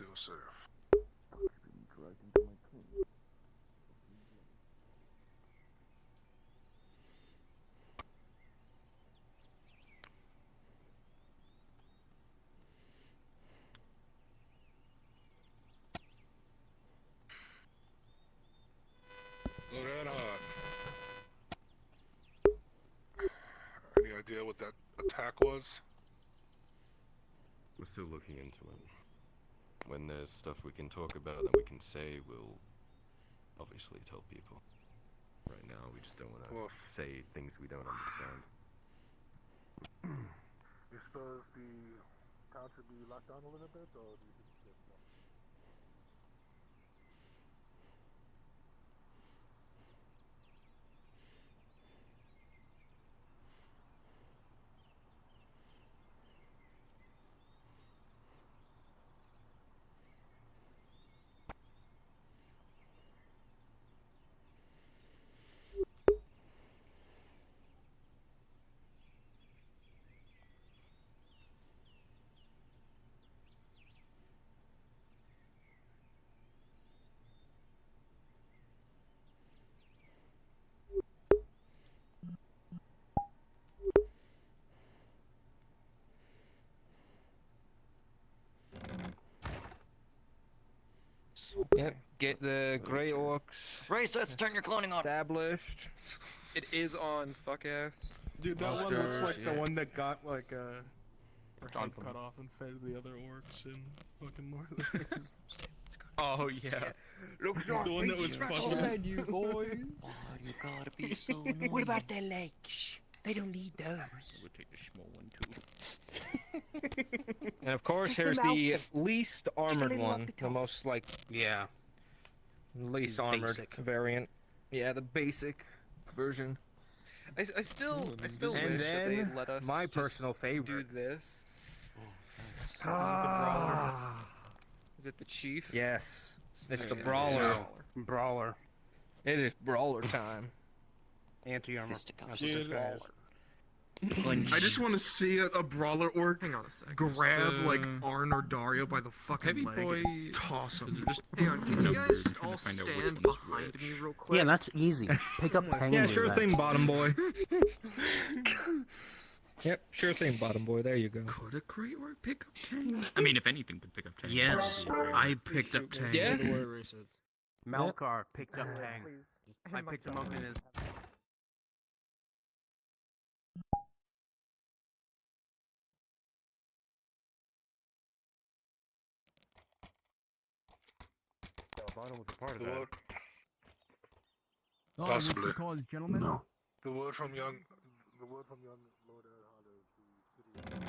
still serve. Loretta, any idea what that attack was? We're still looking into it. When there's stuff we can talk about that we can say, we'll obviously tell people. Right now, we just don't want to say things we don't understand. You suppose the town should be locked down a little bit, or do you think it's just Yep, get the Grey Orcs. Race, let's turn your cloning on. Established. It is on, fuck ass. Dude, that one looks like the yeah. one that got like a head cut off and fed the other orcs in fucking Northern. Oh yeah. Looks like the one that was fucking. you boys. Oh, you gotta be so annoying. What about their legs? They don't need those. We'll take the small one too. And of course, Just here's allow- the least armored little off one. the The top. most, like, yeah. Least armored Basic. variant. Yeah, the basic version. I still And wish that they then, let us my just personal do favorite. this. Ah. Is it the chief? Yes. It's the Yeah, brawler. yeah. Brawler. It is brawler time. Anti-armor. Fisticuffs. Yeah, it Guys. I just want to see a brawler orc Hang on a sec. grab like Arn or Dario by the fucking leg and toss him. Hang on, can you guys just all stand behind me real quick? Yeah, that's easy. Pick up 10. Yeah, sure thing, bottom boy. Yep, sure thing, bottom boy. There you go. Could a Grey Orc pick up 10? I mean, if anything could pick up 10. Yes, I picked up 10. Yeah? Melkar picked up Tang. I picked him up in his... Bottom was a part of The that. word, possibly. Gentlemen? No. The word from young Lord Erhard is the city.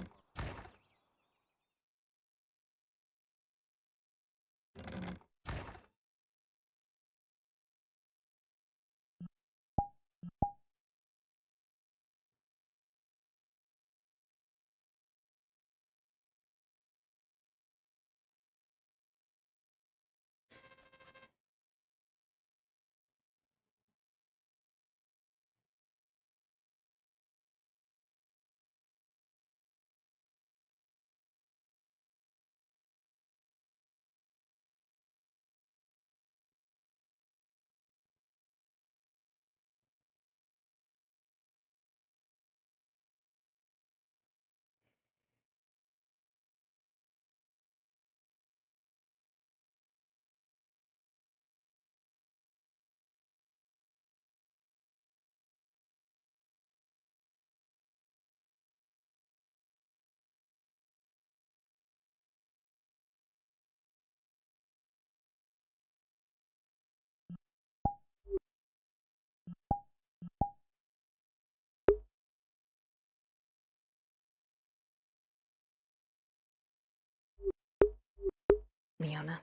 Leona.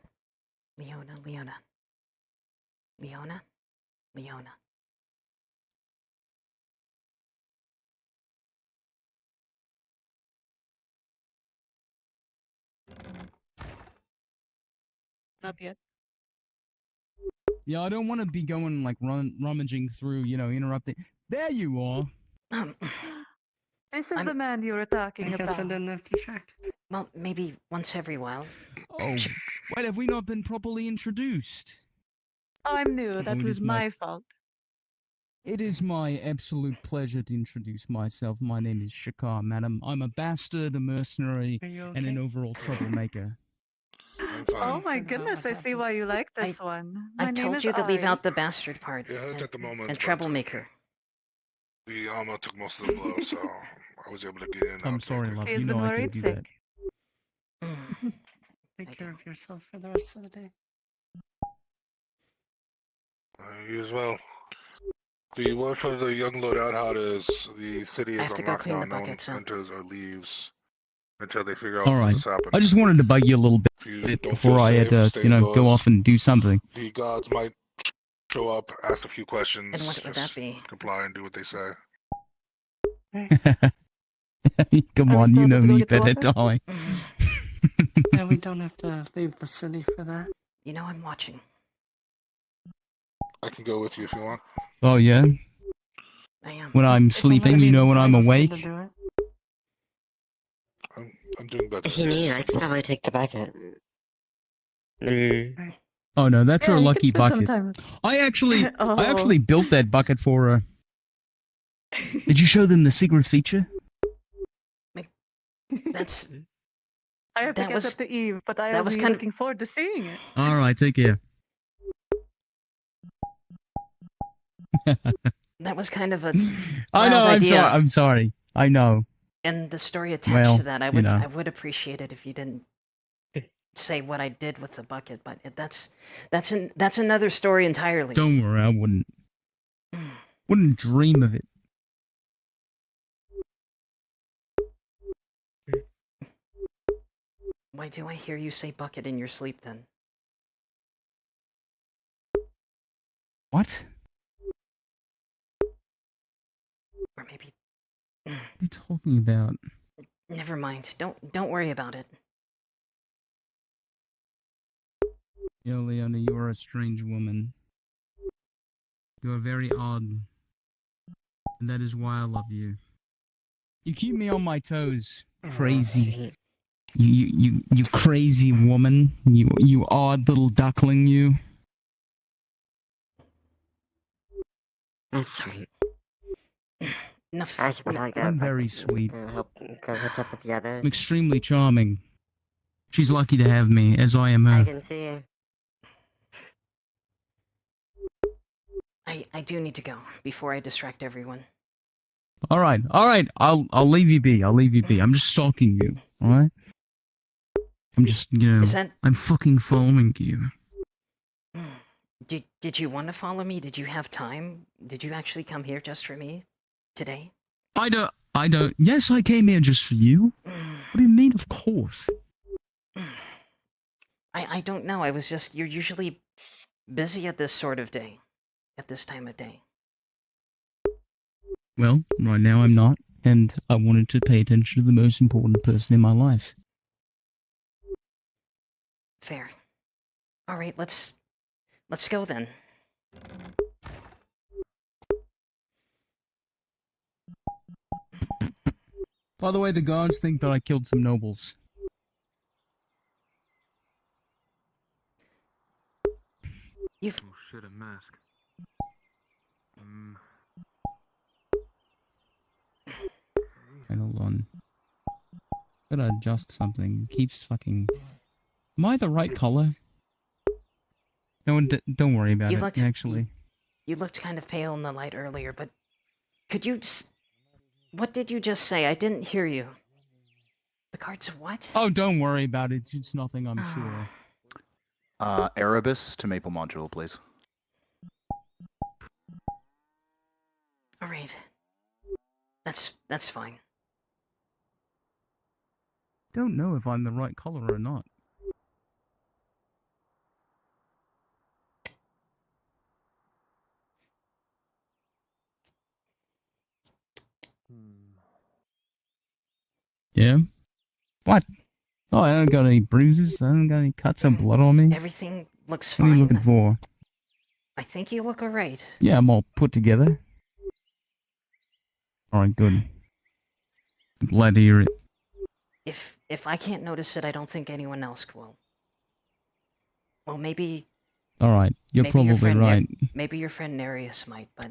Leona, Leona. Leona, Leona. Up yet. Yeah, I don't want to be going like rummaging through, interrupting. There you are. This is the man you were talking I guess I about. didn't have to check. Well, maybe once every while. Oh, Wait, have we not been properly introduced? Oh, I'm new. That it was is my- my fault. It is my absolute pleasure to introduce myself. My name is Shakar, madam. I'm a bastard, a mercenary, and an overall troublemaker. Oh my goodness, I see why you like this one. My I name told is you to leave Ari. out the bastard part. Yeah, it's at the moment. And troublemaker. The armor took most of the blow, so I was able to get in. I'm sorry, love. He's You been know I worried can do sick. that. Take care of yourself for the rest of the day. You as well. The word for the young loadout hut is the city I is have to on go clean lockdown. the No one buckets up. enters or leaves until they figure out All right. what's happened. I just wanted to bug you a little you bit don't before feel I had safe, to, stay go indoors. off and do something. The gods might show up, ask a few questions. And what would that just be? Comply and do what they say. Come Are we on, still you able know to go me get the better, weapon? die. Yeah, we don't have to leave the city for that. You know I'm watching. I can go with you if you want. Oh, yeah? I am. When I'm sleeping, you know when I'm awake? I'm doing better. If you need, I can probably take the bucket. Oh, no, that's Yeah, her you lucky can spend some bucket. time. I actually Oh. built that bucket for her. Did you show them the secret feature? That's... I have to That catch was- up to Eve, but I that am was really kind of- looking forward to seeing it. Alright, take care. That was kind of a I know, wild idea. I'm sorry. I know. And the story attached Well, to that, I you would know. I would appreciate it if you didn't say what I did with the bucket, but that's another story entirely. Don't worry, I wouldn't. Wouldn't dream of it. Why do I hear you say bucket in your sleep then? What? Or maybe What are you talking about? never mind. Don't worry about it. You know, Leona, you are a strange woman. You are very odd. And that is why I love you. You keep me on my toes. Crazy. You crazy woman. You odd little duckling, you. That's sweet. Enough. I should probably go. I'm very sweet. Help go catch up with the others. I'm extremely charming. She's lucky to have me, as I am I her. can see you. I do need to go before I distract everyone. Alright, I'll leave you be, I'm just stalking you, alright? I'm just, Is that- I'm fucking following you. Did you want to follow me? Did you have time? Did you actually come here just for me today? I don't, yes, I came here just for you. What do you mean, of course? I don't know. I was just... You're usually busy at this sort of day. At this time of day. Well, right now I'm not, and I wanted to pay attention to the most important person in my life. Fair. Alright, let's go then. By the way, the guards think that I killed some nobles. You've... Oh shit, a mask. Wait, hold on. Gotta adjust something. It keeps fucking... Am I the right color? No, don't worry about You it, looked- actually. You looked kind of pale in the light earlier, but... Could you... What did you just say? I didn't hear you. The cards what? Oh, don't worry about it. It's nothing, I'm sure. Erebus to Maple Module, please. Alright. That's fine. Don't know if I'm the right color or not. Yeah? What? Oh, I don't got any bruises. I don't got any cuts or blood on me. Everything looks What are you fine. looking for? I think you look alright. Yeah, I'm all put together. Alright, good. Glad to hear it. If I can't notice it, I don't think anyone else will. Well, maybe Alright, you're maybe your probably friend right. maybe your friend Nereus might, but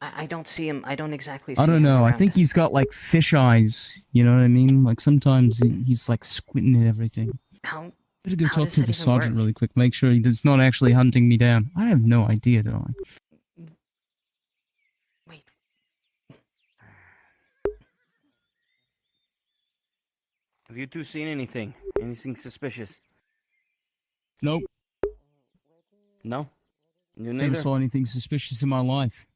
I don't see him. I don't exactly see I don't him know, I around. think he's got like fish eyes, you know what I mean? Like sometimes he's like squinting at everything. How Better go how talk does to that the even sergeant work? really quick, make sure he's not actually hunting me down. I have no idea, do I? Wait. Have you two seen anything? Anything suspicious? Nope. No? You Never neither? saw anything suspicious in my life.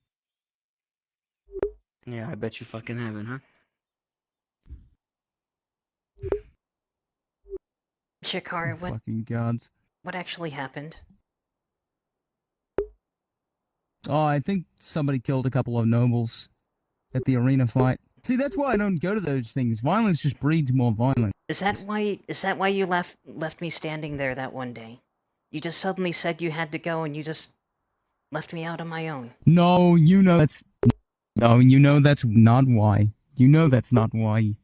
Yeah, I bet you fucking haven't, huh? Shikar, what Fucking gods. what actually happened? Oh, I think somebody killed a couple of nobles at the arena fight. See, that's why I don't go to those things. Violence just breeds more violence. Is that why you left me standing there that one day? You just suddenly said you had to go and you just left me out on my own. No, you know that's... No, you know that's not why. You know that's not why.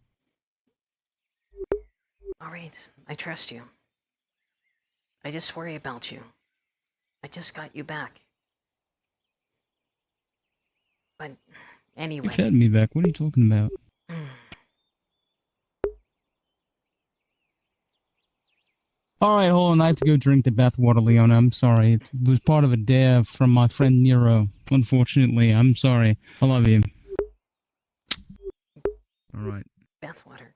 Alright, I trust you. I just worry about you. I just got you back. But anyway. You've had me back. What are you talking about? Alright, hold on. I have to go drink the bathwater, Leona. I'm sorry. It was part of a dare from my friend Nero. Unfortunately, I'm sorry. I love you. Alright. Bathwater.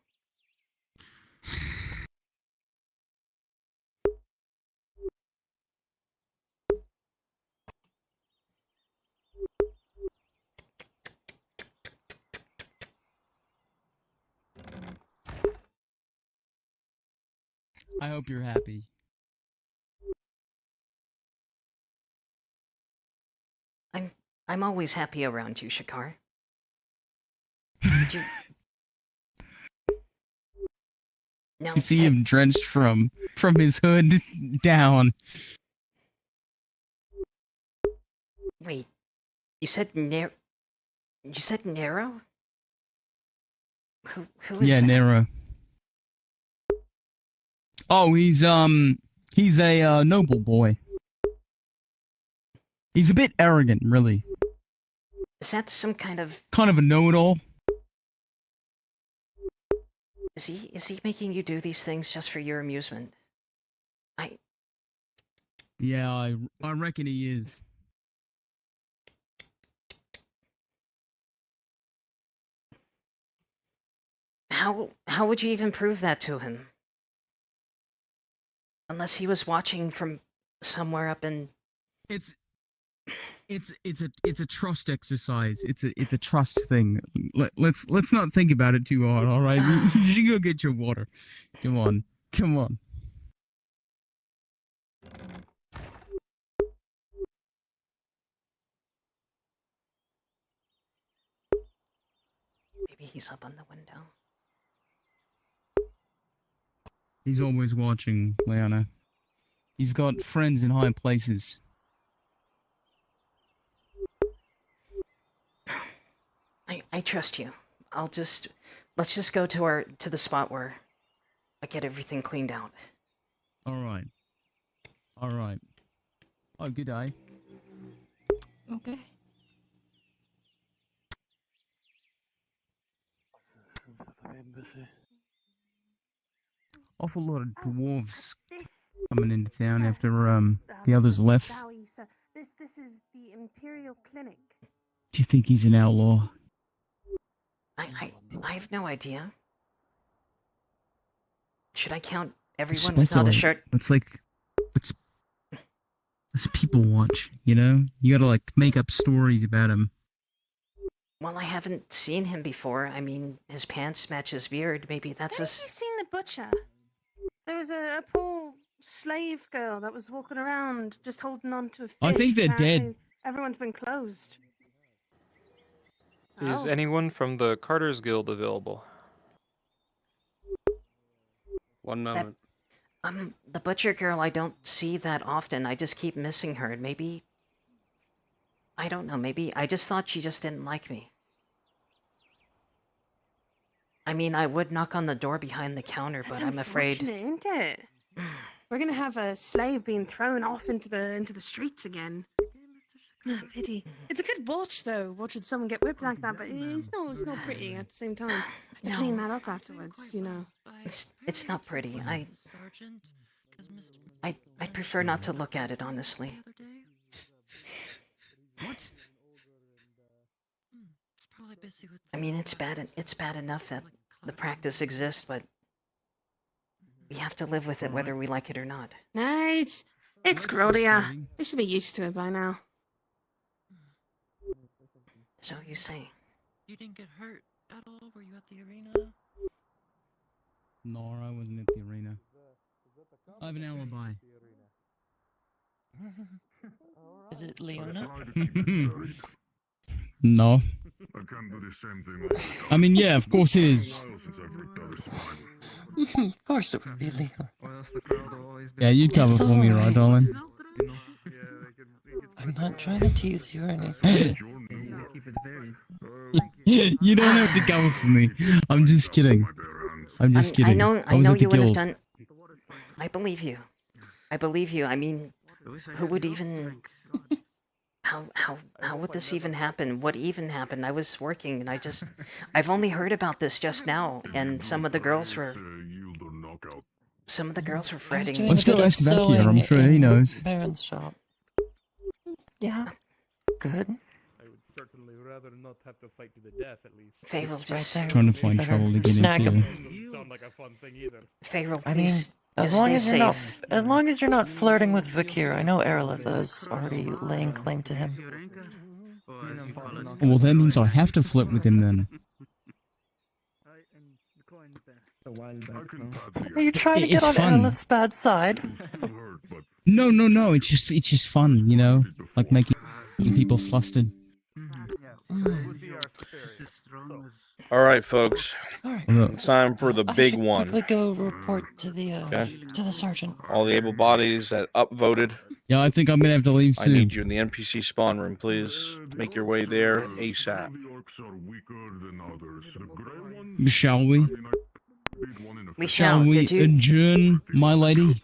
I hope you're happy. I'm always happy around you, Shikar. Did you... No, You see him drenched from his hood down. Wait. You said Nero? Who is Yeah, that? Nero. Oh, he's a noble boy. He's a bit arrogant, really. Is that some kind of... Kind of a know-it-all. Is he making you do these things just for your amusement? Yeah, I reckon he is. How would you even prove that to him? Unless he was watching from somewhere up in... It's a trust exercise. It's a trust thing. Let's not think about it too hard, all right? You should go get your water. Come on. Come on. Maybe he's up on the window. He's always watching, Leona. He's got friends in high places. I trust you. Let's just go to the spot where I get everything cleaned out. Alright. Alright. Oh, good day. Okay. Awful lot of dwarves coming into town after the others left. Bowie, sir. This is the Imperial Clinic. Do you think he's an outlaw? I have no idea. Should I count everyone without a shirt? It's like, let's people watch, you know? You gotta, like, make up stories about him. Well, I haven't seen him before. I mean, his pants match his beard. Maybe that's Have you seen the butcher? There was a poor slave girl that was walking around just holding on to a fish. I think they're Apparently, dead. Everyone's been closed. Is Oh. anyone from the Carter's Guild available? One moment. The butcher girl I don't see that often. I just keep missing her. Maybe... I don't know, maybe I just thought she just didn't like me. I mean, I would knock on the door behind the counter, but I'm afraid... Unfortunate, isn't it? We're gonna have a slave being thrown off into the streets again. Oh, pity. It's a good watch though, watching someone get whipped like that, but it's not pretty at the same time. To clean that up afterwards, you know. It's not pretty. I'd prefer not to look at it, honestly. What? I mean, it's bad enough that the practice exists, but we have to live with it whether we like it or not. Nah, it's Grodia. We should be used to it by now. So you say. You didn't get hurt at all? Were you at the arena? No, I wasn't at the arena. I have an alibi. Is it Leona? No. I can't do the same thing all the time. I mean, yeah, of course it is. Since I've done this time. Of course it would be Leona. Yeah, you'd cover for me, right, darling? I'm not trying to tease you or anything. You don't have to cover for me. I'm just kidding. I'm just kidding. I know you would have done. I believe you. I believe you. I mean, who would even? How would this even happen? What even happened? I was working and I've only heard about this just now, and some of the girls were fretting. Let's go ask Vakia. I'm sure he knows. Baron's shop. Yeah. Good. I would certainly rather not have to fight to the death, at least. Favorite just trying to find trouble to get snag into. Doesn't sound like a fun thing either. Favorite, I mean, as long as you're not flirting with Vakir, I know Aerolith is already laying claim to him. Well, that means I have to flirt with him then. Are you trying to get It's on fun. Aerolith's bad side? No. It's just fun, you know, like making people flustered. All right, folks. It's time for the big one. Quickly go report to the sergeant. All the able bodies that upvoted. Yeah, I think I'm gonna have to leave I soon. need you in the NPC spawn room, please. Make your way there ASAP. Shall we? We Shall shall. we Did you? adjourn, my lady?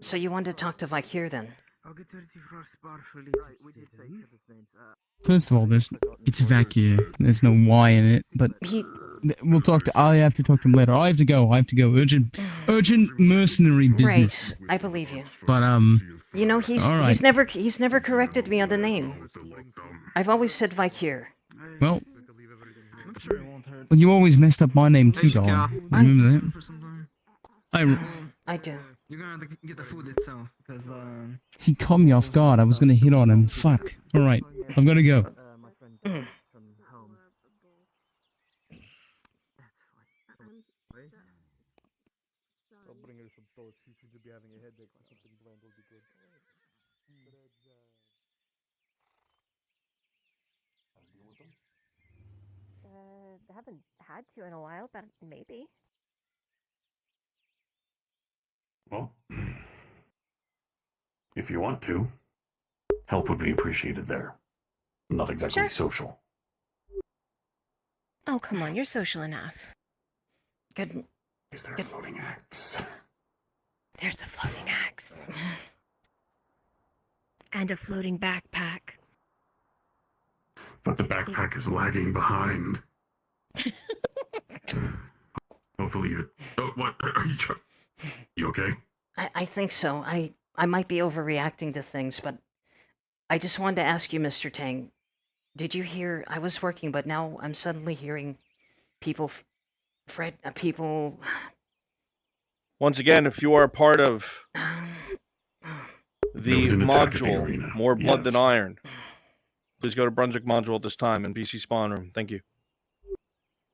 So you wanted to talk to Vakir then? First of all, it's Vakia. There's no Y in it, but we'll talk to. I have to talk to him later. I have to go. Urgent mercenary business. Right. I believe you. But You know, he's all right. he's never corrected me on the name. I've always said Vakir. Well, you always messed up my name too, darling. Remember that? I do. You're gonna have to get the food itself, because He caught me off guard. I was gonna hit on him. Fuck. All right, I've got to go. I'll bring her some toast. She should be having a headache. Something bland will be good. Haven't had to in a while, but maybe. Well, if you want to, help would be appreciated there. Not exactly Sure. social. Oh, come on, you're social enough. Good. Is there a floating axe? There's a floating axe. And a floating backpack. But the backpack is lagging behind. Hopefully you... Oh, what? Are you trying... You okay? I think so. I might be overreacting to things, but I just wanted to ask you, Mr. Tang. Did you hear? I was working, but now I'm suddenly hearing people, people. Once again, if you are a part of There was the an attack at the module, arena. More Blood Than Yes. Iron, please go to Brunswick module at this time in BC spawn room. Thank you.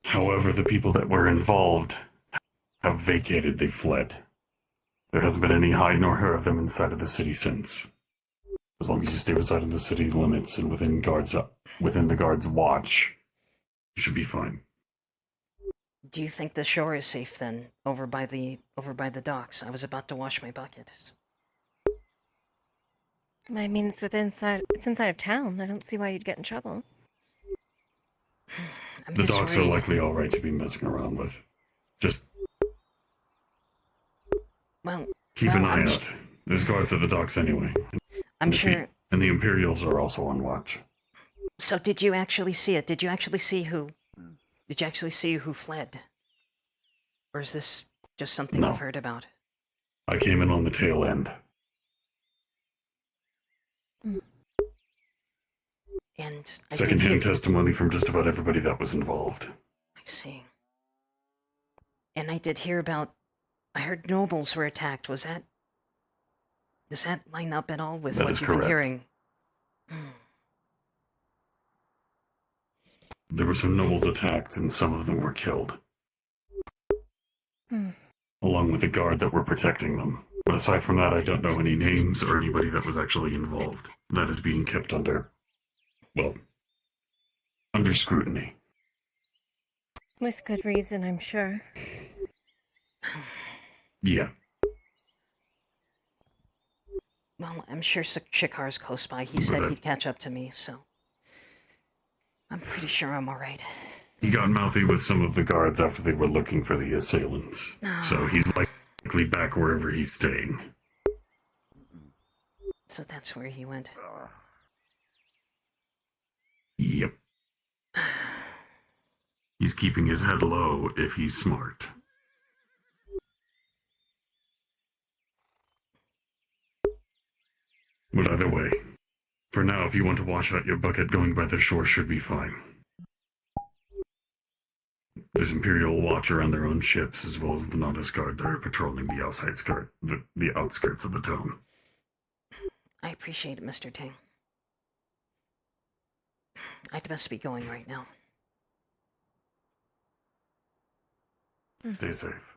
However, the people that were involved have vacated. They fled. There hasn't been any hide nor hair of them inside of the city since. As long as you stay inside of the city limits and within the guards' watch, you should be fine. Do you think the shore is safe then, over by the docks? I was about to wash my buckets. I mean, it's inside of town. I don't see why you'd get in trouble. The docks are likely all right to be messing around with. Just Well, Keep an Well, eye out. There's guards at the docks anyway. I'm And sure. And the Imperials are also on watch. So did you actually see it? Did you actually see who fled? Or is this just something No. you've heard about? I came in on the tail end. And I did Secondhand hear... testimony from just about everybody that was involved. I see. And I did hear about... I heard nobles were attacked. Does that line up at all with That what is you've been correct. hearing? There were some nobles attacked, and some of them were killed. Along with the guard that were protecting them. But aside from that, I don't know any names or anybody that was actually involved. That is being kept under scrutiny. With good reason, I'm sure. Yeah. Well, I'm sure Shikar's close by. He said he'd catch up to me, so... I'm pretty sure I'm alright. He got mouthy with some of the guards after they were looking for the assailants. So he's likely back wherever he's staying. So that's where he went. Yep. He's keeping his head low if he's smart. But either way, for now, if you want to wash out your bucket, going by the shore should be fine. There's Imperial Watcher on their own ships, as well as the Nautics Guard that are patrolling the the outskirts of the town. I appreciate it, Mr. Ting. I'd best be going right now. Stay safe.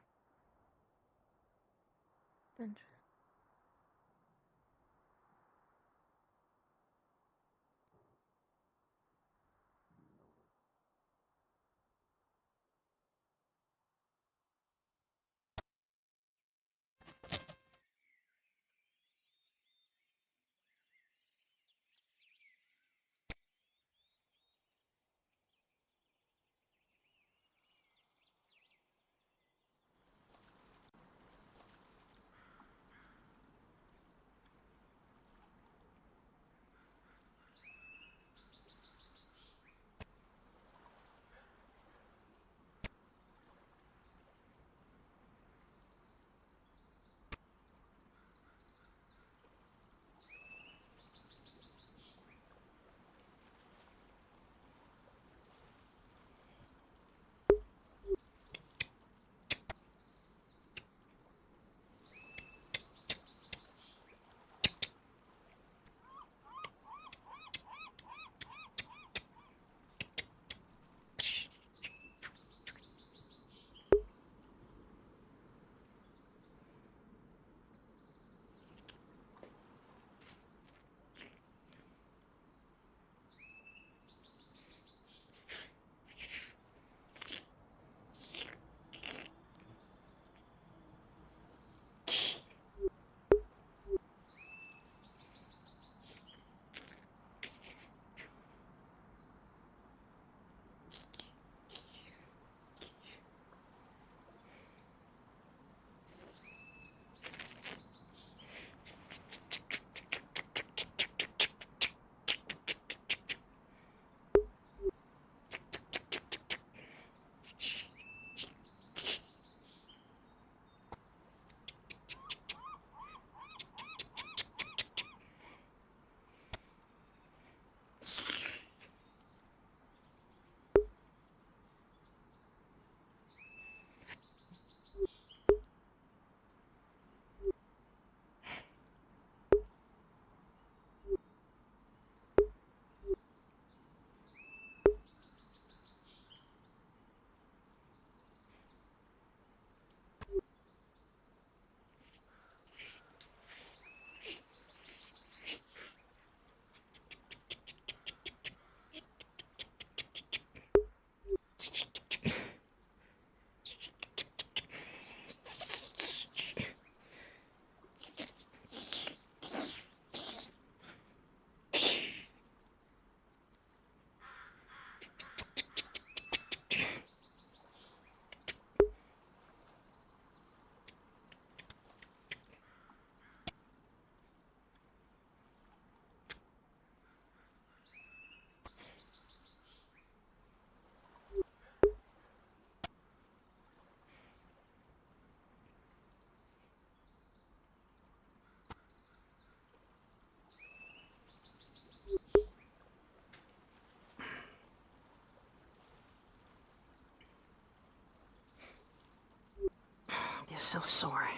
I'm just so sore.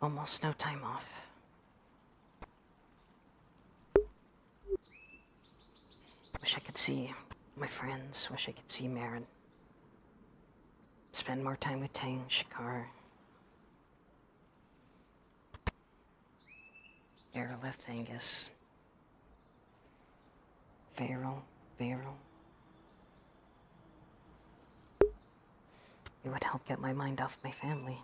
Almost no time off. Wish I could see my friends. Wish I could see Marin. Spend more time with Tang, Shakar. Aerolith, Angus. Varel. It would help get my mind off my family.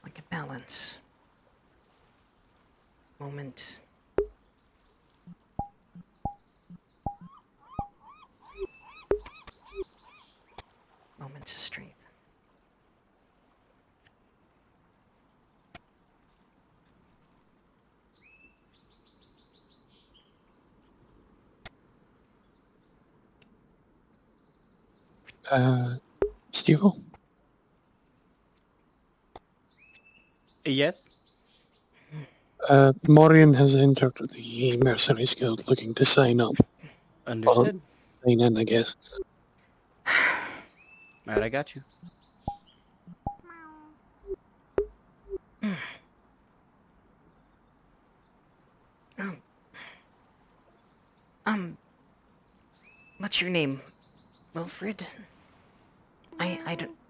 Like a balance. Moment. Moments of strength. Steve-O? Yes? Morian has entered the Mercenaries Guild looking to sign up. Understood. Or sign in, I guess. Alright, I got you. What's your name? Wilfred?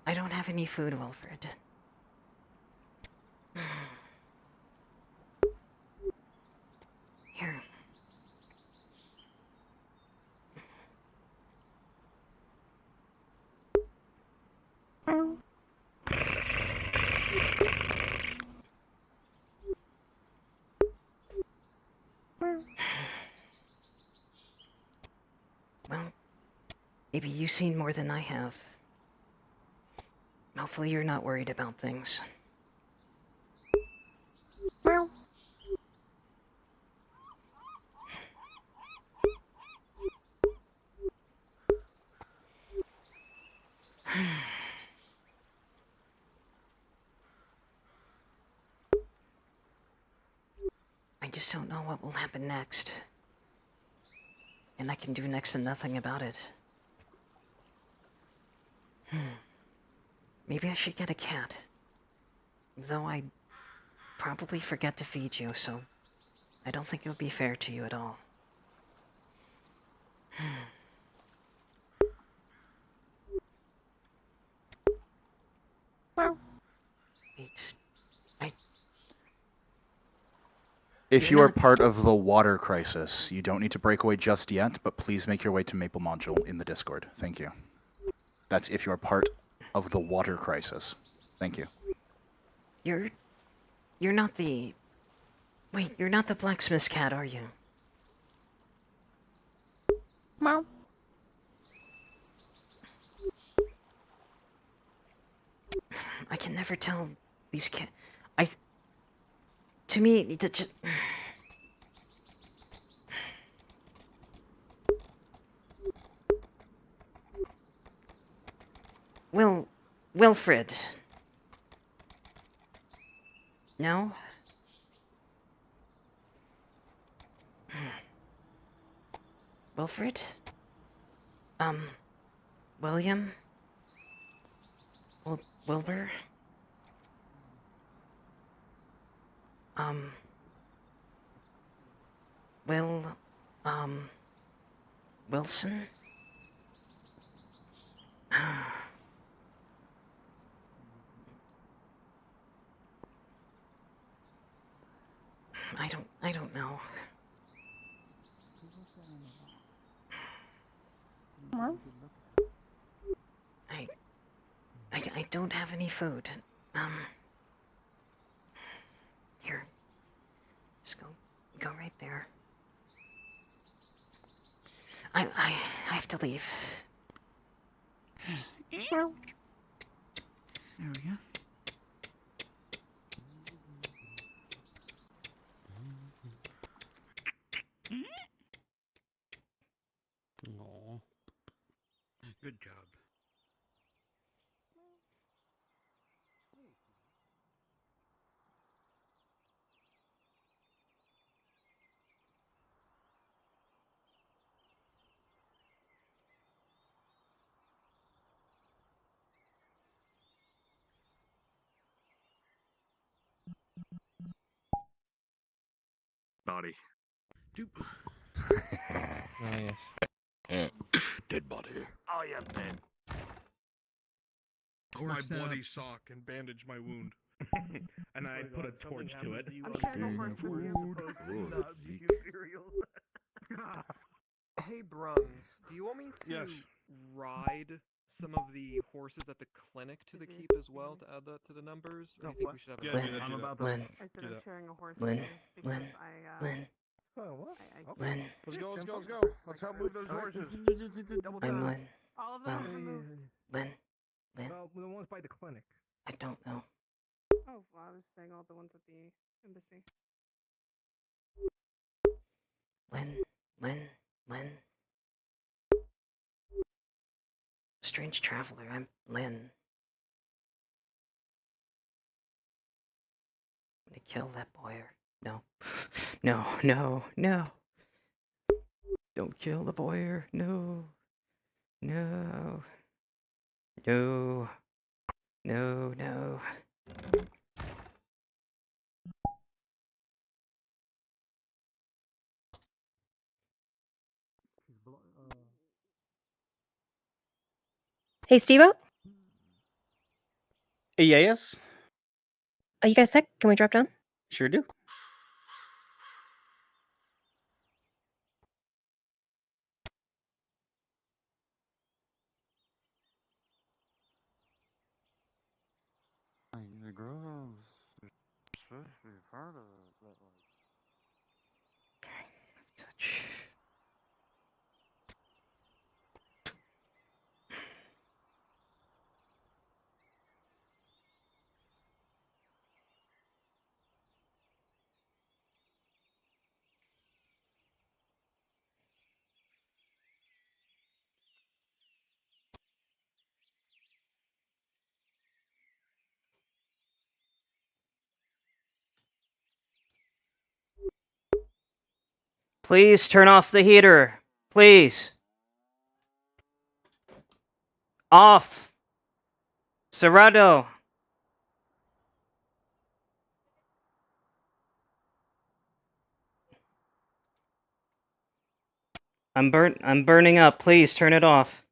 I don't have any food, Wilfred. Here. Well, maybe you've seen more than I have. Hopefully you're not worried about things. I just don't know what will happen next. And I can do next to nothing about it. Maybe I should get a cat. Though I'd probably forget to feed you, so I don't think it would be fair to you at all. If You're you are not- part of the water crisis, you don't need to break away just yet, but please make your way to Maple Module in the Discord. Thank you. That's if you are part of the water crisis. Thank you. You're not the... Wait, you're not the blacksmith's cat, are you? Meow. I can never tell these to me, it just... Well, Wilfred. No? Wilfred? William? Wilbur? Wilson? I don't know. I don't have any food. Here. Just go right there. I have to leave. There we go. Aw. Good job. Body. Oh, yes. Dead body. Oh, yeah, man. My bloody sock and bandage my wound. And I put a torch to it. I'm carrying a horse with you. Hey, Bruns, do you want me to Yes. ride some of the horses at the clinic to the keep as well to add that to the numbers? Or do you think we should have Yeah, enough? do that. Lynn. I said I'm sharing a horse Lynn. with you because Lynn. I Lynn. Oh, what? Lynn. Let's go, let's go, let's go. Let's help move those horses. I'm Lynn. all of them Well, have been moved. Lynn. Lynn. Well, the ones by the clinic. I don't know. Oh, well, I was saying all the ones at the embassy. Lynn. Strange traveler, I'm Lynn. I'm gonna kill that boy or... No. No. Don't kill the boy. No. Hey, Steve-O? Yes? Are you guys sick? Can we drop down? Sure do. The groves are supposed to be part of it, but Touch. Please turn off the heater. Please. Off. Cerrado. I'm burning up. Please turn it off.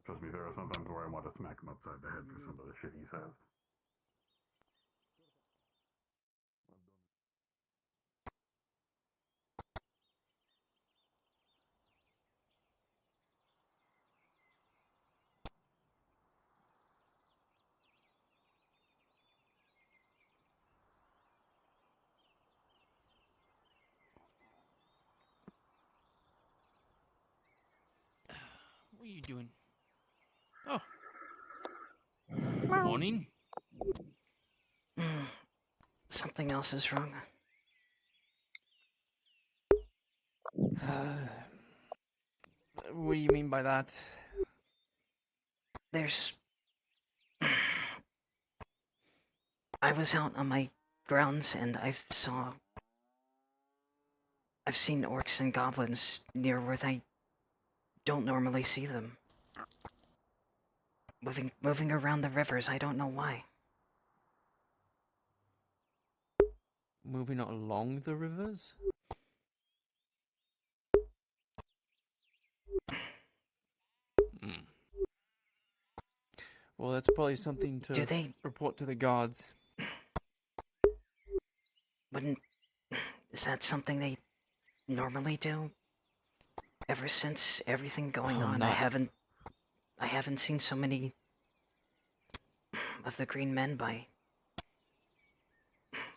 Trust me, there are sometimes where I want to smack him upside the head for some of the shit he says. What are you doing? Oh. Morning. Something else is wrong. What do you mean by that? There's... I was out on my grounds and I've seen orcs and goblins near where I don't normally see them. Moving around the rivers, I don't know why. Moving along the rivers? Hmm. Well, that's probably something to report to the gods. Is that something they normally do? Ever since everything going on, I haven't seen so many of the green men by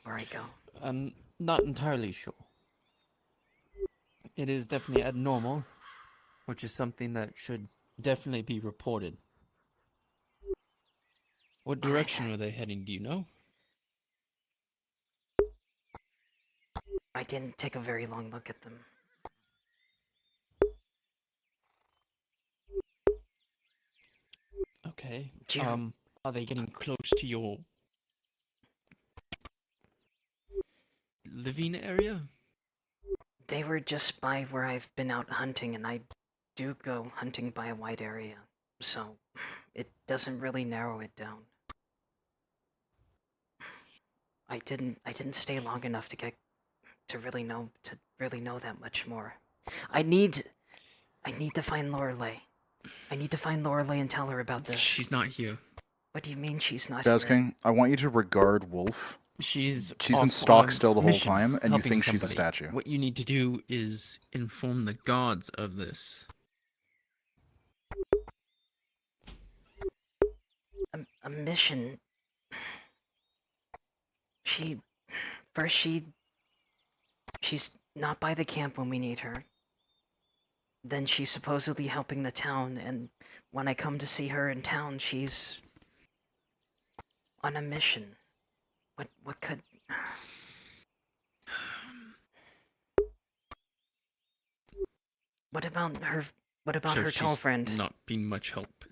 where I go. I'm not entirely sure. It is definitely abnormal, which is something that should definitely be reported. What direction are they heading, do you know? I didn't take a very long look at them. Okay. Are they getting close to your living area? They were just by where I've been out hunting, and I do go hunting by a wide area, so it doesn't really narrow it down. I didn't stay long enough to really know that much more. I need to find Lorelei. I need to find Lorelei and tell her about this. She's not here. What do you mean she's not Jazz here? King, I want you to regard Wolf. She's been stock still the whole time, and you helping think she's a somebody. statue. What you need to do is inform the gods of this. A mission. She's not by the camp when we need her. Then she's supposedly helping the town, and when I come to see her in town, she's on a mission. What could... What about her tall friend? Not being much help.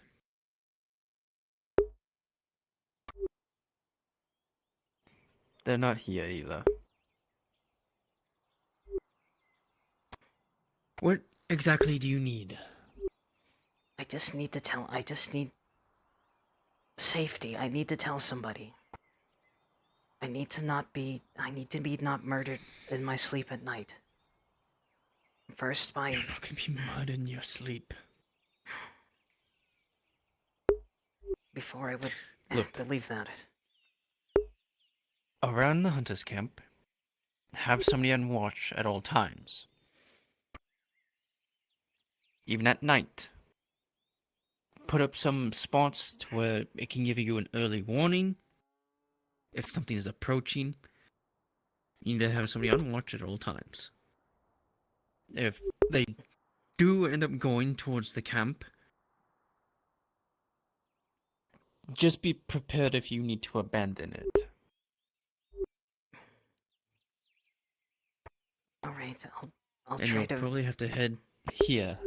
They're not here either. What exactly do you need? I just need safety. I need to tell somebody. I need to be not murdered in my sleep at night. First by... You're not gonna be murdered in your sleep. Before I would believe that. Around the hunter's camp, have somebody on watch at all times. Even at night. Put up some spots to where it can give you an early warning. If something is approaching, you need to have somebody on watch at all times. If they do end up going towards the camp, just be prepared if you need to abandon it. Alright, I'll and try you'll to... probably have to head here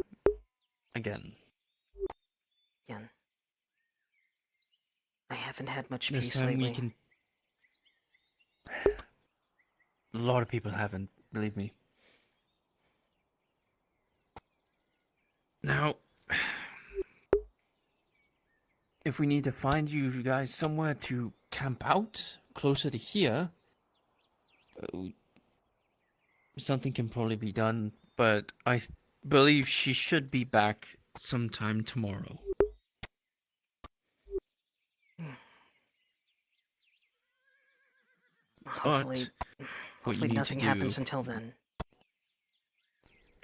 again. Yeah. I haven't had much This peace time lately. we can... A lot of people haven't, believe me. Now, if we need to find you guys somewhere to camp out, closer to here, something can probably be done, but I believe she should be back sometime tomorrow. Hopefully, What you need nothing to happens do, until then.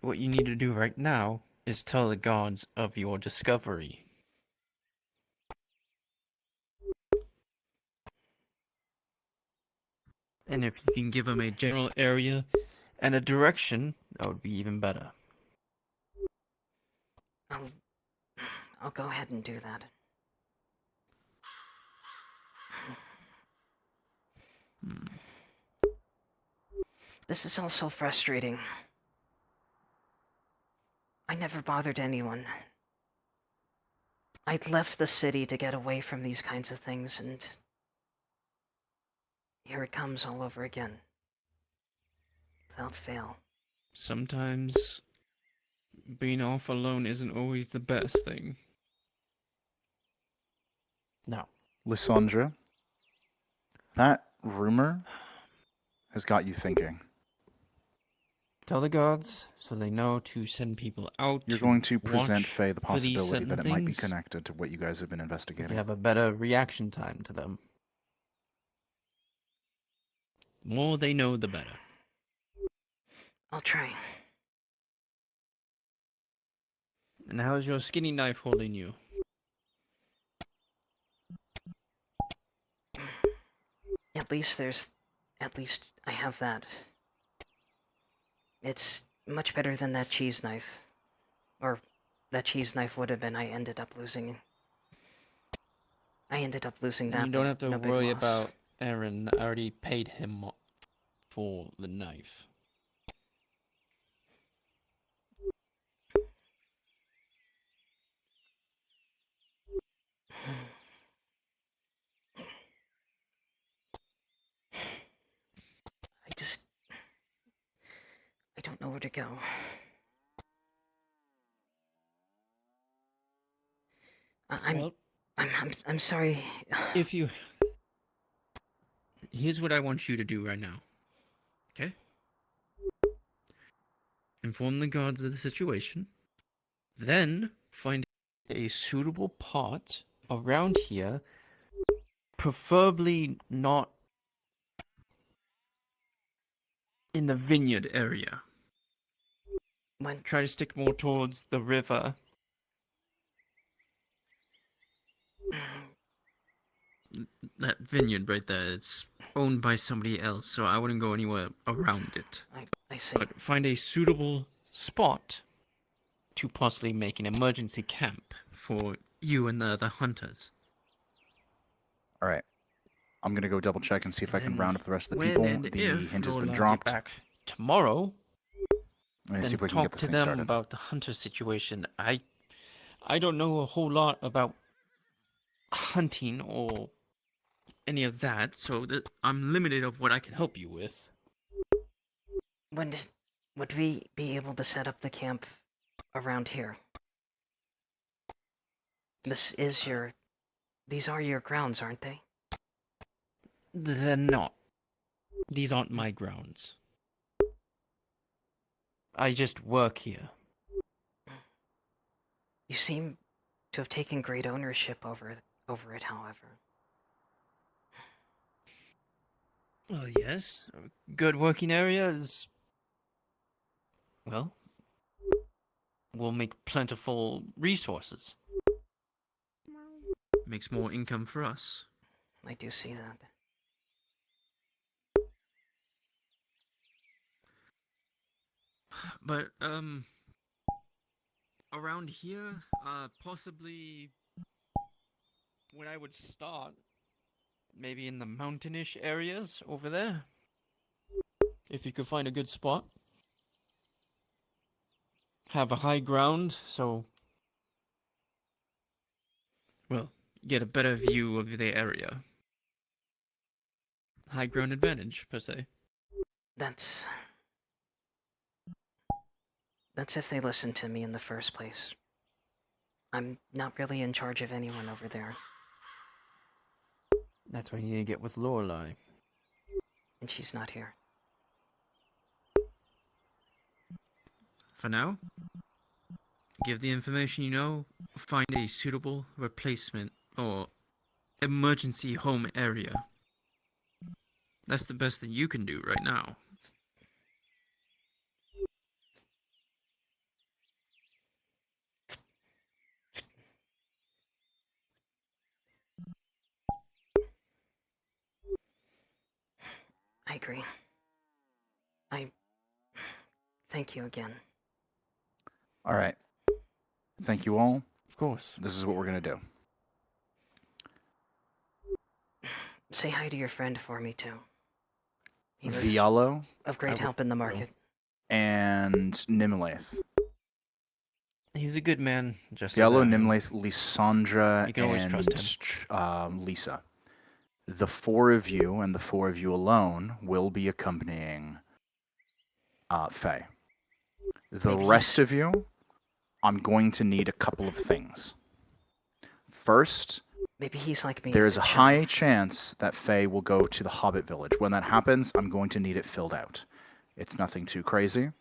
what you need to do right now is tell the gods of your discovery. And if you can give them a general area and a direction, that would be even better. I'll go ahead and do that. This is all so frustrating. I never bothered anyone. I'd left the city to get away from these kinds of things, and here it comes all over again. Without fail. Sometimes being off alone isn't always the best thing. No. Lysandra, that rumor has got you thinking. Tell the gods so they know to send people out. You're going to watch present Faye the for these possibility that it certain might be things. connected to what you guys have been You investigating. have a better reaction time to them. The more they know, the better. I'll try. And how's your skinny knife holding you? At least I have that. It's much better than that cheese knife. Or that cheese knife would have been. I ended up losing that. And you don't have to no big worry loss. about Aaron. I already paid him for the knife. I don't know where to go. I'm sorry. If you... Here's what I want you to do right now. Okay? Inform the gods of the situation. Then find a suitable pot around here. Preferably not in the vineyard area. Try to stick more towards the river. That vineyard right there, it's owned by somebody else, so I wouldn't go anywhere around it. I see. But find a suitable spot to possibly make an emergency camp for you and the other hunters. Alright. I'm gonna go double check and see if I can round up the rest of the When people. and The if hint has been Lola dropped. get back tomorrow, Let me see then if we can talk get this to thing them started. about the hunter situation. I don't know a whole lot about hunting or any of that, so that I'm limited of what I can help you with. Would we be able to set up the camp around here? These are your grounds, aren't they? They're not. These aren't my grounds. I just work here. You seem to have taken great ownership over it, however. Well, yes. A good working area is... Well, will make plentiful resources. Makes more income for us. I do see that. But, around here, possibly when I would start, maybe in the mountainish areas over there. If you could find a good spot. Have a high ground, so... Well, get a better view of the area. High ground advantage, per se. That's if they listen to me in the first place. I'm not really in charge of anyone over there. That's why you need to get with Lorelei. And she's not here. For now, Give the information you know, find a suitable replacement or emergency home area. That's the best that you can do right now. I agree. Thank you again. All right. Thank you all. Of course. This is what we're going to do. Say hi to your friend for me, too. He was Vialo. of great help in the market. And Nimlaith. He's a good man. Just Vialo, as I am. Nimlaith, Lysandra, You can always trust and Lisa. The four of you and the four of you alone will be accompanying Faye. The rest of you, I'm going to need a couple of things. First, maybe he's like me. there is a high chance that Faye will go to the Hobbit Village. When that happens, I'm going to need it filled out. It's nothing too crazy.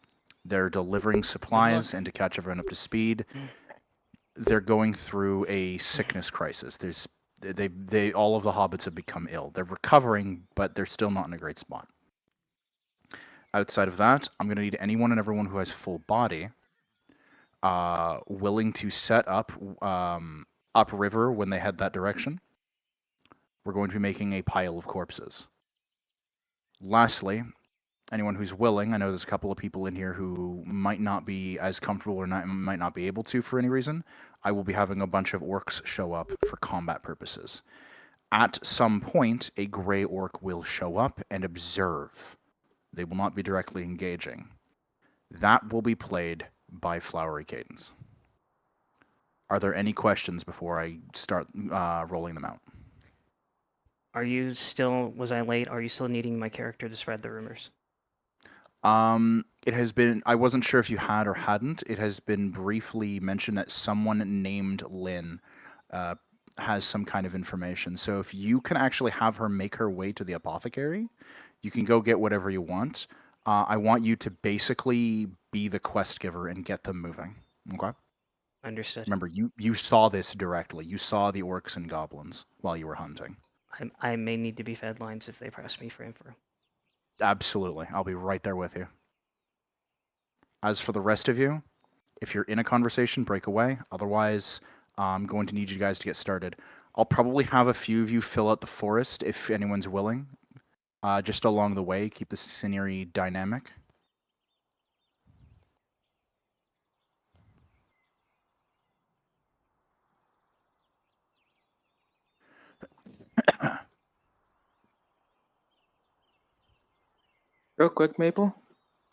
They're delivering supplies, and to catch everyone up to speed, they're going through a sickness crisis. All of the hobbits have become ill. They're recovering, but they're still not in a great spot. Outside of that, I'm going to need anyone and everyone who has full body willing to set up upriver when they head that direction. We're going to be making a pile of corpses. Lastly, anyone who's willing, I know there's a couple of people in here who might not be as comfortable or might not be able to for any reason, I will be having a bunch of orcs show up for combat purposes. At some point, a gray orc will show up and observe. They will not be directly engaging. That will be played by Flowery Cadence. Are there any questions before I start rolling them out? Are you still, was I late? Are you still needing my character to spread the rumors? It has been, I wasn't sure if you had or hadn't. It has been briefly mentioned that someone named Lynn has some kind of information. So if you can actually have her make her way to the apothecary, you can go get whatever you want. I want you to basically be the quest giver and get them moving. Okay? Understood. Remember, you saw this directly. You saw the orcs and goblins while you were hunting. I may need to be fed lines if they press me for info. Absolutely. I'll be right there with you. As for the rest of you, if you're in a conversation, break away. Otherwise, I'm going to need you guys to get started. I'll probably have a few of you fill out the forest if anyone's willing. Just along the way, keep the scenery dynamic. Real quick, Maple.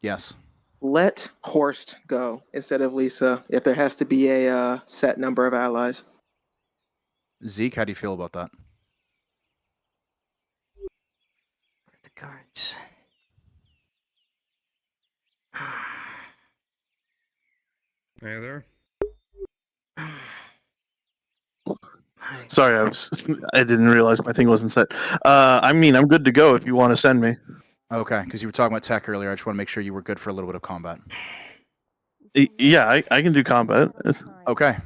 Yes. Let Horst go instead of Lisa if there has to be a set number of allies. Zeke, how do you feel about that? The guards. Hey there. Sorry, I didn't realize my thing wasn't set. I mean, I'm good to go if you want to send me. Okay, because you were talking about tech earlier. I just want to make sure you were good for a little bit of combat. Yeah, I can do combat. Okay.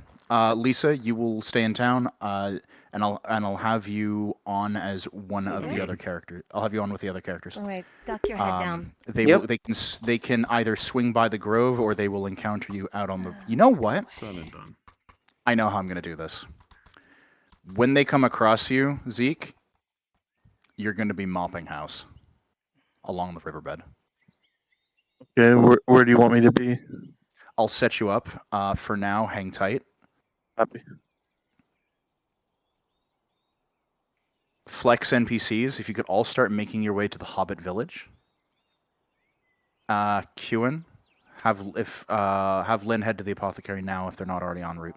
Lisa, you will stay in town, and I'll have you on as one of the other characters. I'll have you on with the other characters. All right, duck your head down. They can either swing by the grove or they will encounter you out on the. You know what? Done and done. I know how I'm gonna do this. When they come across you, Zeke, you're going to be mopping house along the riverbed. Okay, where do you want me to be? I'll set you up. For now, hang tight. Happy. Flex NPCs, if you could all start making your way to the Hobbit Village. Kewen, have Lynn head to the apothecary now if they're not already en route.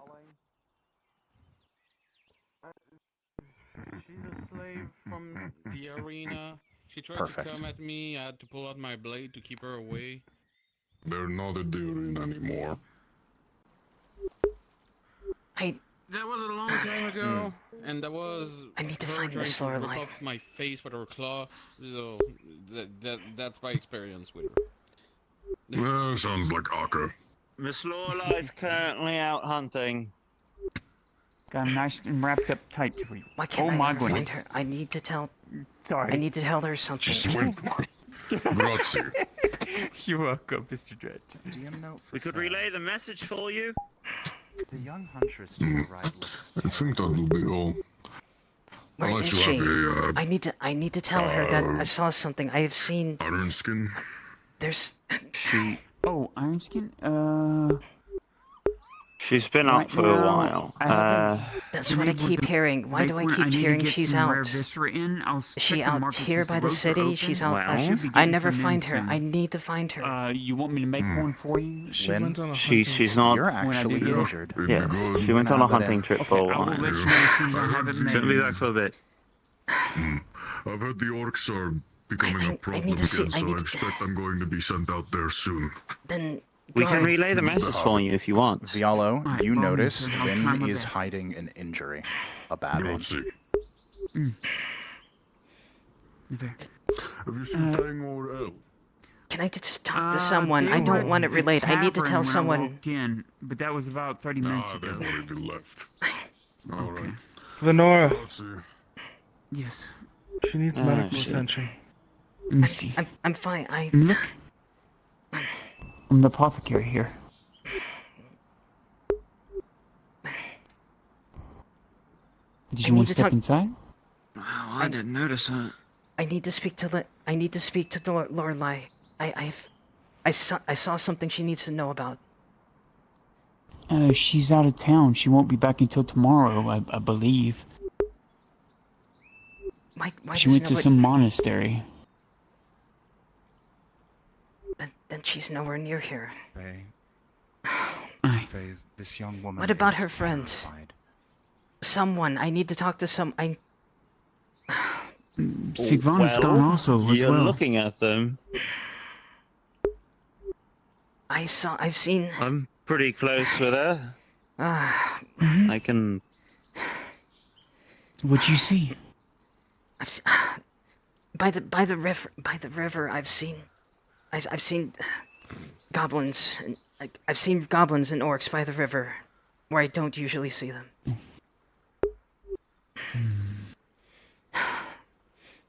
She's a slave from the arena. She tried Perfect. to come at me. I had to pull out my blade to keep her away. They're not at the arena anymore. That was a long time ago, and that was. I need to her find trying Miss to rip Lorelei. off my face with her claw. So that's my experience with her. Sounds like Akka. Miss Lorelei's currently out hunting. Got him nice and wrapped up tight for you. Why can't Oh I my ever goodness. find her? I need to tell. Sorry. I need to tell her something. Grazie. You're welcome, Mr. Dredge. DM note for We could relay the message for you. the young huntress to your right looks. I think that will be all. Where Unless is you she? have a, I need to tell her that I saw something. I have seen. iron skin. There's. She. Oh, Ironskin? She's been up for a while. That's what I keep hearing. Why do I keep hearing she's out? Is she out here by the city? She's out. I never find her. I need to find her. You want me to make one for you? She's not. You're actually injured. Yeah, she went on a hunting trip for a while. Shouldn't be back for a bit. I've heard the orcs are becoming a problem again, so I expect I'm going to be sent out there soon. Then. We can relay the message for you if you want. Vialo, you notice Lynn is hiding an injury. A bad one. Have you seen Tang or El? Can I just talk to someone? I don't want it relayed. I need to tell someone. In, but that was about 30 minutes ago. They've already left. Alright. Lenora. Yes. She needs medical attention. Let me see. I'm fine. Look. I'm the apothecary here. Did you want to step inside? Wow, I didn't notice that. I need to speak to Lorelei. I saw something she needs to know about. She's out of town. She won't be back until tomorrow, I believe. Why she went to some monastery. Then she's nowhere near here. Faye, this young woman. What about her friends? Someone. I need to talk to some. Sigvana's gone also as You're well. looking at them. I've seen. I'm pretty close with her. I can. What'd you see? I've seen, by the river. I've seen goblins. I've seen goblins and orcs by the river, where I don't usually see them.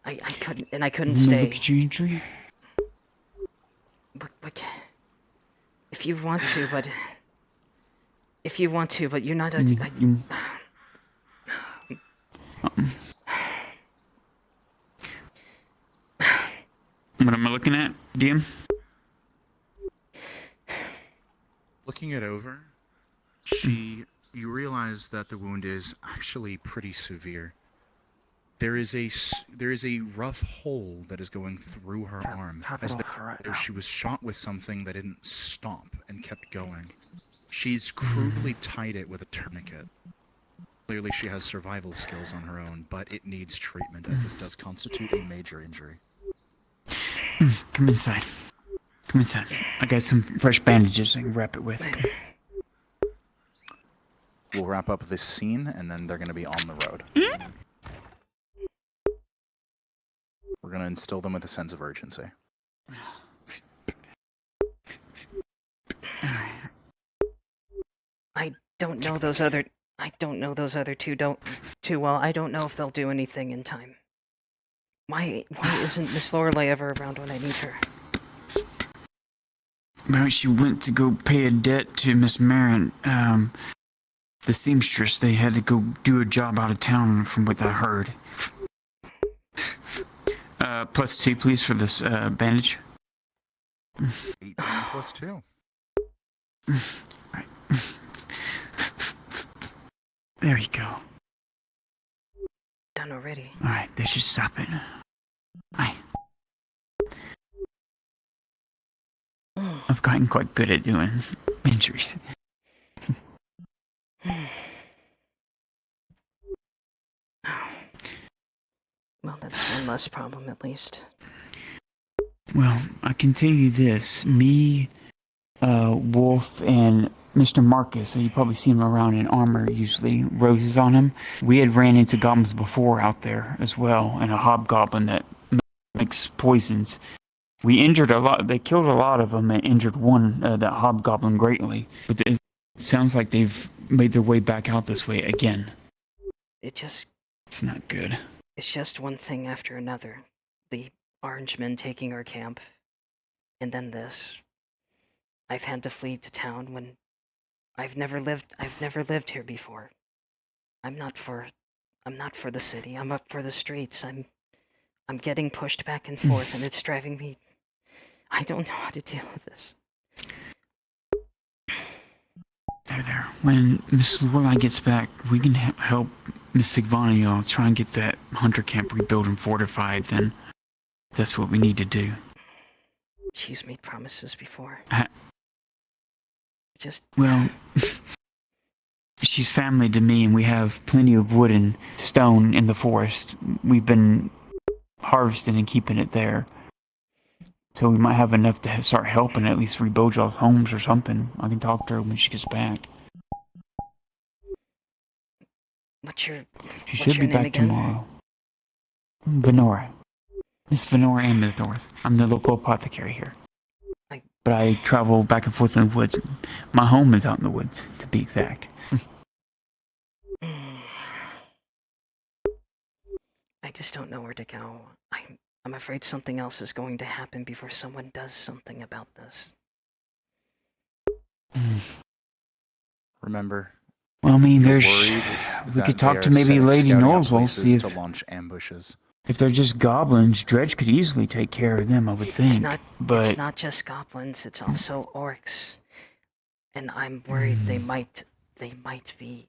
I couldn't stay. Look at your injury. But if you want to, but you're not. What am I looking at, DM? Looking it over, you realize that the wound is actually pretty severe. There is a rough hole that is going through her arm, as though she was shot with something that didn't stop and kept going. She's crudely tied it with a tourniquet. Clearly she has survival skills on her own, but it needs treatment, as this does constitute a major injury. Come inside. Come inside. I got some fresh bandages I can wrap it with. We'll wrap up this scene, and then they're going to be on the road. We're going to instill them with a sense of urgency. I don't know those other two too well. I don't know if they'll do anything in time. Why isn't Miss Lorelei ever around when I need her? Well, she went to go pay a debt to Miss Marin, the seamstress. They had to go do a job out of town, from what I heard. +2, please, for this bandage. 18 plus 2. Right. There you go. Done already. Alright, they should stop it. I've gotten quite good at doing injuries. Well, that's one less problem, at least. Well, I can tell you this. Me, Wolf, and Mr. Marcus, so you probably see him around in armor, usually, roses on him. We had ran into goblins before out there as well, and a hobgoblin that makes poisons. We injured a lot. They killed a lot of them and injured one, that hobgoblin, greatly. But it sounds like they've made their way back out this way again. It's not good. It's just one thing after another. The Orangemen taking our camp, and then this. I've had to flee to town when I've never lived here before. I'm not for the city. I'm up for the streets. I'm getting pushed back and forth, and it's driving me. I don't know how to deal with this. There. When Mrs. Warline gets back, we can help Miss Sigvani try and get that hunter camp rebuilt and fortified. Then that's what we need to do. She's made promises before. Well, she's family to me, and we have plenty of wood and stone in the forest. We've been harvesting and keeping it there. So we might have enough to start helping at least rebuild y'all's homes or something. I can talk to her when she gets back. She should be back tomorrow. Venora. Miss Venora Amethorth. I'm the local apothecary here. But I travel back and forth in the woods. My home is out in the woods, to be exact. I just don't know where to go. I'm afraid something else is going to happen before someone does something about this. Remember. Well, I mean, you're there's. worried We that could they talk are to maybe setting Lady scouting out Knowles. See places if. to launch ambushes. If they're just goblins, Dredge could easily take care of them, I would think. It's not just goblins, it's also orcs. And I'm worried they might be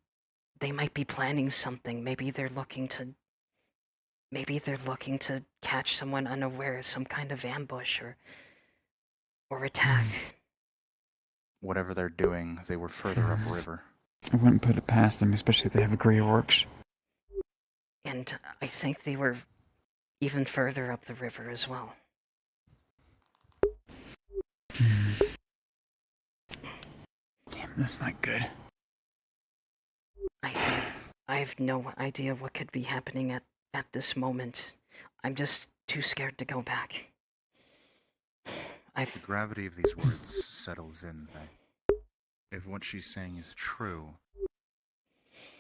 planning something. Maybe they're looking to catch someone unaware, some kind of ambush or attack. Whatever they're doing, they were further upriver. I wouldn't put it past them, especially if they have a grey orcs. And I think they were even further up the river as well. Damn, that's not good. I have no idea what could be happening at this moment. I'm just too scared to go back. The gravity of these words settles in. If what she's saying is true,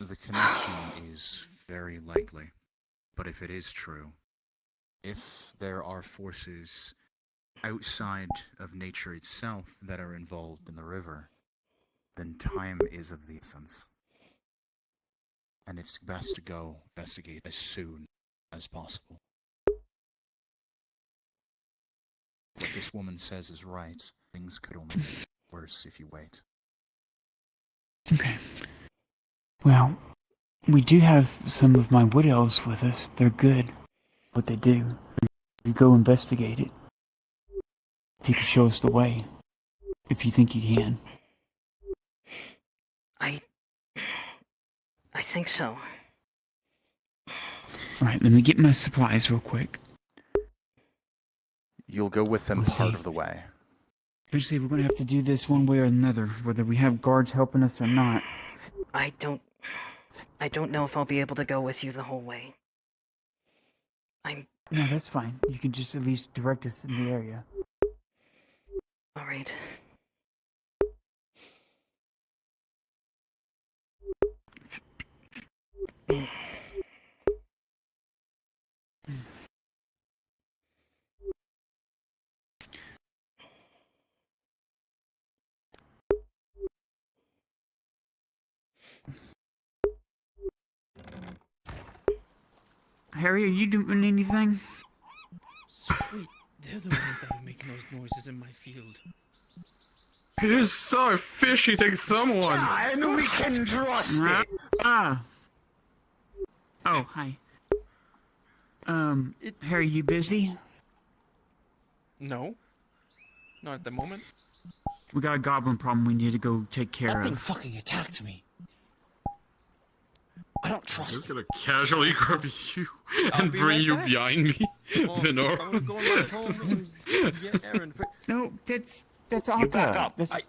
the connection is very likely. But if it is true, if there are forces outside of nature itself that are involved in the river, then time is of the essence. And it's best to go investigate as soon as possible. What this woman says is right. Things could only be worse if you wait. Okay. Well, we do have some of my wood elves with us. They're good. What they do. You go investigate it. If you can show us the way. If you think you can. I think so. Alright, let me get my supplies real quick. You'll go with them part of the way. Eventually, we're going to have to do this one way or another, whether we have guards helping us or not. I don't know if I'll be able to go with you the whole way. No, that's fine. You can just at least direct us in the area. Alright. Harry, are you doing anything? Sweet, they're the ones that are making those noises in my field. It is so fishy, think someone. And we can trust it. Oh, hi. Harry, you busy? No. Not at the moment. We got a goblin problem we need to go take care That of. thing fucking attacked me. I don't trust I'm gonna casually grab you and bring you behind me, Venora. I'm going back home and get Aaron. No, that's Alka. You back up. That's, Put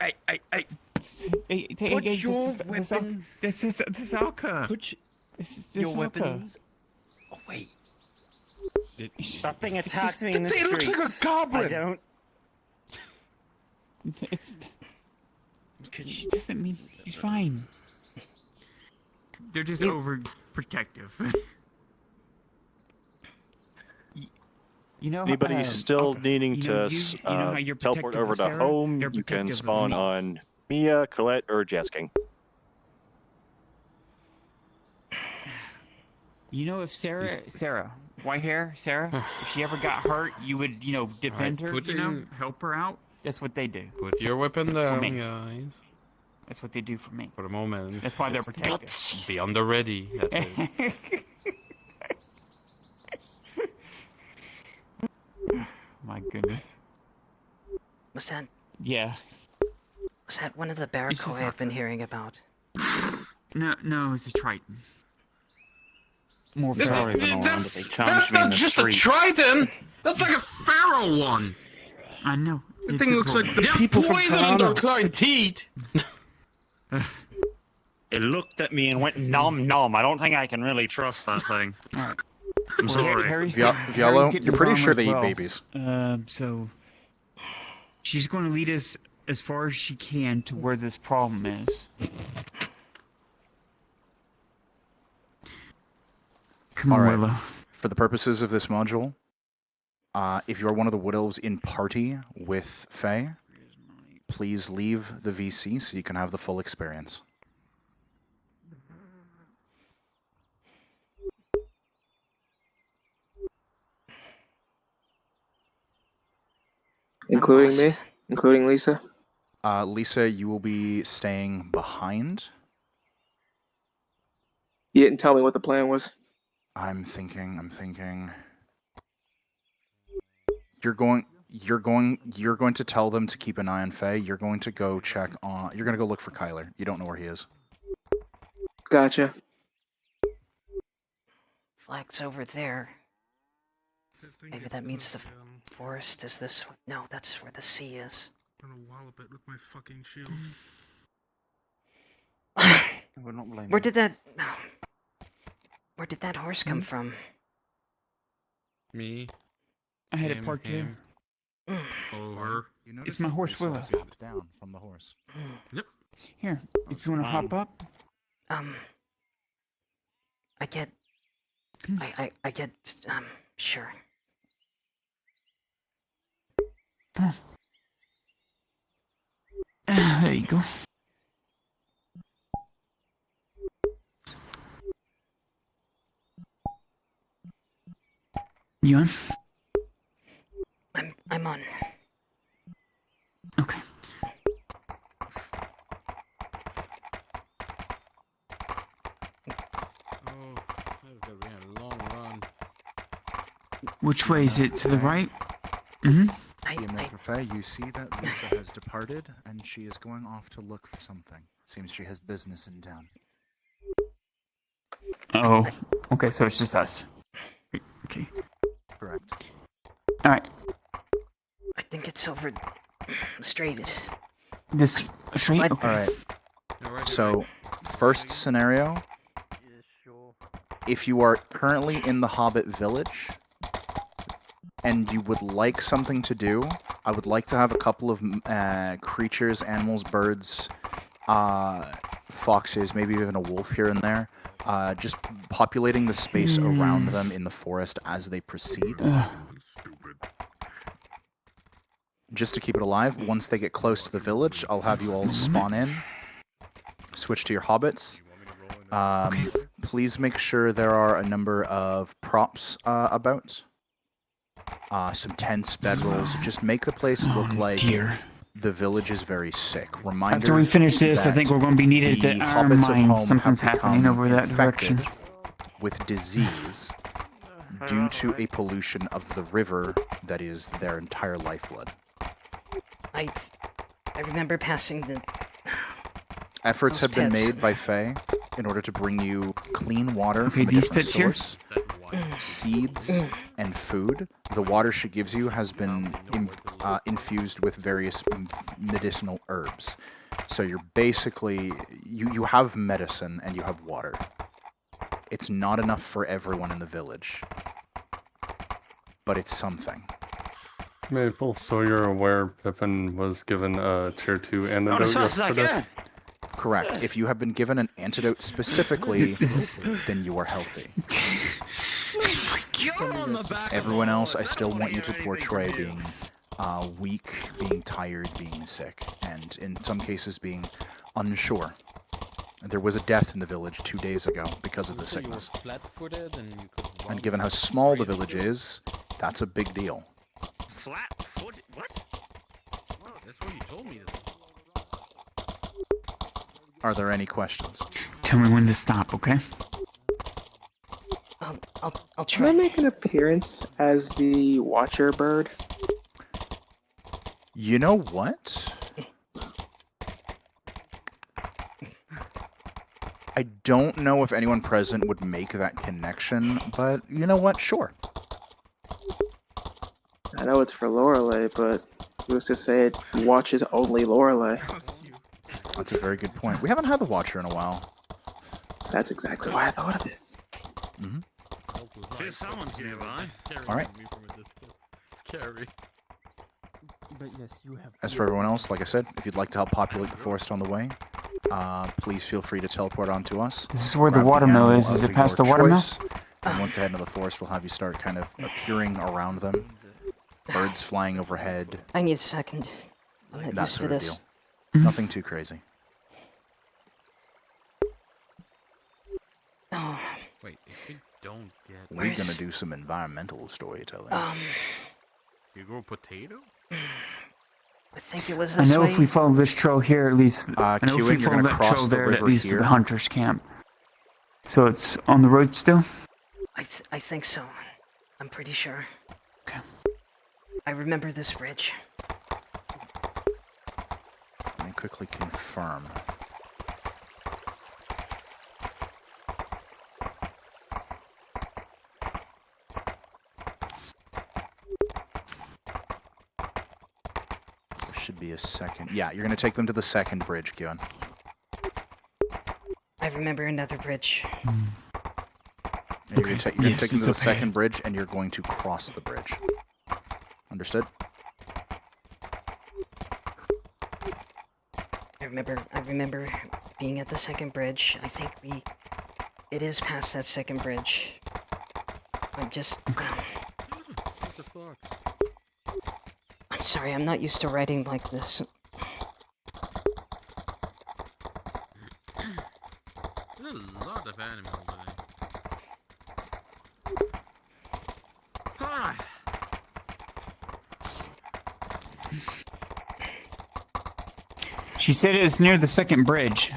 your weapon. This is Alka. Put this your Alka. weapons away. That thing attacked me in the streets. It looks like a goblin. I don't She doesn't mean she's fine. They're just overprotective. You know, Anybody still needing you know, to you know how you're teleport protective over of to Sarah? home, They're you can protective of spawn me. on Mia, Colette, or Jesking. You know, if Sarah, white hair, Sarah, if she ever got hurt, you would, defend her, help her out. That's what they do. Put your weapon For down, me. guys. That's what they do for me. For the moment. That's why they're Just protective. Be on the ready. That's it. My goodness. Was that one of the Barakoi I've been hearing about? No, it's a Triton. More That's not just a Triton! That's like a Pharaoh one! I know. The thing looks like the people poison in their client teeth! It looked at me and went nom nom. I don't think I can really trust that thing. I'm sorry. Vialo, you're pretty sure they eat babies. So she's going to lead us as far as she can to where this problem is. Come on, Willow. For the purposes of this module, if you are one of the Wood Elves in party with Faye, please leave the VC so you can have the full experience. Including me? Including Lisa? Lisa, you will be staying behind. You didn't tell me what the plan was. I'm thinking. You're going to tell them to keep an eye on Faye. You're going to go check on. You're going to go look for Kyler. You don't know where he is. Gotcha. Flag's over there. Maybe that means the forest is this way. No, that's where the sea is. I'm gonna wallop it with my fucking shield. We're not blaming. Where did that horse come from? Me. I had it parked here. Over. It's my horse Willow. Down from the horse. Yep. Here, if you want to hop up. I get, sure. There you go. You on? I'm on. Okay. Oh, that's gonna be a long run. Which way is it? To the right? Mm-hmm. You see that Lisa has departed, and she is going off to look for something. Seems she has business in town. Oh, okay, so it's just us. Okay. Correct. Alright. I think it's over straight. This straight? Okay. Alright. So, first scenario. If you are currently in the Hobbit village, and you would like something to do, I would like to have a couple of creatures, animals, birds, foxes, maybe even a wolf here and there, just populating the space around them in the forest as they proceed. Just to keep it alive. Once they get close to the village, I'll have you all spawn in, switch to your hobbits. Please make sure there are a number of props about. Some tents, bedrolls. Just make the place look like the village is very sick. Reminder. After we finish this, I think we're going to be needed at the Iron Mine. Something's happening over that direction. With disease due to a pollution of the river that is their entire lifeblood. I remember passing the... Efforts have been made by Faye in order to bring you clean water from a these different pits here? source, seeds, and food. The water she gives you has been infused with various medicinal herbs. So you're basically... You have medicine and you have water. It's not enough for everyone in the village. But it's something. Maple, so you're aware Pippin was given a tier 2 antidote yesterday? Correct. If you have been given an antidote specifically, then you are healthy. Everyone else, I still want you to portray being weak, being tired, being sick, and in some cases being unsure. There was a death in the village 2 days ago because of the sickness. Flat-footed and you could And given how small the village is, that's a big deal. Flat-footed? What? Wow, that's what you told me. Are there any questions? Tell me when to stop, okay? I'll Can I make an appearance as the Watcher Bird? You know what? I don't know if anyone present would make that connection, but you know what? Sure. I know it's for Lorelei, but who's to say it watches only Lorelei? That's a very good point. We haven't had the Watcher in a while. That's exactly why I thought of it. Mm-hmm. If someone's nearby. All right. It's scary. But yes, you have. As for everyone else, like I said, if you'd like to help populate the forest on the way, please feel free to teleport onto us. This is where the Grab watermill animal is. Is of it past the your watermill? choice, And once they head into the forest, we'll have you start kind of appearing around them. Birds flying overhead. I need a second. I'm not That used to sort of this. deal. Nothing too crazy. Oh. Wait, if we don't get... We're going to do some environmental storytelling. You grow potato? I think it was I this know way. if we follow this trail here, at least. I know if Kewen, we you're follow gonna that cross trail the there, at river least to here. the hunter's camp. So it's on the road still? I think so. I'm pretty sure. Okay. I remember this bridge. Let me quickly confirm. There should be a second. Yeah, you're going to take them to the second bridge, Kewen. I remember another bridge. You're going to take them to the second bridge, and you're going to cross the bridge. Understood? I remember being at the second bridge. I think it is past that second bridge. I'm just... I'm sorry, I'm not used to writing like this. There's a lot of animals today. She said it was near the second bridge.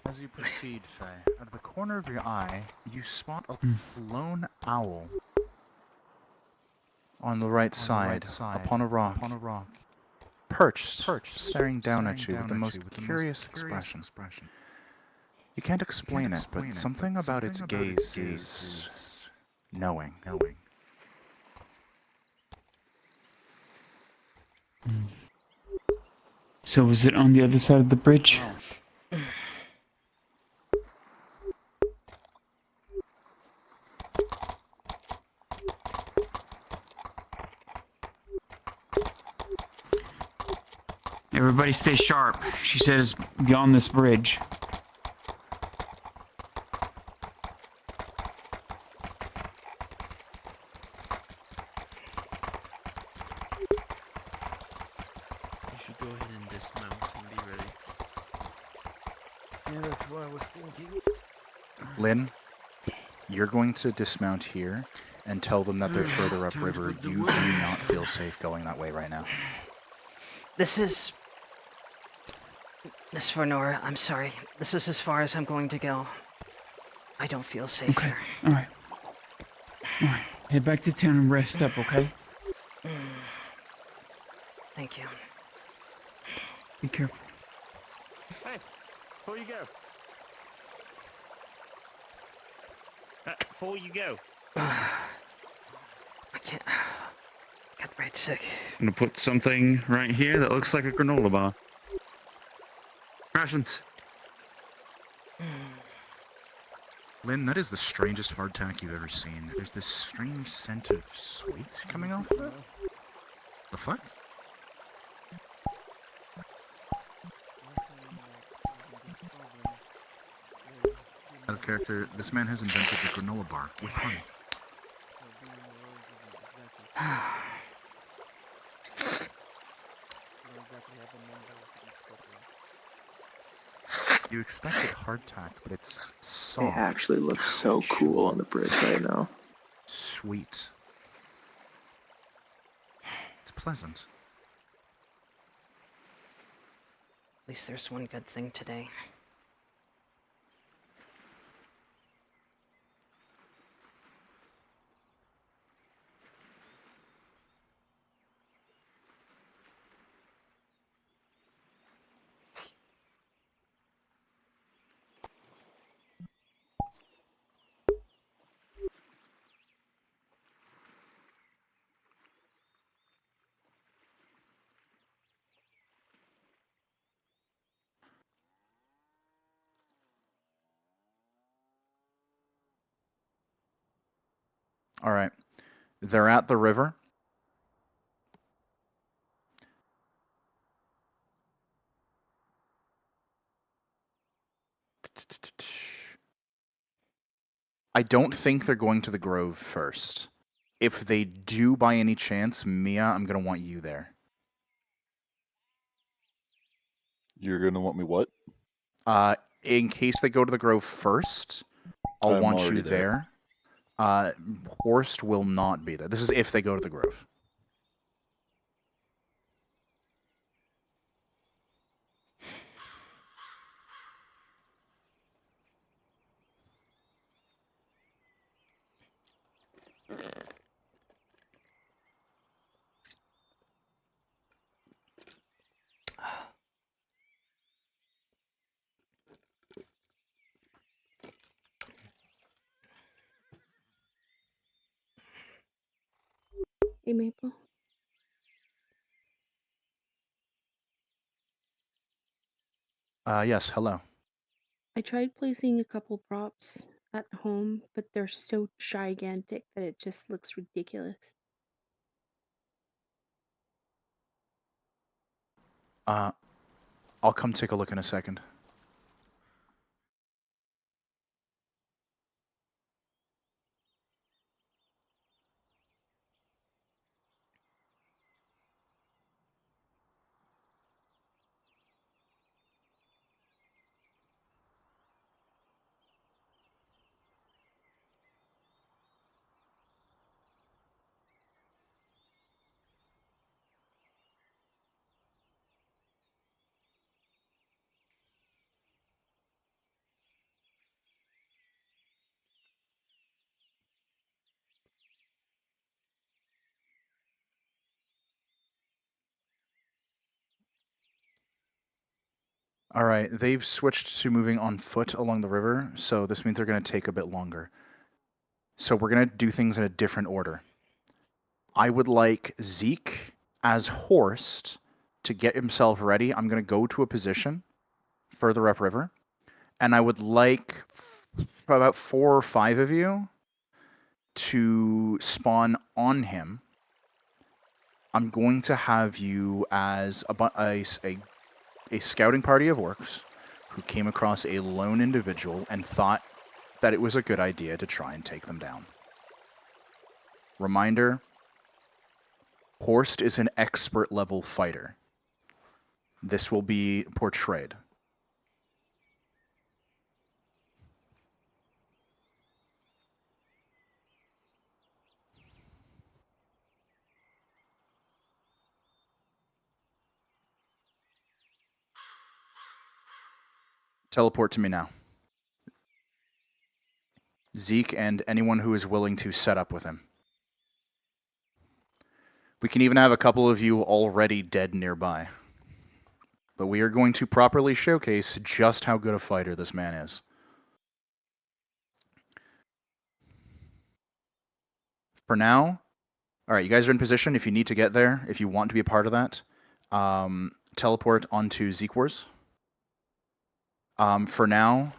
As you proceed, Faye, out of the corner of your eye, you spot a lone owl on the right side, upon a rock, perched, staring down at you with the most curious expression. You can't explain it, but something about its gaze is knowing. So was it on the other side of the bridge? Everybody stay sharp. She said it's beyond this bridge. You should go ahead and dismount and be ready. Yeah, that's what I was thinking. Lynn, you're going to dismount here, and tell them that they're further upriver. You do not feel safe going that way right now. This is... Miss Venora, I'm sorry. This is as far as I'm going to go. I don't feel safe Okay, here. alright. Alright, head back to town and rest up, okay? Thank you. Be careful. Hey, before you go. Before you go. I can't... got right sick. I'm gonna put something right here that looks like a granola bar. Rations. Lynn, that is the strangest hardtack you've ever seen. There's this strange scent of sweet coming off of it. The fuck? Out of character, this man has invented the granola bar with honey. You expected hardtack, but it's It soft. actually looks so cool on the bridge right now. Sweet. It's pleasant. At least there's one good thing today. All right. They're at the river. I don't think they're going to the grove first. If they do by any chance, Mia, I'm going to want you there. You're going to want me what? In case they go to the grove first, I'll I'm want you already there. Horst will not be there. This is if they go to the grove. Hey, Maple. Yes, hello. I tried placing a couple props at home, but they're so gigantic that it just looks ridiculous. I'll come take a look in a second. All right, they've switched to moving on foot along the river, so this means they're going to take a bit longer. So we're going to do things in a different order. I would like Zeke as Horst to get himself ready. I'm going to go to a position further upriver, and I would like about 4 or 5 of you to spawn on him. I'm going to have you as a scouting party of orcs who came across a lone individual and thought that it was a good idea to try and take them down. Reminder, Horst is an expert level fighter. This will be portrayed. Teleport to me now. Zeke and anyone who is willing to set up with him. We can even have a couple of you already dead nearby. But we are going to properly showcase just how good a fighter this man is. For now, alright, you guys are in position. If you need to get there, if you want to be a part of that, teleport onto Zeke Wars. For now,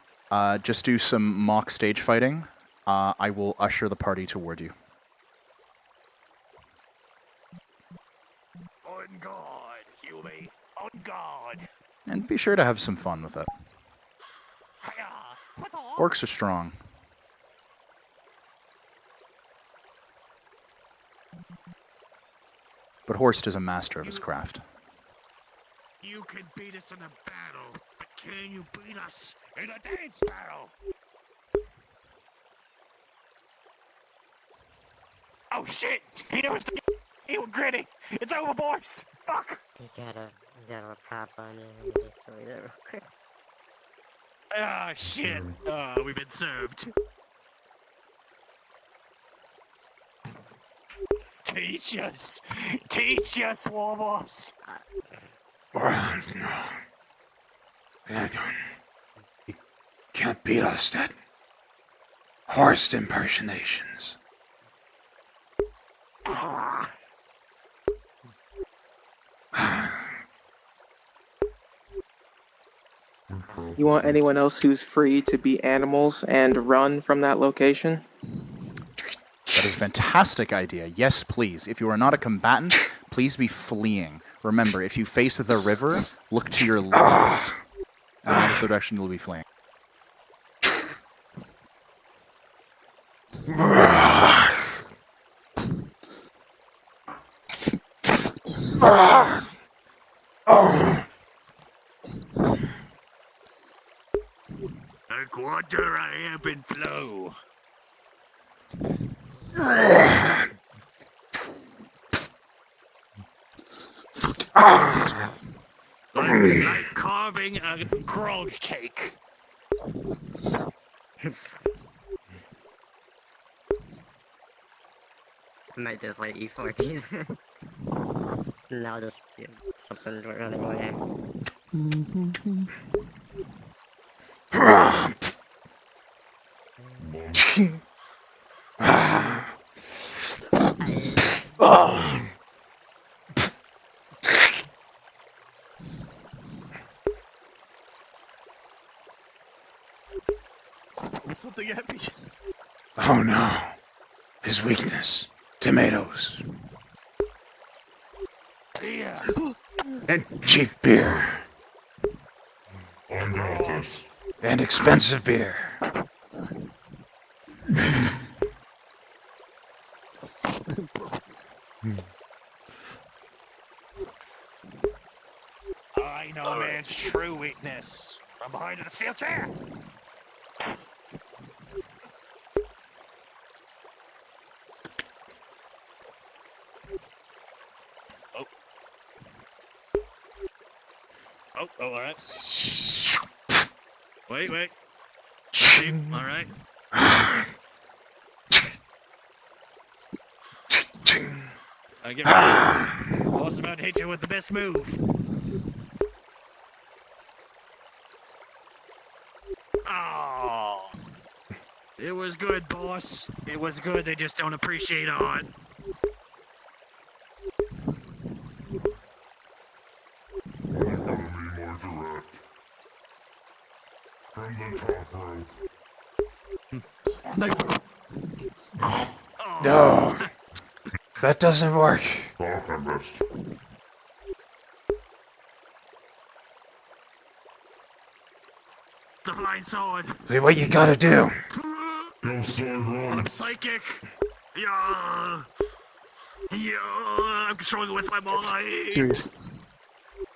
just do some mock stage fighting. I will usher the party toward you. On guard, Huey. On guard. And be sure to have some fun with it. Orcs are strong. But Horst is a master of his craft. You can beat us in a battle, but can you beat us in a dance battle? Oh shit! He knows the he was gritty. It's over, boys. Fuck. You gotta pop on you. Real quick. Ah shit. We've been served. Teach us, Warboss. You can't beat us at horse impersonations. You want anyone else who's free to be animals and run from that location? That is a fantastic idea. Yes, please. If you are not a combatant, please be fleeing. Remember, if you face the river, look to your left. And that is the direction you'll be fleeing. A quarter I ebb and flow. Like carving a grog cake. Might just like E4 keys. And I'll just give something running away. Something at me. Oh no. His weakness. Tomatoes. Yeah. And cheap beer. I got this. And expensive beer. I know man's true weakness. From behind the steel chair. Oh, alright. Wait. Alright. I get ready. Boss about to hit you with the best move. Oh. It was good, boss. It was good. They just don't appreciate art. From the top rope. No. That doesn't work. The flying sword. See what you gotta do. Go sword run. I'm psychic. Yeah. I'm controlling it with my mind.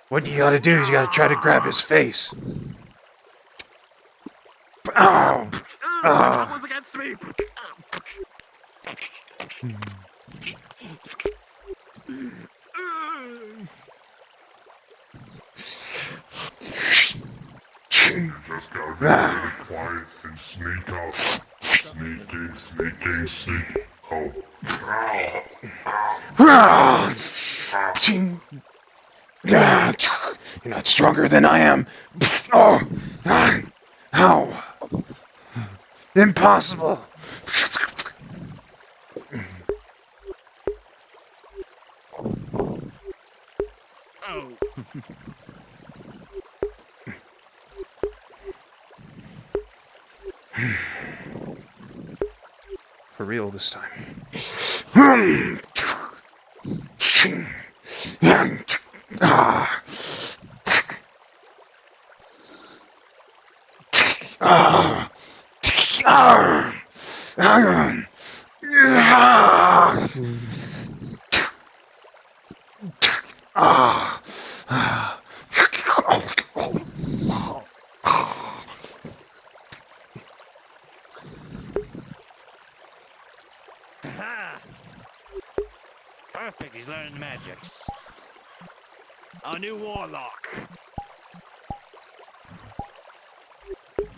What you gotta do is you gotta try to grab his face. Ow! That was against me. You just very quiet and sneak out. Sneak out. You're not stronger than I am. Oh, how? Impossible. Oh. For real this time. Aha! Perfect, he's learning the magics. Our new warlock.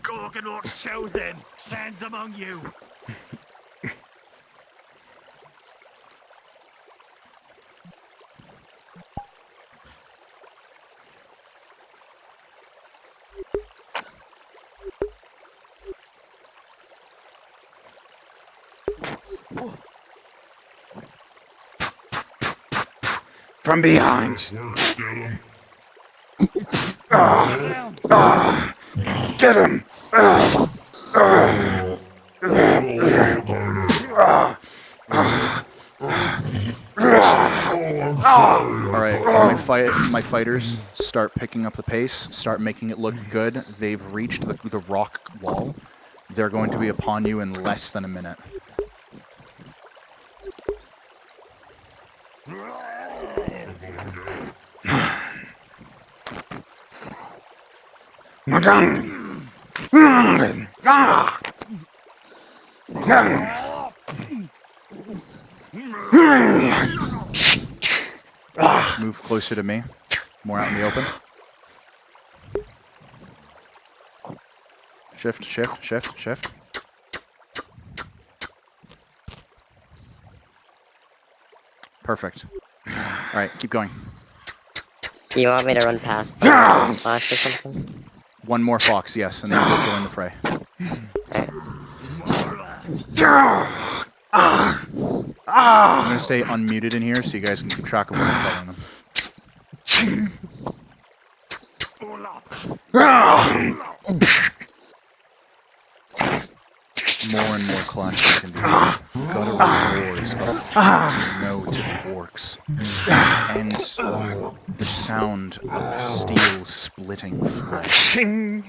Gorgonok's chosen stands among you. From behind. Get him! Alright, my fighters start picking up the pace, start making it look good. They've reached the rock wall. They're going to be upon you in less than a minute. Move closer to me. More out in the open. Shift, shift, shift, shift. Perfect. Alright, keep going. Do you want me to run past the flash or something? One more fox, yes, and then we'll join the fray. I'm gonna stay unmuted in here so you guys can keep track of what I'm telling them. More and more clashes can be heard. Guttural roars of no to the orcs. And the sound of steel splitting flesh. Yet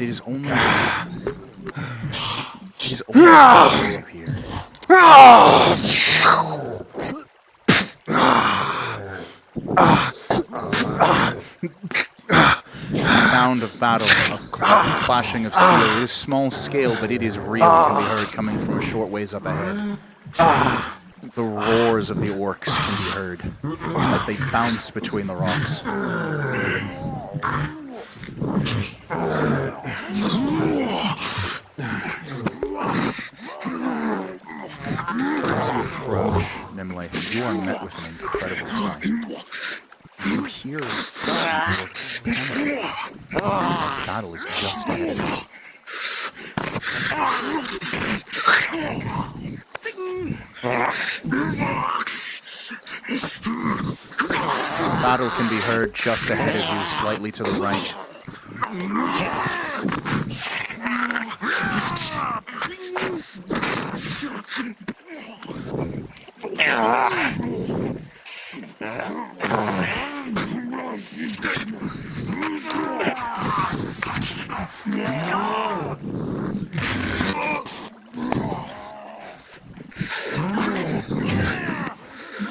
it is only you hear. The sound of battle, of clashing of steel. It is small scale, but it is real. It can be heard coming from a short ways up ahead. The roars of the orcs can be heard as they bounce between the rocks. As you approach Nimlaith, you are met with an incredible sight. You hear the orcs panic as the battle is just ahead. Battle can be heard just ahead of you, slightly to the right.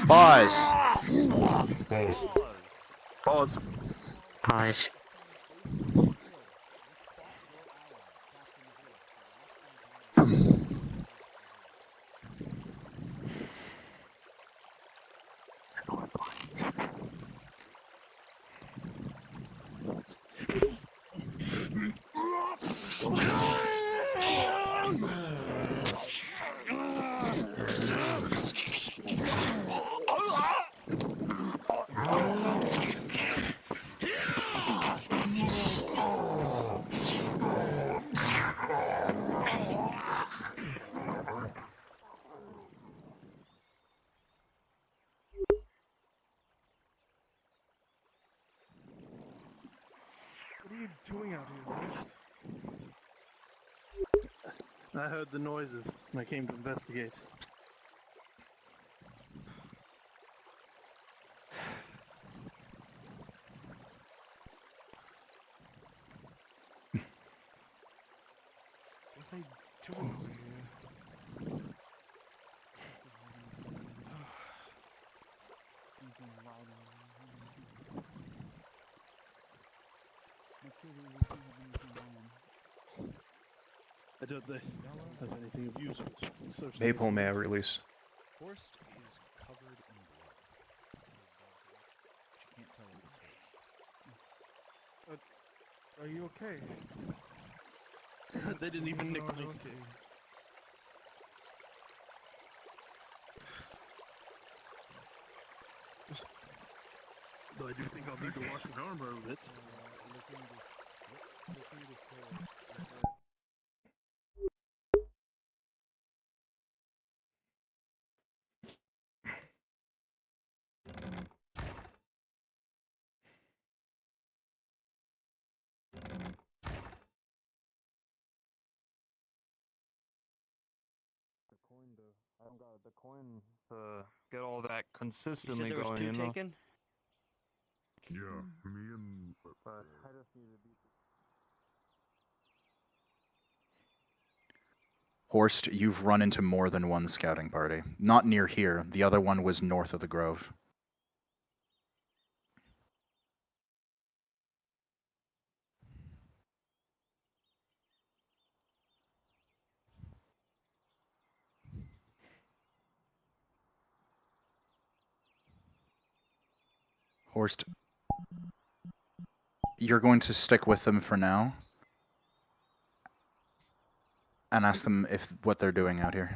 Pause. Pause. Pause. you doing out here, Forrest? I heard the noises and I came to investigate. What are they doing over here? I don't think have anything of use. Maple, may I release? Forrest is covered in blood. You can't tell what this is. Are you okay? They didn't even nick me. Okay. Though I do think I'll need to wash his armor a bit. I don't got the coin to get all that consistently there was going, two you know? taken? Yeah, me and... But I just need to beat Horst, you've run into more than one scouting party. Not near here. The other one was north of the grove. Horst, you're going to stick with them for now and ask them if what they're doing out here.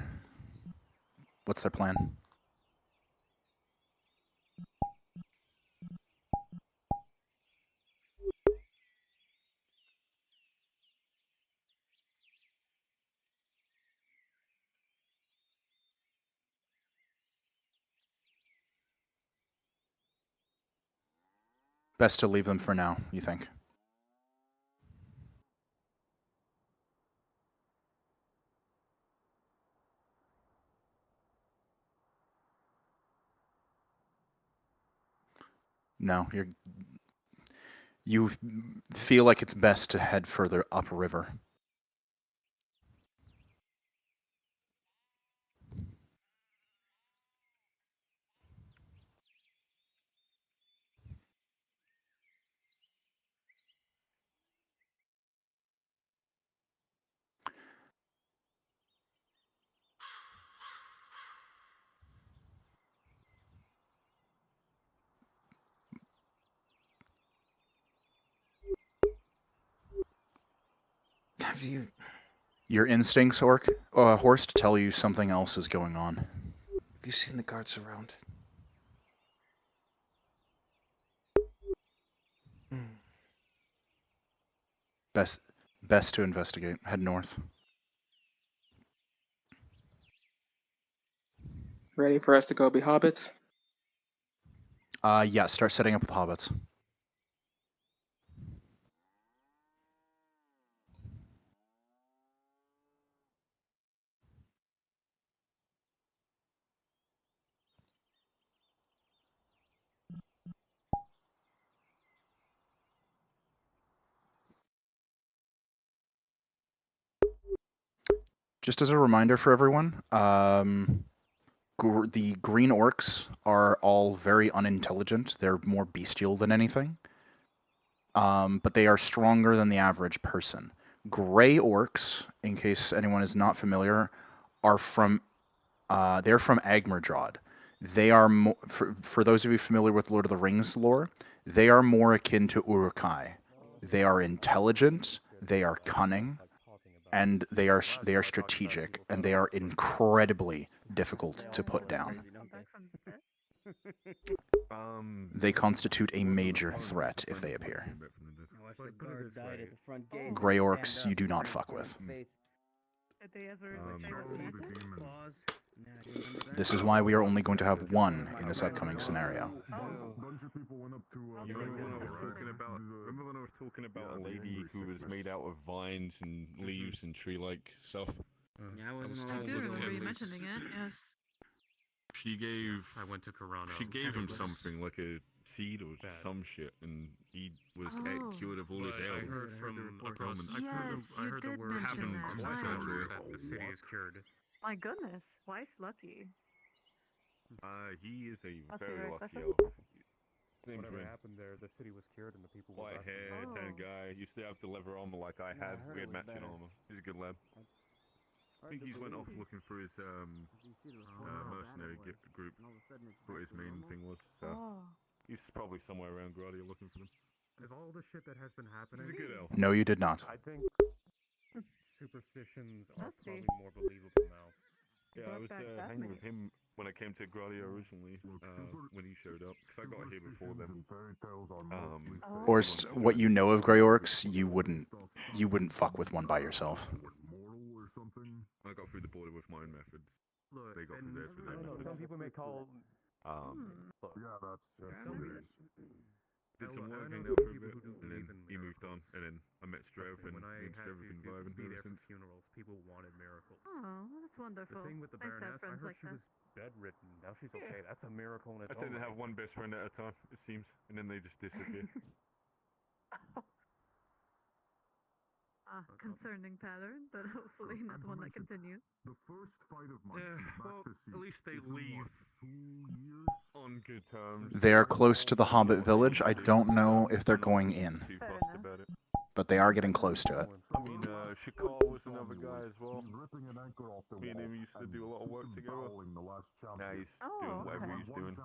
What's their plan? Best to leave them for now, you think? No, you feel like it's best to head further upriver. Have you... Your instincts, Horst, tell you something else is going on. Have you seen the guards around? Best to investigate. Head north. Ready for us to go be hobbits? Yeah, start setting up with hobbits. Just as a reminder for everyone, the green orcs are all very unintelligent. They're more bestial than anything. But they are stronger than the average person. Gray orcs, in case anyone is not familiar, are from they're from Agmerdrod. They are for those of you familiar with Lord of the Rings lore, they are more akin to Uruk-hai. They are intelligent, they are cunning, and they are strategic, and they are incredibly difficult to put down. They constitute a major threat if they appear. Grey orcs you do not fuck with. This is why we are only going to have one in this upcoming scenario. talking about a lady who was made out of vines and leaves and tree-like stuff? Yeah, I wasn't I do remember you mentioning it. Yes. She gave. I went to Corona. She gave and him it was something like a seed or bad. some shit, and he was Oh. cured of all his But I ailments. heard from across. Yes, I you heard the did word mention from that. twice Right. over that the city is cured. My goodness, wife's lucky. He is a Must be very very lucky special. elf. Same Whatever to him. happened there, the city was cured and the people were White left. hair, tan guy. Used to have the leather armor like I No, I had. heard We it had was matching better. armor. He's a good lad. I think he's went off looking for his mercenary group. What his main thing was. So Oh. he's probably somewhere around Gradia looking for them. Of all the shit that has been happening, He's a good elf. No, you did not. I think superstitions are Must be. probably more believable now. Yeah, I was hanging with him when I came to Gradia originally, when he showed up, because I got here before them. Orst, what you know of Grey Orcs, you wouldn't fuck with one by yourself. I got through the border with my own methods. Look, They got through theirs with I their don't know, methods. some people may call... Look, yeah, that's did some work, hanged know out for a people bit, who don't and then believe in he moved on, and then I met Strav, and when I me and had Strav have been vibing be ever there for since. funerals, people wanted miracles. Oh, that's wonderful. The thing with the Nice to have Baroness, I friends heard like she that. was bedridden. Now she's okay. That's a miracle in its I own tend to right. have one best friend at a time, it seems, and then they just disappear. Concerning pattern, but hopefully not one that continues. The first fight of my well, at least they leave on good terms. They are close to the Hobbit village. I don't know if they're going in, Too fussed about it. but they are getting close to it. I mean, Shakar was another guy as well. Me and him used to do a lot of work together. Now he's doing whatever he's doing.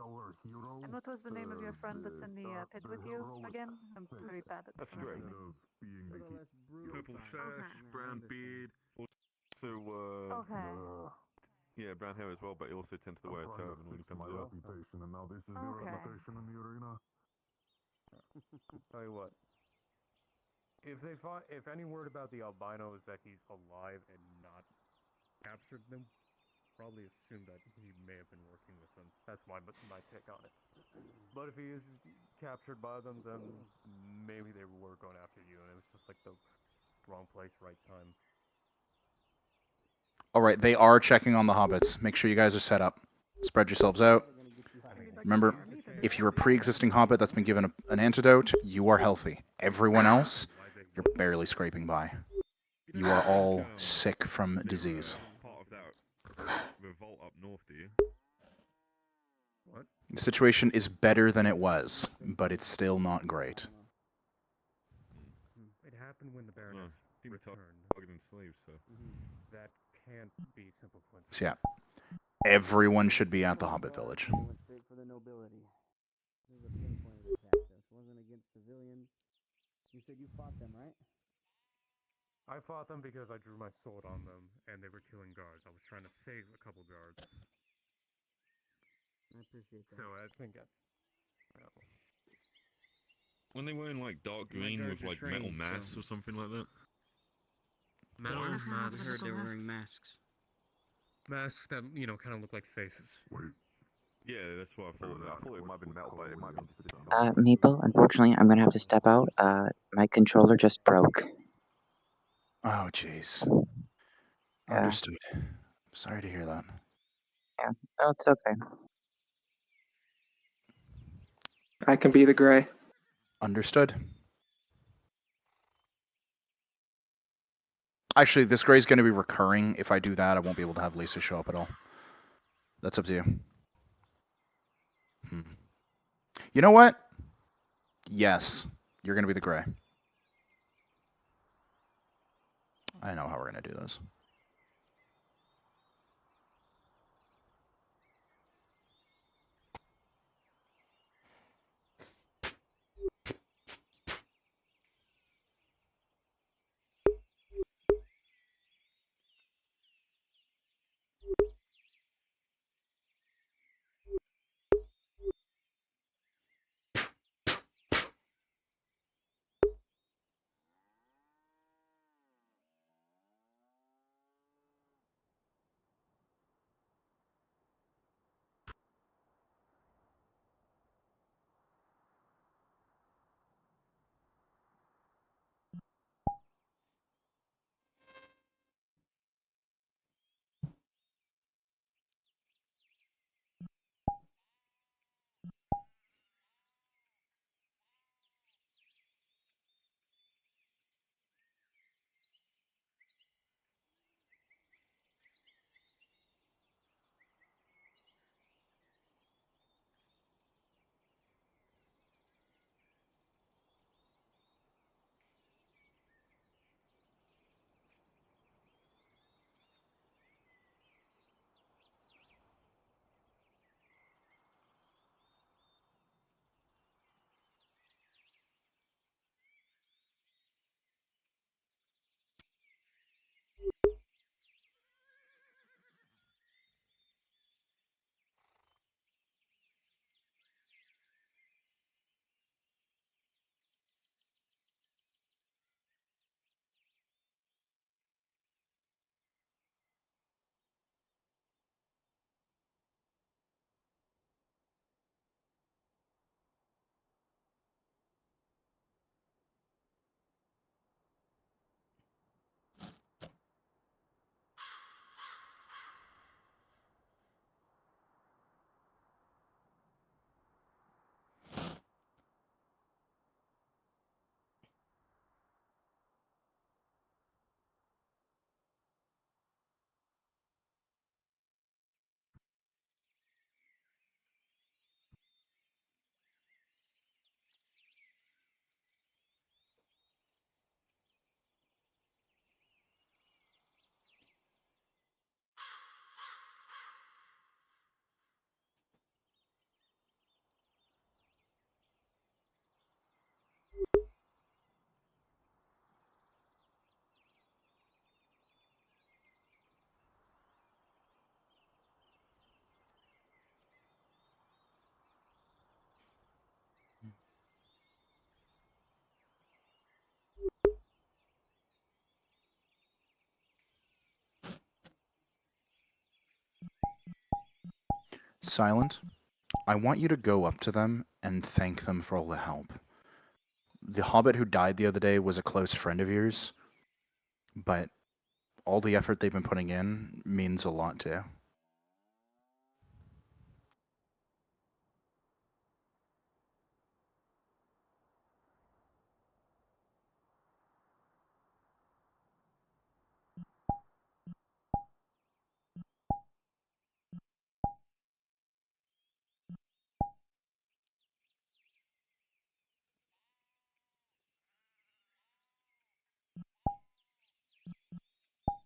And what was the name of your friend that's in the pit with you again? I'm very bad at That's great. remembering. Purple sash, brown beard. Also, yeah, brown hair as well, but he also tends to wear a turban when he comes out. Tell you what. If any word about the albinos that he's alive and not captured them, probably assume that he may have been working with them. That's my take on it. But if he is captured by them, then maybe they were going after you, and it was just like the wrong place, right time. All right, they are checking on the hobbits. Make sure you guys are set up. Spread yourselves out. Remember, if you're a pre-existing hobbit that's been given an antidote, you are healthy. Everyone else, you're barely scraping by. You are all sick from disease. Part of that revolt up north, do you? What? The situation is better than it was, but it's still not great. It happened when the Baroness returned. Targeting slaves, so. That can't be simple coincidence. So yeah, everyone should be at the Hobbit village. Straight for the nobility. This is a pinpointed attack. This wasn't against civilians. You said you fought them, right? I fought them because I drew my sword on them, and they were killing guards. I was trying to save a couple guards. I appreciate that. So I think that's... When they were in like dark green with like metal masks or something like that. Metal masks. I heard they were wearing masks. Masks that, you know, kind of look like faces. Yeah, that's what I thought. I thought it might have been metal, but it might have been just Meeple, unfortunately, I'm gonna have to step out. My controller just broke. Oh, jeez. Yeah. Understood. Sorry to hear that. Yeah, no, it's okay. I can be the gray. Understood. Actually, this gray is going to be recurring. If I do that, I won't be able to have Lisa show up at all. That's up to you. You know what? Yes, you're going to be the gray. I know how we're going to do this. Silent, I want you to go up to them and thank them for all the help. The hobbit who died the other day was a close friend of yours, but all the effort they've been putting in means a lot to you.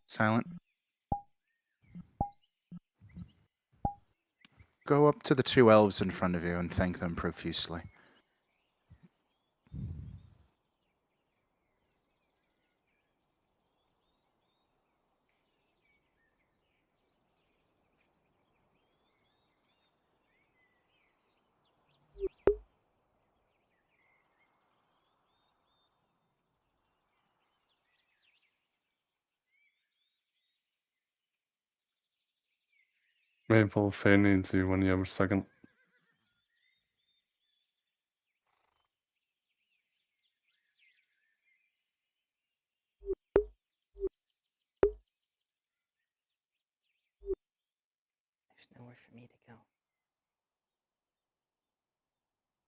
Silent, go up to the two elves in front of you and thank them profusely. Maple Fade needs you when you have a second. There's nowhere for me to go.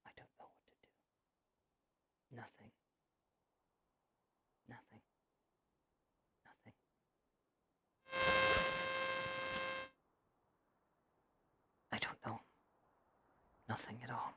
I don't know what to do. Nothing. Nothing. Nothing. I don't know. Nothing at all.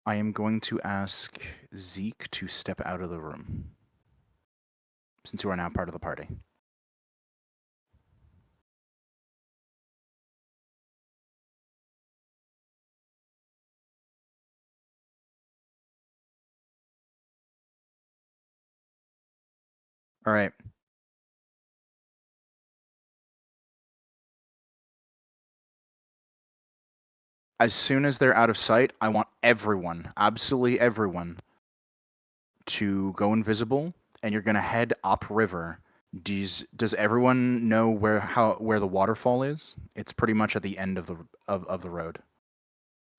I am going to ask Zeke to step out of the room, since you are now part of the party. All right. As soon as they're out of sight, I want everyone, absolutely everyone, to go invisible, and you're gonna head upriver. Does everyone know where the waterfall is? It's pretty much at the end of the road,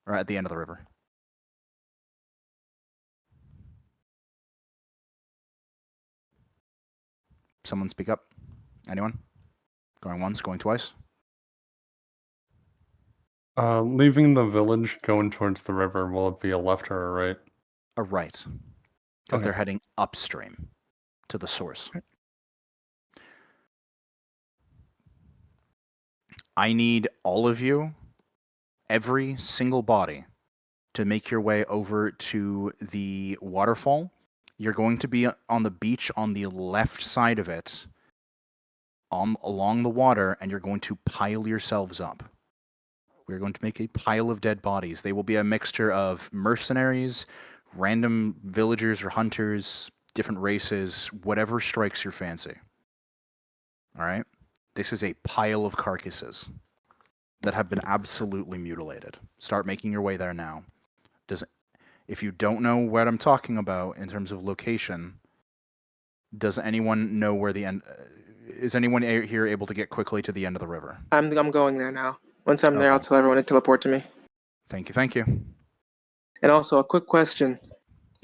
or at the end of the river. Someone speak up. Anyone? Going once, going twice. Leaving the village, going towards the river, will it be a left or a right? A right. Because Okay. they're heading upstream to the source. I need all of you, every single body, to make your way over to the waterfall. You're going to be on the beach on the left side of it, along the water, and you're going to pile yourselves up. We're going to make a pile of dead bodies. They will be a mixture of mercenaries, random villagers or hunters, different races, whatever strikes your fancy. All right? This is a pile of carcasses that have been absolutely mutilated. Start making your way there now. If you don't know what I'm talking about in terms of location, does anyone know where the end... Is anyone here able to get quickly to the end of the river? I'm going there now. Once I'm there, I'll tell everyone to teleport to me. Thank you, thank you. And also, a quick question.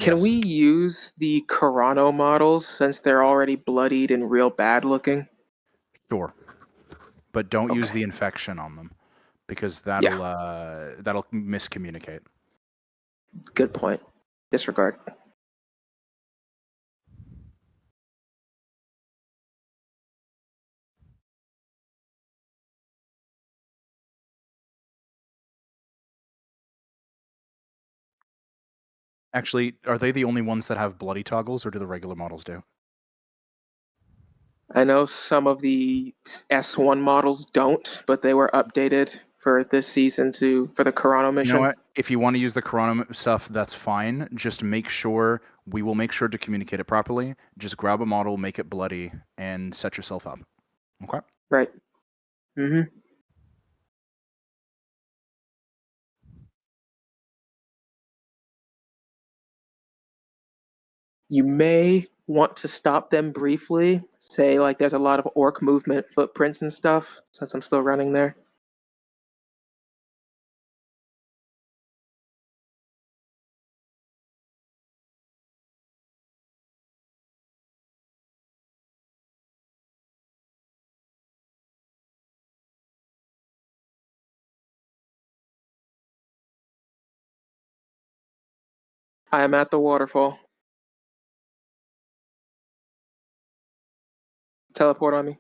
Can we use the Carano models since they're already bloodied and real bad looking? Sure. But don't use the infection on them, because that'll miscommunicate. Good point. Disregard. Actually, are they the only ones that have bloody toggles, or do the regular models do? I know some of the S1 models don't, but they were updated for this season for the Carano mission. You know what? If you want to use the Corona stuff, that's fine. Just make sure, we will make sure to communicate it properly. Just grab a model, make it bloody, and set yourself up. Okay? Right. Mm-hmm. You may want to stop them briefly. Say, like, there's a lot of orc movement, footprints and stuff, since I'm still running there. I am at the waterfall. Teleport on me.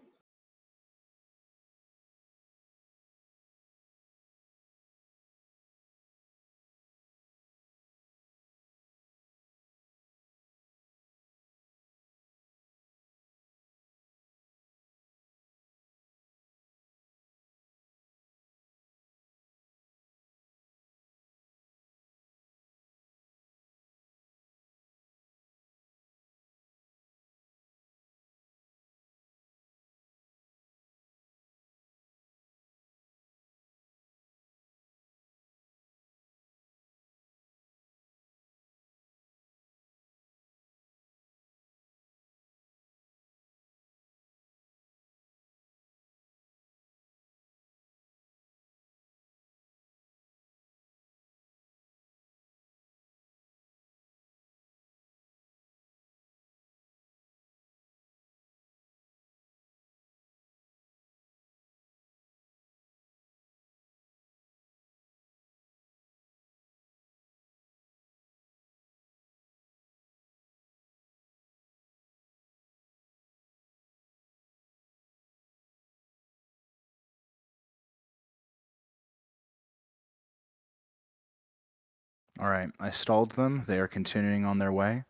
All right, I stalled them. They are continuing on their way.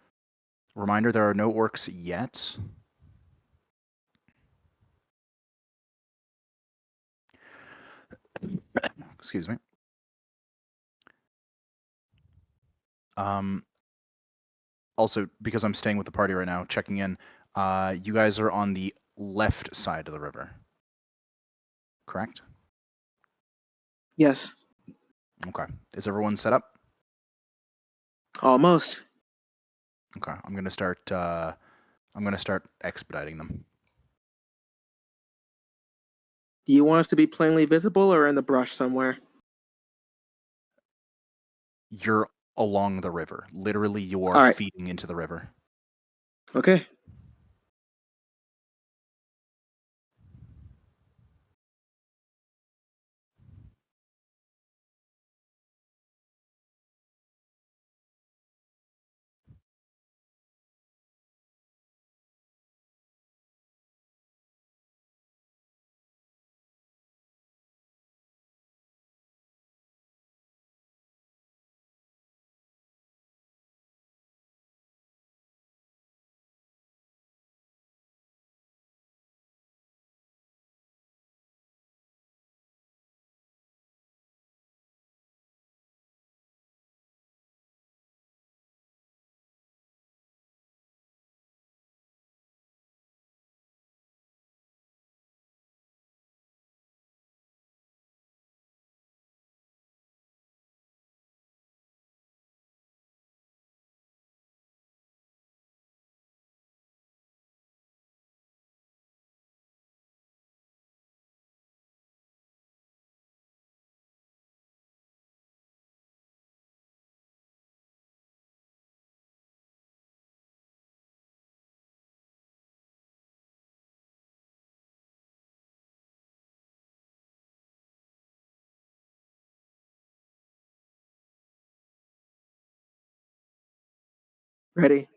Reminder, there are no orcs yet. Excuse me. Also, because I'm staying with the party right now, checking in, you guys are on the left side of the river, correct? Yes. Okay. Is everyone set up? Almost. Okay. I'm gonna start expediting them. Do you want us to be plainly visible or in the brush somewhere? You're along the river. Literally, you are feeding into the river. Okay. Ready.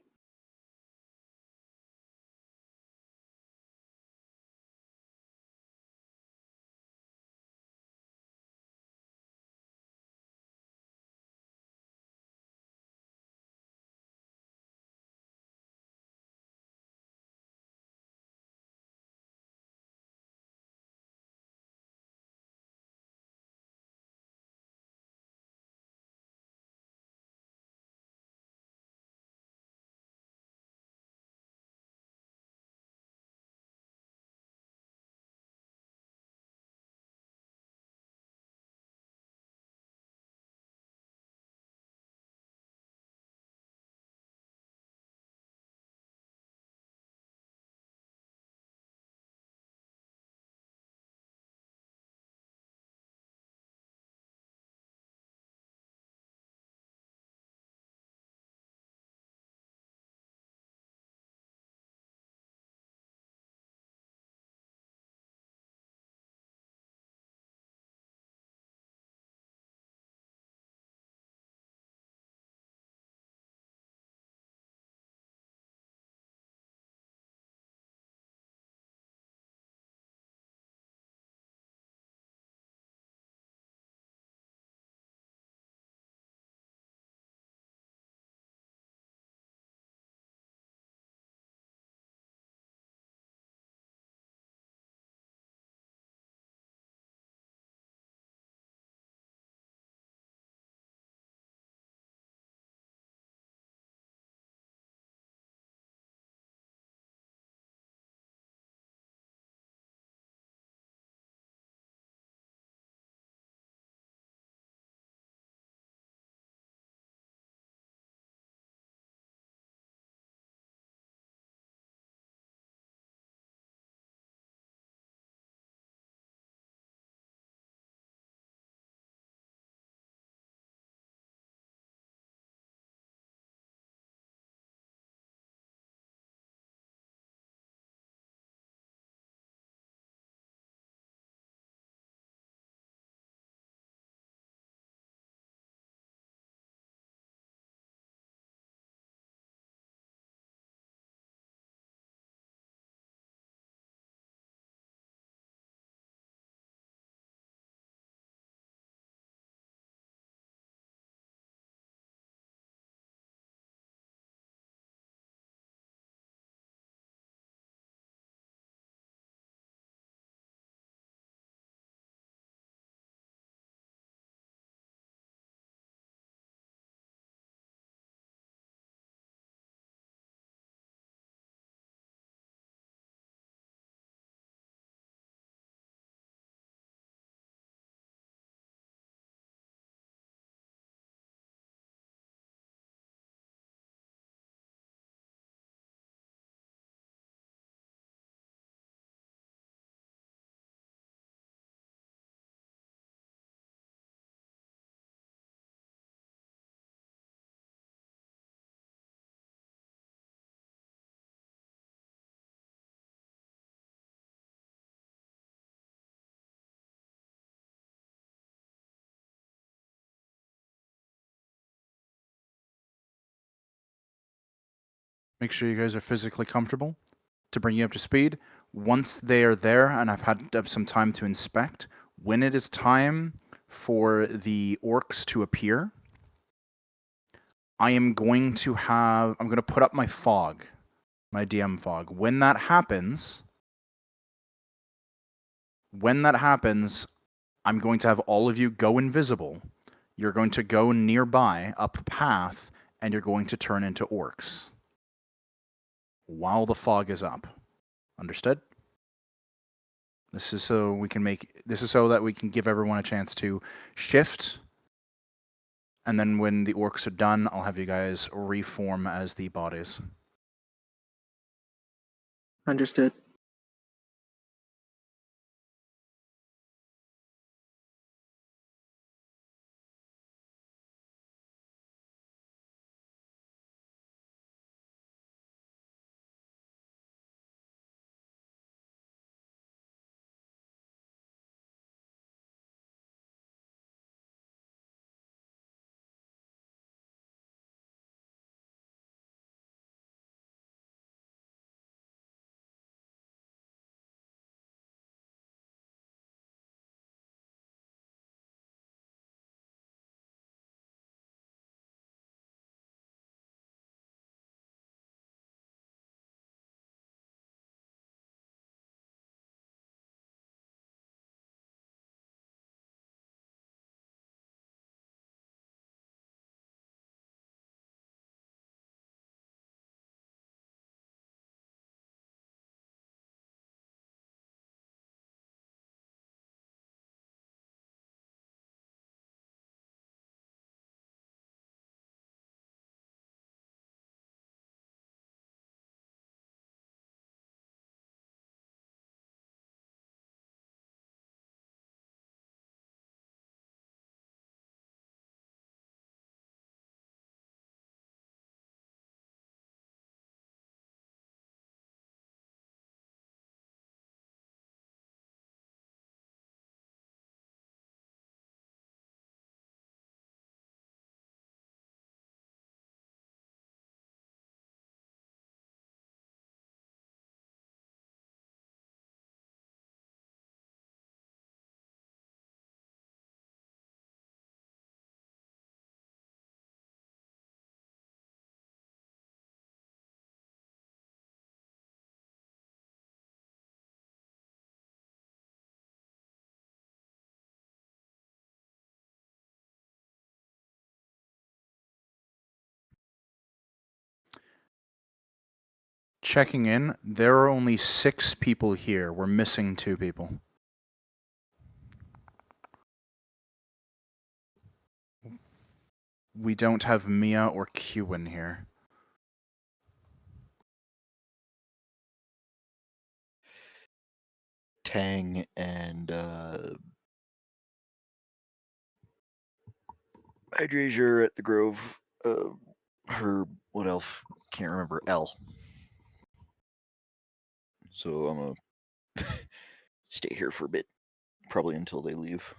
Make sure you guys are physically comfortable. To bring you up to speed, once they are there and I've had some time to inspect, when it is time for the orcs to appear, I'm going to put up my fog, my DM fog. When that happens, I'm going to have all of you go invisible. You're going to go nearby up the path, and you're going to turn into orcs while the fog is up. Understood? This is so that we can give everyone a chance to shift. And then when the orcs are done, I'll have you guys reform as the bodies. Understood. Checking in, there are only 6 people here. We're missing 2 people. We don't have Mia or Q in here. Tang and Hydrasia at the Grove. Her what elf? Can't remember. L. So I'm gonna stay here for a bit, probably until they leave.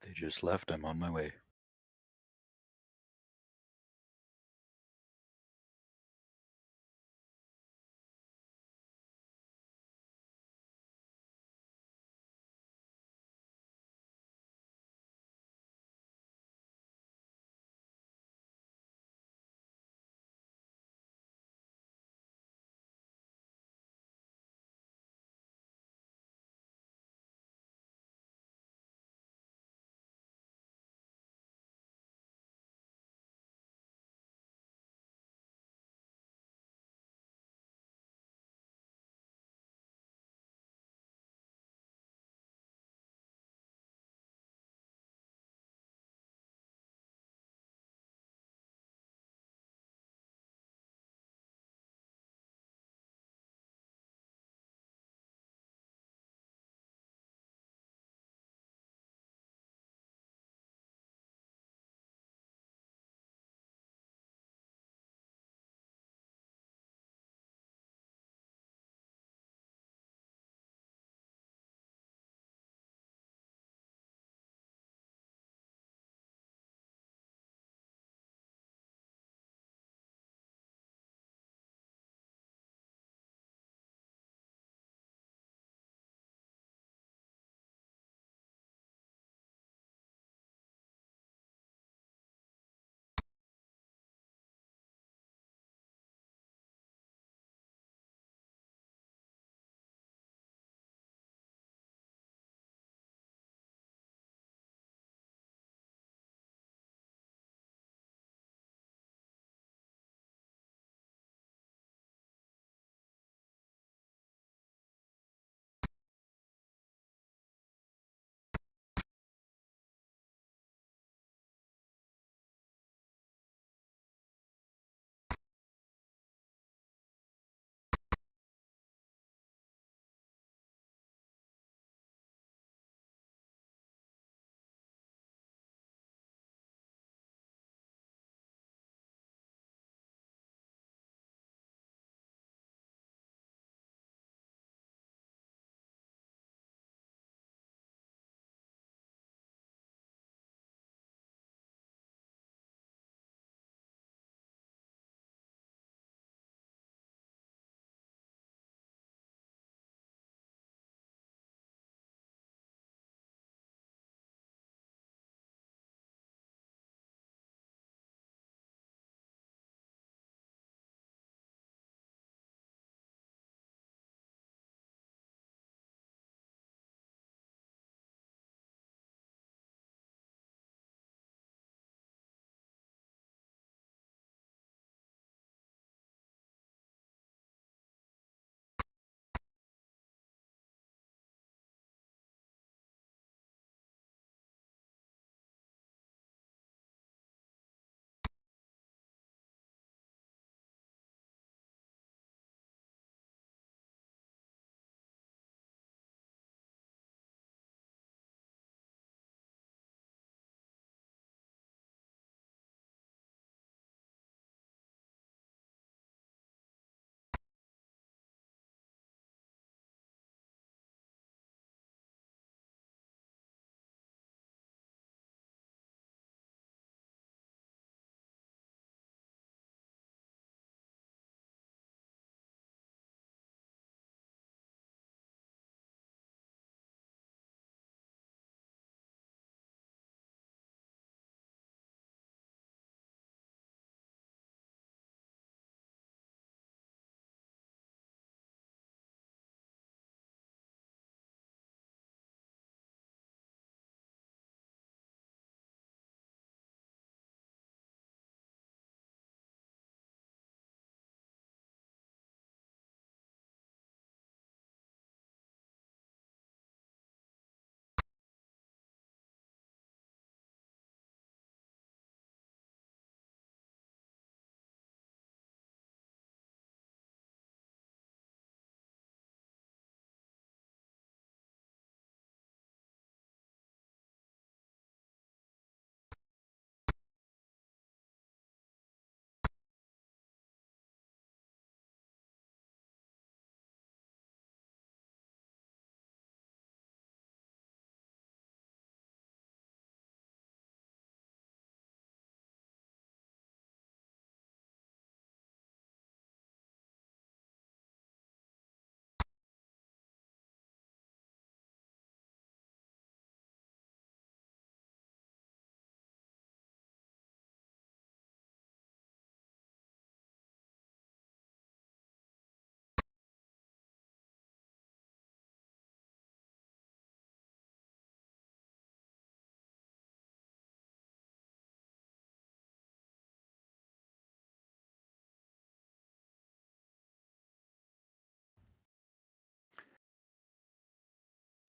They just left. I'm on my way.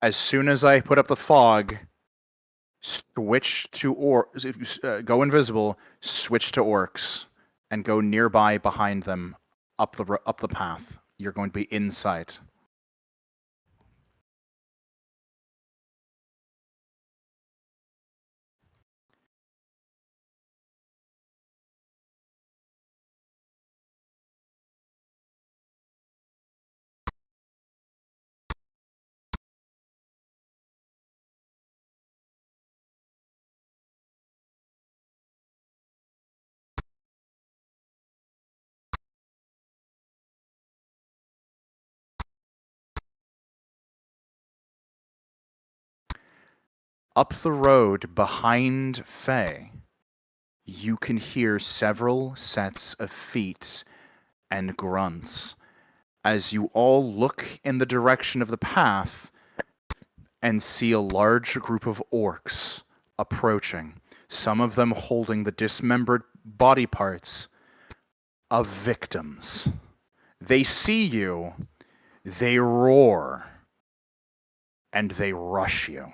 As soon as I put up the fog, switch to go invisible, switch to orcs, and go nearby behind them up the path. You're going to be in sight. Up the road behind Faye, you can hear several sets of feet and grunts as you all look in the direction of the path and see a large group of orcs approaching, some of them holding the dismembered body parts of victims. They see you, they roar, and they rush you.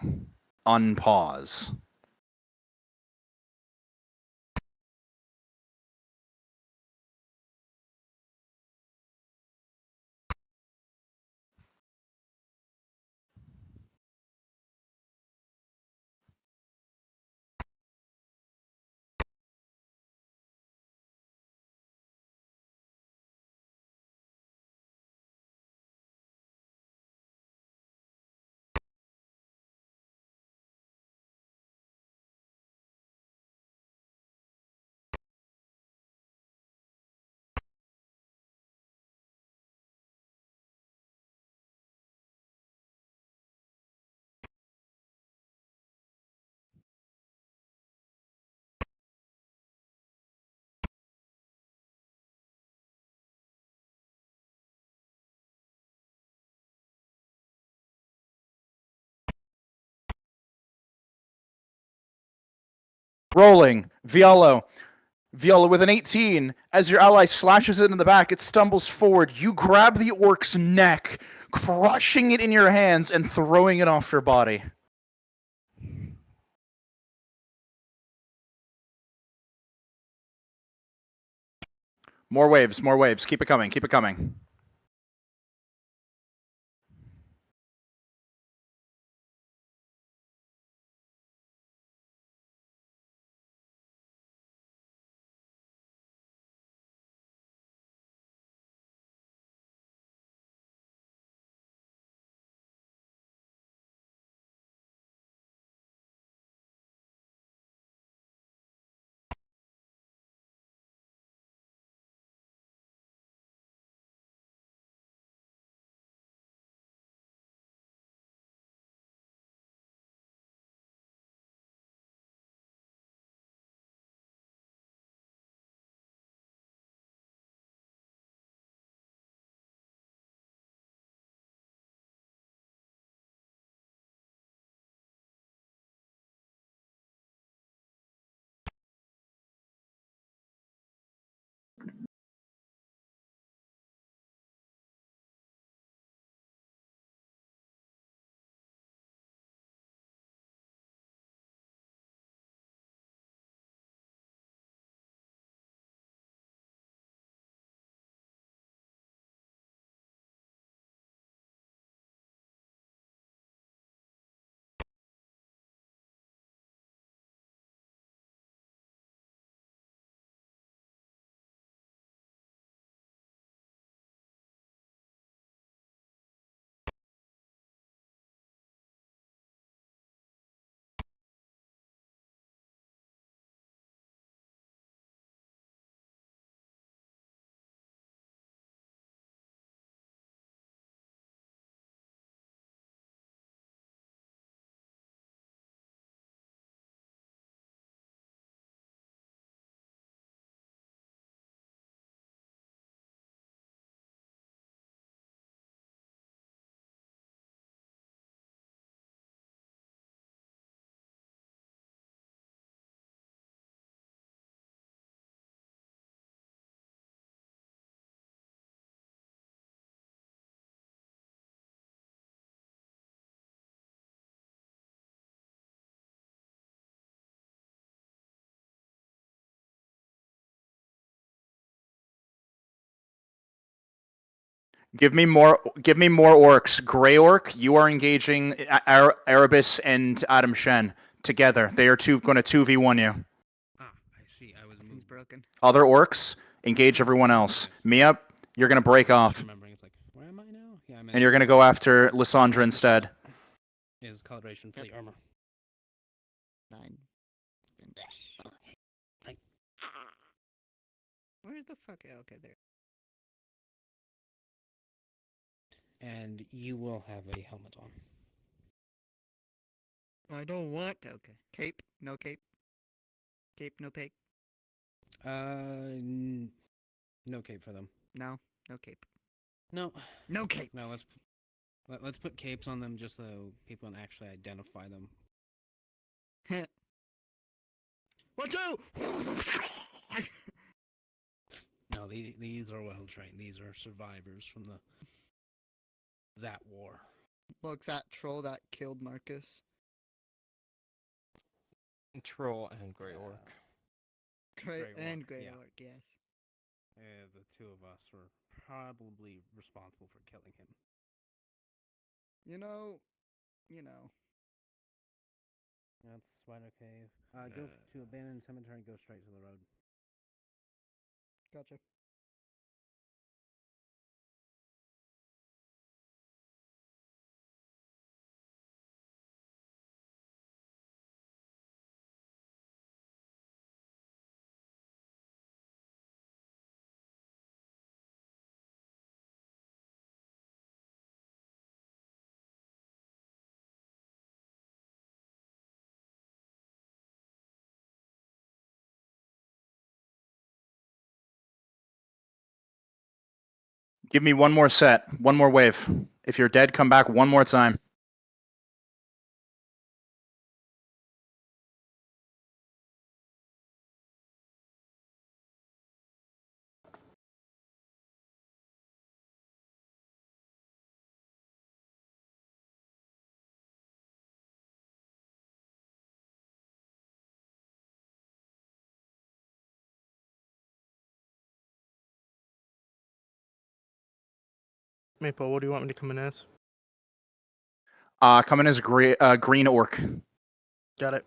Unpause. Rolling. Violo. Viola with an 18. As your ally slashes it in the back, it stumbles forward. You grab the orc's neck, crushing it in your hands and throwing it off your body. More waves, more waves. Keep it coming, keep it coming. Give me more orcs. Grey orc, you are engaging Erebus and Adam Shen together. They are going to 2v1 you. Ah, I see. I was moved. Broken. Other orcs, engage everyone else. Mia, you're going to break off. Remembering, it's like, where am I now? Yeah, I'm in. And you're going to go after Lysandra instead. Is calibration for the armor. 9. Where's the fuck? Okay, there. And you will have a helmet on. I don't want. Okay. Cape? No cape. Cape, no cape. No cape for them. No, no cape. No. No capes. No, let's put capes on them just so people can actually identify them. One, two! No, these are well trained. These are survivors from that war. Look, that troll that killed Marcus. Troll and Grey Orc. Grey Orc, yeah. Orc, yes. The two of us were probably responsible for killing him. You know. That's Spider Cave. Go to abandoned cemetery and go straight to the road. Gotcha. Give me one more set, one more wave. If you're dead, come back one more time. Maple, what do you want me to come in as? Come in as green orc. Got it.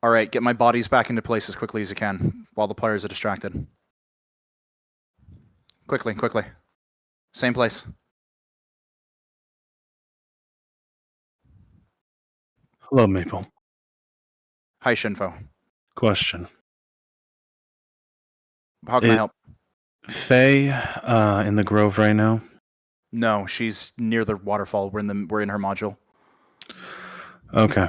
All right, get my bodies back into place as quickly as you can while the players are distracted. Quickly, quickly. Same place. Hello, Maple. Hi, Shinfo. Question. How can I help? Faye in the Grove right now? No, she's near the waterfall. We're in her module. Okay.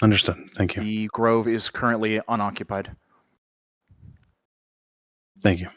Understood. Thank you. The Grove is currently unoccupied. Thank you.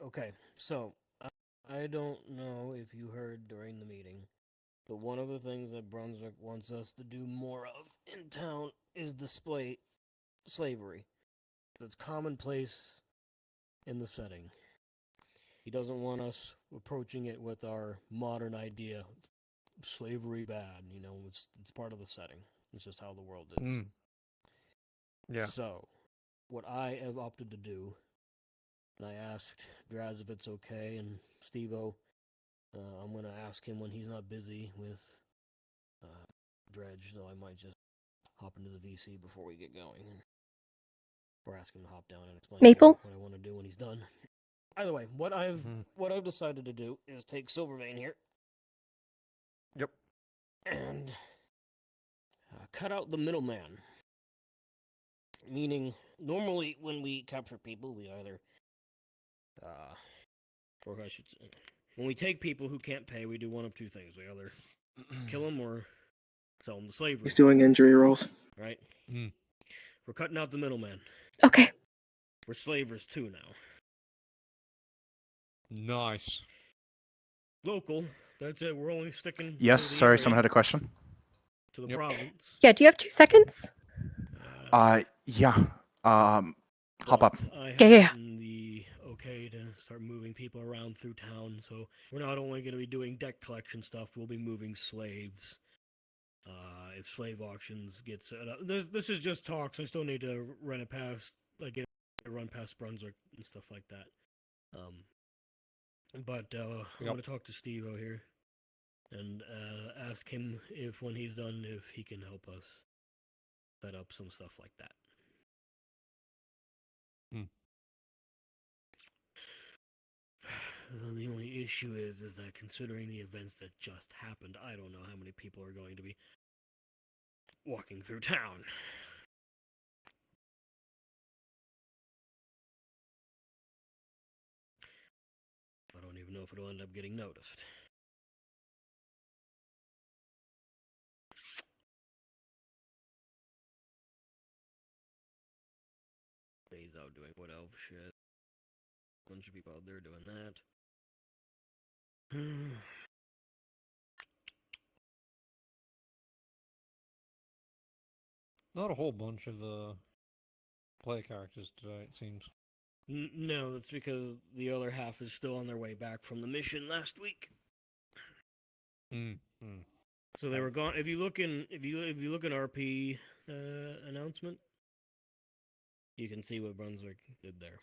Okay, so I don't know if you heard during the meeting, but one of the things that Brunswick wants us to do more of in town is display slavery. That's commonplace in the setting. He doesn't want us approaching it with our modern idea. Slavery bad, you know, it's part of the setting. It's just how the world is. Mm. Yeah. So, what I have opted to do, and I asked Draz if it's okay, and Steve-O, I'm going to ask him when he's not busy with Dredge, so I might just hop into the VC before we get going. Or ask him to hop down and explain Maple? what I want to do when he's done. Either way, what I've decided to do is take Silvervein here. Yep. And cut out the middleman. Meaning, normally when we capture people, we either, or I should say, when we take people who can't pay, we do one of two things. We either kill them or sell them to slavery. He's doing injury rolls. Right? We're cutting out the middleman. Okay. We're slavers too now. Nice. Local. That's it. We're only sticking. Yes, to the sorry, area, someone had a question. to the province. Yeah, do you have 2 seconds? Yeah. Hop up. I have Yeah. gotten the okay to start moving people around through town, so we're not only going to be doing debt collection stuff, we'll be moving slaves. If slave auctions get set up, this is just talks. I still need to run it past, like get it run past Brunswick and stuff like that. But I'm going to talk to Steve-O here and ask him if, when he's done, if he can help us set up some stuff like that. The only issue is that considering the events that just happened, I don't know how many people are going to be walking through town. I don't even know if it'll end up getting noticed. He's out doing what elf shit. Bunch of people out there doing that. Not a whole bunch of play characters today, it seems. No, that's because the other half is still on their way back from the mission last week. So they were gone. If you look in RP announcement, you can see what Brunswick did there.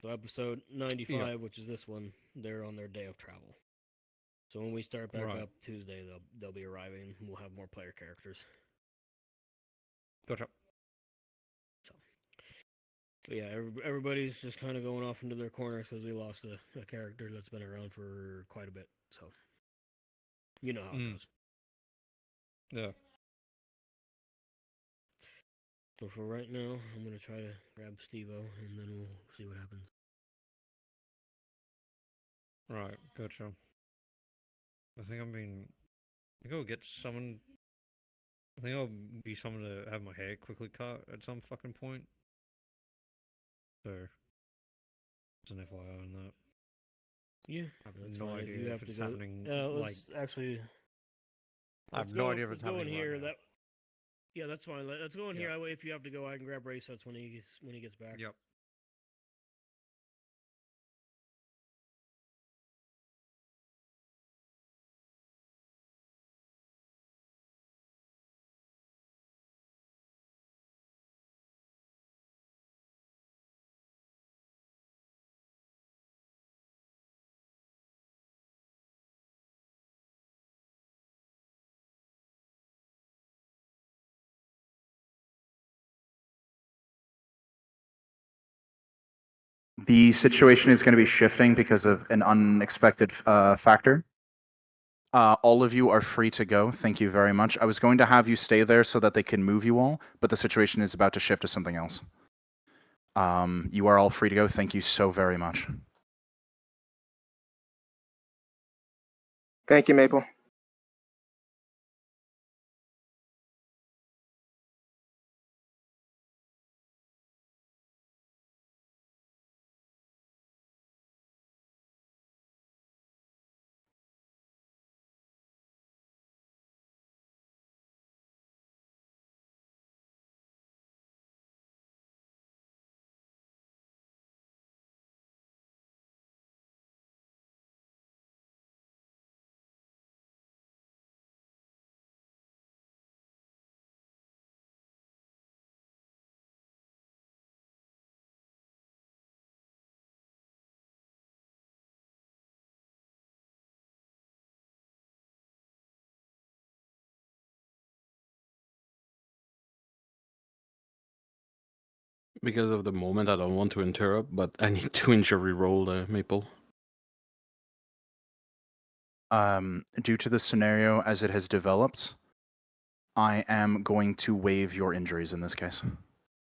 So episode 95, which is this one, they're on their day of travel. So when we start back Right. up Tuesday, they'll be arriving. We'll have more player characters. Gotcha. But yeah, everybody's just kind of going off into their corners because we lost a character that's been around for quite a bit. So you know how it goes. Yeah. So for right now, I'm gonna try to grab Steve-O, and then we'll see what happens. Right, gotcha. I think I'll get someone. I think I'll be someone to have my hair quickly cut at some fucking point. So, it's an FYI on that. Yeah, I have that's no fine. idea If you have it's to go, happening. let's actually. I have Let's no go, idea if it's let's go in happening here. right now. Yeah, that's fine. Let's go in here. That way, if you have to go, I can grab Race. That's when he gets back. Yep. The situation is going to be shifting because of an unexpected factor. All of you are free to go. Thank you very much. I was going to have you stay there so that they can move you all, but the situation is about to shift to something else. You are all free to go. Thank you so very much. Thank you, Maple. Because of the moment, I don't want to interrupt, but I need to injury roll Maple. Due to the scenario as it has developed, I am going to waive your injuries in this case.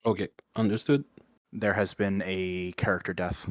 Okay, understood. There has been a character death.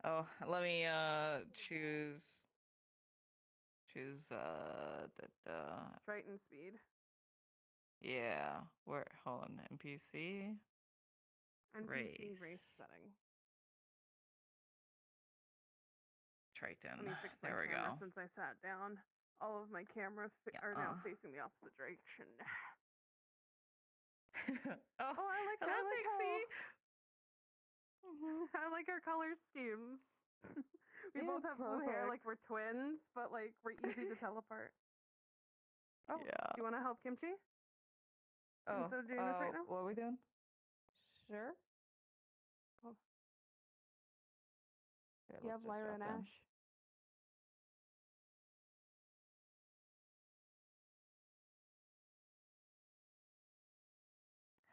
Oh, let me choose Triton speed. yeah. Where hold on, NPC NPC race setting. Triton. Let me fix my There we camera go. since I sat down. All of my cameras are now facing the opposite direction. Oh, I like hello, I like our color schemes. We Yeah, both have blue hair, perfect. like we're twins, but like we're easy to tell apart. Oh, Yeah. do you want to help Kimchi? Oh, Instead of doing this right now? what are we doing? Sure. Oh. Okay, You let's have just Lyra drop and down. Ash.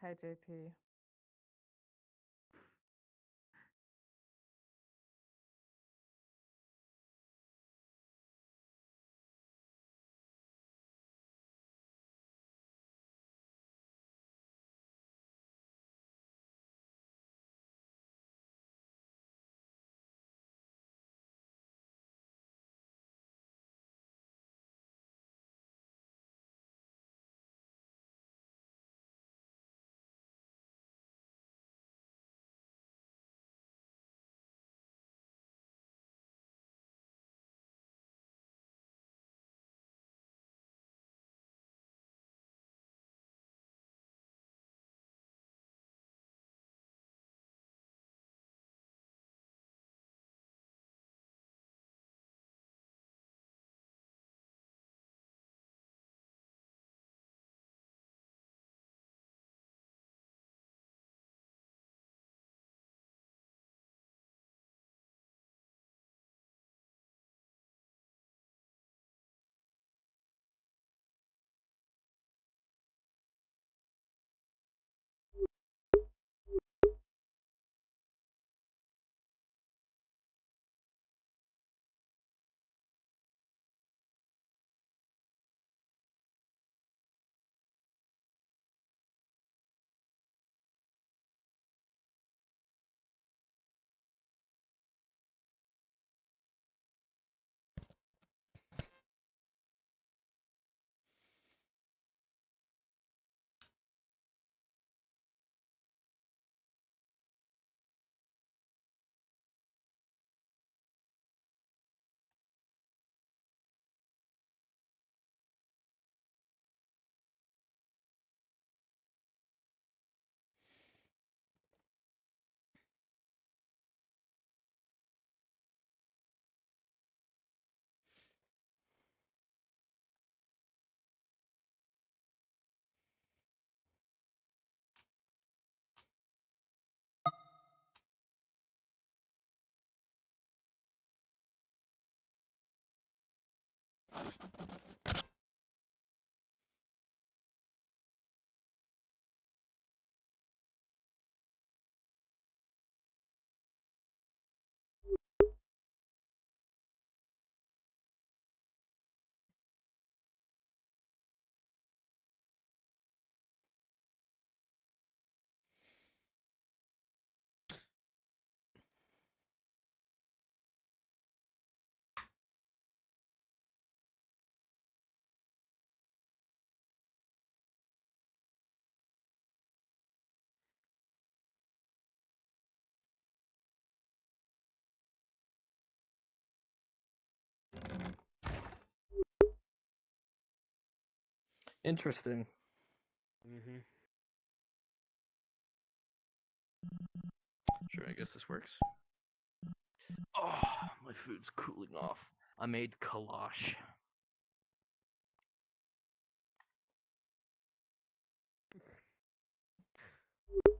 Hi, JP. Interesting. Mm-hmm. Sure, I guess this works. Oh, my food's cooling off. I made kolache.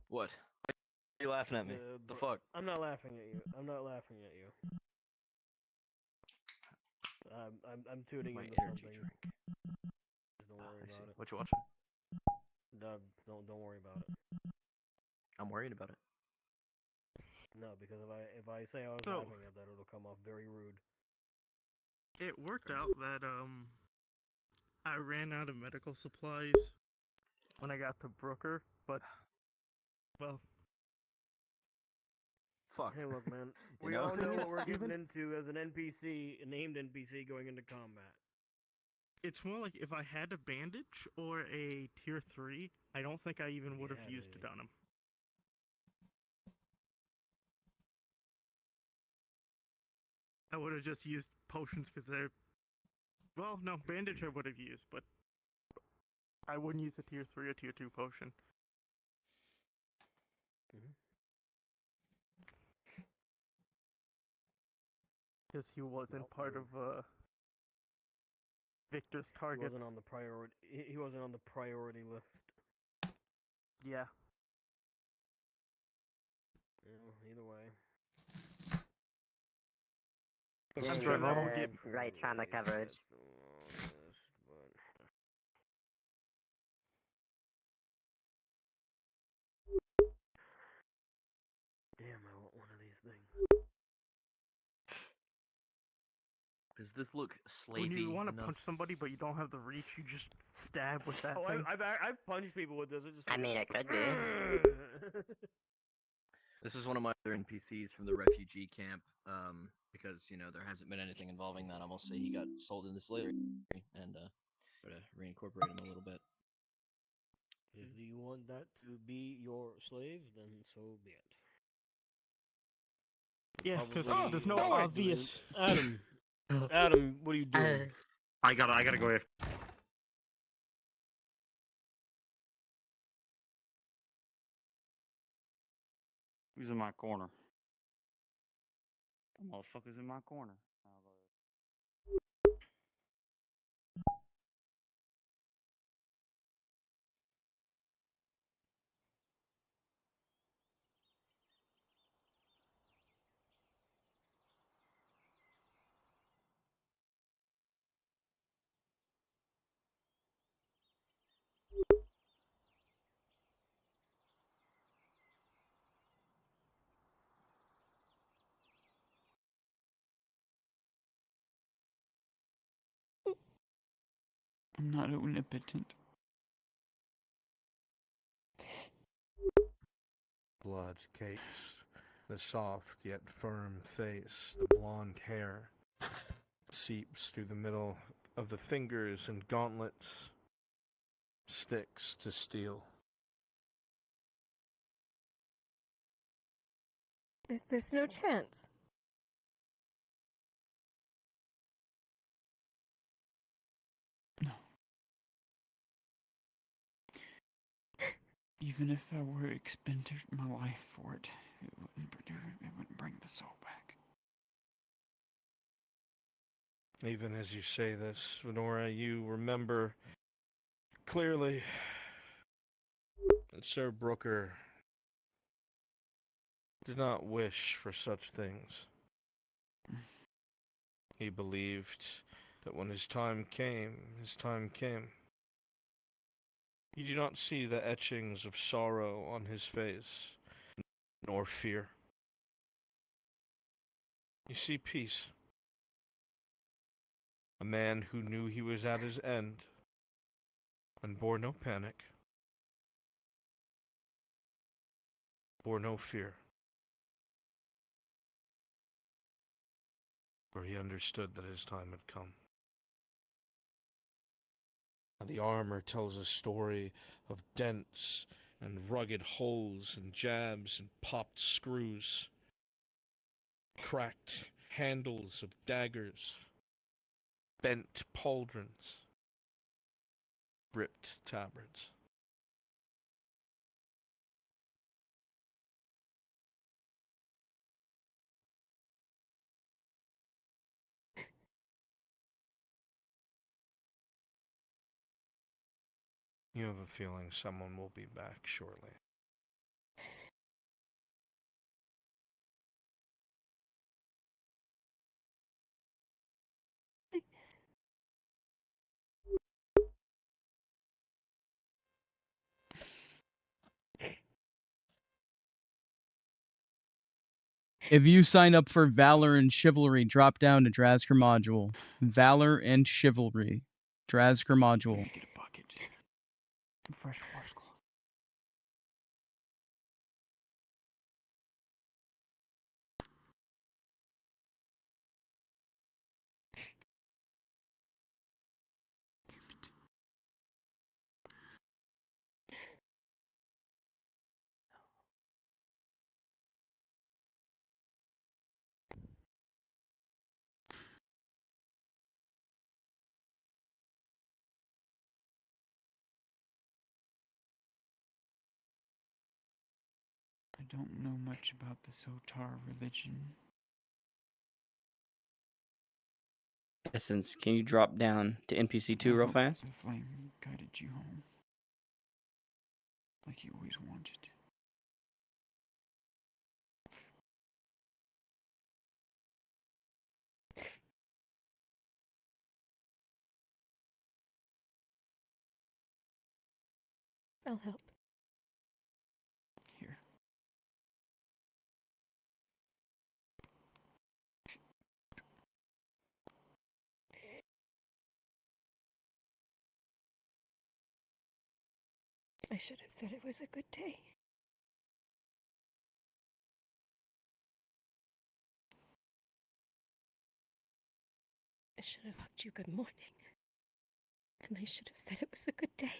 What? Why are you laughing at me? The fuck? I'm not laughing at you. I'm not laughing at you. I'm tuning My into energy something. drink. Don't worry I see. about it. What you watching? Don't worry about it. I'm worried about it. No, because if I say I was So- laughing at that, it'll come off very rude. It worked out that I ran out of medical supplies when I got to Brooker, but well, fuck. Hey, look, man. You We know? all know what we're Even- getting into as an NPC, a named NPC going into combat. It's more like if I had a bandage or a tier 3, I don't think I even would have Yeah, used dude. it on him. I would have just used potions because they're... Well, no, bandage I would have used, but I wouldn't use a tier 3 or tier 2 potion. Because he wasn't part of Victor's He target. wasn't on the priority. He wasn't on the priority list. Yeah. Well, either way. Right on the coverage. Damn, I want one of these things. Does this look When slavey you want to enough? punch somebody but you don't have the reach, you just stab with that Oh, thing. I've punched people with this. It just I mean, it could be. This is one of my other NPCs from the refugee camp, because, you know, there hasn't been anything involving that. I will say he got sold into slavery, and try to reincorporate him a little bit. If you want that to be your slave, then so be it. Yeah, because Probably there's no what we're obvious... doing- Adam, what are you doing? I gotta go if... Who's in my corner? The motherfucker's in my corner. I'll go ahead. I'm not omnipotent. Blood cakes, the soft yet firm face, the blonde hair seeps through the middle of the fingers and gauntlets, sticks to steel. There's no chance. Even if I were to expend my life for it, it wouldn't bring the soul back. Even as you say this, Venora, you remember clearly that Sir Brooker did not wish for such things. He believed that when his time came, his time came. You do not see the etchings of sorrow on his face, nor fear. You see peace. A man who knew he was at his end and bore no panic, bore no fear. For he understood that his time had come. The armor tells a story of dents and rugged holes and jabs and popped screws, cracked handles of daggers, bent pauldrons, ripped tabards. You have a feeling someone will be back shortly. If you sign up for Valor and Chivalry, drop down to Drazker module. Valor and Chivalry. Drazker module. Get a bucket. Fresh washcloth. don't know much about the Sotar religion. Essence, can you drop down to NPC 2 I real hope fast? The flame guided you home. Like you always wanted. I'll help. Here. I should have said it was a good day. I should have hugged you good morning. And I should have said it was a good day.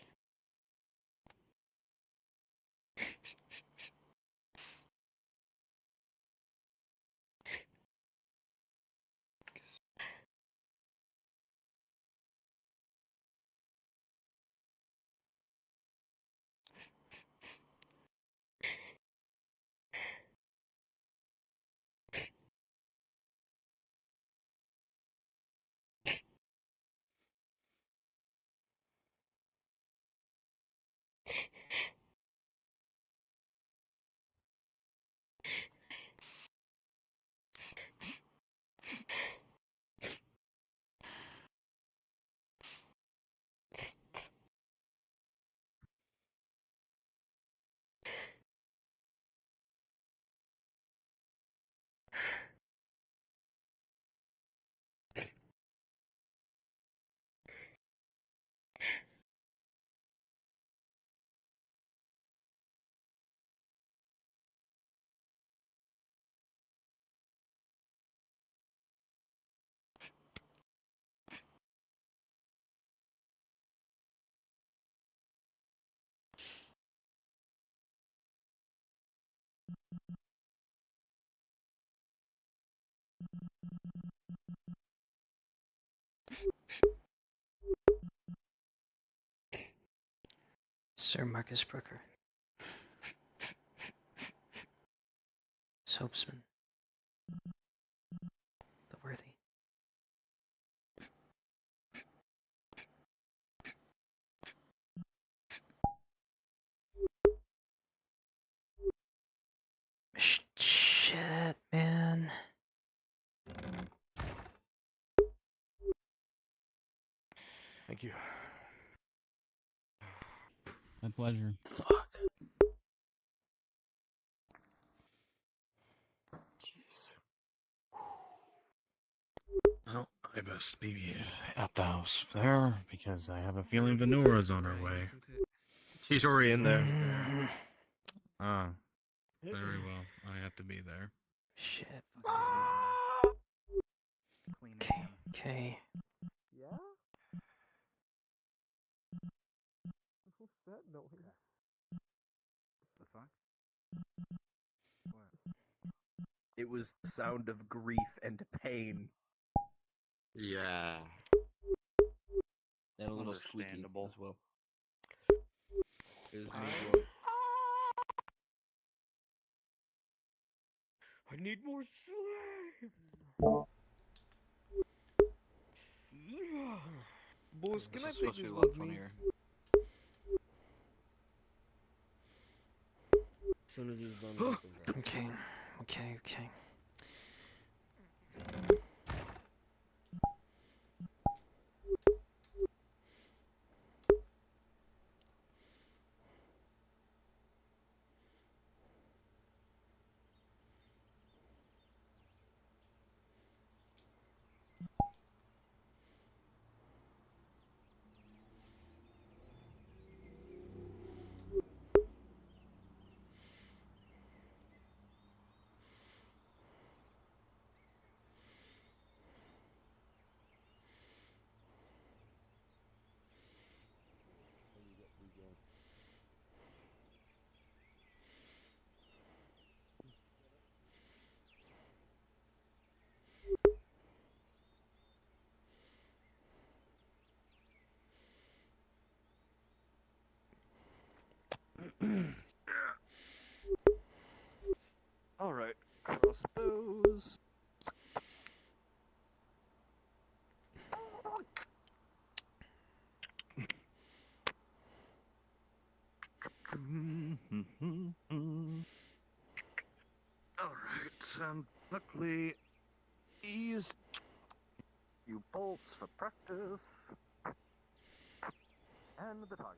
Sir Marcus Brooker. Soapsman. The worthy. Shit, man. Thank you. My pleasure. Fuck. Well, I best be at the house there because I have a feeling Venora's on her way. She's already in there. Ah, very well. I have to be there. Shit. Clean Okay. again. Okay. Yeah? What's that noise? The fuck? What? It was the sound of grief and pain. Yeah. And a little squeaky Understandable. as well. It was me I- as well. I need more sleep. Boys, can I This is take supposed to this be a lot with me? funnier. As soon as he's done talking, drop it. Okay. Okay. Okay. Alright, crossbows. Alright, and luckily, these few bolts for practice. And the target.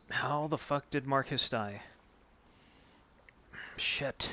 How the fuck did Marcus die? Shit.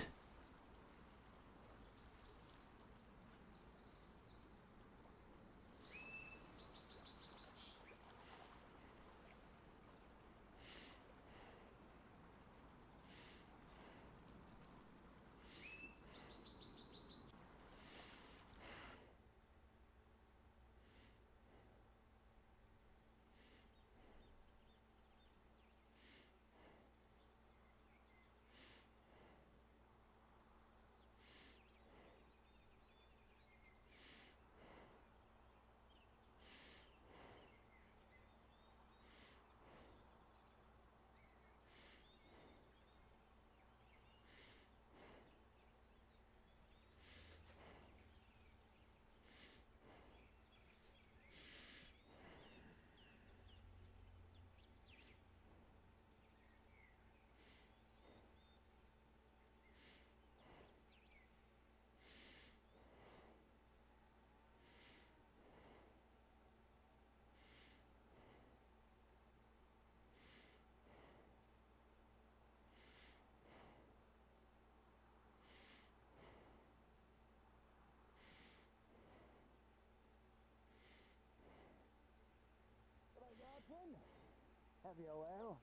Have you well?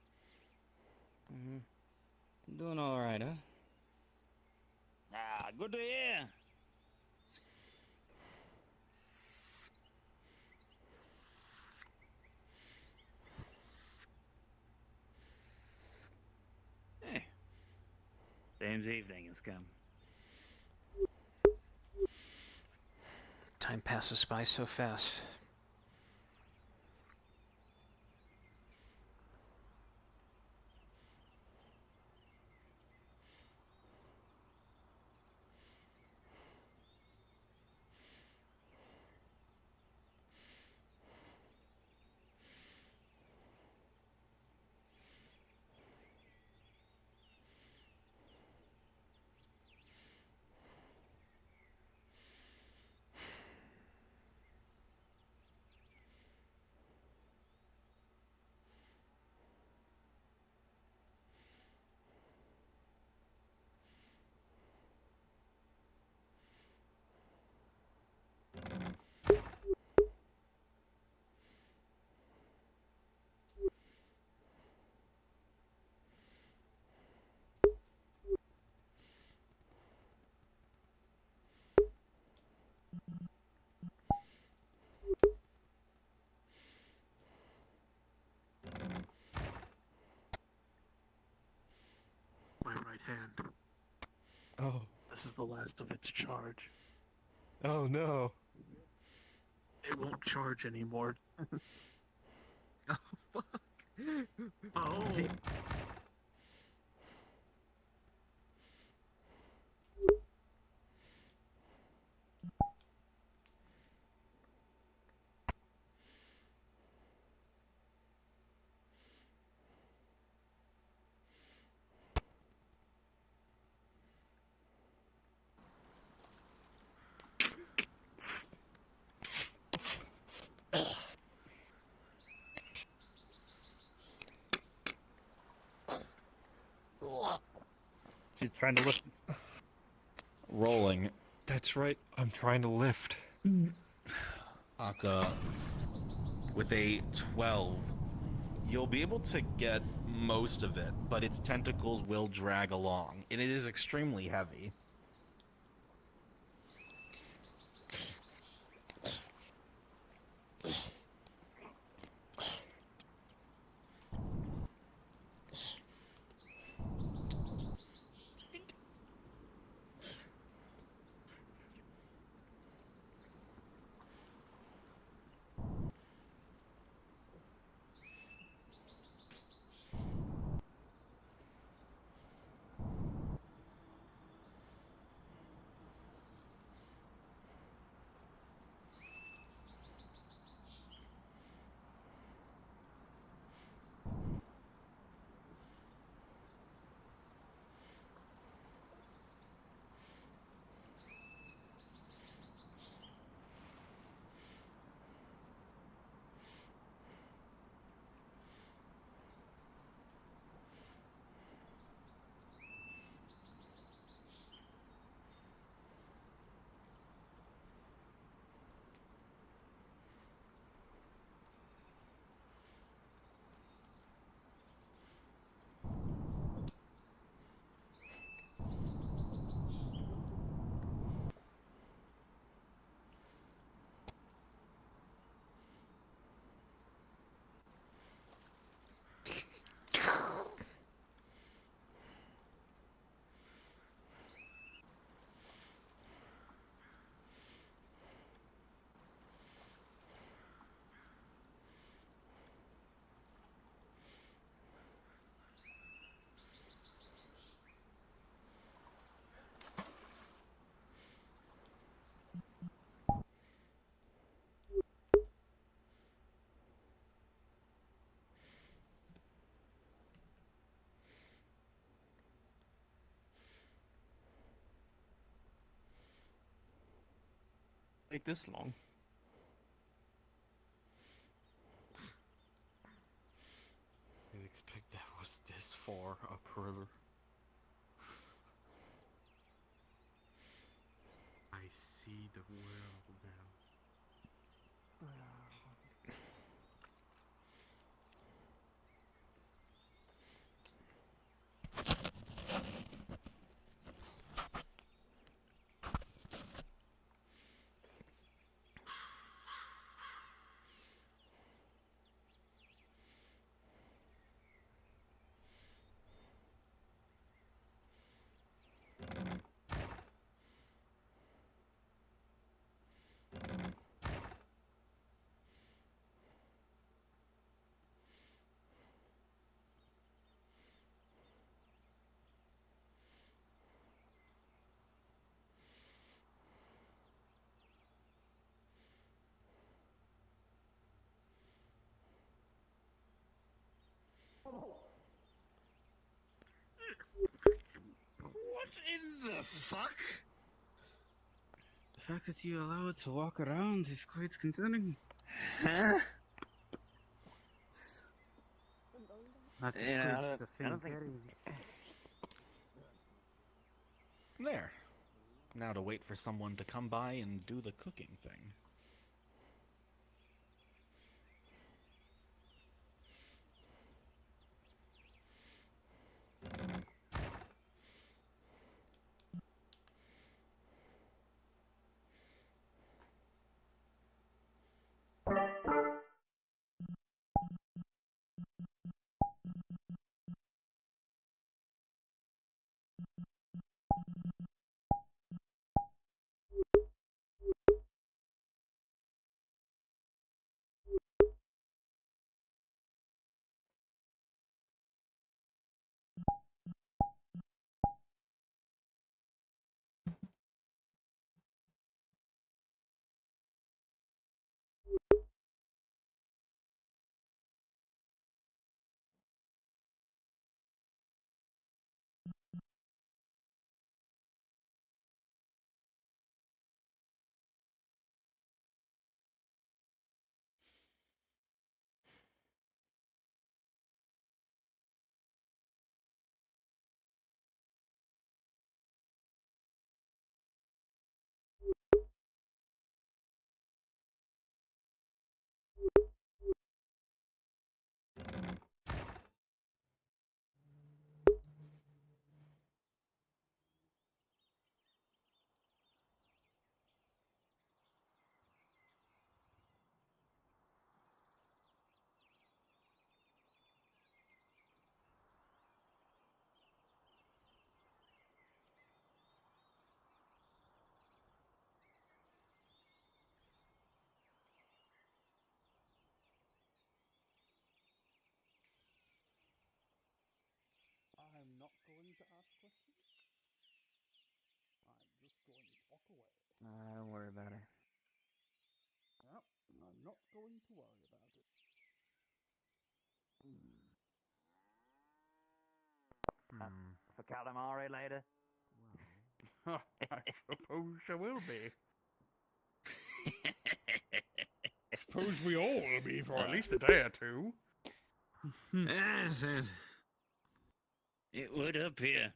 Doing alright, huh? Ah, good to hear. Hey. Dame's evening has come. Time passes by so fast. My right hand. Oh. This is the last of its charge. Oh no. It won't charge anymore. Oh, fuck. Oh. See, She's trying to lift. Rolling. That's right. I'm trying to lift. Aka, with a 12, you'll be able to get most of it, but its tentacles will drag along, and it is extremely heavy. Take this long. Didn't expect that was this far upriver. I see the world now. What in the fuck? The fact that you allow it to walk around is quite concerning. Huh? Not as Yeah, good I as the don't thing think. carries. There. Now to wait for someone to come by and do the cooking thing. Don't worry about it. Yep, I'm not going to worry about it. For calamari later? I suppose I will be. Suppose we all will be for at least a day or two. Yes, it would appear.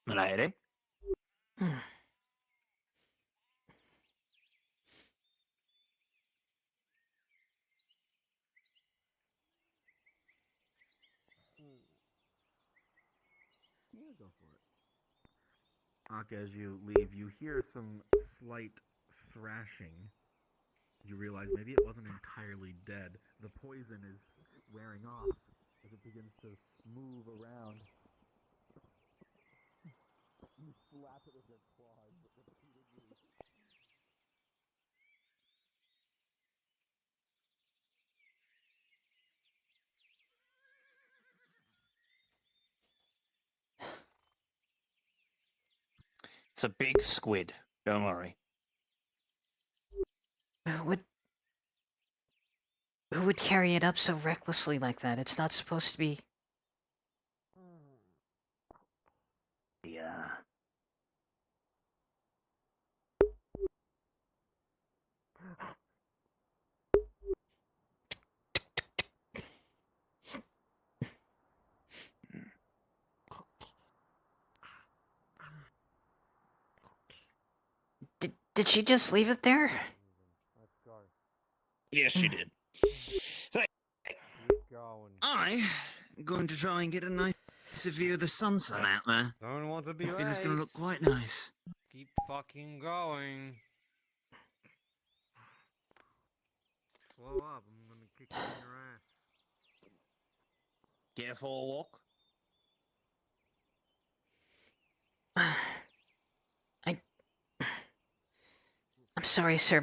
Milady? Yeah, go for it. As you leave, you hear some slight thrashing. You realize maybe it wasn't entirely dead. The poison is wearing off as it begins to move around. You slap it with your claws, but repeatedly. It's a big squid. Don't worry. Who would carry it up so recklessly like that? It's not supposed to be. Yeah. Did she just leave it there? Yes, she did. So, I'm going to try and get a nice view of the sunset out there. Don't want to be And it's going late. to look quite nice. Keep fucking going. Slow up, I'm gonna kick you in your ass. Careful walk. I'm sorry, sir.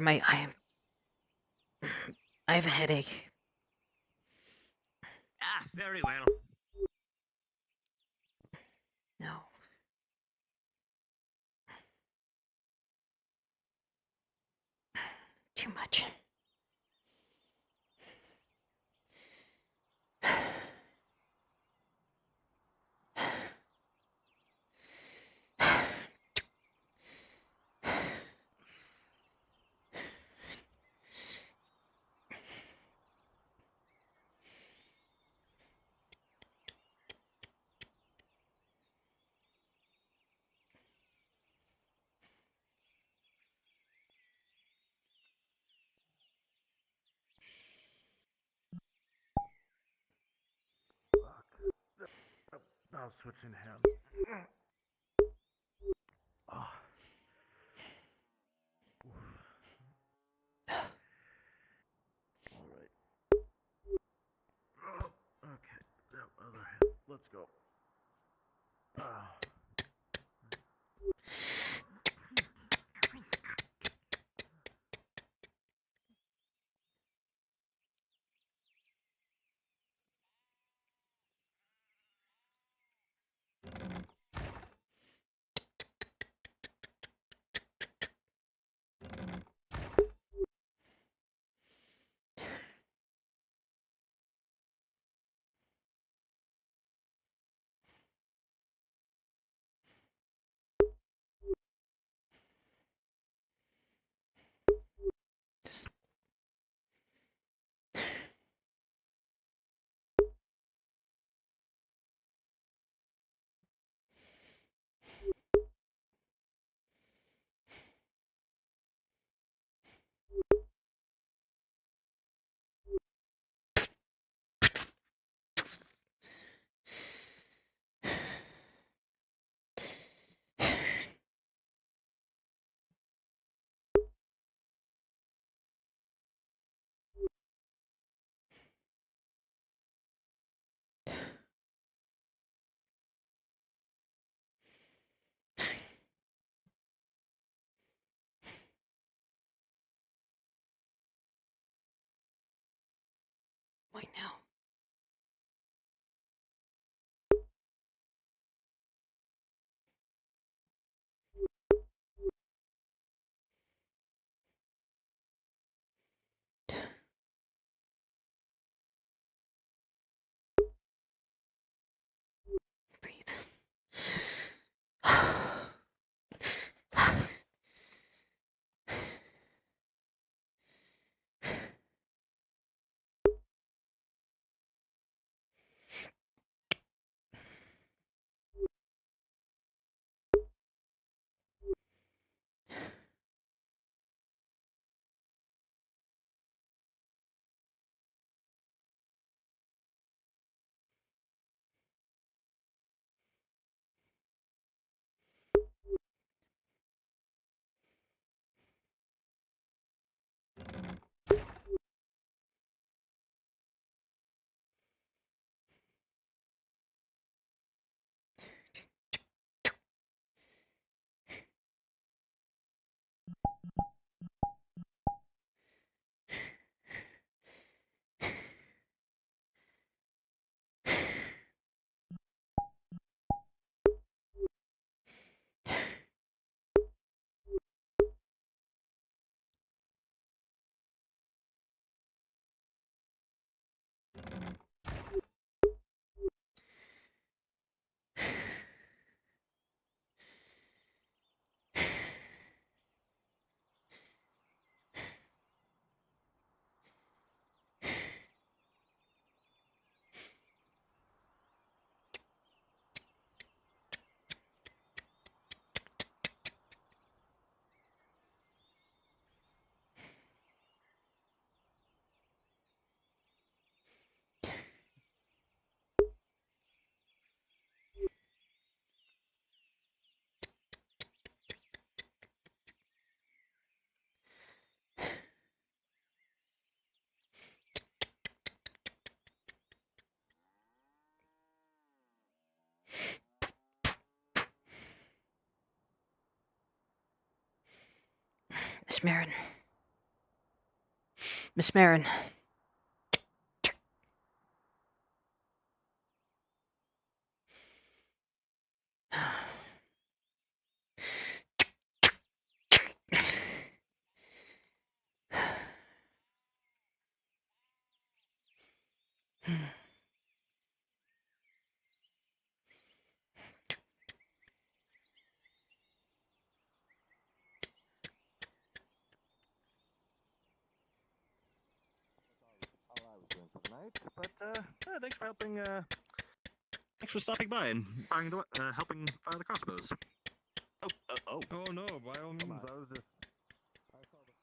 I have a headache. Ah, very well. No. Too much. I'll switch in hands. Oh. Alright. Okay, that other hand. Let's go. Wait now. Miss Marin. Miss Marin. All I was doing for the night, but thanks for helping. Thanks for stopping by and firing the helping fire the crossbows. Oh no! By all means, I was just. I saw the.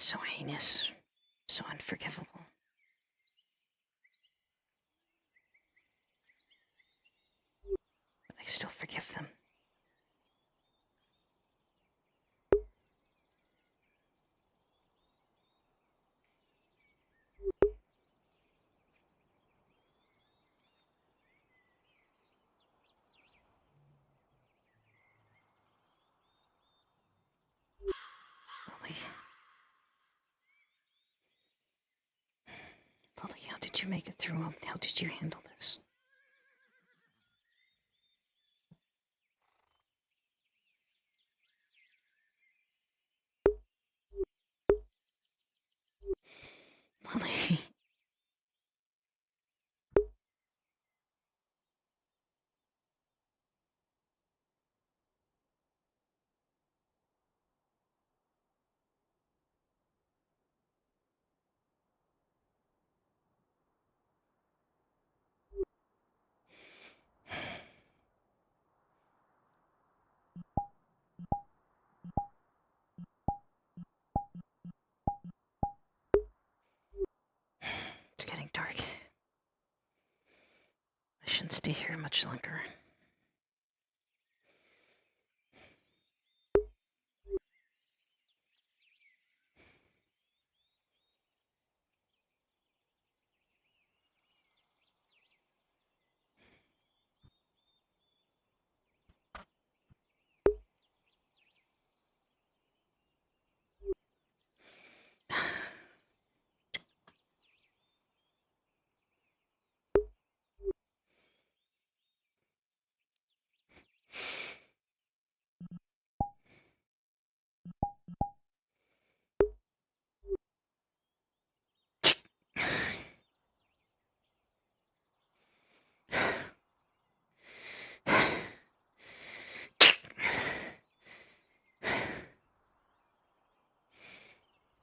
So heinous. So unforgivable. But I still forgive them. Lily, how did you make it through? How did you handle this? Lily. It's getting dark. I shouldn't stay here much longer.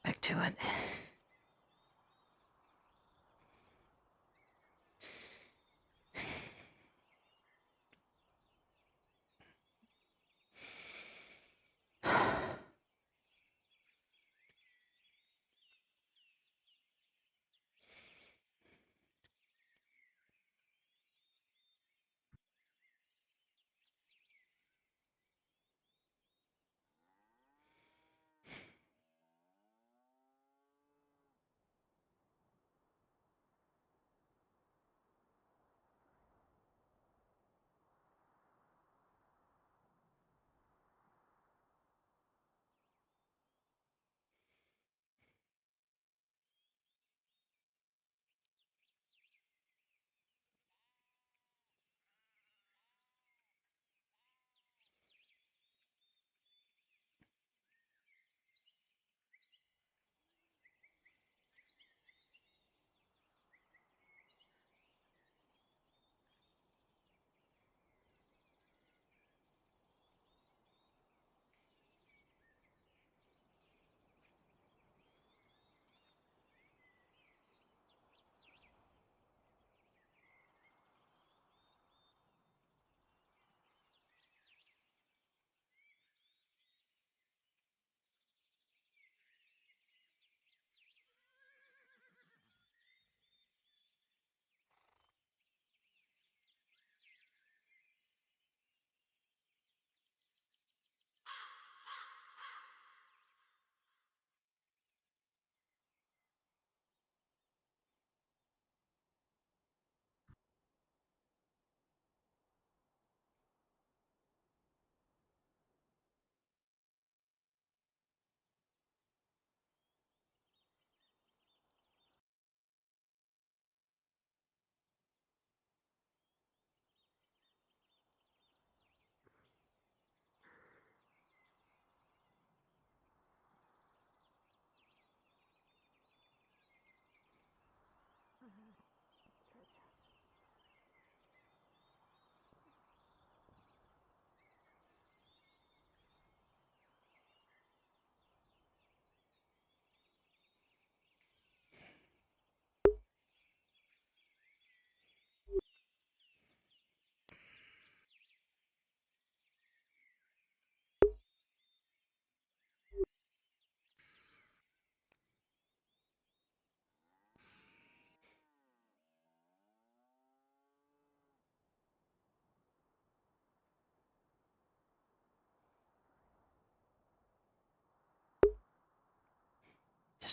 Back to it.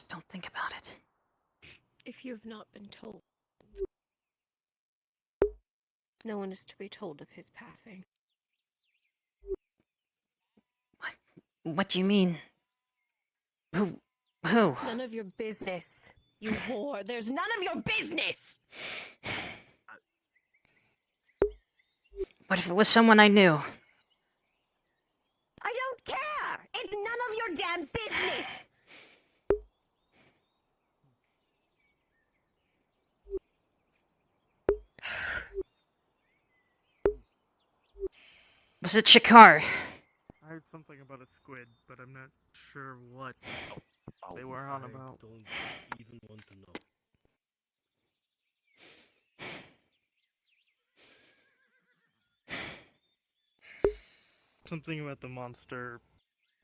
Just don't think about it. If you have not been told, no one is to be told of his passing. What do you mean? Who? None of your business, you whore. There's none of your business! What if it was someone I knew? I don't care! It's none of your damn business! Was it Shikar? I heard something about a squid, but I'm not sure what they were on about. I don't even want to know. Something about the monster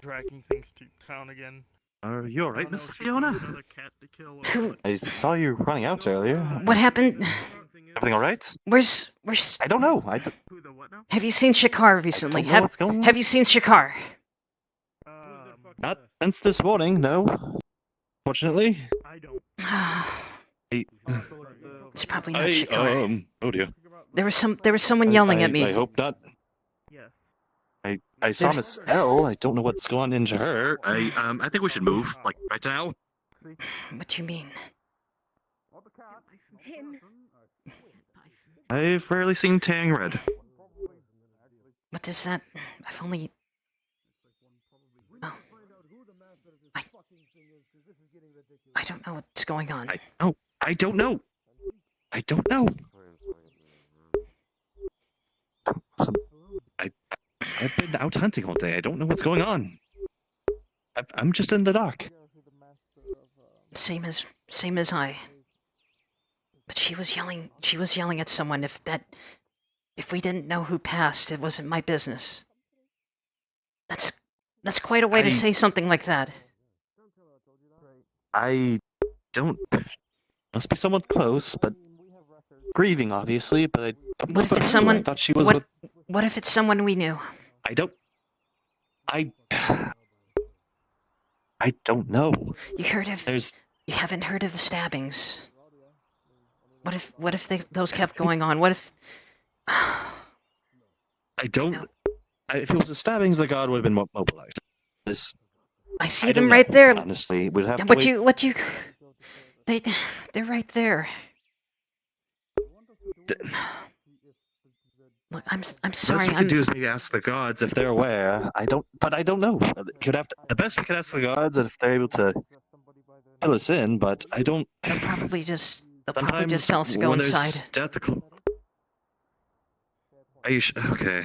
dragging things to town again. Are you I alright, don't know Miss if she found Fiona? another cat to kill or what. I saw you running out earlier. What happened? Everything alright? Where's... I don't know. Have you seen Shikar recently? know what's going on. Have you seen Shikar? Not since this morning, no. Fortunately. I don't. It's probably not Shikar. Oh dear. There was someone yelling at me. I hope not. I saw Miss L. I don't know what's gone into her. I think we should move, like, right now. What do you mean? Him. I've rarely seen Tang red. What is that? I've only... Oh. I don't know what's going on. I don't know. I don't know. I've been out hunting all day. I don't know what's going on. I'm just in the dark. Same as I. But she was yelling at someone. If we didn't know who passed, it wasn't my business. That's quite a way to say something like that. I don't... Must be someone close, but... Grieving, obviously, but I don't know What if it's who. someone... I thought she was What if it's someone we knew? I don't know. You haven't heard of the stabbings. What if those kept going on? What if... If it was the stabbings, the guard would have been mobilized. I see them right there. Honestly, we'd have to wait. They're right there. Look, I'm sorry. Best we could do is maybe ask the guards if they're aware. I don't know. The best we could ask the guards if they're able to fill us in, but I don't. They'll probably just tell us to go inside. Are you okay?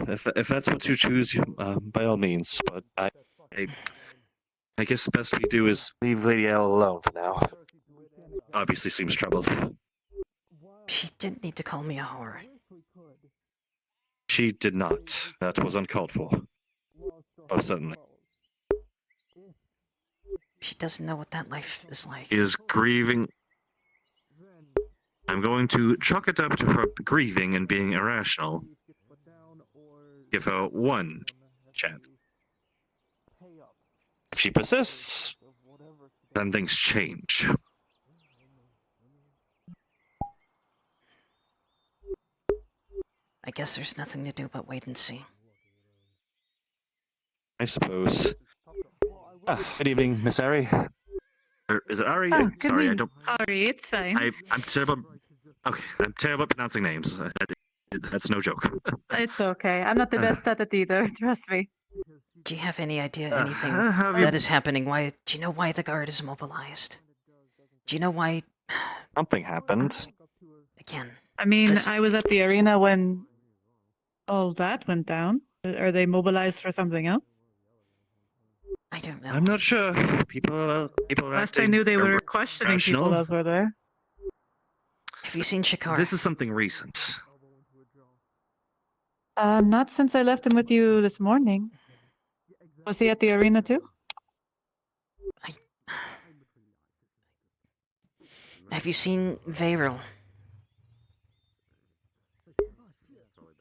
If that's what you choose, by all means. But I guess the best we do is leave Lady L alone for now. Obviously seems troubled. She didn't need to call me a whore. She did not. That was uncalled for. Oh, certainly. She doesn't know what that life is like. Is grieving. I'm going to chalk it up to her grieving and being irrational. Give her one chance. If she persists, then things change. I guess there's nothing to do but wait and see. I suppose. Good evening, Miss Ari. Is it Ari? Oh, Sorry, I don't. Ari, it's fine. I'm terrible. Okay, I'm terrible at pronouncing names. That's no joke. It's okay. I'm not the best at it either. Trust me. Do you have any idea anything that is happening? Do you know why the guard is mobilized? Do you know why? Something happened. Again. I mean, I was at the arena when all that went down. Are they mobilized for something else? I don't know. I'm not sure. People are Last I knew, they were questioning people over there. Have you seen Shikar? This is something recent. Not since I left him with you this morning. Was he at the arena too? Have you seen Veyril?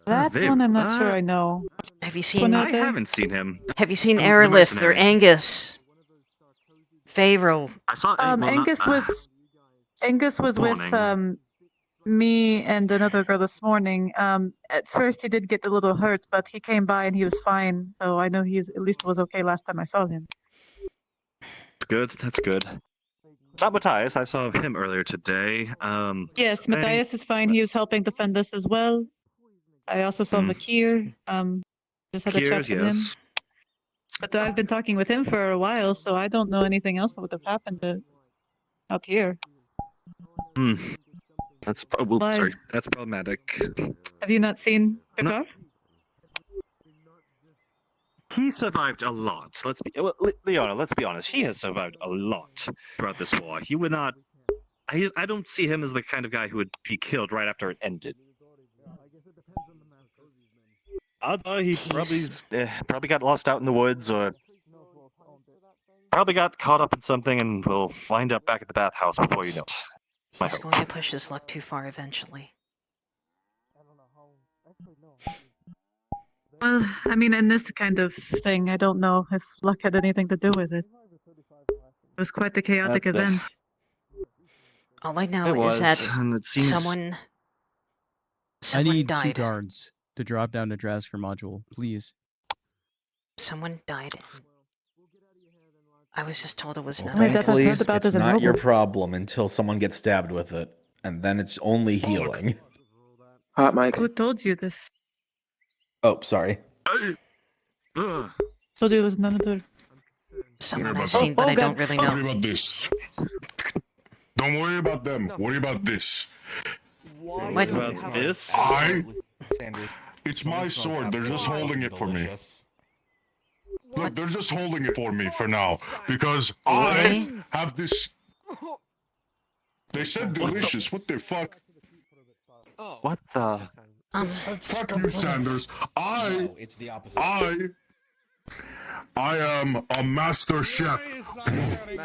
That one I'm not sure I know. Have you seen? I haven't seen him. Have you seen The Aerolith or mercenary. Angus? Pharaoh. I saw Angus was with Morning. me and another girl this morning. At first he did get a little hurt, but he came by and he was fine. So I know he's at least was okay last time I saw him. Good, that's good. Not Matthias, I saw him earlier today. Yes, Matthias is fine. He was helping defend us as well. I also saw Vakir. Just had a chat Kiers, with him. yes. But I've been talking with him for a while, so I don't know anything else that would have happened out here. That's sorry. That's problematic. Have you not seen Picard? He survived a lot. Leona, let's be honest. He has survived a lot throughout this war. He would not. I don't see him as the kind of guy who would be killed right after it ended. He probably got lost out in the woods, or probably got caught up in something, and will wind up back at the bathhouse before you know it. My He's hope. going to push his luck too far eventually. Well, I mean, in this kind of thing, I don't know if luck had anything to do with it. It was quite the chaotic event. All I know is that someone I need died. 2 guards to drop down to Drasker module, please. Someone died. I was just told it was Well, nothing. thankfully, it's not your problem until someone gets stabbed with it, and then it's only healing. Hot Mike. Who told you this? Oh, sorry. Told you it was none of the... Someone I've seen, but I don't really know. Worry about this. Don't worry about them. Worry about this. What? About this? It's my sword. They're just holding it for me. Look, they're just holding it for me for now because I have this. They said delicious. What the fuck? What the? Fuck you, Sanders. It's the opposite. I am a master chef. Apparently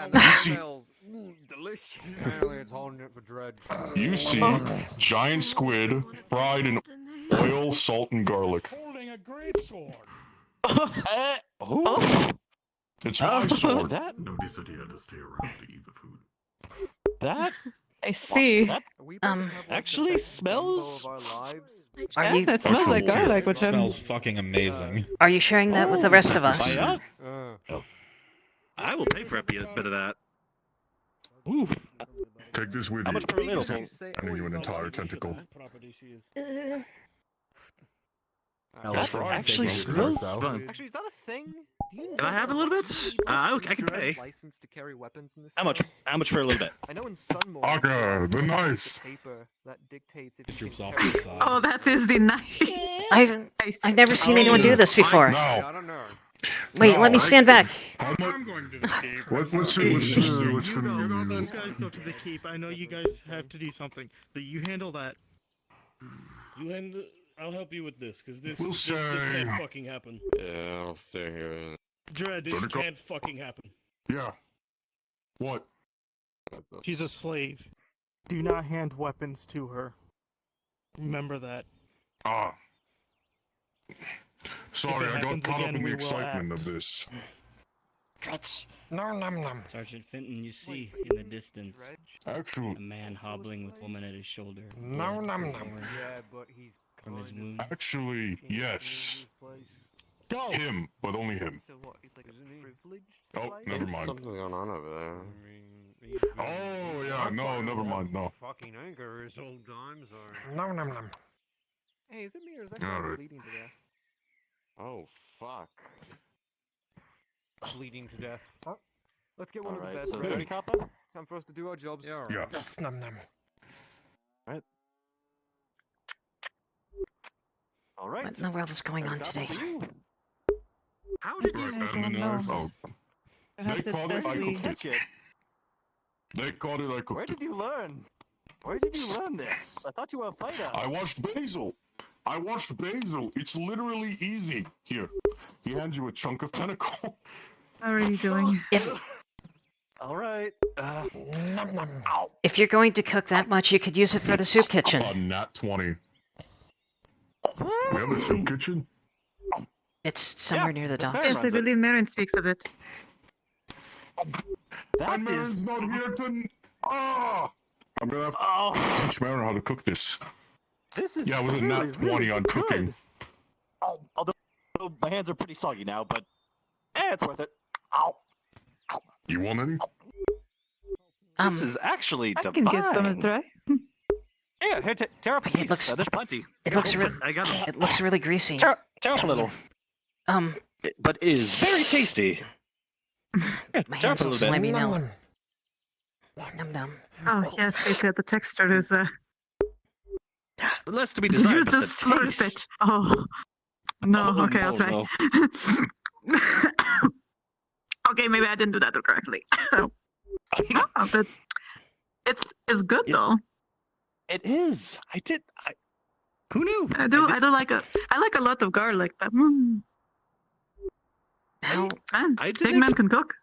it's holding it for Dredge. You see, giant squid fried in oil, salt, and garlic. Holding a great sword. It's my sword. Nobody said you had to stay around to eat the food. That? I see. That actually smells. Are you? That smells like garlic, which smells fucking amazing. Are you sharing that with the rest of us? I will pay for a bit of that. Ooh. Take this with How you. much per little? Handing you an entire tentacle. That actually smells fun. Actually, is that a thing? Can I have a little bit? I can pay. License to carry weapons in this How much? How much for a little bit? I know in Sunmore. Aga, the knife. Paper that dictates if Troops you off can to the carry side. Oh, that is the knife. I've never seen anyone do this before. No. I don't know. Wait, let me stand back. I'm going to the keep. What's You the guys go to the keep. I know you guys have to do something, but you handle that. You handle. I'll help you with this, because this We'll can't say- fucking happen. Yeah, I'll stay here. Dread, This can't fucking happen. Yeah. What? she's a slave. Do not hand weapons to her. Remember that. Ah. Sorry, If it I got happens caught up again, in the we will excitement act. of this. No, num num. Sergeant Fenton, you see in the distance Actually, a man hobbling with a woman at his shoulder. No, blood num, num. pouring Yeah, but he's from his wound. Actually, yes. Go. Him, but only him. So what? He's like a privileged. Oh, never mind. Something going on over there. Oh, yeah, no, never mind, no. Fucking anger is old times, or... No, num num. Hey, is it me or is that All guy right. bleeding to death? Oh, fuck. bleeding to death. Oh, let's get one of the Alright, beds so ready. dirty copper? Time for us to do our jobs. Yeah. Yes, num num. Alright. Alright. What in the world is going on today? How did you... Right, and the knife out. Perhaps They it's caught it, I best we... cooked it. They caught it, I Where cooked did it. you learn? Where did you learn this? I thought you were a fighter. I watched Basil. I watched Basil. It's literally easy. Here, he hands you a chunk of tentacle. How are you doing? Alright. Num num. If you're going to cook that much, you could use it for the soup kitchen. A nat 20. We have a soup kitchen? It's somewhere near the docks. Yes, I believe Marin speaks of it. And Marin's not here to. Ah! I'm gonna have to teach Marin how to cook this. This is Yeah, it was a nat 20 on cooking. Although my hands are pretty soggy now, but it's worth it. Ow. You want any? This is actually I divine. can get some of try. Yeah, here, tear up a piece. It looks. There's plenty. It looks. I got it. It looks really greasy. Tear up a little. But it is very tasty. My hands are slimy now. Num num. Oh yes, the texture is. Less to be You desired. but just the slurp taste. it. Oh. No. Oh, Okay, I'll try. no. Okay, maybe I didn't do that correctly. But it's good though. It is. Who knew? I like a lot of garlic, but How? Man, big man can cook.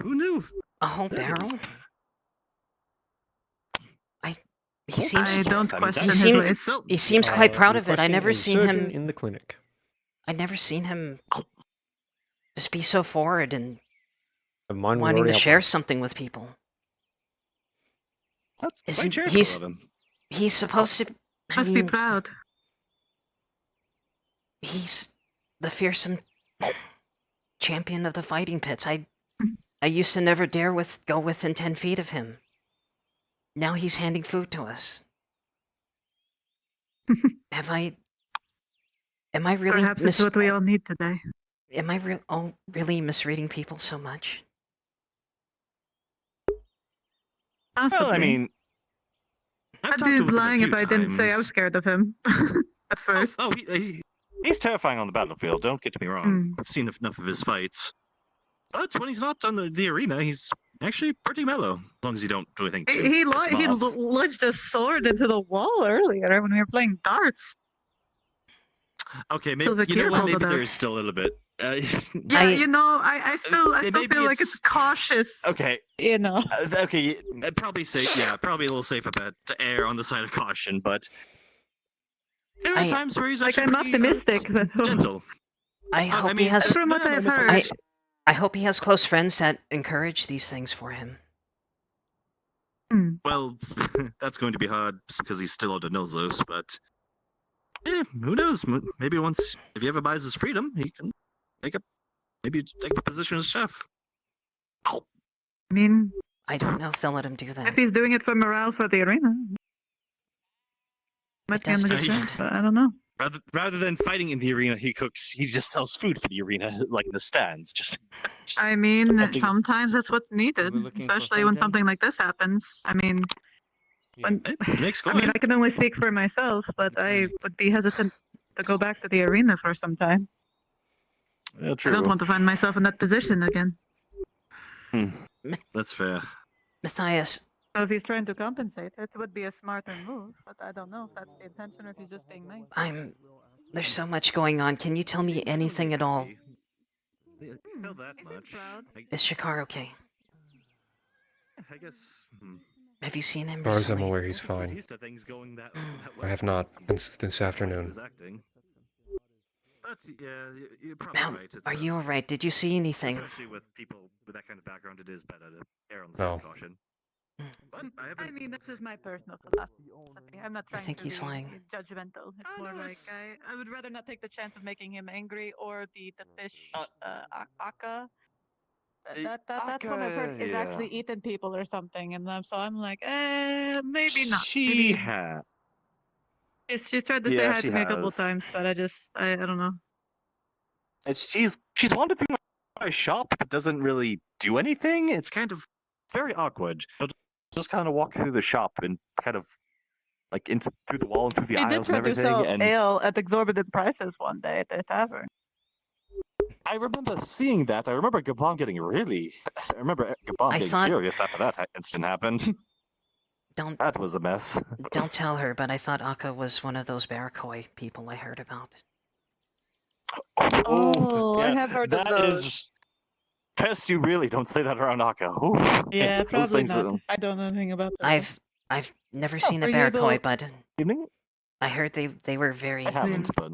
Who knew? A whole barrel? He I seems. don't question he his seems, ways. He seems quite proud of it. I requesting never a seen surgeon him. in the clinic. I never seen him just be so forward and And mine would wanting to already have share one. something with people. That's Isn't- quite charitable he's of him. he's supposed to. I Must mean, be proud. he's the fearsome champion of the fighting pits. I used to never dare go within 10 feet of him. Now he's handing food to us. Am I really Perhaps it's what we all need today. Am I really misreading people so much? Possibly. Well, I mean, I'd be lying if I didn't say I was scared of him at first. Oh, he's terrifying on the battlefield. Don't get me wrong. I've seen enough of his fights. But when he's not on the arena, he's actually pretty mellow. As long as you don't do anything too. He piss him off. lodged a sword into the wall earlier when we were playing darts. Okay, So the maybe you know what? careful Maybe with there that. is still a little bit. Yeah, I still maybe feel like it's cautious. Okay. You know. Okay, I'd probably say probably a little safer bet to err on the side of caution, but there are times where he's Like actually I'm optimistic, but gentle. I hope he mean, has. from what I've heard. I hope he has close friends that encourage these things for him. Well, that's going to be hard because he's still under knows those, but who knows? Maybe once, if he ever buys his freedom, he can take a position as chef. I mean, I don't know if they'll let him do that. if he's doing it for morale for the arena, might be on the good side, but I don't know. Rather than fighting in the arena, he cooks. He just sells food for the arena, like in the stands. I mean, sometimes that's what's needed, looking for especially when content? something like this happens. I mean, I can only speak for myself, but I would be hesitant to go back to the arena for some time. Yeah, I true. don't want to find myself in that position again. That's fair. Matthias, So if he's trying to compensate, it would be a smarter move, but I don't know if that's the intention or if he's just being nice. there's so much going on. Can you tell me anything at all? Tell that much. Is Shakar okay? I guess. Have you seen him As far as I'm recently? aware, he's fine. Used to things going that I have not since this afternoon. His acting. But yeah, you're probably right. Are you alright? Did you see anything? Especially with people with that kind of background, it is better to err on the No. side of caution. But I mean, that's just my personal philosophy. I'm not trying think to he's be lying. judgmental. It's more like I would rather not take the chance of making him angry or the fish Akka. That's what I've heard is actually eating people or something, and so I'm like, maybe not. She had. She's tried to say Yeah, hi she to me a couple has. times, but I don't know. She's wandered through my shop, but doesn't really do anything. It's kind of very awkward. She'll just kind of walk through the shop and kind of like into through the wall and through the He did aisles try and to everything. sell And ale at exorbitant prices one day at the tavern. I remember seeing that. I remember Gabon getting really. I remember Gabon I getting thought- furious after that incident happened. That was a mess. Don't tell her, but I thought Akka was one of those Barakoi people I heard about. Oh, I have heard of that those. is. Pest, you really don't say that around Akka. Ooh, Yeah, those probably things not. are- I don't know anything about that. I've never seen a were you able- Barakoi, but Evening? I heard they were very. I haven't, but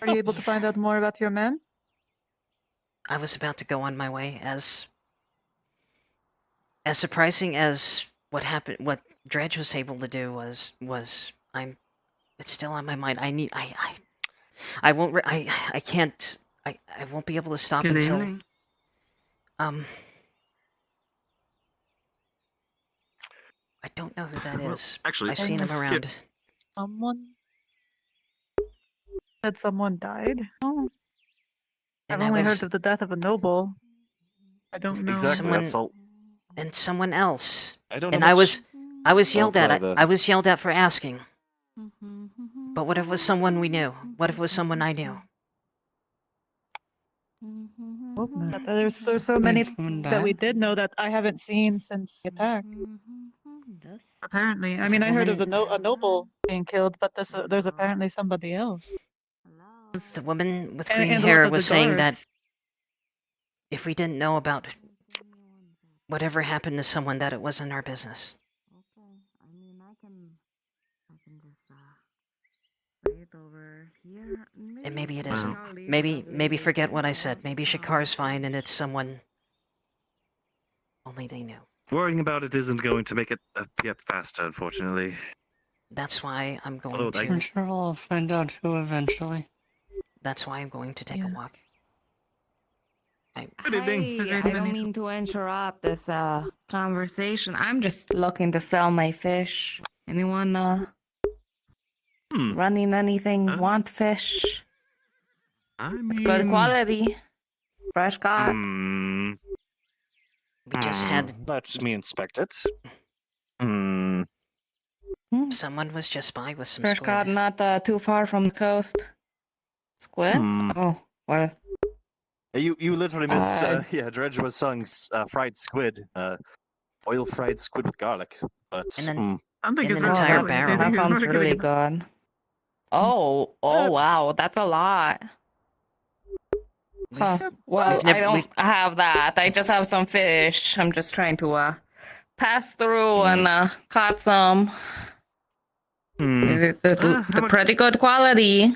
Are you able to find out more about your man? I was about to go on my way. As surprising as what happened, what Dredge was able to do was it's still on my mind. I won't. I can't. I won't be able to stop Good until. evening. I don't know who that Well, is. actually, I've seen him around. Someone said someone died. Oh, I've And I only was heard of the death of a noble. I don't know. Exactly. That's all. and someone else. I don't know And I much was yelled else at. either. I was yelled at for asking. But what if it was someone we knew? What if it was someone I knew? There's so many someone that we died? did know that I haven't seen since the attack. Apparently, I It's mean, a I heard of woman- a noble being killed, but there's apparently somebody else. The woman with And- green and a hair lot of was the saying that guards. if we didn't know about whatever happened to someone, that it wasn't our business. And maybe it isn't. Maybe forget what I said. Maybe Shakar's fine and it's someone only they knew. Worrying about it isn't going to make it get faster, unfortunately. That's why I'm going Although to. I'm sure we'll find out who eventually. That's why I'm going to take a walk. Hi, I don't mean to interrupt this conversation. I'm just looking to sell my fish. Anyone running anything want fish? It's good quality. Fresh caught. We just had. Let me inspect it. Someone was just by with some Fresh squid. caught, not too far from the coast. Squid? Oh, well. You literally missed. Yeah, Dredge was selling fried squid, oil fried squid with garlic. But And then I think in it's an really entire good. barrel. That sounds Really really good. good. Oh, wow, that's a lot. Huh. Well, we've never- I we've- don't have that. I just have some fish. I'm just trying to pass through and caught some. The pretty good quality.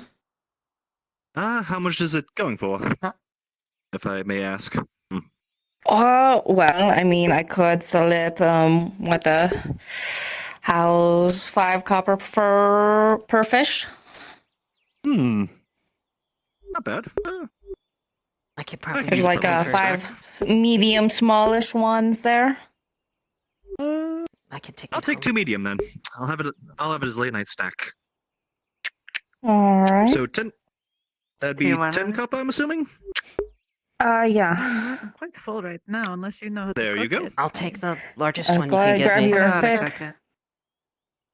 How much is it going for? If I may ask. Oh, well, I mean, I could sell it with a house 5 copper per fish. Not bad. I could probably There's do like it for 5 medium, smallish ones there. I could take. I'll take 2 medium then. I'll have it as late night snack. All right. So 10. That'd be you want 10 it? copper, I'm assuming. Yeah. I'm quite full right now, unless you know how to There you cook go. it. I'll take the largest one you Go can ahead, give grab me. your Gotta pick. cook it.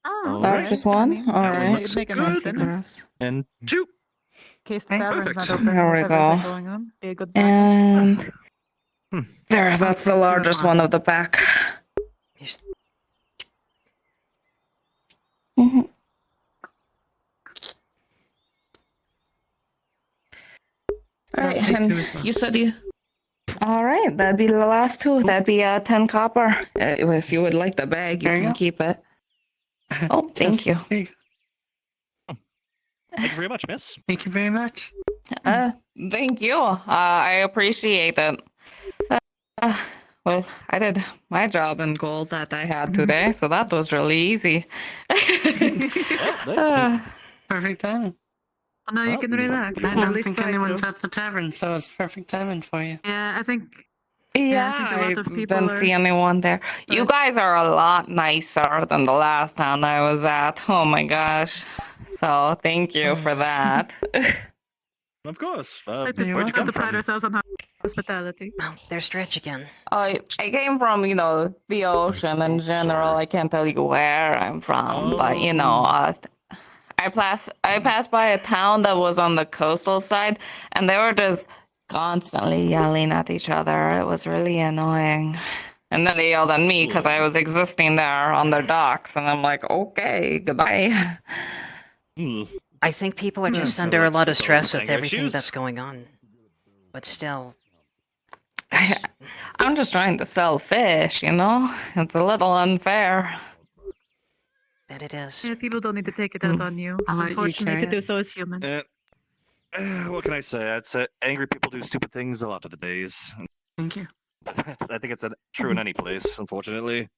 Oh, Largest one? All That one right. looks Make a good. nice dinner. And 2. In case the tavern's Perfect. not open, There we whatever's go. going on. Be a good And there, that's the largest one of the pack. Mhm. All right, and you said you. All right, that'd be the last 2. That'd be 10 copper. If you would like the bag, you There you can go. keep it. Oh, thank you. Thank you very much, miss. Thank you very much. Thank you. I appreciate it. Well, I did my job and goal that I had today, so that was really easy. Perfect timing. Oh, no, you can relax. I At don't least think try anyone's to. at the tavern, so it's perfect timing for you. Yeah, I think. Yeah, I think a lot of I people didn't are. see anyone there. You guys are a lot nicer than the last town I was at. Oh my gosh. So thank you for that. Of course. Like Where'd you we come have to pride from? ourselves on hospitality. Oh, there's Dredge again. I came from, the ocean in general. I can't tell you where I'm from, but I passed by a town that was on the coastal side, and they were just constantly yelling at each other. It was really annoying. And then they yelled at me because I was existing there on their docks, and I'm like, okay, goodbye. I think people are just so under a lot of it's also stress with anger everything issues. that's going on. But still, I'm just trying to sell fish, It's a little unfair. that it is. Yeah, people don't need to take it out on you. I'll let you Unfortunately, carry to it. do so is human. What can I say? I'd say angry people do stupid things a lot of the days. Thank you. I think it's true in any place, unfortunately.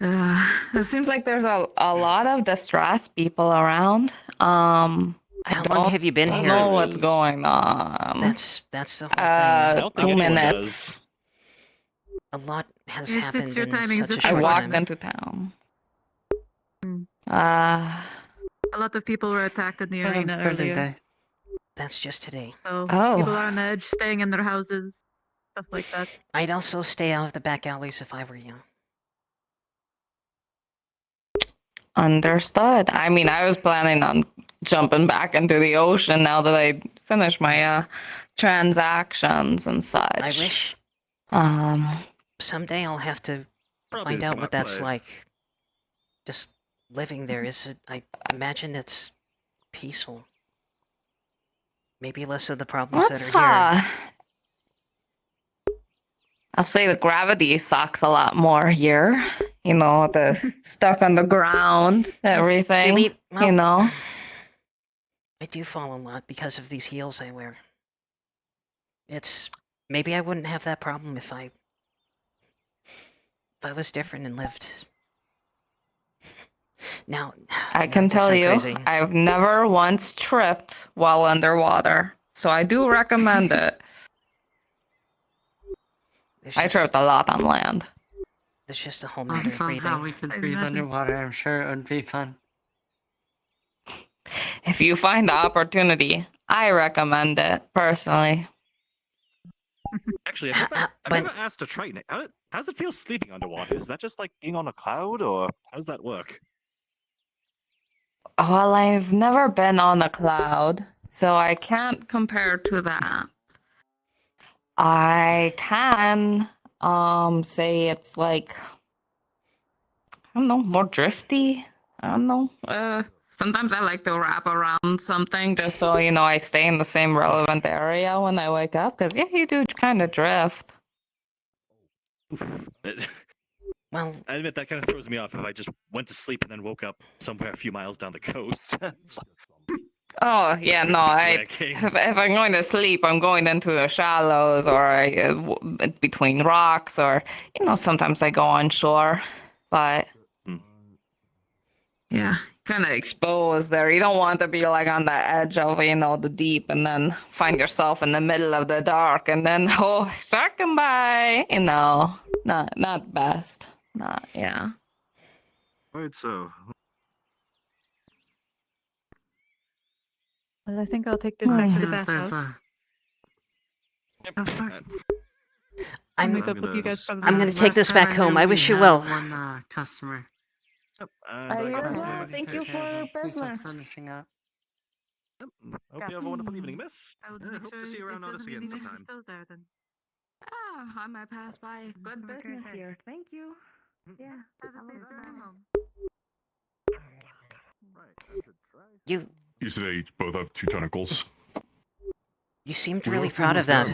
It seems like there's a lot of distressed people around. How long have you been I here? don't know what's going on. That's the whole thing. I don't think 2 anyone minutes. A lot has It's happened your in timing is such a just I short walked time. into town. A lot of people were attacked in the Had a arena busy earlier. day. That's just today. So Oh. people are on edge, staying in their houses, stuff like that. I'd also stay out of the back alleys if I were you. Understood. I mean, I was planning on jumping back into the ocean now that I finished my transactions and such. I wish Um, someday I'll have to Probably find a out smart what that's play. like. Just living there I imagine it's peaceful. Maybe less of the problems let's that are here. I'll say the gravity sucks a lot more here. You know, the stuck on the ground, everything. Believe, well, you know. I do fall a lot because of these heels I wear. It's maybe I wouldn't have that problem if I was different and lived. Now I now can just tell sound you, crazy. I've never once tripped while underwater, so I do recommend it. I tripped a lot on land. There's just a whole Well, nother somehow breathing. we could I breathe imagine. underwater. I'm sure it would be fun. If you find the opportunity, I recommend it personally. Actually, I've never asked a Triton. How does it feel sleeping underwater? Is that just like being on a cloud, or how does that work? Well, I've never been on a cloud, so I can't compare to that. I can say it's like, I don't know, more drifty. I don't know. Sometimes I like to wrap around something just so, you know, I stay in the same relevant area when I wake up, because, yeah, you do kind of drift. Well, I admit that kind of throws me off if I just went to sleep and then woke up somewhere a few miles down the coast. Oh, yeah, no, if I'm going to sleep, I'm going into the shallows or between rocks, or, you know, sometimes I go on shore, but yeah, kind of exposed there. You don't want to be like on the edge of, you know, the deep and then find yourself in the middle of the dark and then, oh, shark come by, you know, not best. Yeah. Right, so. Well, I think I'll take this Well, back it to the seems there's bathhouse. Of course. I'll meet up with you guys probably. I'm gonna take this back home. I wish you had well. One customer. You as well. Thank you for your He's just business. finishing up. Hope you have a wonderful evening, miss. I would Hope to see you around us again sometime. Still there then. I might pass by. Good business here. Thank you. Yeah. You said they each both have 2 tentacles. You seemed What really else did proud you of that.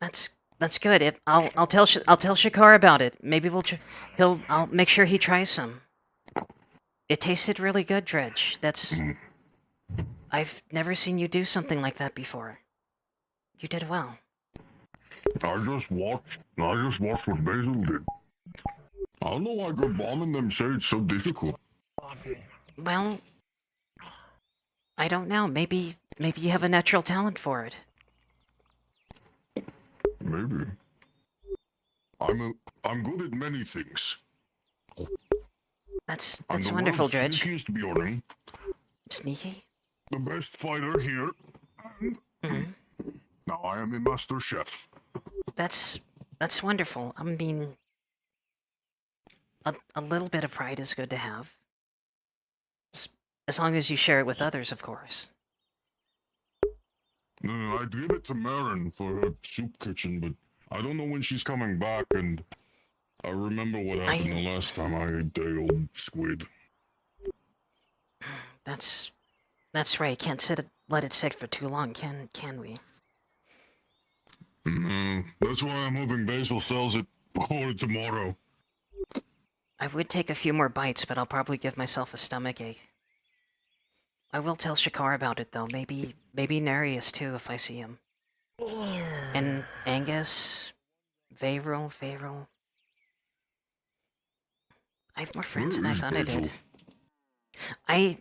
stab? That's good. I'll tell Shakar about it. Maybe I'll make sure he tries some. It tasted really good, Dredge. I've never seen you do something like that before. You did well. I just watched what Basil did. I don't know why good bombing them say it's so difficult. Well, I don't know. Maybe you have a natural talent for it. Maybe. I'm good at many things. That's I'm the wonderful, world's Dredge. sneakiest Bjorn, Sneaky? the best fighter here, and now I am a master chef. That's wonderful. I mean, a little bit of pride is good to have. As long as you share it with others, of course. I'd give it to Marin for her soup kitchen, but I don't know when she's coming back, and I remember what happened the last time I ate day old squid. That's right. Can't let it sit for too long, can we? No, that's why I'm hoping Basil sells it before tomorrow. I would take a few more bites, but I'll probably give myself a stomachache. I will tell Shakar about it though. Maybe Nereus too if I see him. And Angus, Vayril. I have more friends than I thought I did. I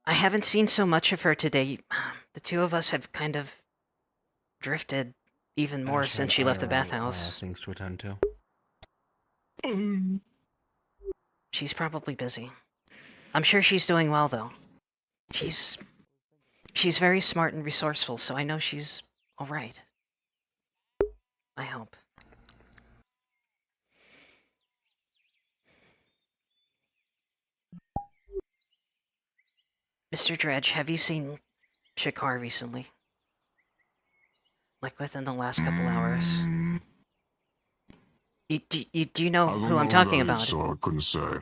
haven't seen so much of her today. The two of us have kind of drifted even more since she left the bathhouse. Things to attend to. She's probably busy. I'm sure she's doing well though. She's very smart and resourceful, so I know she's all right. I hope. Mr. Dredge, have you seen Shakar recently? Like within the last couple hours? Do you know who I'm talking about? So I couldn't say.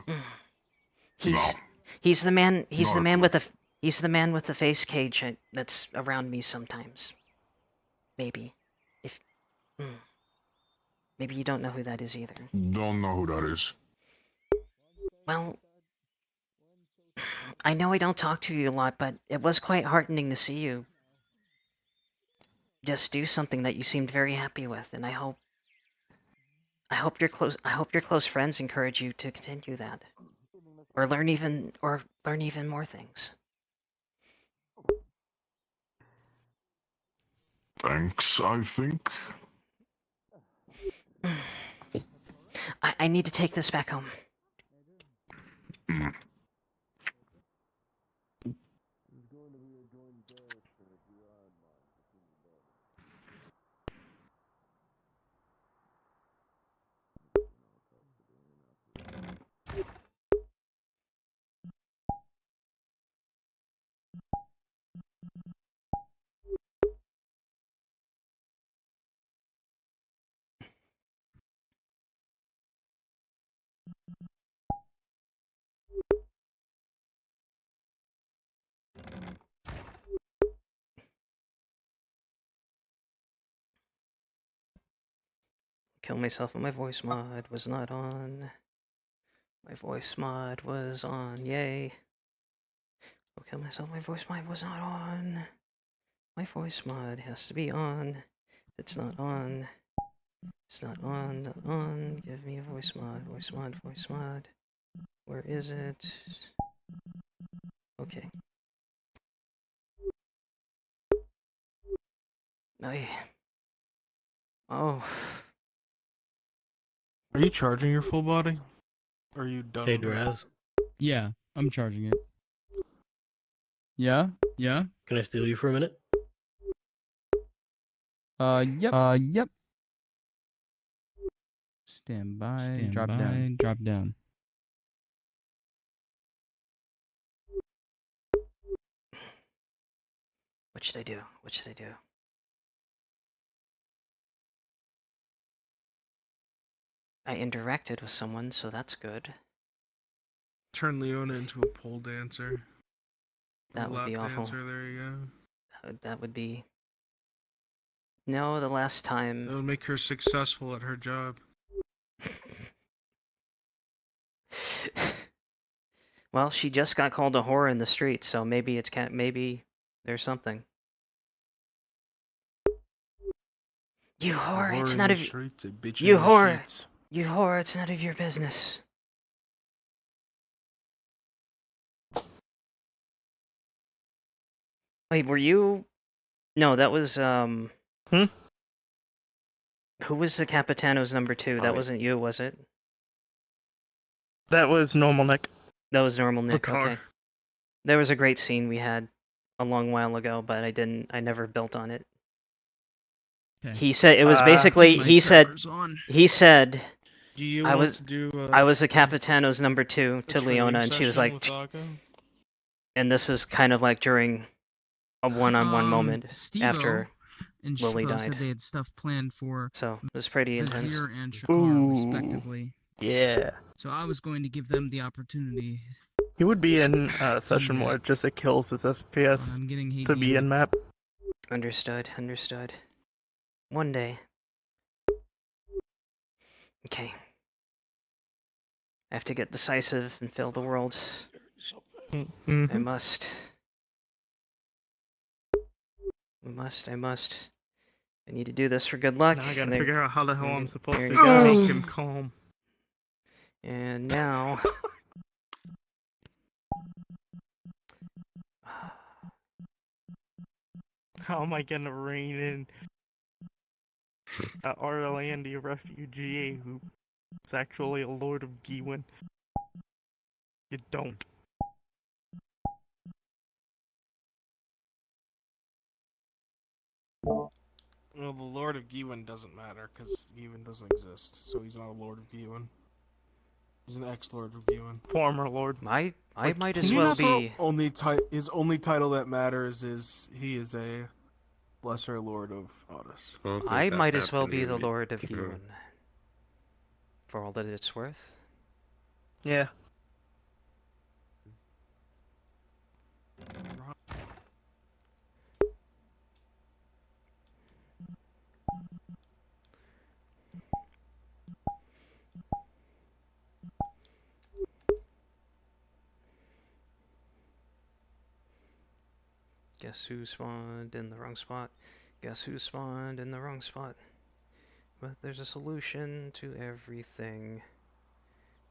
He's the man with the face cage that's around me sometimes. Maybe. Maybe you don't know who that is either. Don't know who that is. Well, I know I don't talk to you a lot, but it was quite heartening to see you just do something that you seemed very happy with, and I hope your close friends encourage you to continue that. Or learn even more things. Thanks, I think. I need to take this back home. Kill myself and my voice mod was not on. My voice mod was on, yay. I'll kill myself, my voice mod was not on. My voice mod has to be on. If it's not on, it's not on, not on. Give me a voice mod, voice mod, voice mod. Where is it? Okay. Oh. Are you charging your full body? Or are you done? Hey, with it? Draz. Yeah, I'm charging it. Yeah? Can I steal you for a minute? Yep. Yep. Stand by, drop down. What should I do? I interacted with someone, so that's good. Turn Leona into a pole dancer. That would be awful. Dancer, there you go. That would be... No, the last time... That would make her successful at her job. Well, she just got called a whore in the street, so maybe maybe there's something. You whore, it's none of you whore. You whore, it's none of your business. Wait, were you? No, that was Who was the Capitano's number 2? That wasn't you, was it? That was Normal Nick. That was Normal Nick. Okay. There was a great scene we had a long while ago, but I never built on it. Okay. He said it was basically he said I was a Capitano's number 2 to Leona, and she was like, and this is kind of like during a one-on-one moment after and Lily Shifo died. said they had stuff planned for So it was pretty intense. Vizier and Shakar, respectively. Yeah. So I was going to give them the opportunity. He would be in session where it just it kills his FPS I'm getting to be in map. Understood. One day. Okay. I have to get decisive and fill the worlds. I must. I must. I need to do this for good luck. Now I gotta and then- figure out how the hell and I'm then- supposed there to you go. make him calm. And now. How am I gonna rein in a Orlandi refugee who's actually a Lord of Gewin? You don't. Well, the Lord of Gewin doesn't matter because Gewin doesn't exist, so he's not a Lord of Gewin. He's an ex-Lord of Gewin. Former Lord. I might as His well be. His only title that matters is he is a lesser Lord of Audis. I might as well be the Lord of Gewin. For all that it's worth. Yeah. Guess who spawned in the wrong spot? Guess who spawned in the wrong spot? But there's a solution to everything.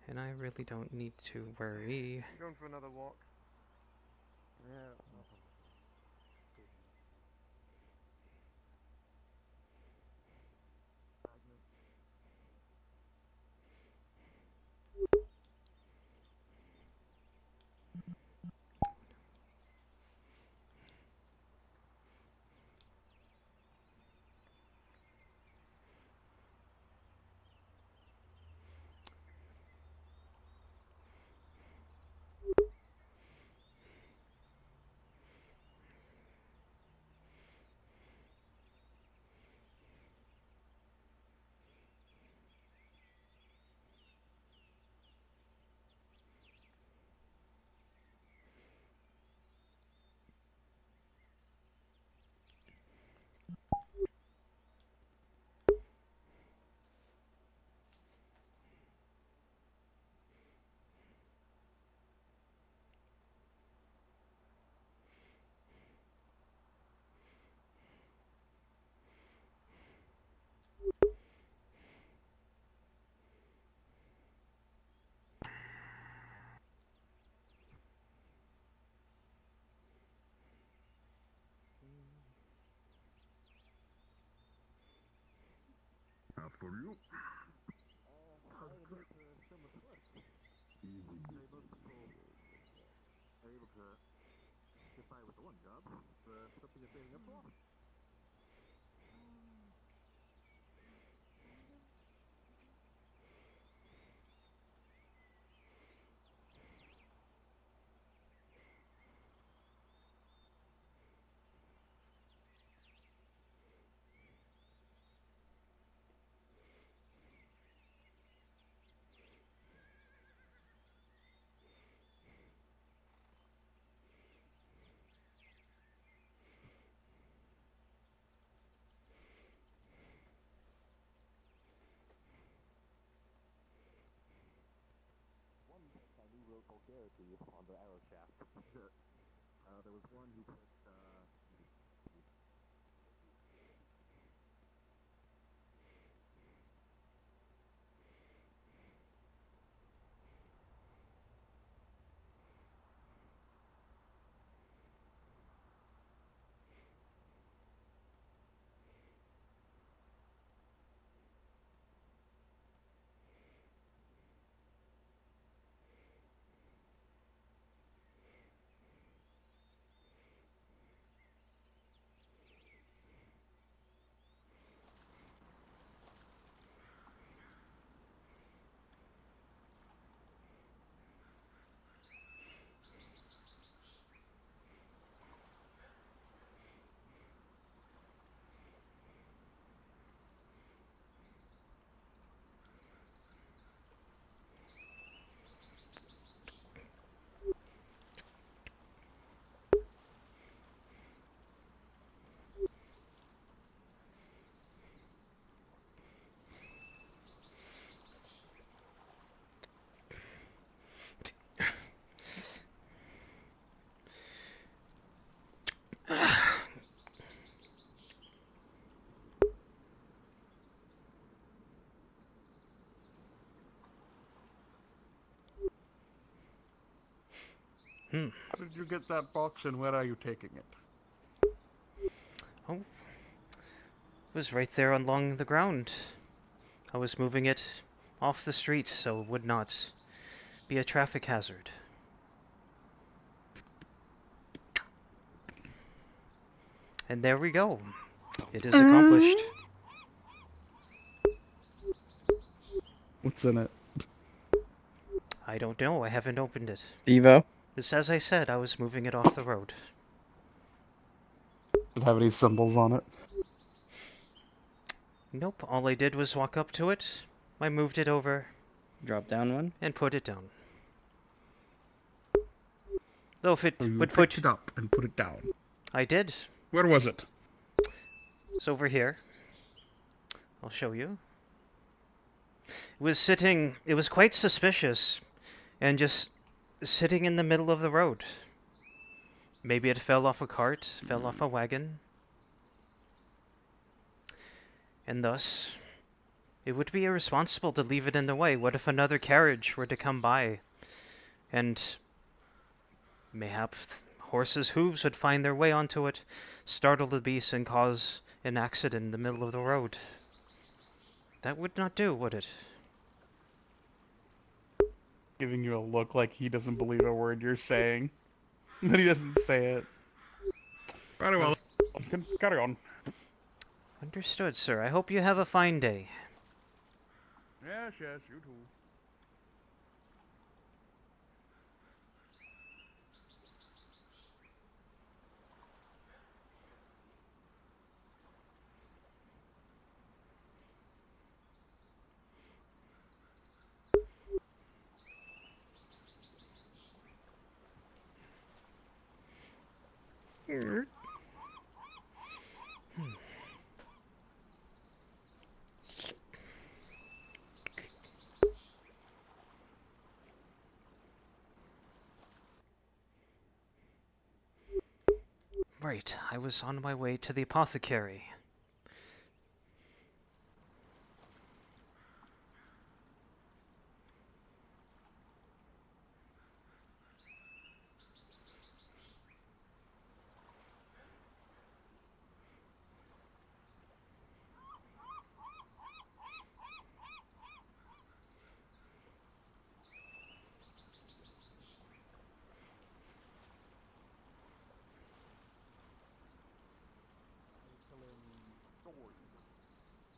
And I really don't need to worry. You going for another walk? Yeah. After you. Able to get by with the one job. Something you're saving up for? On the arrow shaft. There was one who put How did you get that box and where are you taking it? Oh, it was right there along the ground. I was moving it off the street so it would not be a traffic hazard. And there we go. It is accomplished. What's in it? I don't know. I haven't opened it. Steve-O? Just as I said, I was moving it off the road. Does it have any symbols on it? Nope. All I did was walk up to it. I moved it over. Drop down one? And put it down. Though if it So you would picked put it up and put it down. I did. Where was it? It's over here. I'll show you. It was sitting... It was quite suspicious. And just sitting in the middle of the road. Maybe it fell off a cart, fell off a wagon. And thus, it would be irresponsible to leave it in the way. What if another carriage were to come by? And mayhap horses' hooves would find their way onto it, startle the beast, and cause an accident in the middle of the road. That would not do, would it? Giving you a look like he doesn't believe a word you're saying. But he doesn't say it. Very well. Carry on. Understood, sir. I hope you have a fine day. Yes, yes, you too. Right, I was on my way to the apothecary.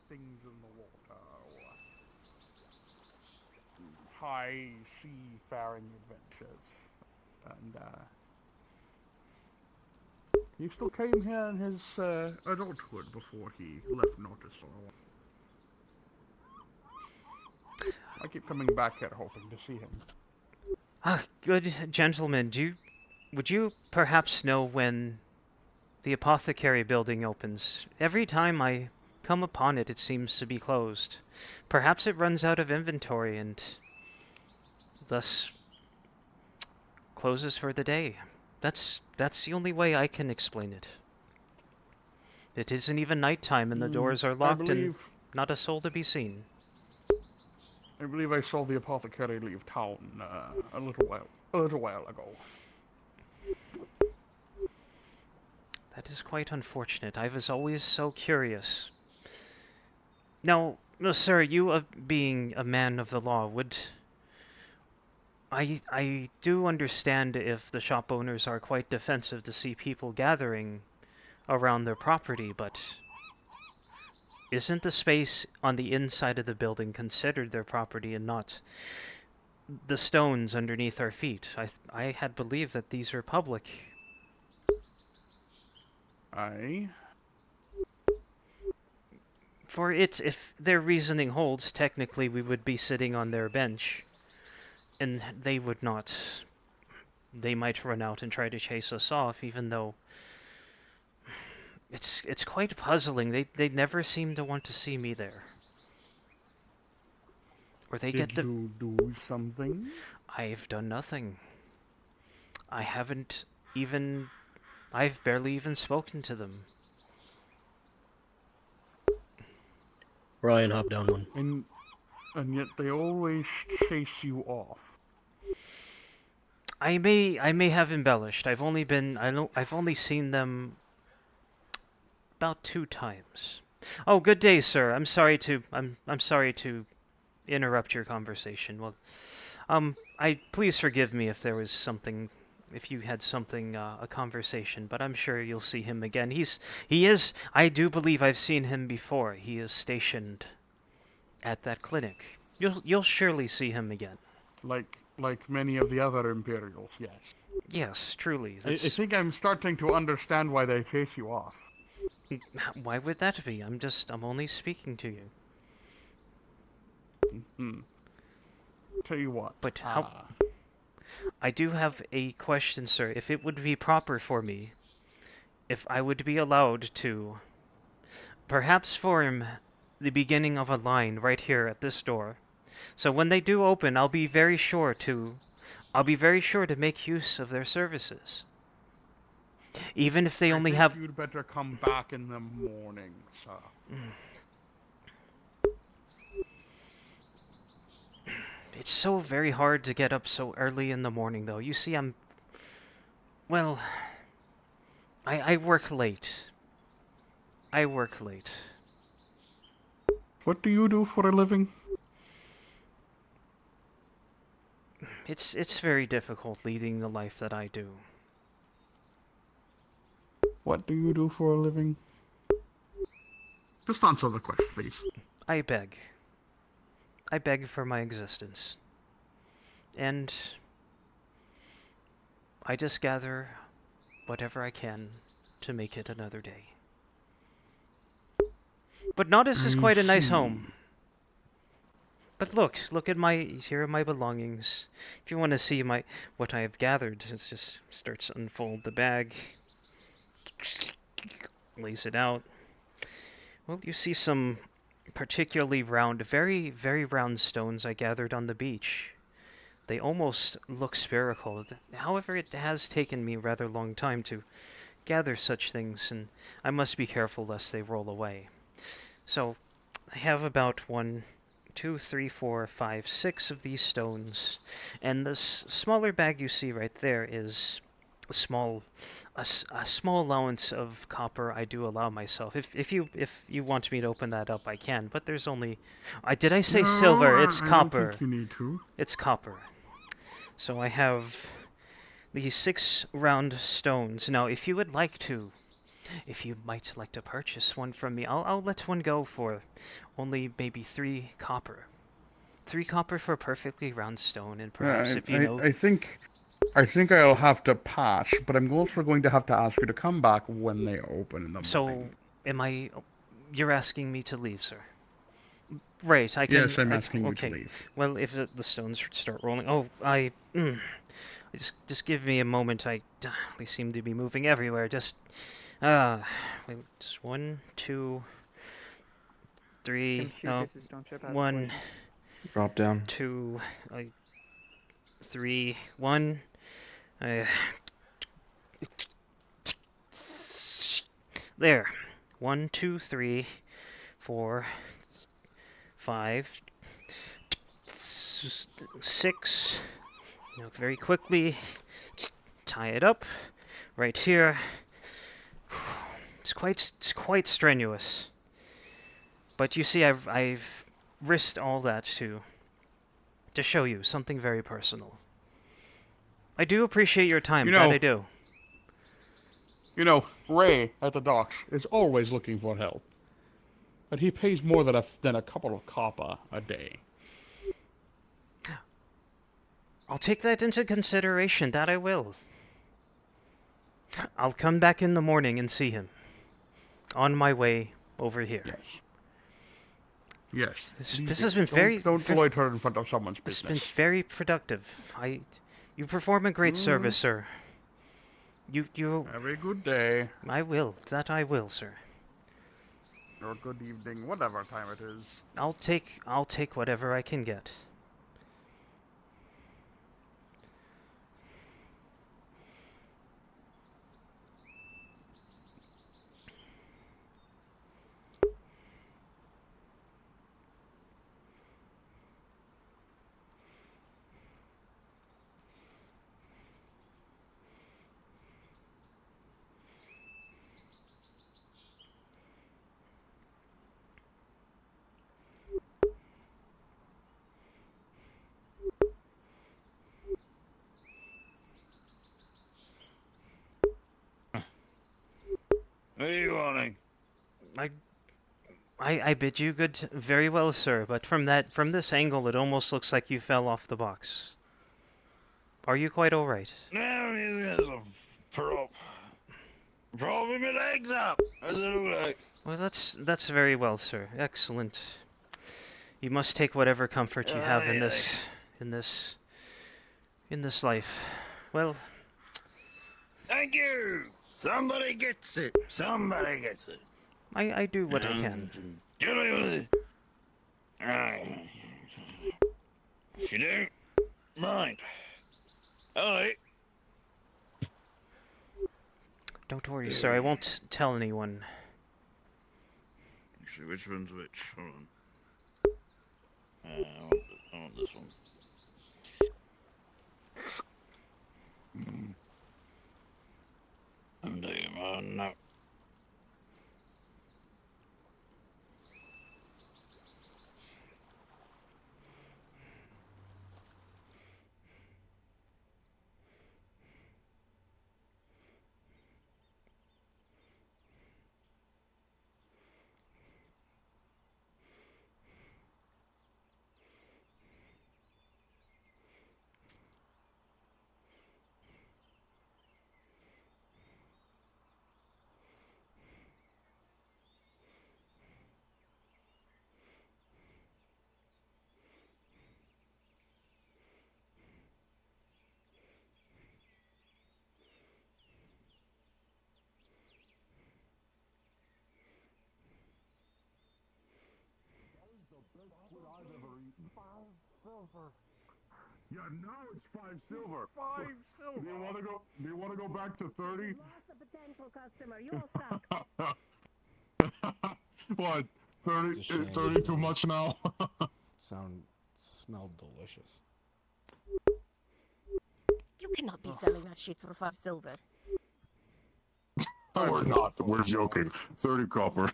Things in the water, or high seafaring adventures. And, he still came here in his, adulthood before he left Notice. I keep coming back here hoping to see him. Ah, good gentlemen, would you perhaps know when the apothecary building opens? Every time I come upon it, it seems to be closed. Perhaps it runs out of inventory and thus closes for the day. That's the only way I can explain it. It isn't even nighttime and the doors are locked and not a soul to be seen. I believe I saw the apothecary leave town a little while ago. That is quite unfortunate. I was always so curious. Now, sir, you being a man of the law, would... I do understand if the shop owners are quite defensive to see people gathering around their property, but isn't the space on the inside of the building considered their property and not the stones underneath our feet? I had believed that these are public. For it, if their reasoning holds, technically we would be sitting on their bench. And they would not. They might run out and try to chase us off, even though it's quite puzzling. They never seem to want to see me there. Or they get the... Did you do something? I've done nothing. I haven't even... I've barely even spoken to them. Ryan, hop down one. And yet they always chase you off. I may have embellished. I've only seen them about 2 times. Oh, good day, sir. I'm sorry to interrupt your conversation. Well, please forgive me if there was something, if you had something, a conversation, but I'm sure you'll see him again. I do believe I've seen him before. He is stationed at that clinic. You'll surely see him again. Like many of the other Imperials, yes. Yes, truly. I think I'm starting to understand why they chase you off. Why would that be? I'm only speaking to you. Tell you what. But how... I do have a question, sir. If it would be proper for me, if I would be allowed to perhaps form the beginning of a line right here at this door. So when they do open, I'll be very sure to make use of their services. Even if they only have... You'd better come back in the morning, sir. It's so very hard to get up so early in the morning, though. You see, well, I work late. I work late. What do you do for a living? It's very difficult leading the life that I do. What do you do for a living? Just answer the question, please. I beg. I beg for my existence. And I just gather whatever I can to make it another day. But Naudis is quite a nice home. But look at here are my belongings. If you want to see what I have gathered, it just starts to unfold the bag. Lays it out. Well, you see some particularly round, very, very round stones I gathered on the beach. They almost look spherical. However, it has taken me a rather long time to gather such things, and I must be careful lest they roll away. So, I have about 1, 2, 3, 4, 5, 6 of these stones, and this smaller bag you see right there is a small allowance of copper I do allow myself. If you want me to open that up, I can, but there's only... did I say silver? It's copper. I don't think you need to. It's copper. So I have these 6 round stones. Now, if you might like to purchase one from me, I'll let one go for only maybe 3 copper. 3 copper for a perfectly round stone, and perhaps if you know... I think I'll have to pass, but I'm also going to have to ask you to come back when they open in the morning. So, you're asking me to leave, sir? Right, I can... Yes, I'm asking you to leave. Well, if the stones start rolling... Just give me a moment. They seem to be moving everywhere. Just 1, 2, 3... No, 1... Drop down. 2... 3... 1... There. 1, 2, 3, 4, 5, 6. Now, very quickly, tie it up right here. It's quite strenuous, but you see, I've risked all that to show you something very personal. I do appreciate your time, that I do. You know, Ray at the docks is always looking for help. But he pays more than a couple of copper a day. I'll take that into consideration, that I will. I'll come back in the morning and see him. On my way over here. Yes. This has been very... Don't loiter in front of someone's business. This has been very productive. You perform a great service, sir. You... Have a good day. I will. That I will, sir. Or good evening, whatever time it is. I'll take whatever I can get. I bid you very well, sir. But from this angle, it almost looks like you fell off the box. Are you quite all right? No, there's a probably my legs up. As it look like. Well, that's very well, sir. Excellent. You must take whatever comfort you have in this life. Well, Thank you. Somebody gets it. Somebody gets it. I do what I can. Get away with it. Alright. If you don't mind. Alright. Don't worry, sir. I won't tell anyone. Actually, which one's which? Hold on. I want this one. And no. Yeah, now it's 5 silver. 5 silver. Do you wanna go back to 30? Lost a potential customer. You all suck. What? 30? Is 30 too much now? Smelled delicious. You cannot be selling that shit for 5 silver. Oh, we're not. We're joking. 30 copper.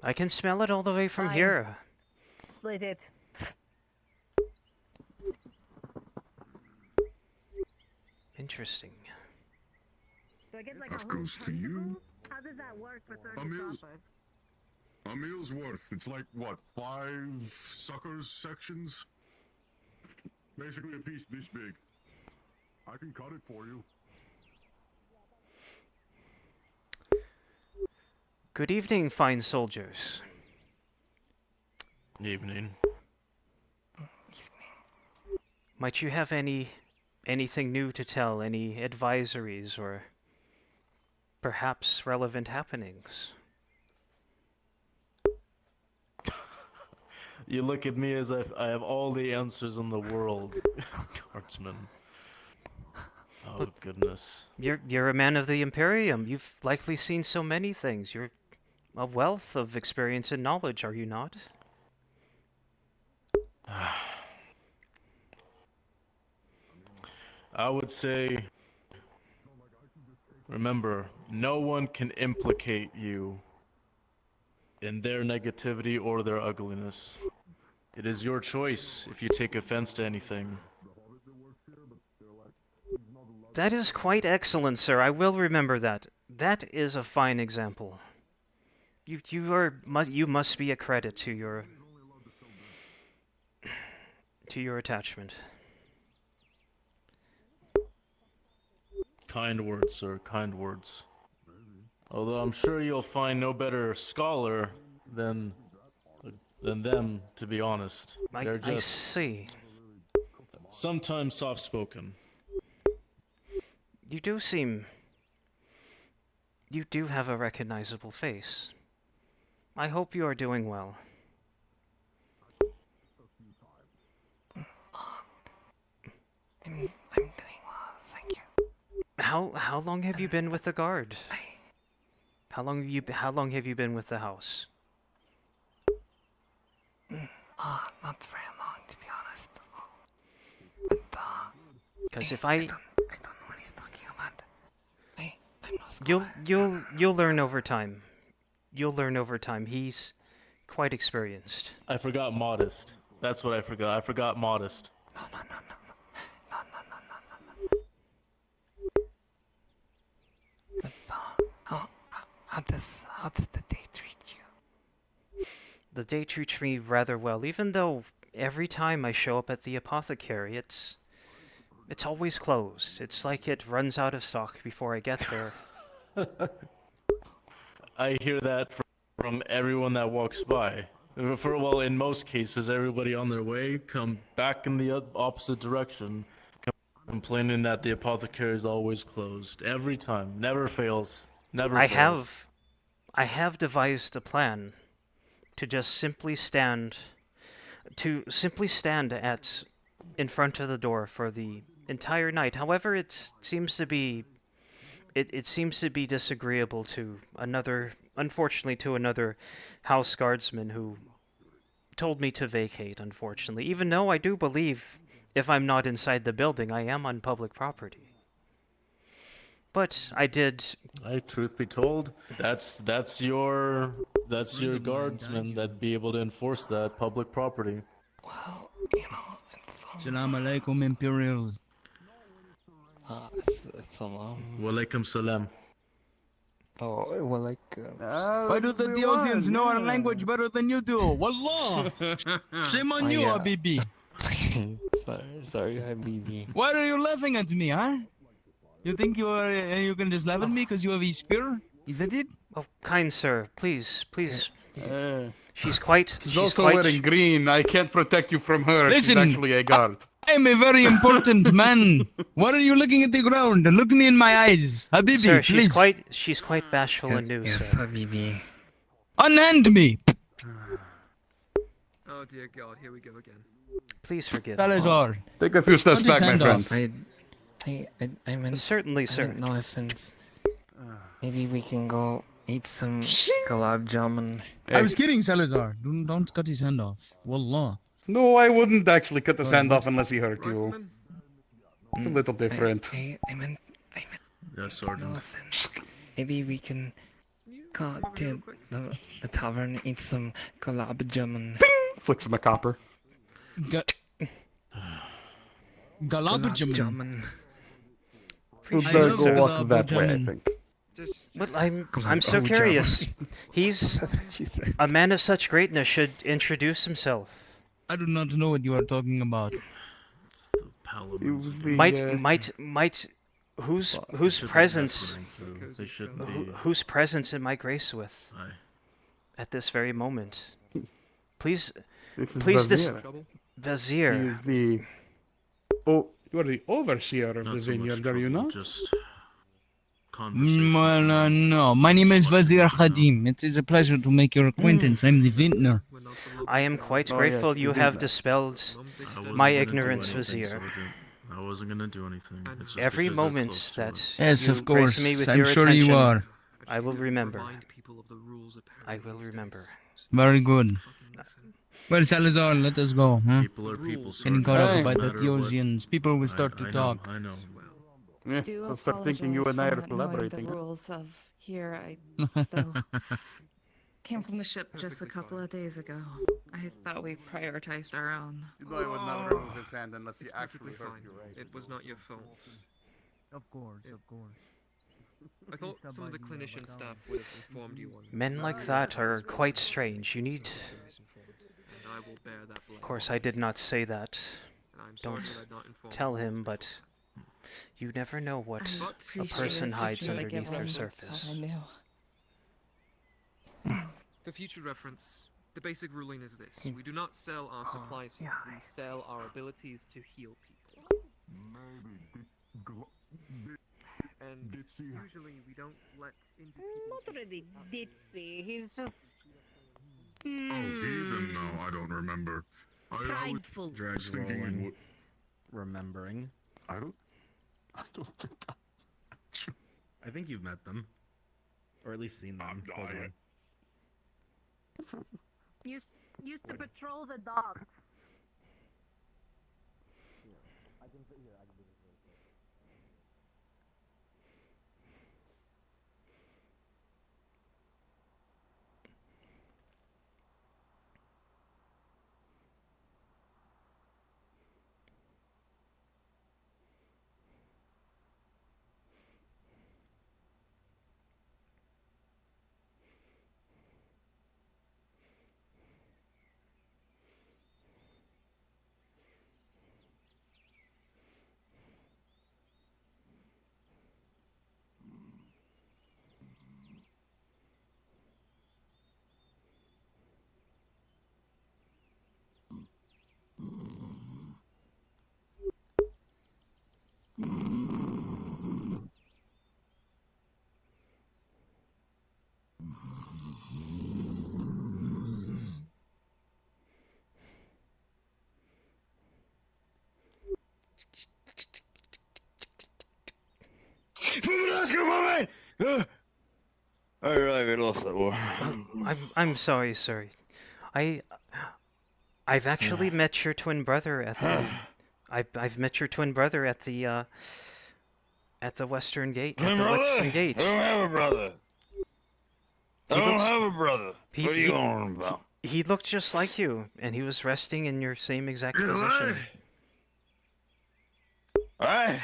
I can smell it all the way from Fine. here. Split it. Interesting. Do I get like That a whole goes to ton of you. them? How does that work for 30 copper? A meal's worth. It's like, what, 5 suckers sections? Basically a piece this big. I can cut it for you. Good evening, fine soldiers. Evening. Might you have anything new to tell? Any advisories or perhaps relevant happenings? You look at me as if I have all the answers in the world, Guardsman. Oh goodness. You're a man of the Imperium. You've likely seen so many things. You're a wealth of experience and knowledge, are you not? I would say, remember, no one can implicate you in their negativity or their ugliness. It is your choice if you take offense to anything. That is quite excellent, sir. I will remember that. That is a fine example. You must be a credit to your attachment. Kind words, sir, kind words. Although I'm sure you'll find no better scholar than them, to be honest. They're just I see. sometimes soft-spoken. You do have a recognizable face. I hope you are doing well. I'm doing well, thank you. How long have you been with the guard? How long have you been with the house? Not very long, to be honest. But Because if I don't know what he's talking about. I'm no scholar. You'll learn over time. You'll learn over time. He's quite experienced. I forgot modest. That's what I forgot. I forgot modest. No. But how does the day treat you? The day treats me rather well, even though every time I show up at the apothecary, it's always closed. It's like it runs out of stock before I get there. I hear that from everyone that walks by. Well, in most cases, everybody on their way come back in the opposite direction, complaining that the apothecary is always closed. Every time. Never fails. Never fails. I have devised a plan to just simply stand in front of the door for the entire night. However, it seems to be disagreeable to unfortunately to another house guardsman who told me to vacate, unfortunately, even though I do believe if I'm not inside the building, I am on public property. But I did. Truth be told, that's your guardsman that'd be able to enforce that public property. Well, you know, it's Assalamu alaikum, Imperial. Salam. Walaikum salam. Oh, well, like. Why do the Diosians know our language better than you do? Wallah! Shame on you, Habibi. Sorry, Habibi. Why are you laughing at me, huh? You think you can just laugh at me because you have a spear? Is that it? Oh, kind sir, please. She's She's also wearing green. I can't protect you from her. Listen, She's actually a guard. I'm a very important man. Why are you looking at the ground? Look me in my eyes. Habibi, sir, please. she's quite bashful and new, Yes, sir. Habibi. Unhand me. Oh dear God, here we go again. Please forgive. Salazar. Take a few steps back, my friend. I meant. Certainly, sir. No offense. Maybe we can go eat some gulab jamun. I was kidding, Salazar. Don't cut his hand off. Wallah. No, I wouldn't actually cut his hand off unless he hurt you. It's a little different. I meant. Yes, Sergeant. No offense. Maybe we can go to the tavern and eat some gulab jamun. Flicks him a copper. Gulab jamun. We'll go walk that way, I think. But I'm so curious. He's a man of such greatness should introduce himself. I do not know what you are talking about. It's the Might whose presence They shouldn't be. whose presence am I graced with Aye. at this very moment? Please, This is please, Vizier. Vizier. He is the... Oh, you are the overseer of Not the so much vineyard, are you trouble, not? Just conversation. Well, no. My name is Vizier Khadim. It is a pleasure to make your acquaintance. I'm the vintner. I am quite Oh, grateful yes, you you did have that. dispelled I wasn't my gonna do ignorance, anything, Vizier. Sergeant. I wasn't gonna do anything. It's just Every because they're moment close to that us. Yes, you of course. grace me with I'm your sure attention, you are. I will remember. People of the rules I will remember. Very good. Well, Salazar, let us go. Huh? People are people, Getting Sergeant. caught up No by the matter what. Theosians. People will start to I talk. know, I know. Yeah, Do I'll start thinking you and I are apologize for not knowing collaborating. the rules of here. I still came from the ship just a couple of days ago. I thought we prioritized our own. You know I would not remove his hand unless he It's actually perfectly hurt fine. you, right? It was not your fault. Of course, Yeah. of course. I thought some of the clinician staff would have informed you on. Men like that are quite strange. You need. Misinformed, and I will bear that blame. Of course, I did not say that. And I'm sorry Don't that I'd not informed tell you. him, but you never know what I a appreciate person it. hides Just like underneath their everyone surface. thought I knew. For future reference, the basic ruling is this: we do not sell our supplies here. We sell our abilities to heal people. And usually we don't let into people's... Not really ditzy. He's just. Oh, even now, I don't remember. I Prideful. was thinking in what... Remembering. I don't think I think you've met them. Or at least seen them. I'm dying. Used to patrol the docks. I really lost that war. I'm sorry, sir. I've actually met your twin brother at the. I've met your twin brother at the Western Gate. Twin brother? I don't have a brother. I don't have a brother. What are you on about? He looked just like you, and he was resting in your same exact position. Aye.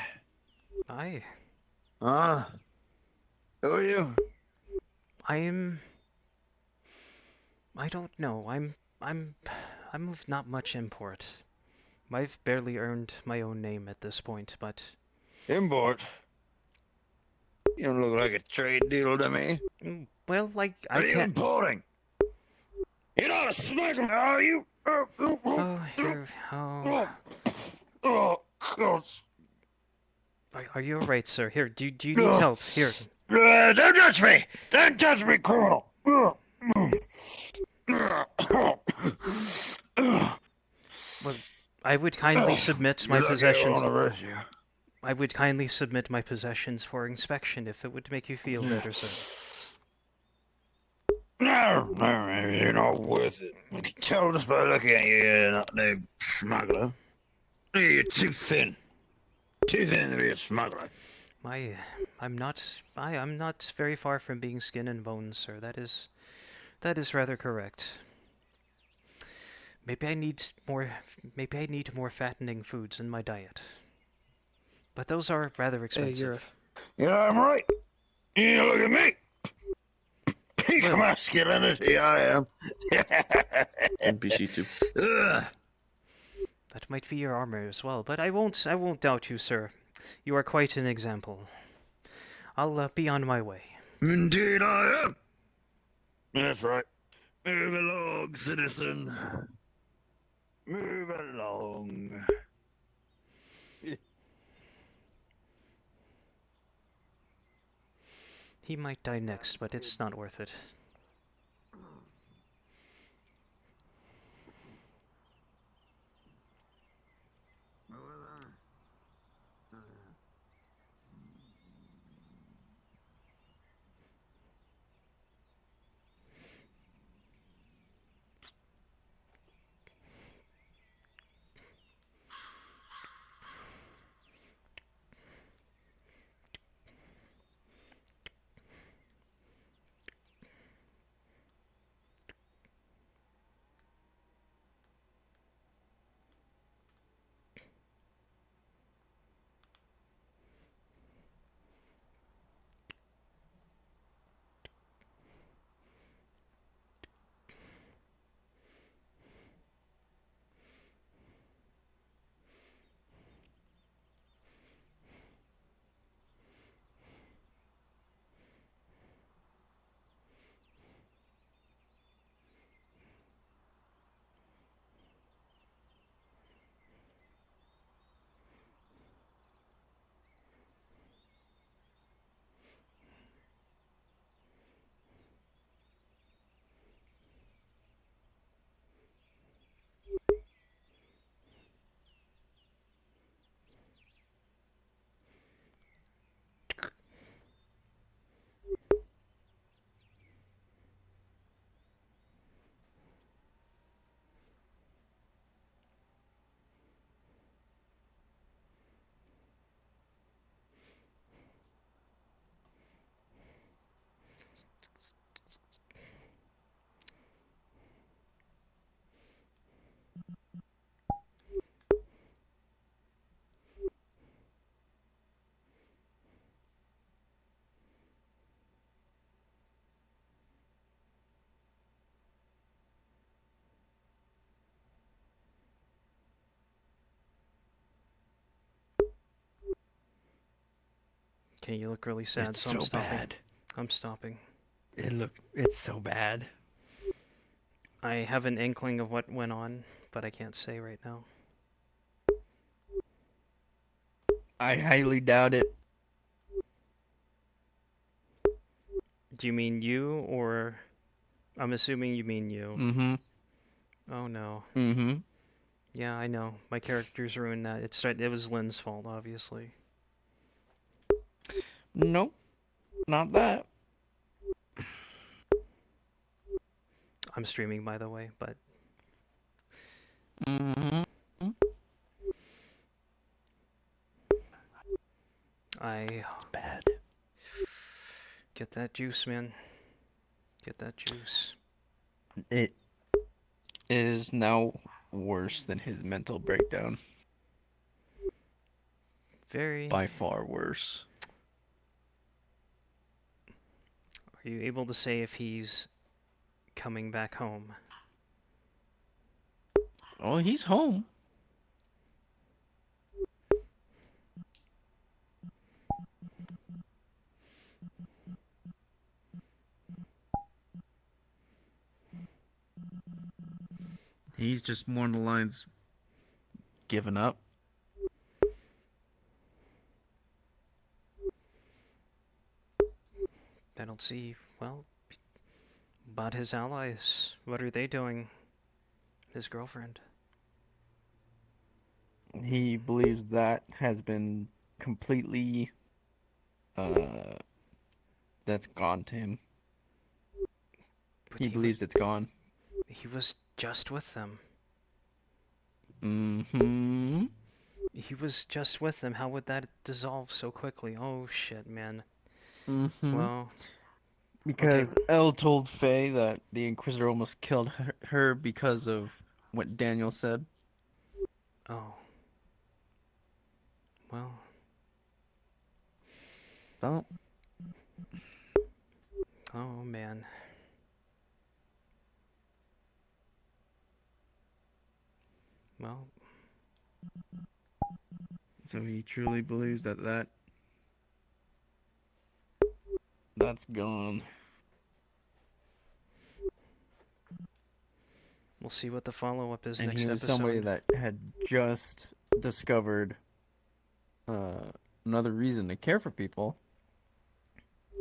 Aye. Who are you? I don't know. I'm of not much import. I've barely earned my own name at this point, but... Import? You don't look like a trade deal to me. Well, like, What are you importing? You're not a smuggler, are you? Are you alright, sir? Here, do you need help? Here. Don't touch me! Don't touch me, criminal! Well, I would kindly submit my possessions. I would kindly submit my possessions for inspection if it would make you feel better, sir. No, you're not worth it. I can tell just by looking at you, you're not no smuggler. You're too thin. Too thin to be a smuggler. I'm not very far from being skin and bones, sir. That is rather correct. Maybe I need more fattening foods in my diet. But those are rather expensive. You know, I'm right. You look at me. Peak masculinity, I am. NPC 2. That might be your armor as well, but I won't doubt you, sir. You are quite an example. I'll be on my way. Indeed I am. That's right. Move along, citizen. Move along. He might die next, but it's not worth it. Okay, you look really sad, It's so I'm so stopping. bad. I'm stopping. It's so bad. I have an inkling of what went on, but I can't say right now. I highly doubt it. Do you mean you, or... I'm assuming you mean you. Mm-hmm. Oh no. Mm-hmm. Yeah, I know. My character's ruined that. It was Lynn's fault, obviously. Nope, not that. I'm streaming, by the way, but Mm-hmm. bad. Get that juice, man. Get that juice. It is now worse than his mental breakdown. Very. By far worse. Are you able to say if he's coming back home? Oh, he's home. He's just more on the lines giving up. I don't see, well, about his allies. What are they doing? His girlfriend. He believes that has been completely that's gone to him. But He believes it's gone. He was just with them. Mm-hmm. He was just with them. How would that dissolve so quickly? Oh shit, man. Mm-hmm. Well, because Elle told Faye that the Inquisitor almost killed her because of what Daniel said. Oh. Well. Don't. Oh man. Well. So he truly believes that that's gone. We'll see what the follow-up is And next he was episode. somebody that had just discovered another reason to care for people.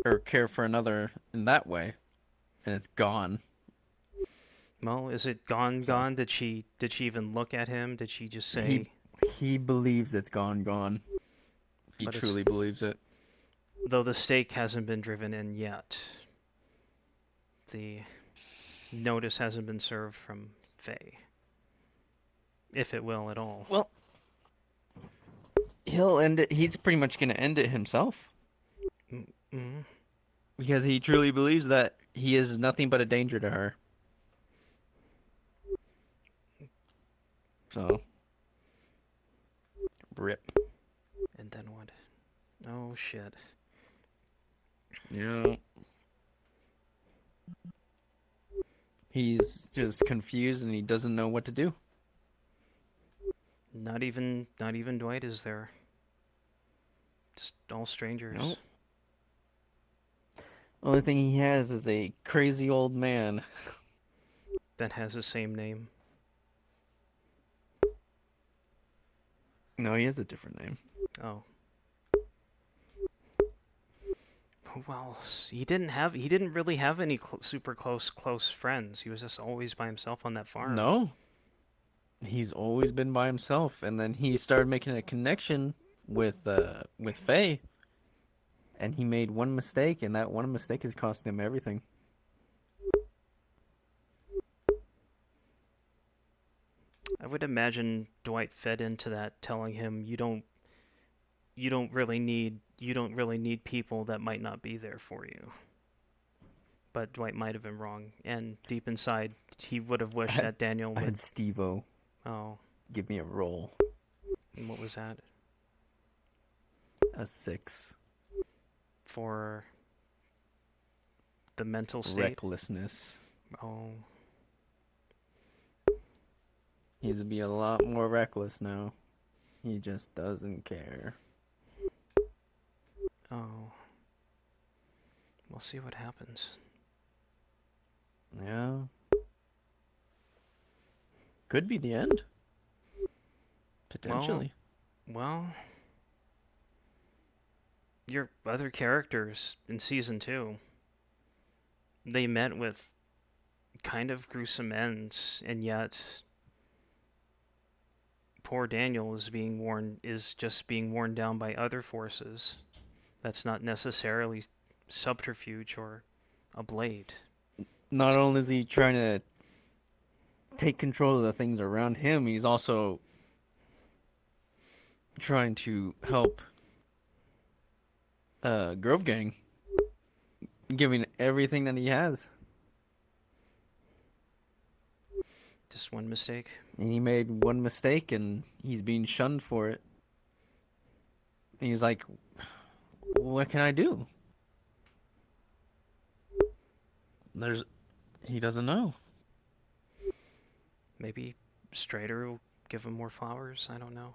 Or care for another in that way. And it's gone. Well, is it gone? Did she even look at him? Did she just say... He believes it's gone. He But truly believes it. Though the stake hasn't been driven in yet. The notice hasn't been served from Faye. If it will at all. Well, he'll end it. He's pretty much going to end it himself. Mm-hmm. Because he truly believes that he is nothing but a danger to her. So. Rip. And then what? Oh shit. Yeah. He's just confused and he doesn't know what to do. Not even Dwight is there. Just all strangers. Nope. Only thing he has is a crazy old man. That has the same name. No, he has a different name. Oh. Well, he didn't really have any super close friends. He was just always by himself on that farm. No. He's always been by himself, and then he started making a connection with Faye. And he made one mistake, and that one mistake is costing him everything. I would imagine Dwight fed into that, telling him you don't really need people that might not be there for you. But Dwight might have been wrong, and deep inside, he would have wished that Daniel would. I had Steve-O. Oh. Give me a roll. And what was that? A 6. For the mental state? Recklessness. Oh. He's to be a lot more reckless now. He just doesn't care. Oh. We'll see what happens. Yeah. Could be the end. Potentially. Well, your other characters in Season 2, they met with kind of gruesome ends, and yet poor Daniel is just being worn down by other forces. That's not necessarily subterfuge or a blade. Not only is he trying to take control of the things around him, he's also trying to help Grove Gang, giving everything that he has. Just one mistake. And he made one mistake, and he's being shunned for it. And he's like, what can I do? He doesn't know. Maybe Strider will give him more flowers. I don't know.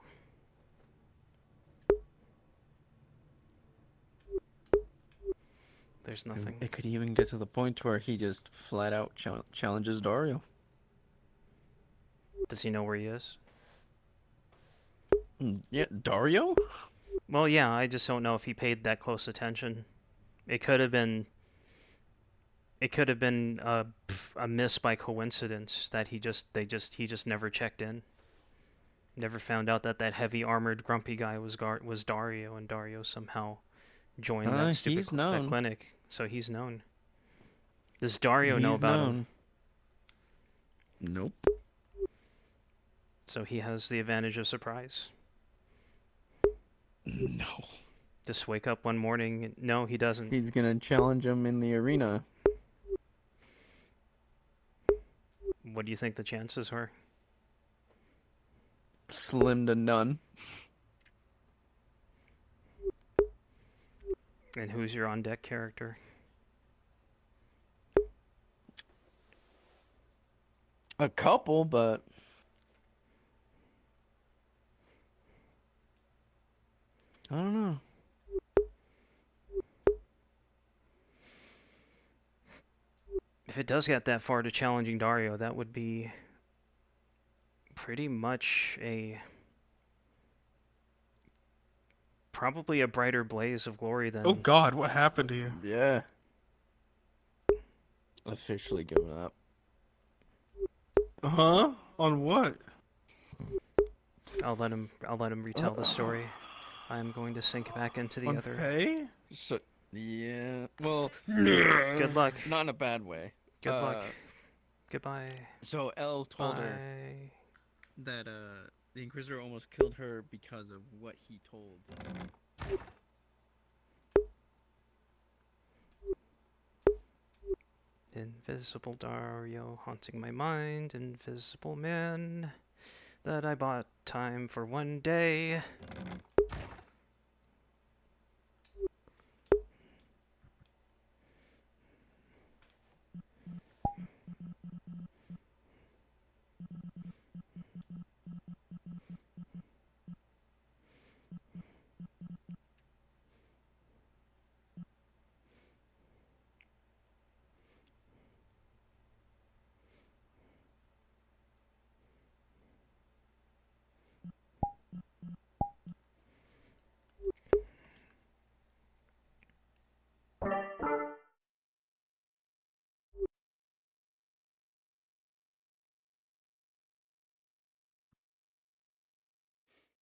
There's nothing. It could even get to the point where he just flat out challenges Dario. Does he know where he is? Yeah, Dario? Well, yeah, I just don't know if he paid that close attention. It could have been a miss by coincidence that he just never checked in. Never found out that heavy armored grumpy guy was Dario, and Dario somehow joined that stupid that clinic. So he's known. Does Dario know about him? Nope. So he has the advantage of surprise. No. Just wake up one morning. No, he doesn't. He's gonna challenge him in the arena. What do you think the chances are? Slim to none. And who's your on-deck character? A couple, but I don't know. If it does get that far to challenging Dario, that would be pretty much probably a brighter blaze of glory than... Oh God, what happened to you? Yeah. Officially giving up. Huh? On what? I'll let him retell the story. I'm going to sink back into the On other. Faye? So, yeah. Well, good luck. Not in a bad way. Good luck. Goodbye. So Elle told her that the Inquisitor almost killed her because of what he told. Invisible Dario haunting my mind, invisible man that I bought time for one day.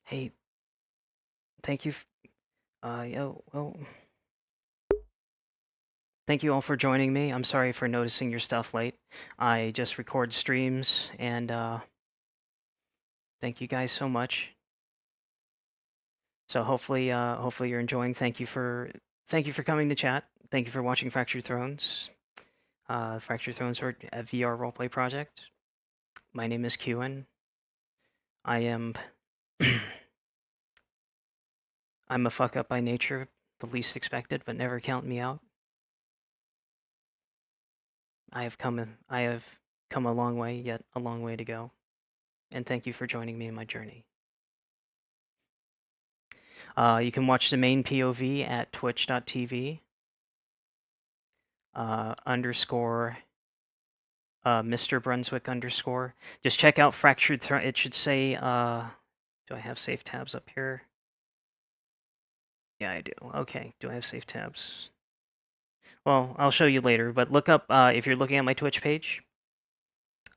Hey, thank you. Thank you all for joining me. I'm sorry for noticing your stuff late. I just record streams, and thank you guys so much. So hopefully you're enjoying. Thank you for coming to chat. Thank you for watching Fractured Thrones. Fractured Thrones are a VR roleplay project. My name is Qin. I am I'm a fuck up by nature, the least expected, but never count me out. I have come a long way, yet a long way to go. And thank you for joining me in my journey. You can watch the main POV at twitch.tv _ Mr. Brunswick _. Just check out Fractured Throne. It should say, do I have safe tabs up here? Yeah, I do. Okay, do I have safe tabs? Well, I'll show you later, but look up, if you're looking at my Twitch page,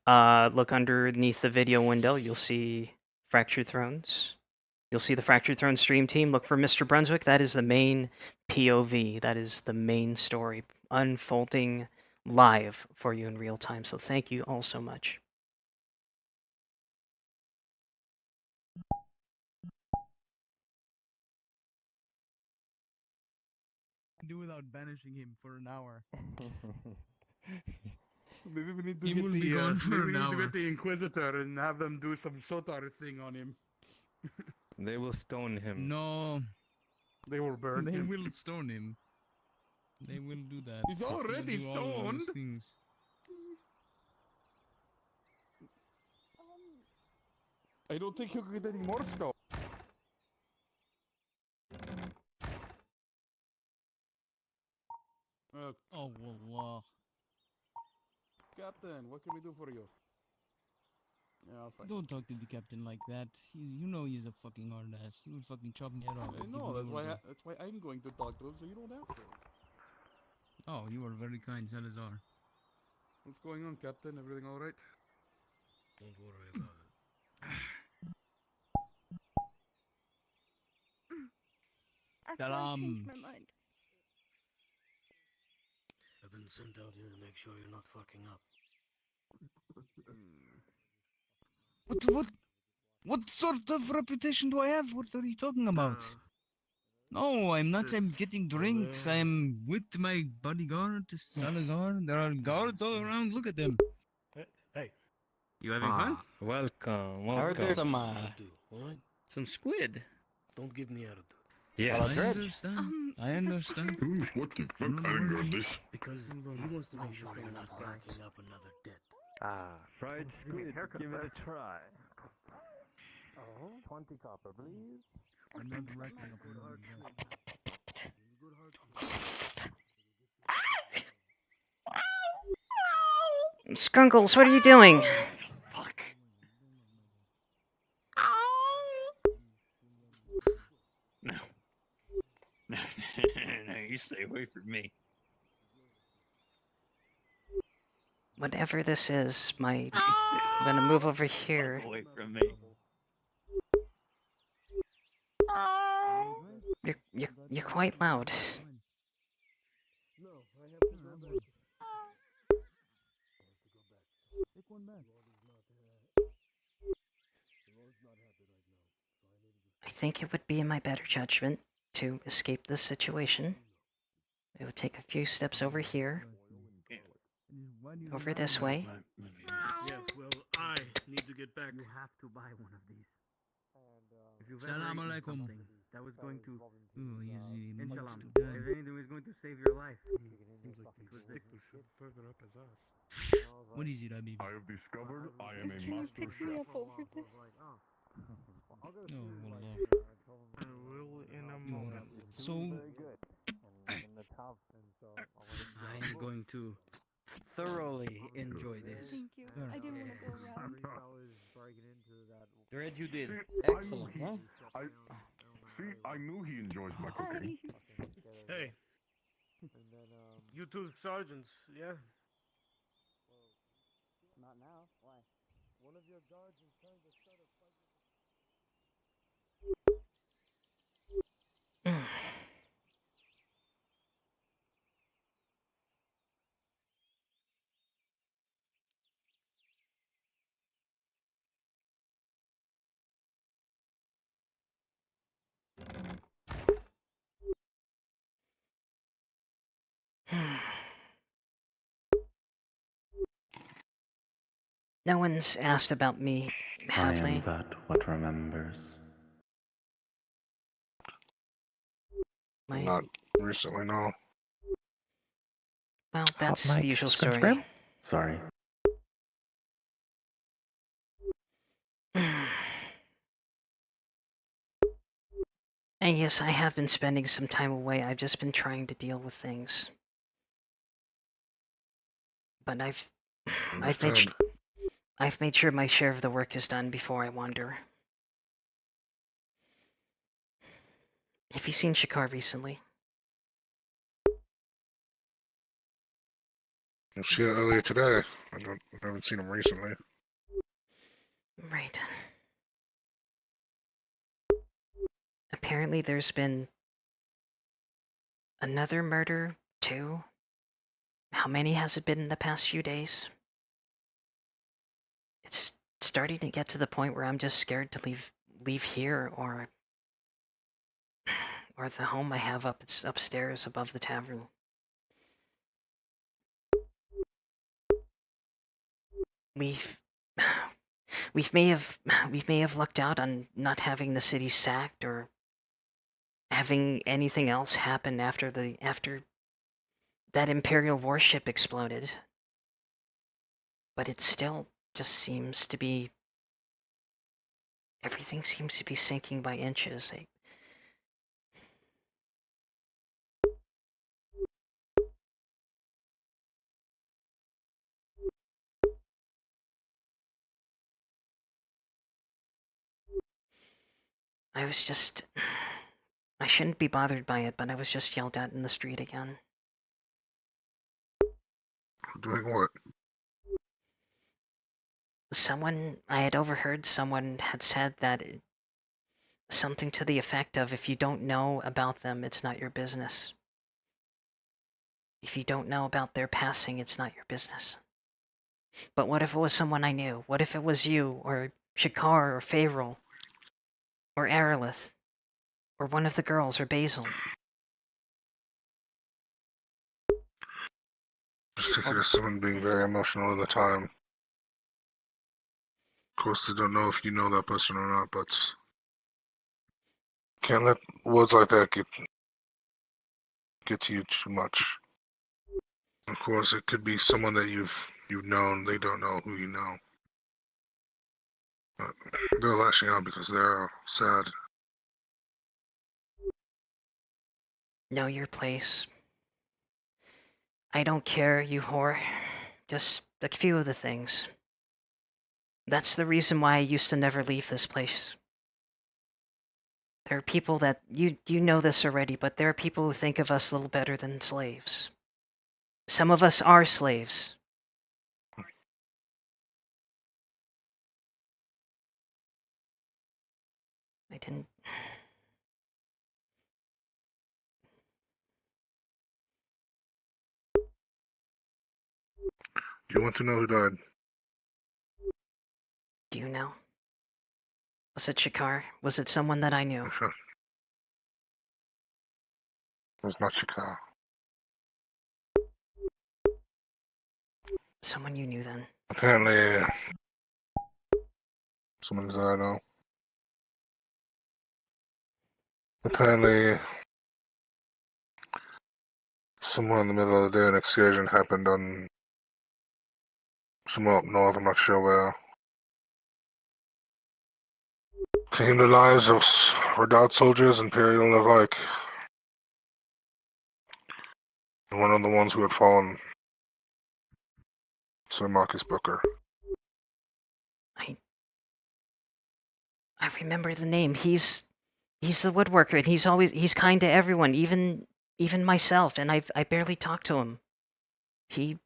look underneath the video window, you'll see Fractured Thrones. You'll see the Fractured Throne stream team. Look for Mr. Brunswick. That is the main POV. That is the main story unfolding live for you in real time. So thank you all so much. Do without banishing him for an hour. Maybe we need to He get will the be gone for maybe an we need to hour. get the Inquisitor and have them do some Sotar thing on him. They will stone him. No. They will burn They him. will stone him. They will do that. He's They will already do all of those stoned. things. I don't think he'll get any more stone. Oh, wallah. Captain, what can we do for you? Yeah, I'll find Don't talk to the captain like that. You know he's a fucking hard ass. He will fucking chop me head off. I and know, give me that's why I'm going to talk to him, so you don't have to. Oh, you are very kind, Salazar. What's going on, Captain? Everything alright? Don't worry about it. Salam. changed my mind. I've been sent out here to make sure you're not fucking up. What sort of reputation do I have? What are you talking about? No, I'm not. I'm getting drinks. I'm with my bodyguard, Salazar. There are guards all around. Look at them. Hey. You having fun? Welcome. I heard there's some Alright? some squid. Don't give me attitude. Yes. I understand. I understand. What the fuck? I ain't got this. Because he wants to make sure you're not racking up another debt. Fried squid. Give it a try. Oh, 20 copper, please. I'm not racking up another Skunkles, what are you doing? No. No, you stay away from me. Whatever this is, I'm gonna move over here. Away from me. You're quite loud. No, I have to go back. Take one back. I think it would be in my better judgment to escape this situation. It would take a few steps over here. Over this way. Yeah, well, I need to get back. You have to buy one of these. If you've ever Salam eaten alaikum. something that was going to, Inshallah, if anything was going to save your life, Seems like these stickers should further up his ass. What is it, Habib? I have discovered I am a Can you master pick me chef. up over this? No, wallah. I will in a moment. So, I am going to thoroughly enjoy this. Thank you. I didn't want to go around. Dread, you did See, excellent, huh? I knew he enjoys my cooking. Hey. You two sergeants, yeah? Not now. Why? One of your guards is trying to start a fight with No one's asked about me, have they? that what remembers. Not recently, no. Well, that's Mike, the usual script story. scram? Sorry. And yes, I have been spending some time away. I've just been trying to deal with things. But I've made sure my share of the work is done before I wander. Have you seen Shakar recently? I see it earlier today. I haven't seen him recently. Right. apparently there's been another murder, too. How many has it been in the past few days? It's starting to get to the point where I'm just scared to leave here or the home I have upstairs above the tavern. We've may have lucked out on not having the city sacked or having anything else happen after that Imperial warship exploded. But it still just seems to be... everything seems to be sinking by inches. I shouldn't be bothered by it, but I was just yelled at in the street again. Doing what? I had overheard someone had said that something to the effect of, if you don't know about them, it's not your business. If you don't know about their passing, it's not your business. But what if it was someone I knew? What if it was you, or Shakar, or Faerul, or Aerolith, or one of the girls, or Basil? Just take it as someone being very emotional at the time. Of course, they don't know if you know that person or not, but can't let words like that get to you too much. Of course, it could be someone that you've known. They don't know who you know. But they're lashing out because they're sad. Know your place. I don't care, you whore. Just a few of the things. That's the reason why I used to never leave this place. There are people that... You know this already, but there are people who think of us little better than slaves. Some of us are slaves. I didn't... Do you want to know who died? Do you know? Was it Shakar? Was it someone that I knew? Sure. It was not Shakar. Someone you knew then. Apparently, someone that I know. Apparently, somewhere in the middle of the day, an excursion happened on somewhere up north. I'm not sure where. Claimed the lives of redoubt soldiers, Imperial and alike. And one of the ones who had fallen, Sir Marcus Booker. I remember the name. He's the woodworker, and he's kind to everyone, even myself, and I barely talk to him. He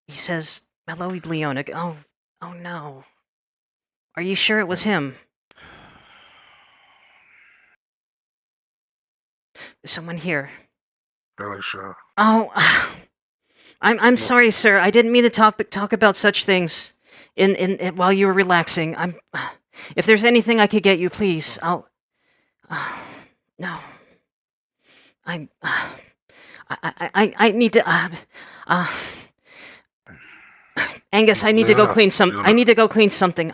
says, "Hello, Leona." Oh no. Are you sure it was him? Someone here. Fairly sure. Oh, I'm sorry, sir. I didn't mean to talk about such things in while you were relaxing. If there's anything I could get you, please. I'll. No. I need to. Angus, I need to go clean some. I need to go clean something.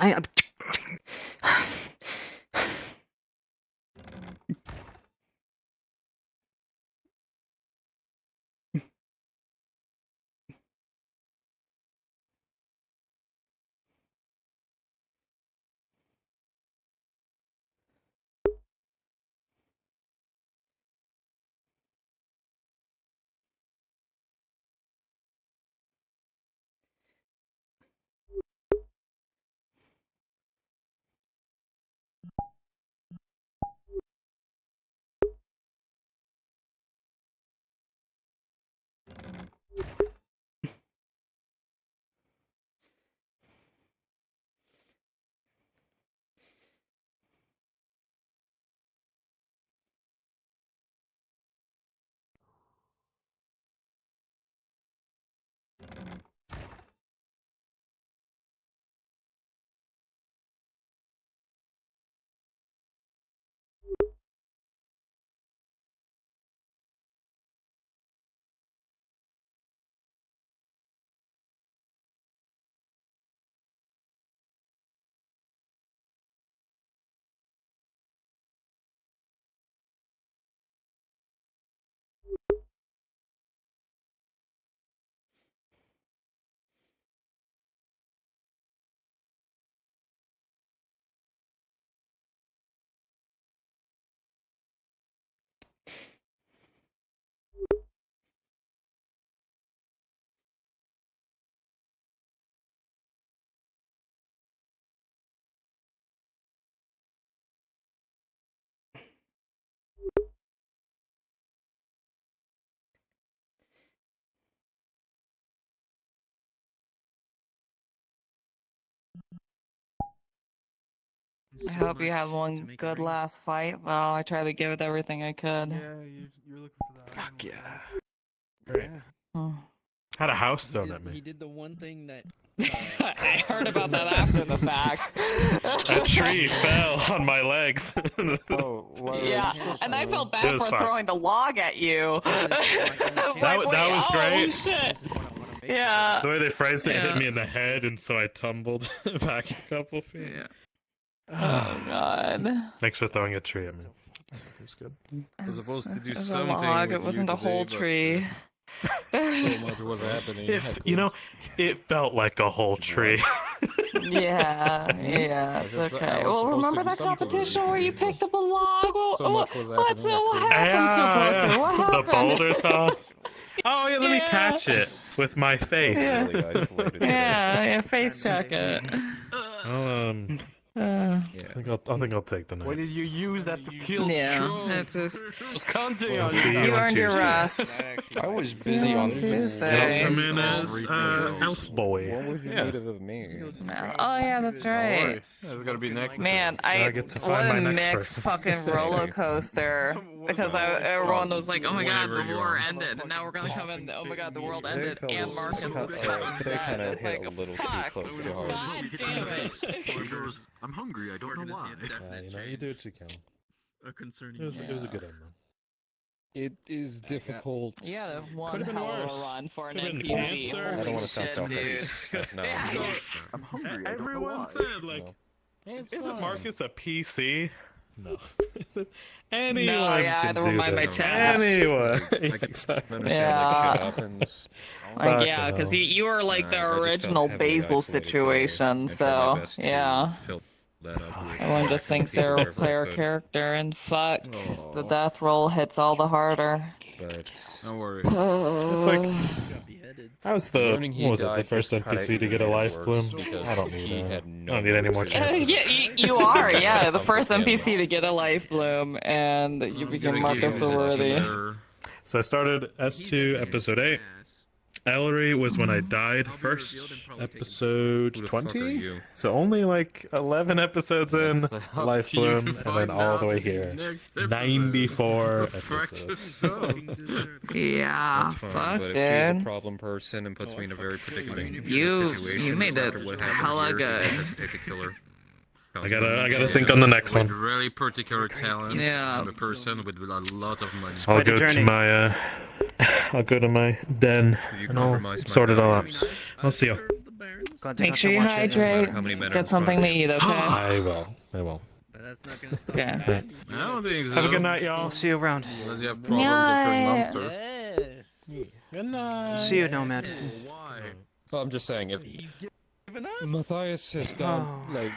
I hope you have one good last fight. Well, I tried to give it everything I could. Yeah, you're looking for that. Fuck yeah. Great. Hmm. Had a house thrown at He me. did the one thing that. I heard about that after the fact. A tree fell on my legs. Yeah, and I felt It bad was for fun. throwing the log at you. That was great. Shit. Yeah. The way they phrased it Yeah. hit me in the head, and so I tumbled back a couple feet. Yeah. Oh god. Thanks for throwing a tree at me. It was good. was supposed to do It was a something. log, with it wasn't you a whole today, but, tree. so much was happening. You know, it felt like a whole tree. Yeah, it's okay. Well, remember that competition where you picked up a log? So much was What happened to Booker? What The happened? boulder toss. Oh yeah, let me catch it with my face. Yeah, face check it. I'll, I think I'll take the What knife. did you use that to kill Yeah, True? it's just. Just counting I'll on see you. you You on earned your Tuesday. rest. I was See busy you on on Tuesday. I'll come in as Elf Boy. What was your native of me? Oh yeah, that's right. There's gotta be next. Man, Now I get to what find a my next mixed person. fucking roller coaster. Because everyone was like, oh my god, Whenever the you're war on. ended, and now we're gonna come in, oh my god, the world They ended, felt and Marcus is coming they back. kind of It's hit like, a little fuck. too close to hard. God damn it. He goes, I'm hungry, I don't know why. You do what you can. Concerning It was a good end, though. It is difficult. Yeah, one Could've been hell of worse. a run for an Could've been NPC. cancer. I don't want to sound Shit, selfish. dude. but No. I'm hungry, I don't know Everyone why. said, like, isn't Marcus a PC? No. No, Anyone yeah, I can had to do remind my this. chat. Anyone. Exactly. Yeah. Like, yeah, Fucking because hell. you were like I the just felt original heavily Basil isolated, so situation, I so tried my best to yeah. fill that up with Everyone just thinks they're a wherever I player could. character, and fuck, the Aw. death roll hits all the harder. But Don't worry. It's like, I was the, learning what he was it, the died first just kinda NPC to get a made it life worse bloom? because I don't he need had that. no I don't need any more motivation. chances. Yeah, you are, yeah, the Come first with him. NPC to get a life bloom, and you became Marcus the Worthy. So I started S2 episode 8. Ellery was when I died first, episode Who the fuck are 20. you? So only like 11 episodes in, That's up life to you bloom, to and then find all the way out here. next episode. 94 Fractured episodes. Yeah, That's fine, fuck, but if she's a dude. problem person and puts me in a very predicament You situation, made it after what happened hella here, good. you hesitate to kill her. I gotta think on the next With one. really particular talent. Yeah. I'm a person with a lot of money. I'll go to my I'll go to my den and I'll sort it all out. I'll see you. Make sure you hydrate. Get something to eat, okay? I will. Okay. I don't think so. Have a good night, y'all. We'll see you around. Unless you have problems with your monster. Good night. See you, Nomad. Well, I'm just saying, if Matthias has done, Oh. like,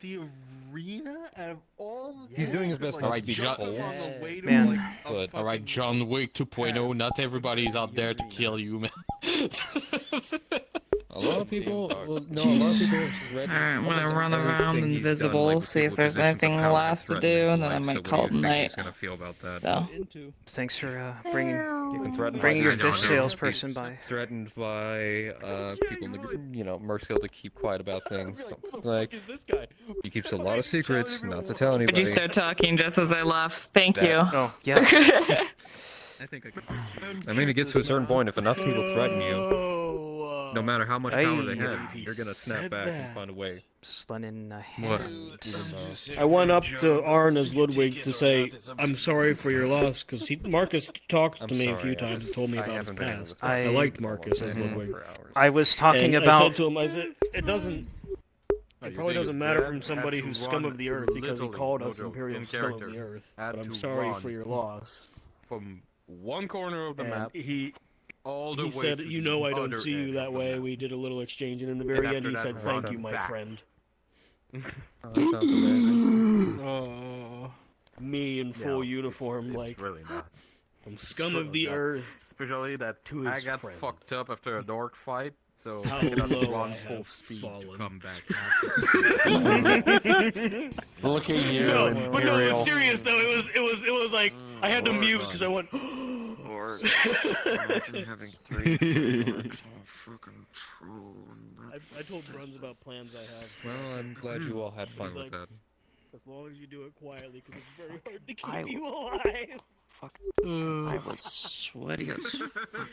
the arena out of all the he's doing his best not to be cold, Man. but alright, John Wick 2.0, not everybody's out there to kill you, man. A lot of people, well, no, a lot of people Alright, I'm gonna run around invisible, see if there's anything last to do, and then I might call it night. gonna feel about that? So. Thanks for bringing threatened bringing by your the- fish salesperson by. Threatened by people in the group, you know, Merskill to keep quiet about things. Like, he keeps a lot of secrets, not to tell anybody. Did you start talking just as I left? Thank That- you. Oh, yeah. I think I could. I mean, it gets to a certain point, if enough people threaten you, no matter how much power they Hey. have, you're gonna snap back and find a way. Slun in What? I went up to Arn as Ludwig to say, I'm sorry for your loss, because Marcus talked to me a few times and told me about his past. I liked Marcus as Ludwig. I was talking And about. I said to him, I said, it doesn't... It probably doesn't matter from somebody who's scum of the earth because he called us Imperial scum of the earth. But I'm sorry for your loss. From one corner of the And map all the he way said, to you the know I don't other see you end that of the way. map. We did a little exchange, and in the very end after he that, said, run thank you, my back. friend. That sounds amazing. Oh, me in full uniform, like, really not. I'm scum It's of the really not. earth. Especially that to I his got friend. fucked up after a dark fight, so How I cannot low run I full have speed fallen. to come back. Look at you, No, but no, Imperial. but serious though, it was like, I had to mute because I went, Imagine having 3 orcs on a freaking troll. I told Bruns about plans I have. Well, I'm glad you all had fun He's with like, that. As long as you do it quietly, because it's very hard to keep I- you alive. Fuck. I was sweaty as fuck.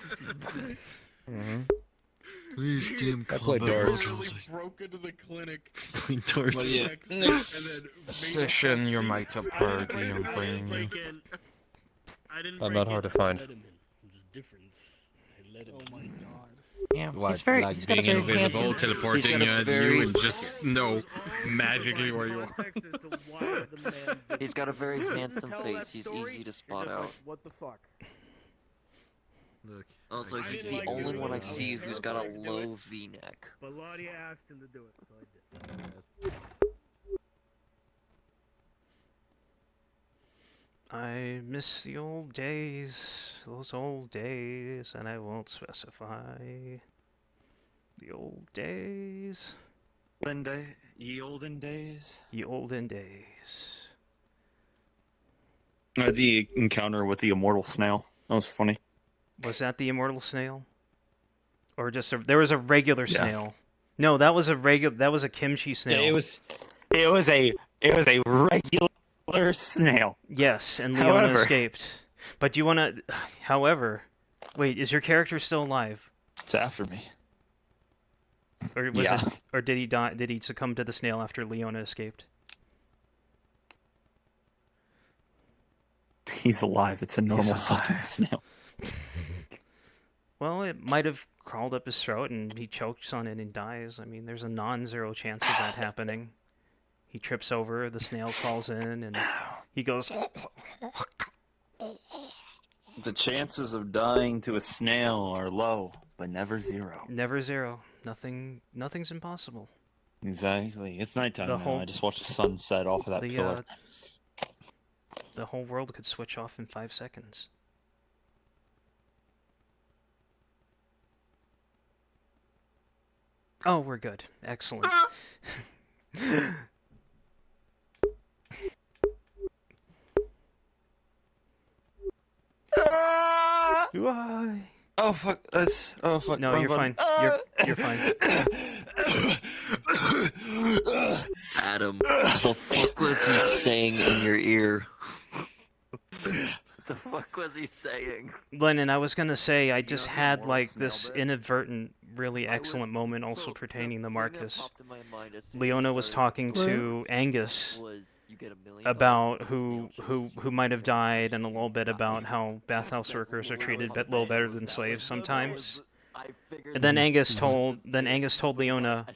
Please, Tim, I play calm darts. down. Literally broke into the clinic. Play darts. Next session, your mic's up party. I'm playing you. I'm not hard to find. There's a difference. I let him. Oh my god. Yeah, What, he's very, like he's got a being very invisible, handsome. teleporting you and just know magically where you are. He's got a very handsome face. He's easy to spot out. What the fuck? Look. Also, he's the only one I see who's got a low V-neck. But Laudia asked him to do it, so I did. I miss the old days, those old days, and I won't specify. The old days. Ye olden days. Ye olden days. The encounter with the immortal snail. That was funny. Was that the immortal snail? Or just there was a regular snail. No, that was a kimchi snail. It was a regular snail. Yes, and Leona However- escaped. But do you want to... However... Wait, is your character still alive? It's after me. Or was Yeah. or did he die? Did he succumb to the snail after Leona escaped? He's alive. It's a normal alive. fucking snail. Well, it might have crawled up his throat and he chokes on it and dies. I mean, there's a non-zero chance of that happening. He trips over, the snail crawls in, and he goes... The chances of dying to a snail are low, but never zero. Never zero. Nothing's impossible. Exactly. It's nighttime The now. whole- I just watched the sun set off of that pillar. The whole world could switch off in 5 seconds. Oh, we're good. Excellent. Why? Oh fuck! Oh fuck! No, wrong you're button. fine. You're fine. Adam, the fuck was he saying in your ear? The fuck was he saying? Lennon, I was gonna say I just had like this inadvertent, really excellent moment also pertaining to Marcus. Leona was talking to Angus about who might have died and a little bit about how bathhouse workers are treated a little better than slaves sometimes. And then Angus told Leona,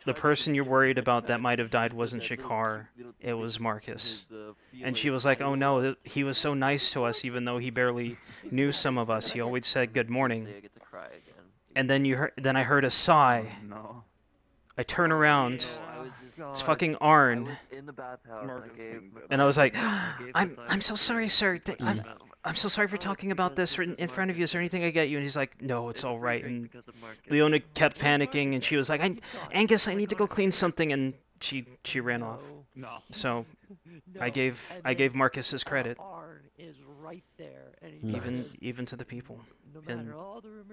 the person you're worried about that might have died wasn't Shakar, it was Marcus. And she was like, oh no, he was so nice to us even though he barely knew some of us. He always said good morning. And then I heard a sigh. I turn around. It's fucking Arn. And I was like, I'm so sorry, sir. I'm so sorry for talking about this in front of you. Is there anything I get you? And he's like, no, it's all right. And Leona kept panicking, and she was like, Angus, I need to go clean something, and she ran off. So I gave Marcus his credit, even to the people, and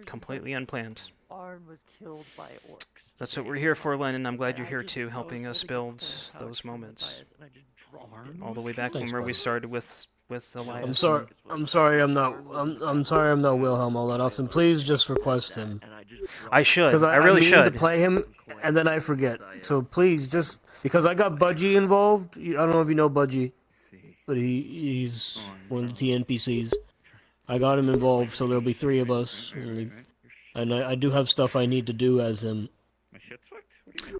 completely unplanned. Arn was killed by orcs. That's what we're here for, Len, and I'm glad you're here too, helping us build those moments. All the way back from where we started with Elias. I'm sorry I'm not Wilhelm all that often. Please just request him. I should. Because I really mean should. to play him, and then I forget. So please, just because I got Budgie involved. I don't know if you know Budgie, but he's one of the NPCs. I got him involved, so there'll be 3 of us, and I do have stuff I need to do as him.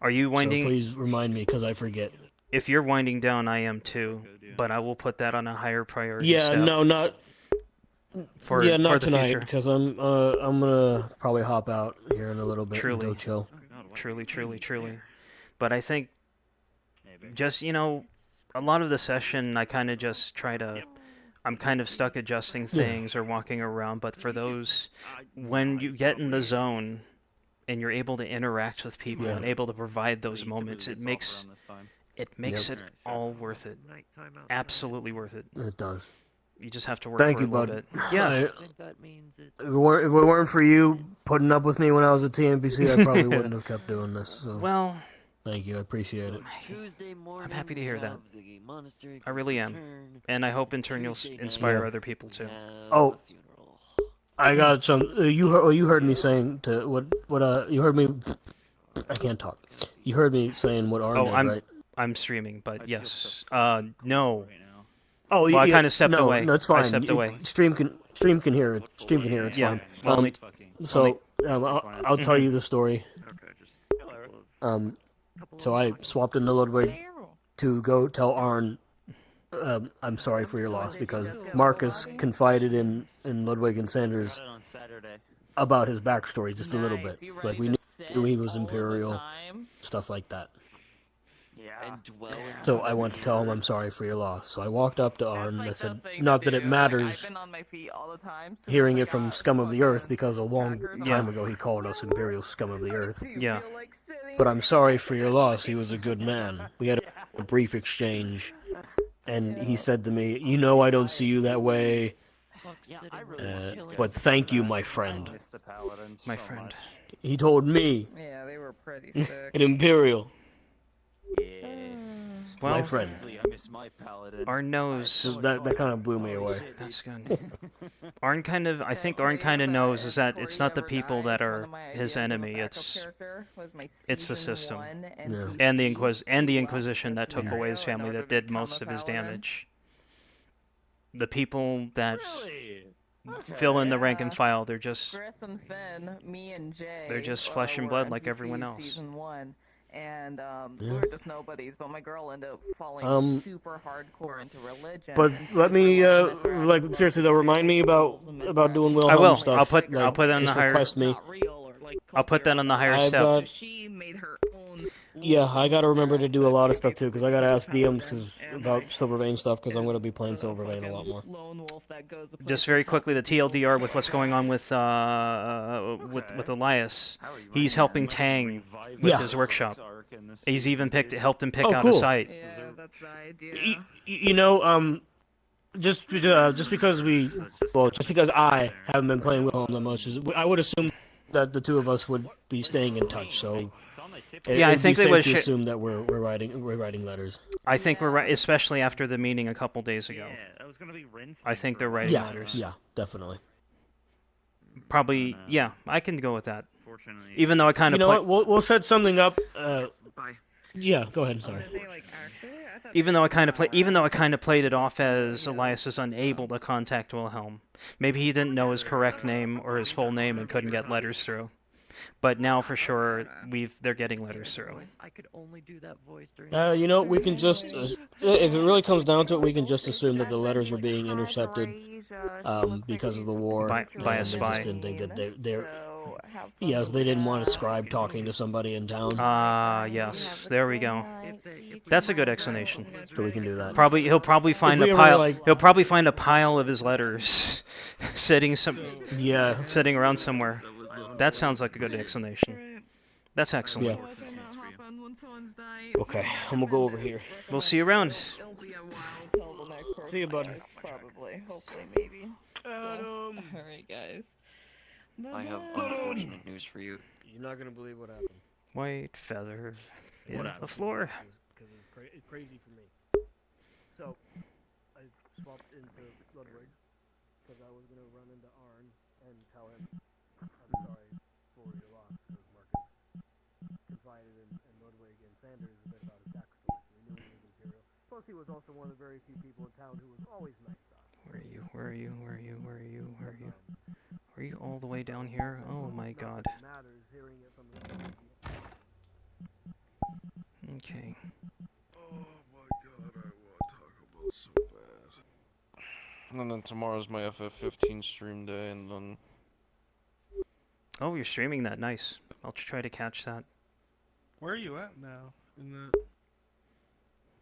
Are you winding? So please remind me, because I forget. If you're winding down, I am too. But I will put that on a higher priority. Yeah, step no, not. for not the tonight, future. because I'm gonna probably hop out here in a little bit and go chill. Truly. But I think just, a lot of the session I kind of just try to, I'm kind of stuck adjusting things or walking around, but for those, when you get in the zone and you're able to interact with people and able to provide those moments, it makes it all worth it. Absolutely worth it. It does. You just have to work Thank for you, it a little bud. bit. Yeah. If it weren't for you putting up with me when I was at TNPC, I probably wouldn't have kept doing this. So. Well, Thank you. I appreciate it. I'm happy to hear that. I really am, and I hope in turn you'll inspire other people too. Oh, I got some. You heard me saying to what you heard me. I can't talk. You heard me saying what Arn did, right? I'm streaming, but yes. No. Oh, well, I kind of stepped no, away. No, it's fine. I stepped away. Stream can hear it. Stream can hear it. It's Yeah, fine. well, I'll tell you the story. So I swapped into Ludwig to go tell Arn, I'm sorry for your loss, because Marcus confided in Ludwig and Sanders about his backstory just a little bit. Like we knew he was Imperial, stuff like that. So I went to tell him I'm sorry for your loss. So I walked up to Arn and I said, not that it matters hearing it from scum of the earth, because a long time ago he called us Imperial scum of the earth. Yeah. But I'm sorry for your loss. He was a good man. We had a brief exchange, and he said to me, you know I don't see you that way, but thank you, my friend. My friend. He told me. Yeah, they were pretty sick. An Imperial. Well, my friend. Arn knows. So that kind of blew me away. That's good. I think Arn kind of knows is that it's not the people that are his enemy. It's the system, and the Inquisition that took away his family, that did most of his damage. The people that fill in the rank and file, they're just Chris and Finn, me and Jay. They're just flesh and blood like everyone else. Season 1. And we were just nobodies, but my girl ended up falling super hardcore into religion. But let me, like, seriously though, remind me about doing Wilhelm I will. stuff. I'll put it on the just higher. Request me. I'll put that on the higher step. She made her own. Yeah, I gotta remember to do a lot of stuff too, because I gotta ask DMs about Silvervein stuff, because I'm gonna be playing Silvervein a lot more. Just very quickly, the TLDR with what's going on with Elias. He's helping Tang with his workshop. He's even helped him pick out a site. Yeah, that's the idea. You know, just because I haven't been playing Wilhelm that much, I would assume that the two of us would be staying in touch. So yeah, I think they would assume that we're writing letters. I think we're right, especially after the meeting a couple days ago. I think they're writing letters. Yeah, definitely. Probably, yeah, I can go with that. Even though I kind of we'll set something up. Yeah, go ahead. Sorry. Even though I kind of played it off as Elias is unable to contact Wilhelm. Maybe he didn't know his correct name or his full name and couldn't get letters through. But now for sure they're getting letters through. I could only do that voice during. You know, we can just if it really comes down to it, we can just assume that the letters are being intercepted because of the war by a spy. They just didn't think that they're. Yes, they didn't want a scribe talking to somebody in town. Yes. There we go. That's a good explanation. So we can do that. He'll probably find a pile. He'll probably find a pile of his letters, sitting around somewhere. That sounds like a good explanation. That's excellent. Yeah. Okay, I'm gonna go over here. We'll see you around. See you, bud. Probably, hopefully, maybe. Alright, guys. I have unfortunate news for you. You're not gonna believe what happened. White feather in the floor. Because it's crazy for me. So, I swapped into Ludwig because I was gonna run into Arn and tell him I'm sorry for your loss. Because Marcus confided in Ludwig and Sanders a bit about his backstory. We knew he was Imperial. Plus, he was also one of the very few people in town who was always nice to us. Where are you? Where are you? Where are you? Where are you? Where are you? Are you all the way down here? Oh my god. Okay. Oh my god, I want Taco Bell so bad. And then tomorrow's my FF15 stream day, and then... Oh, you're streaming that. Nice. I'll try to catch that. Where are you at now? In the...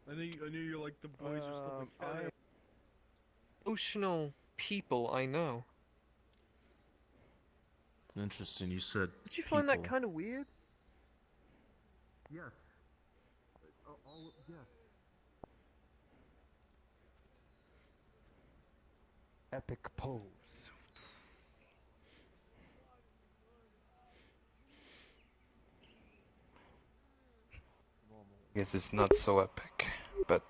I knew you're like the boys or something. Emotional people I know. Interesting, you said Did you find that kind of weird? Yes. Yes. Epic pose. guess it's not so epic, but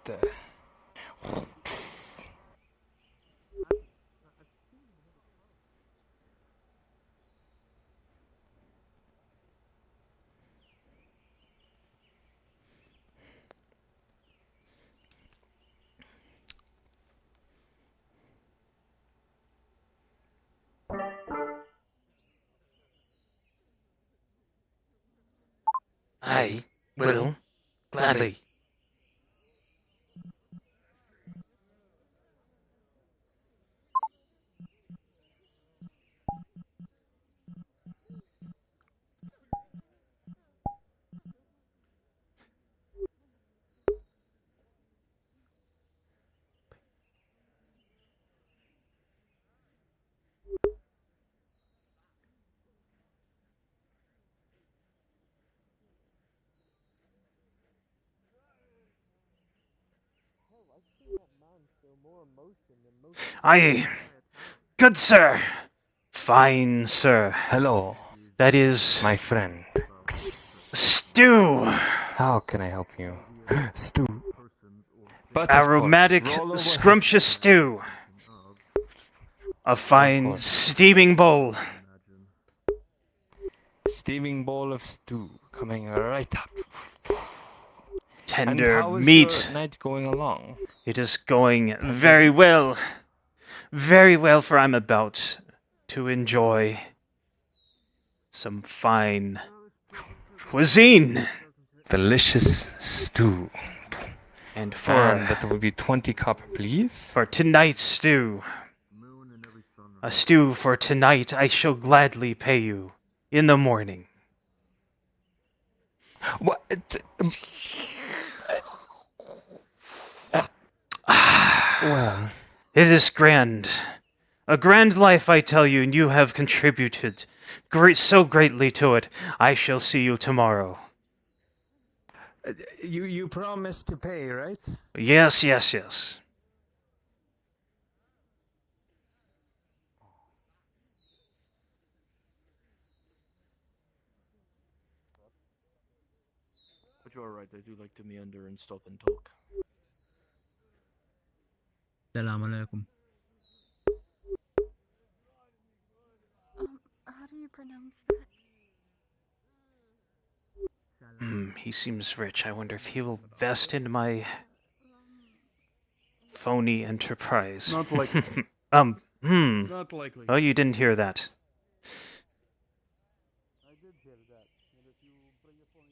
I will gladly. Good sir! Fine sir. hello, That is... my friend. stew! How can I help you? Stew. But Aromatic, scrumptious stew. A fine steaming bowl. Steaming bowl of stew coming right up. Tender and how is meat. Your night going along? It is going very well. Very well, for I'm about to enjoy some fine cuisine. Delicious stew. And that will be 20 copper, please. For tonight's stew. A stew for tonight I shall gladly pay you in the morning. What? Well, it is grand. A grand life, I tell you, and you have contributed so greatly to it. I shall see you tomorrow. You promised to pay, right? Yes, yes, yes. But you are right, I do like to meander and stop and talk. Assalamu alaikum. How do you pronounce that? He seems rich. I wonder if he will vest in my phony enterprise. Not likely. Not likely. Oh, you didn't hear that. I did hear that. And if you bring your phone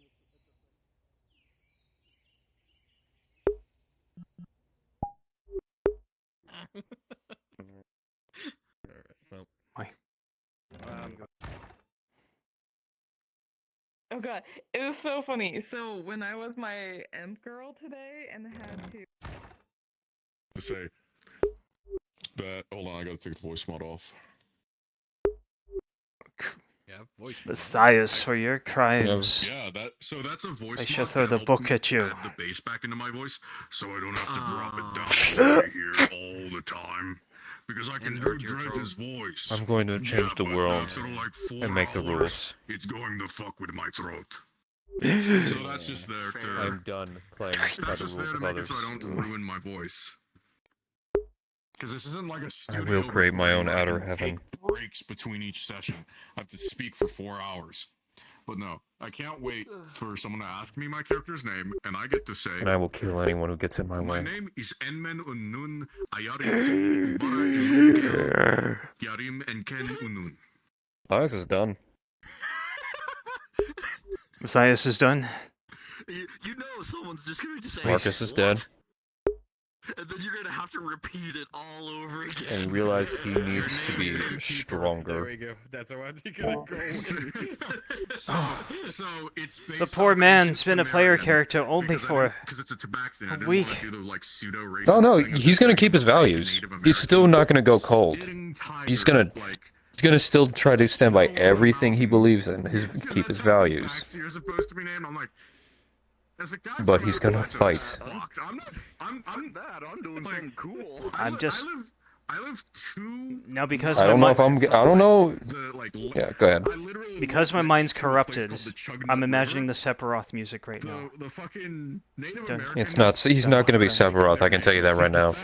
Oh god, it was so funny. So when I was my imp girl today and had to say that. Hold on, I gotta take the voice mod off. Yeah, voice. Matthias, for your crimes. Yeah, that's a voice I shall mod throw to the help book me at you. add the bass back into my voice, so I don't have to drop it down right here all the time. Because I can do Dredge's voice. I'm going to change the but world after like 4 and make the hours, rules. It's going to fuck with my throat. So that's just there to... I'm done playing by That's the just rules there to of make others. it so I don't ruin my voice. Because this isn't like a I studio will create my own recording where I outer can heaven. take breaks between each session. I have to speak for 4 hours. But no, I can't wait for someone to ask me my character's name, and I get to say... And I will kill anyone who gets in my My way. name is Enmen Unnun Ayarim Bara Ilugel Yarim Enken Unnun. Matthias is done. Matthias is done. You know someone's just going to say... Marcus is dead. And then you're going to have to repeat it all over again. And realize he needs to be There stronger. we go. That's how I'm gonna go. So it's based The poor off man's ancient been a player Sumerian, character only for because it's a tobacco thing. I a didn't week. want to do the like pseudo-racist Oh no, thing of he's gonna keep his values. He's still not gonna go cold. He's gonna still try to stand by everything he believes in. Keep his values. You're supposed to be named. I'm like, as a guy But from he's gonna Ecuador, fight. fucked. I'm doing something cool. I'm just I live two. Now because I don't know if I'm. I don't know. Yeah, go ahead. Because my mind's corrupted, I'm imagining the Sephiroth music right now. The fucking Native Don't- It's not. He's not going to be Sephiroth. I can tell you that right now.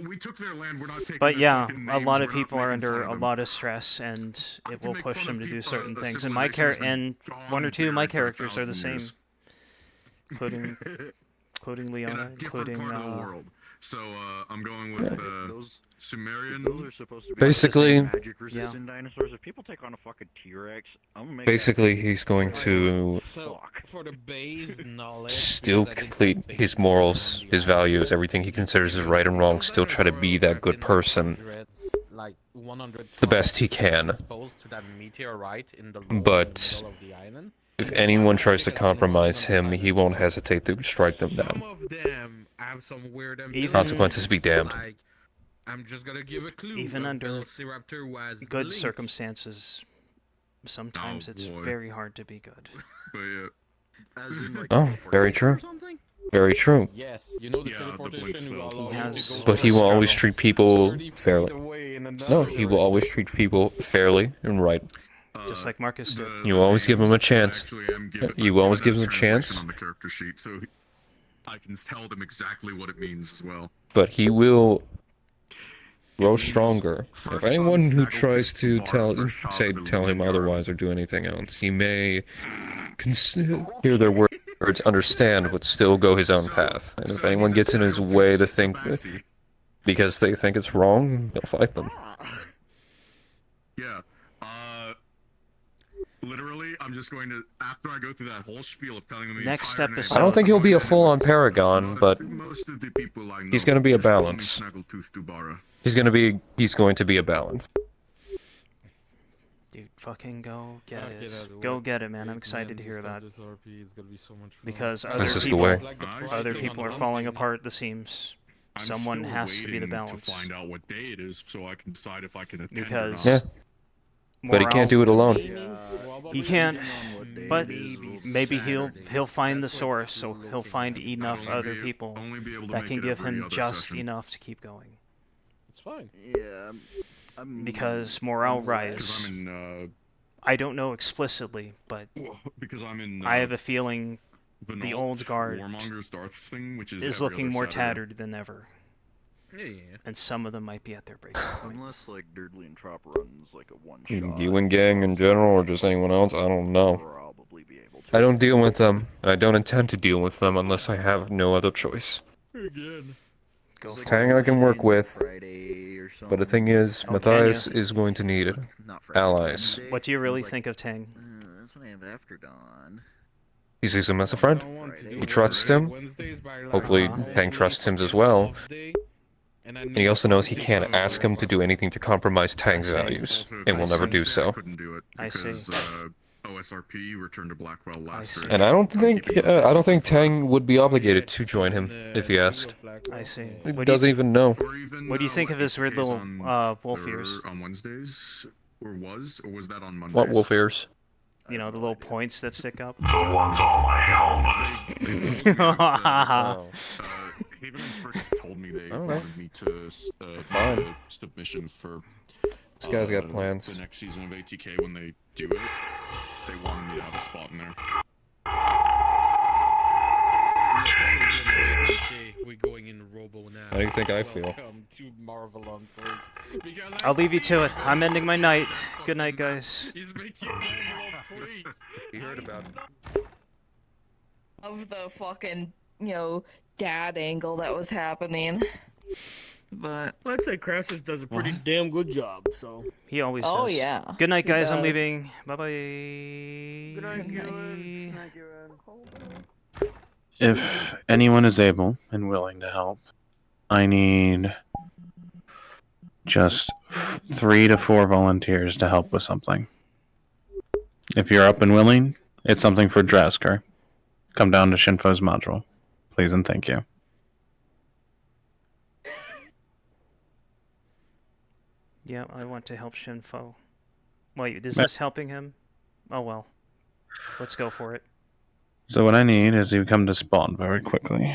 We took their land. We're not taking. But their yeah, fucking a names, lot of we're not people are making fun under of a them. lot of stress, and it will make push fun them of to do people, certain the things. And my civilization's been and gone one or two of my there for characters are the 1,000 same, years. including In Leona, a different including part of the world. So I'm going with Sumerian. Those are supposed to be Basically- magic resistant dinosaurs. If people take on a fucking T-Rex, I'm gonna make Basically, he's going to So, for the base knowledge, still complete his morals, his values, everything he considers as right and wrong. Still try to be that good person, like 100 the best he can. exposed to that meteorite in the lower But middle of the island. if anyone tries to compromise him, he won't hesitate to strike them Some down. of them have some weird Consequences be damned. Like, I'm just gonna give a clue. even the under Velociraptor was good Link. circumstances, sometimes it's boy. very hard to be good. But yeah. Oh, very true. Very true. Yes, you know the Yeah, the teleportation Blink's will spell. allow He you has- to go But he will always treat people 30 feet fairly. away in another No, he will always treat people fairly and right. Just like Marcus did. You will always give him a chance. Actually, I'm giving. You will always give him a translation chance, on the character sheet, so I can tell them exactly what it means as well. but he will grow stronger. If anyone who tries to tell him otherwise or do anything else, he may hear their words, understand, but still go his own path. And if anyone gets in his way to think because they think it's wrong, he'll fight them. Yeah. Literally, I'm just going to, after I go through that whole spiel of telling them the Next entire name, episode. I don't think he'll be a full-on Paragon, but most of the people I know he's going to be a just call me balance. Snaggletooth Dubara. He's going to be a balance. Dude, fucking go get Get it. out of the Go way. get it, man. I'm excited to hear that. This RP is gonna be so much fun. Because This is the way. other people are falling apart at the seams. I'm Someone still has to be the waiting balance. to find out what day it is so I can decide if I can attend Because or Yeah. not. But he can't do it alone. He can't, but maybe he'll find the source, so he'll find enough other people that can give him just enough to keep going. It's fine. Yeah. Because morale rise. Because I'm in, I don't know explicitly, but because I'm in, I have a feeling the Vanalt, old guard Warmonger's Darth's thing, which is is every looking other more Saturday. tattered than ever. Yeah. And some of them might be at their breaking point. Unless like Durdley and Trop runs like a one shot. You and gang in general, or just anyone else, I don't know. Probably be able to. I don't deal with them, and I don't intend to deal with them unless I have no other choice. Again. Go for Tang it. I can work with, Friday or but the thing is, Oh, Matthias can ya? is going to need Not Friday, allies. Wednesday. What do you really It was think of Tang? That's when I have After Dawn. He sees him as a friend. Friday. He trusts him. Hopefully, Tang trusts him as well. And he also knows he can't ask him to do anything to compromise Tang's values, and will never do so. Couldn't do it I see. because OSRP returned to Blackwell last year. And I don't think Tang would be obligated to join him if he asked. I see. He What do doesn't you, even know. Or even, what do you think of his weird little wolf There ears? on Wednesdays, or was that on Mondays? What wolf ears? You know, the little points that stick up? The ones on my helmet. Oh. Haven and Frick told me they Alright. wanted me to Fine. do a submission for This guy's got plans. the next season of ATK when they do it. They wanted me to have a spot in there. We're going in Robo now. How do you think I feel? Welcome to Marvel on Fleek. Because I'll leave you to it. I'm ending my night. Good night, guys. He's making Marvel on Fleek. You heard about it. Of the fucking, dad angle that was happening. But I'd say Crassus does a pretty damn good job, so. He always Oh, does. yeah. Good night, He guys. I'm does. leaving. Bye-bye. Good night, Gillen. Good night, Gillen. If anyone is able and willing to help, I need just 3 to 4 volunteers to help with something. If you're up and willing, it's something for Draskar. Come down to Shinfo's module. Please and thank you. Yeah, I want to help Shinfo. Wait, is this helping him? Oh well. Let's go for it. So what I need is you come to spawn very quickly.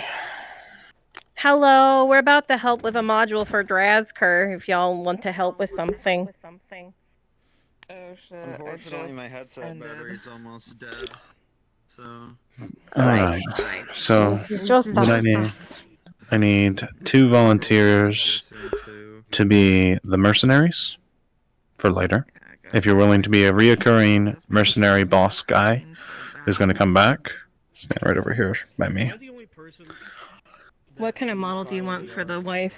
Hello, we're about to help with a module for Drazker, if y'all want to help with something. Oh shit! Unfortunately, my headset battery is almost dead. So. Alright. So, It's just what I need 2 volunteers to be the mercenaries for later. If you're willing to be a reoccurring mercenary boss guy who's going to come back, stand right over here by me. What kind of model do you want for the wife?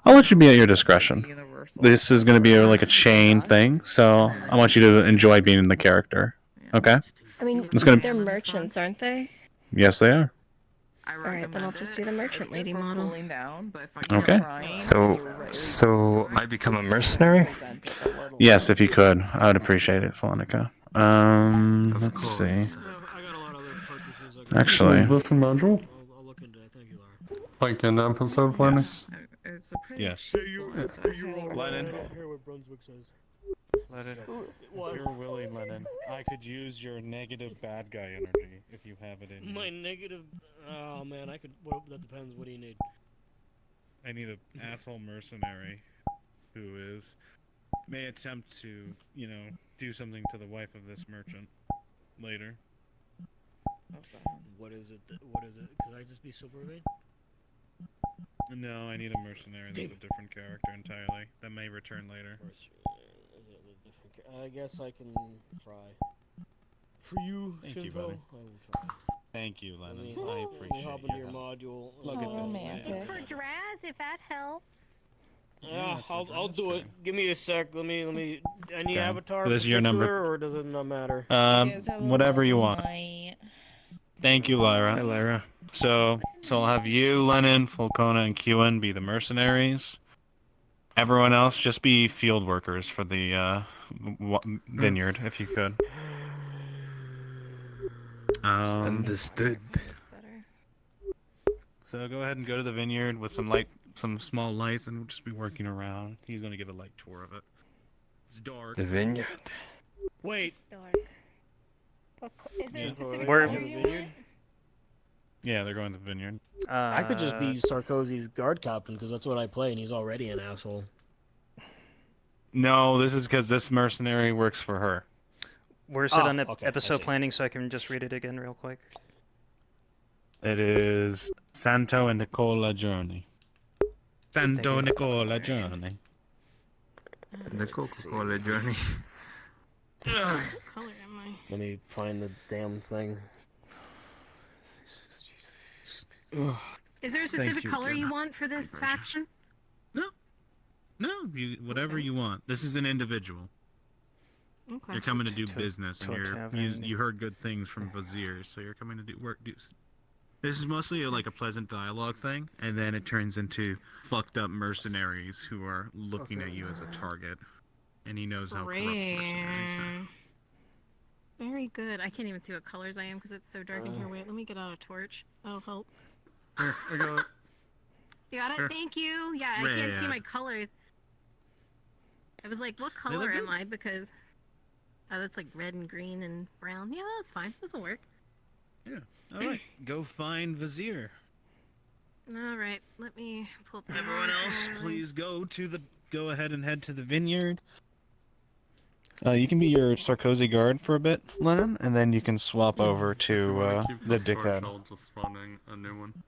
I'll let you be at your discretion. This is going to be like a chain thing, so I want you to enjoy being in the character. Okay? I mean, It's gonna... they're merchants, aren't they? Yes, they are. Alright, then I'll just do the merchant lady model. Okay. So I become a mercenary? Yes, if you could. I would appreciate it, Flonica. Let's see. Actually... Is this a module? Like an episode planning? Yes. Lennon. Lennon, if you're willing, Lennon, I could use your negative bad guy energy if you have it in you. My negative. Oh man, I could. Well, that depends. What do you need? I need an asshole mercenary who may attempt to, do something to the wife of this merchant later. What is it? What is it? Could I just be Superman? No, I need a mercenary that's a different character entirely. That may return later. I guess I can try. For you, Thank you, Shinfo, buddy. I will try. Thank you, Lennon. Let me I hop appreciate into your you. module. Look at this, man. It's for Draz, if that helps. Yeah, I'll do it. Give me a sec. Let me. Any Okay. avatar? So this is your number? Or does it not matter? Whatever you want. Thank you, Lyra. Hi, Lyra. So I'll have you, Lennon, Fulcona, and Qin be the mercenaries. Everyone else just be field workers for the vineyard, if you could. Understood. So go ahead and go to the vineyard with some small lights, and we'll just be working around. He's gonna give a light tour of it. It's dark. The vineyard. Wait. Dark. Is there a specific Where- color you want? Yeah, they're going to the vineyard. I could just be Sarkozy's guard captain because that's what I play, and he's already an asshole. No, this is because this mercenary works for her. Where's it on okay, I episode see. planning so I can just read it again real quick? It is Santo and Nicola Journey. Santo Nicola Journey. The Coca-Cola journey. What color am I? Let me find the damn thing. Is there a specific color you want for this faction? No, whatever you want. This is an individual. Okay. You're coming to do business, and you heard good things from Vizier, so you're coming to do work. This is mostly like a pleasant dialogue thing, and then it turns into fucked up mercenaries who are looking at you as a target, and he knows how corrupt mercenaries are. Very good. I can't even see what colors I am because it's so dark in here. Wait, let me get out a torch. That'll help. Here, I got it. You got it? Here. Thank you. Yeah, I can't see my colors. I was like, what color am I? Because that's like red and green and brown. Yeah, that's fine. This'll work. Yeah. All right. Go find Vizier. All right. Let me pull up. Everyone else, please go ahead and head to the vineyard. You can be your Sarkozy guard for a bit, Lennon, and then you can swap over to the dickhead. Just spawning a new one.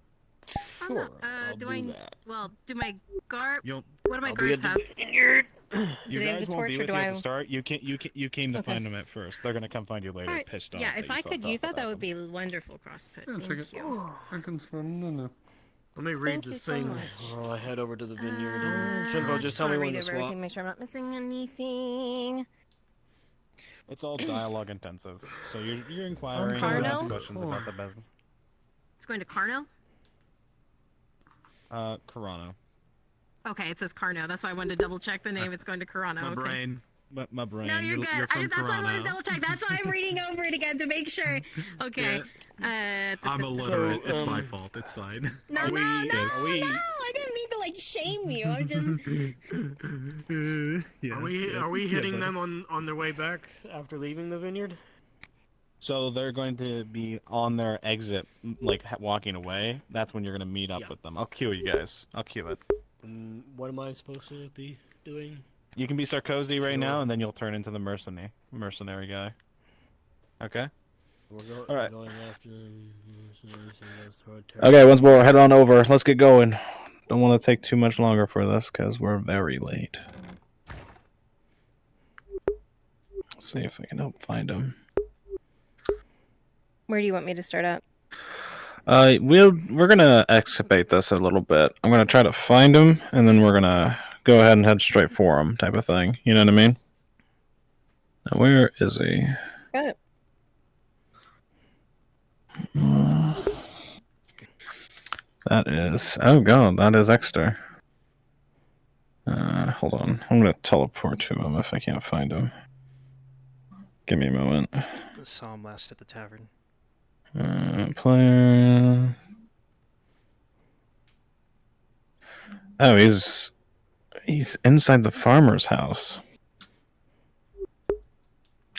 Sure, I'll do do I? that. Well, do my guard? You'll- What do my I'll be guards at have? the You Do they have guys the won't torch, be or with do you I? at the start. You came to Okay. find them at first. They're gonna come find you later, Alright, pissed off. yeah, that if you I could fucked use off that, that without would be wonderful, CrossFit. Yeah, Thank take it. you. I can spawn in there. Let me read Thank the you so thing much. while I head over to the vineyard. I Shinfo, just tell me wanna when read to over everything, swap. make sure I'm not missing anything. It's all dialogue intensive, so you're inquiring and Carno? asking questions about the business. It's going to Carno? Carano. Okay, it says Carno. That's why I wanted to double check the name. It's going to Carano. My okay. brain. My brain. No, you're good. You're from That's why I wanted to Toronto. double check. That's why I'm reading over it again to make sure. Okay. I'm illiterate. It's my fault. It's fine. No, Are we- no, no, are we- no! I didn't mean to like shame you. I'm just. Yeah, Are we yes, are we yeah, hitting buddy. them on their way back after leaving the vineyard? So they're going to be on their exit, like walking away. That's when you're going to meet up with them. I'll cue you guys. I'll cue it. What am I supposed to be doing? You can be Sarkozy right now, and then you'll turn into the mercenary guy. Okay? All right. Going after. Okay, once more, head on over. Let's get going. Don't want to take too much longer for this because we're very late. Let's see if I can help find him. Where do you want me to start at? We're gonna excavate this a little bit. I'm gonna try to find him, and then we're gonna go ahead and head straight for him, type of thing. You know what I mean? Now, where is he? Got it. That is. Oh god, that is Exeter. Hold on. I'm gonna teleport to him if I can't find him. Give me a moment. I saw him last at the tavern. Player. Oh, he's inside the farmer's house.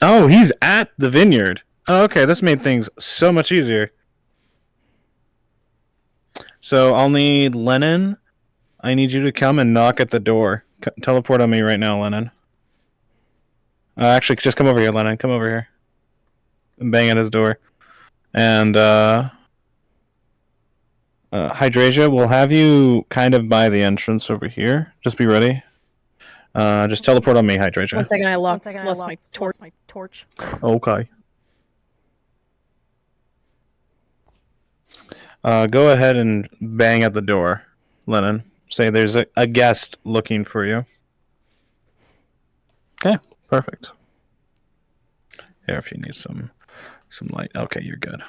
Oh, he's at the vineyard. Oh, okay, this made things so much easier. So I'll need Lennon. I need you to come and knock at the door. Teleport on me right now, Lennon. Actually, just come over here, Lennon. Come over here. And bang at his door. And, Hydrasia, we'll have you kind of by the entrance over here. Just be ready. Just teleport on me, Hydrasia. 1 second, I lost my torch. Okay. Go ahead and bang at the door, Lennon. Say there's a guest looking for you. Okay, perfect. Here, if you need some light. Okay, you're good.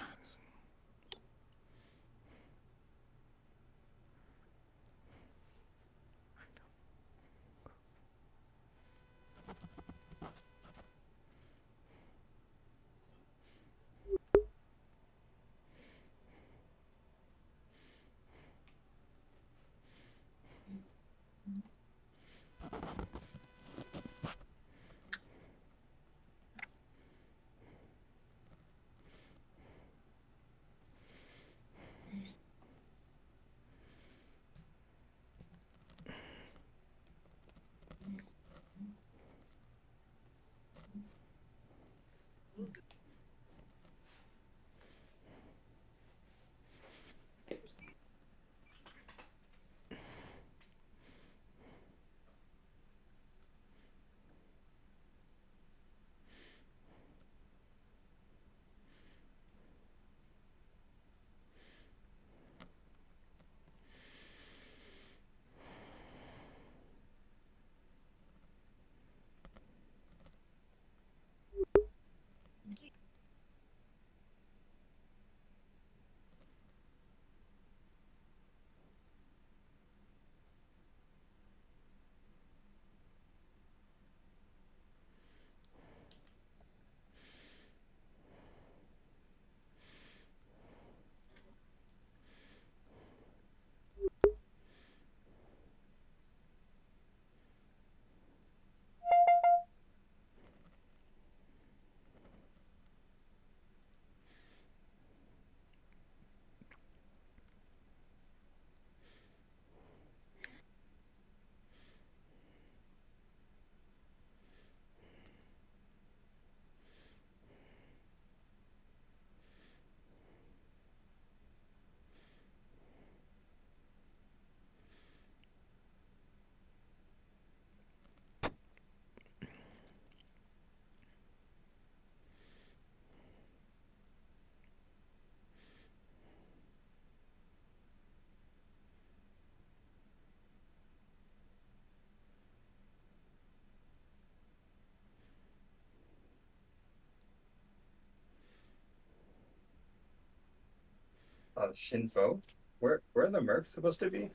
Shinfo? Where are the mercs supposed to be?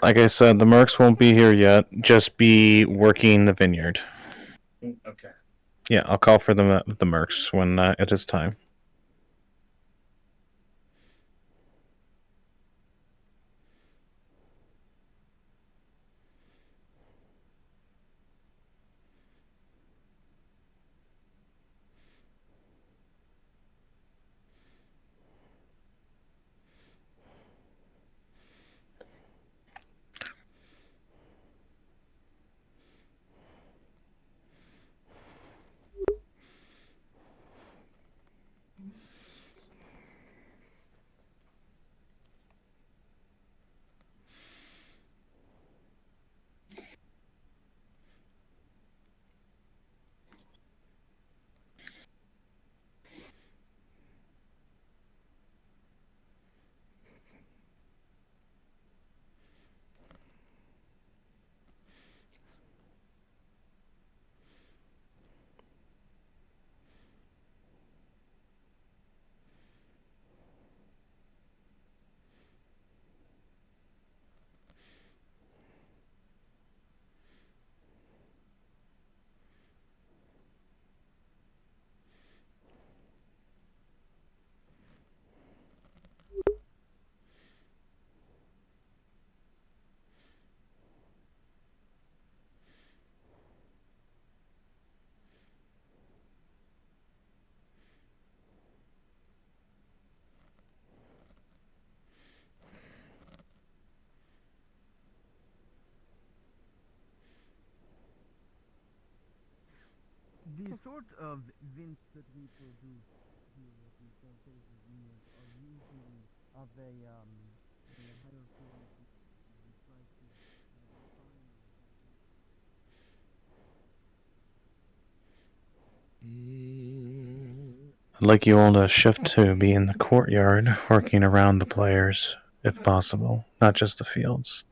Like I said, the mercs won't be here yet. Just be working the vineyard. Okay. Yeah, I'll call for the mercs when it is time. sort of vints that we produce here at the San Faces unit are usually of a higher quality. We try to refine I'd like you all to shift to be in the courtyard, working around the players, if possible, not just the fields.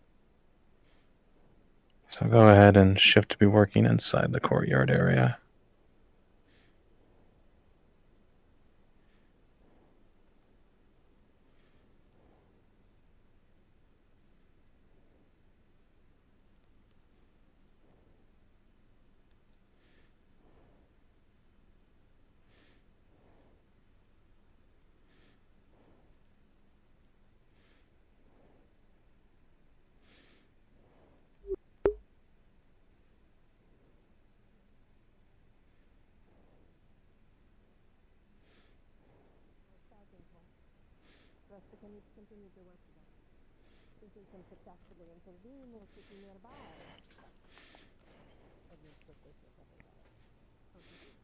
So go ahead and shift to be working inside the courtyard area. Can you continue to work together? Since we can successfully intervene or keep you nearby. At least with this is everybody.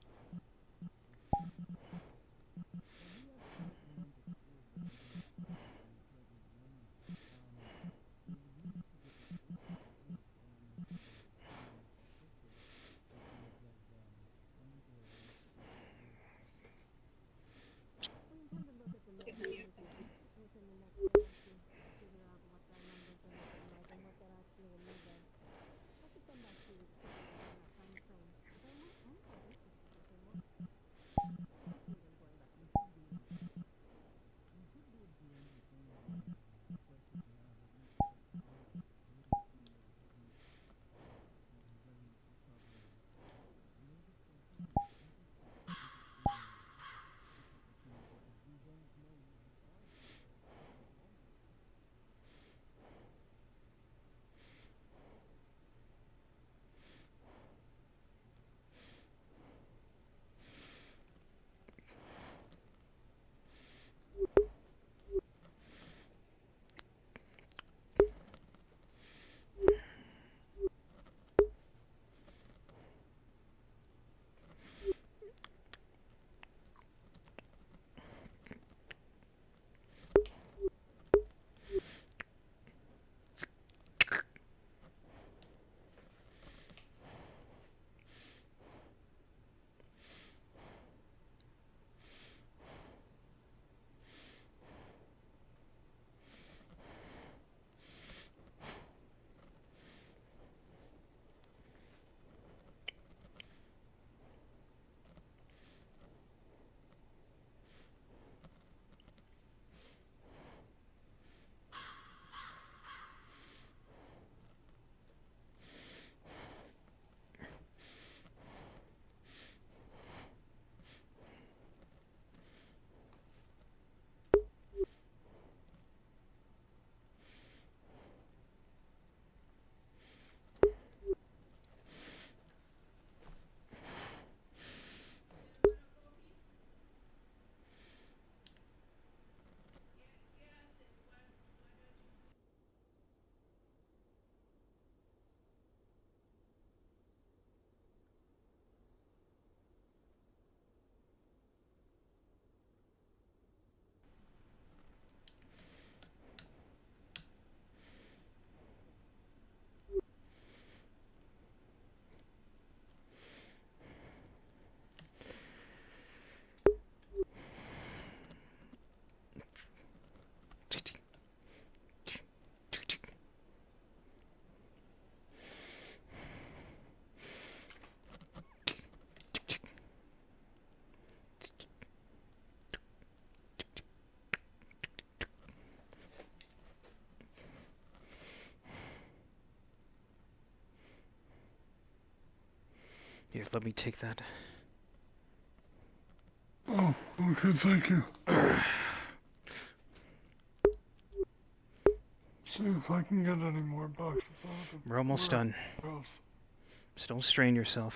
Here, let me take that. Oh, okay, thank you. See if I can get any more boxes out of it. We're almost done. Just don't strain yourself.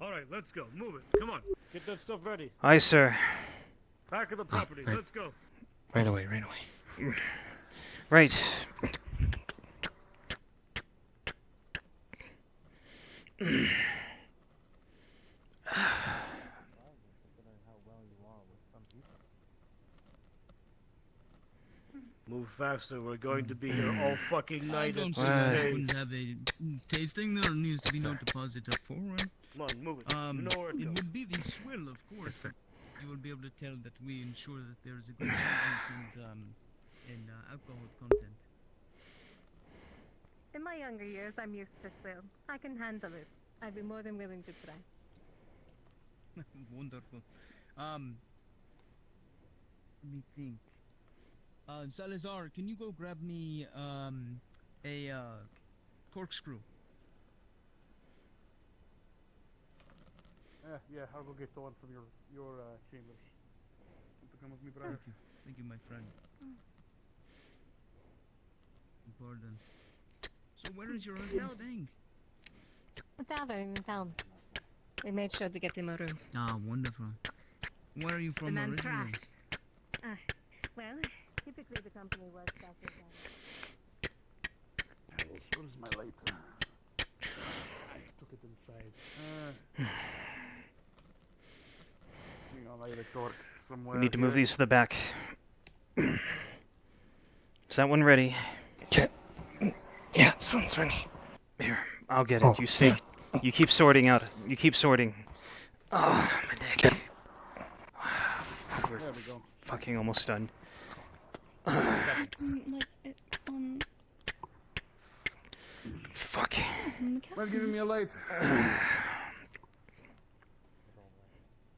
Alright, let's go. Move it. Come on. Get that stuff ready. Aye, sir. Back of the property. right. Let's go. Right away. Right. Move faster. We're going to be here all fucking I night. don't At see this why we cave. couldn't have a tasting. There needs to be no deposit up forward. Come on, move it. You know where to It go. would be the swill, of course. You will be able to tell that we ensure that there is a good sweetness and alcohol content. In my younger years, I'm used to swill. I can handle it. I'd be more than willing to try. Wonderful. Let me think. Salazar, can you go grab me a corkscrew? Yeah, I'll go get the one from your chambers. Want to come with me, brother? Thank you, my friend. Pardon. So where is your husband staying? The tavern in town. We made sure to get him a room. Ah, wonderful. Where are you The from man originally? crashed. Well, typically the company works after that. Where's my lighter? I took it inside. Hang on, I got a torch somewhere. We need to move here. these to the back. Is that one ready? Yeah, sounds ready. Here, I'll get it. You stay. You keep sorting out. You keep sorting. Oh, my neck. We're There we go. fucking almost done. Fuck. Well, giving me a light.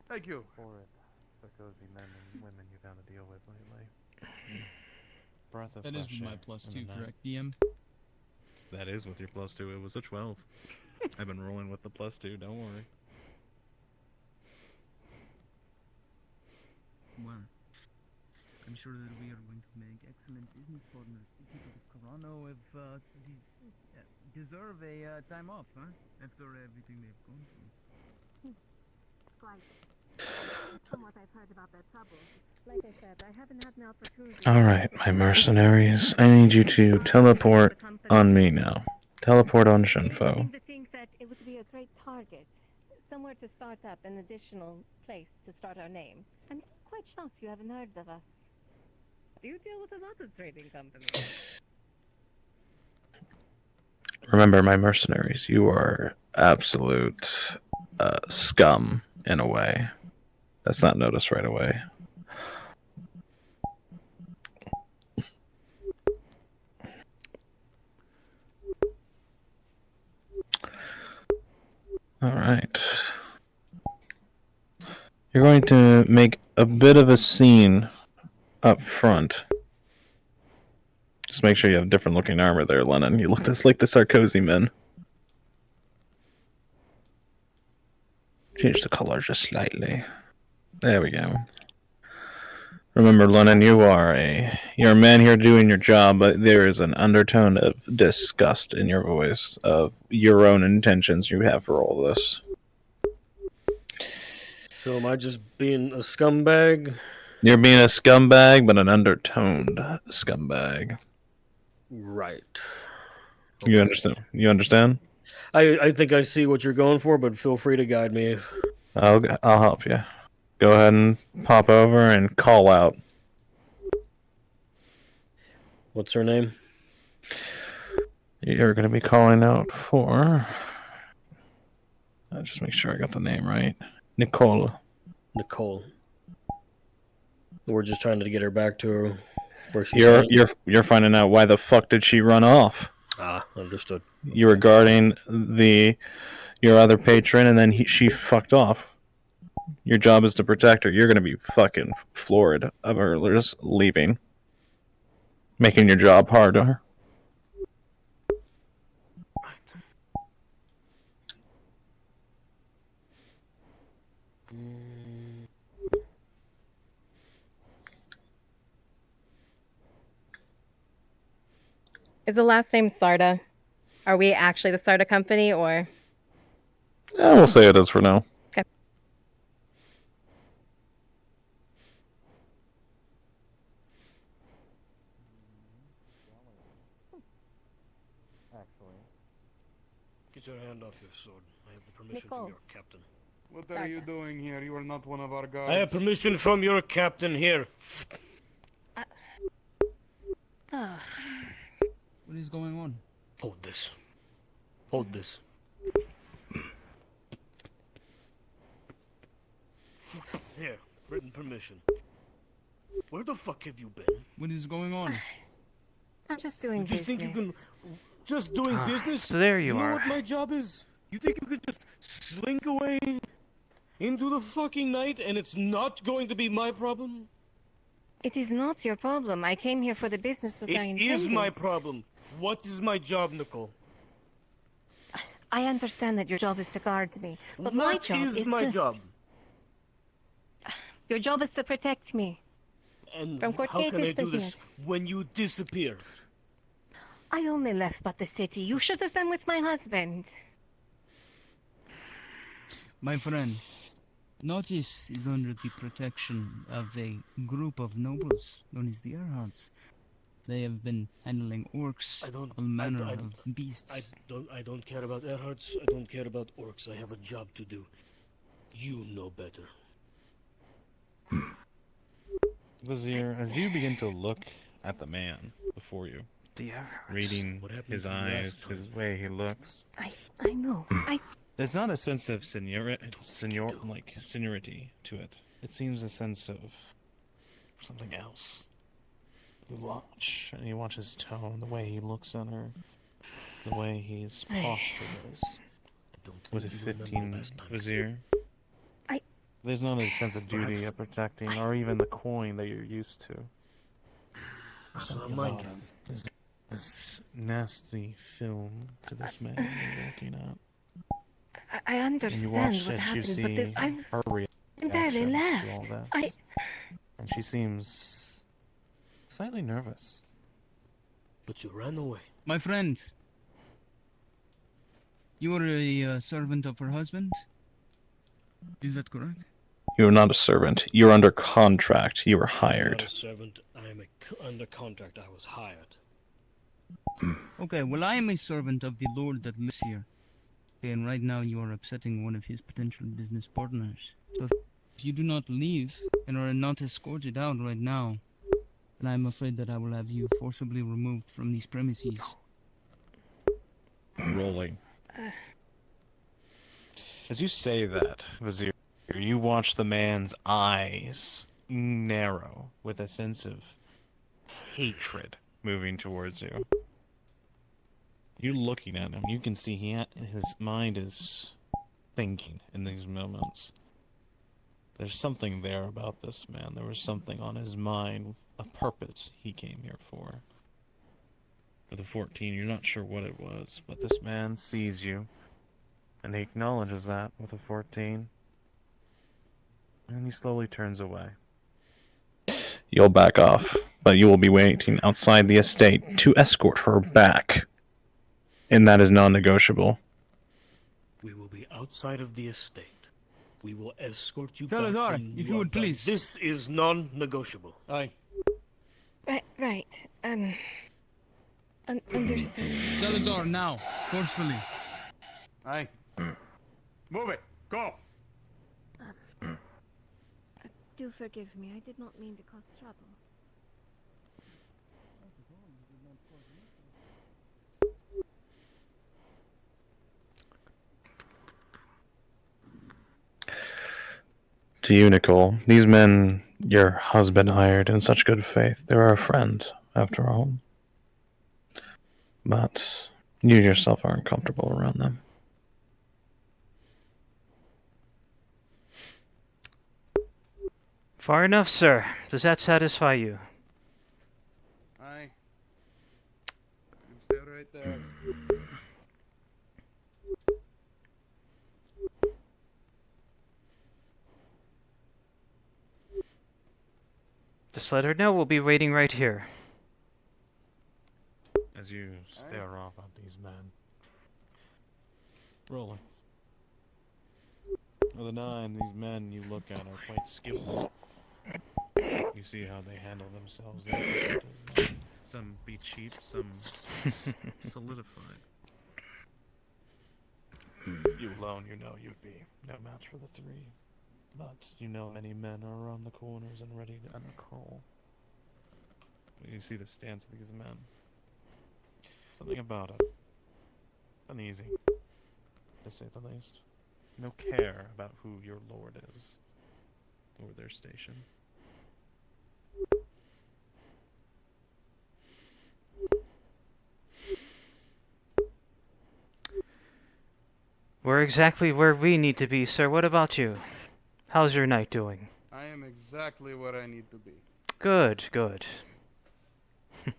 Thank you. The cozy men and women you gotta deal with lately. Breath of That is fresh my air plus in 2, the night. correct, DM? That is with your plus 2. It was a 12. I've been rolling with the plus 2. Don't worry. Well, I'm sure that we are going to make excellent business partners. The people of Corano have deserve a time off, huh? After everything they've gone through. Quite. From what I've heard about their troubles, like I said, I haven't had an opportunity. Alright, my mercenaries. I need you to teleport on me now. Teleport on Shinfo. seem to think that it would be a great target. Somewhere to start up an additional place to start our name. I'm quite shocked you haven't heard of us. Do you deal with a lot of trading companies? Remember, my mercenaries, you are absolute scum in a way. That's not noticed right away. Alright. You're going to make a bit of a scene up front. Just make sure you have different looking armor there, Lennon. You look just like the Sarkozy men. Change the color just slightly. There we go. Remember, Lennon, you're a man here doing your job, but there is an undertone of disgust in your voice of your own intentions you have for all this. So am I just being a scumbag? You're being a scumbag, but an undertoned scumbag. Right. You understand? You understand? I think I see what you're going for, but feel free to guide me. I'll help you. Go ahead and pop over and call out. What's her name? You're going to be calling out for... I'll just make sure I got the name right. Nicole. Nicole. We're just trying to get her back to her where she's You're finding out why the fuck did she run off. Ah, understood. You were guarding your other patron, and then she fucked off. Your job is to protect her. You're going to be fucking floored of her just leaving. Making your job harder. Is the last name Sarda? Are we actually the Sarda company, or? Yeah, we'll say it is for now. Okay. Get your hand off your sword. I have the permission from Nicole. your captain. What are you doing here? You are not one of our guards. I have permission from your captain here. What is going on? Hold this. Hold this. Here, written permission. Where the fuck have you been? What is going on? I'm just doing Did you business. think you can just doing business? So there you know are. what my job is? You think you could just slink away into the fucking night and it's not going to be my problem? It is not your problem. I came here for the business that I It intended. is my problem. What is my job, Nicole? I understand that your job is to guard me, but my What job is my job? Your job is to protect me. And From Court how can I Gates to do here. this when you disappear? I only left but the city. You should have been with my husband. My friend, Nautis is under the protection of a group of nobles known as the Erhards. They have been handling orcs, all manner of beasts. I don't care about Erhards. I don't care about orcs. I have a job to do. You know better. Vizier, as you begin to look at the man before you, reading his eyes, his way he looks, I know. there's not a sense of seniority to it. It seems a sense of something else. You watch, and you watch his tone, the way he looks at her, the way his posture is. With a 15 Vizier, there's not a sense of duty of protecting, or even the coin that you're used to. Something about him. There's this nasty film to this man you're looking at. I understand and you watch what as happened, you but see I'm her barely reactions left. to all this. And she seems slightly nervous. But you ran away. My friend, you are a servant of her husband? Is that correct? You're not a servant. You're under contract. You were I'm hired. not a servant. I am under contract. I was hired. Okay, well I am a servant of the lord that lives here. Okay, and right now you are upsetting one of his potential business partners. So if you do not leave and are not escorted out right now, then I'm afraid that I will have you forcibly removed from these premises. Rolling. As you say that, Vizier, you watch the man's eyes narrow with a sense of hatred moving towards you. You looking at him, you can see his mind is thinking in these moments. There's something there about this man. There was something on his mind, a purpose he came here for. With a 14, you're not sure what it was, but this man sees you, and he acknowledges that with a 14, and he slowly turns away. You'll back off, but you will be waiting outside the estate to escort her back. And that is non-negotiable. We will be outside of the estate. We will escort you Salazar, back. if you would please. This is non-negotiable. Aye. Right. Understood. Salazar, now, forcefully. Aye. Move it. Go. Do forgive me. I did not mean to cause trouble. To you, Nicole, these men your husband hired in such good faith, they're our friends, after all. But you yourself aren't comfortable around them. Far enough, sir. Does that satisfy you? Aye. You can stay right there. Just let her know we'll be waiting right here. As you stare off at these men. Rolling. With a 9, these men you look at are quite skillful. You see how they handle themselves. Some be cheap, some solidified. You alone, you know you'd be no match for the 3. But you know many men are around the corners and ready to end a call. you see the stance of these men. Something about it. Uneasy, to say the least. No care about who your lord is, or their station. We're exactly where we need to be, sir. What about you? How's your night doing? I am exactly where I need to be. Good, good. I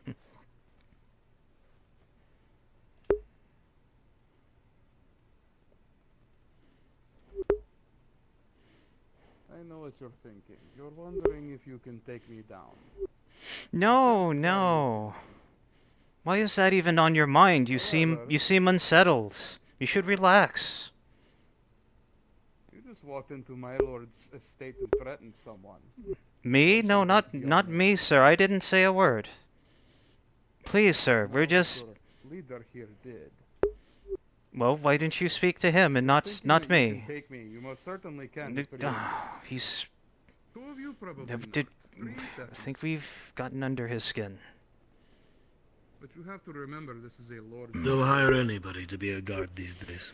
know what you're thinking. You're wondering if you can take me down. No, no. Why is that even on your mind? You seem unsettled. You should relax. You just walked into my lord's estate and threatened someone. Me? No, not me, sir. I didn't say a word. Please, sir, we're just... Your leader here did. Well, why didn't you speak to him and not me? You can take me. You most certainly can. He's... Two of you probably I think we've gotten under his skin. But you have to remember this is a lord. They'll hire anybody to be a guard these days.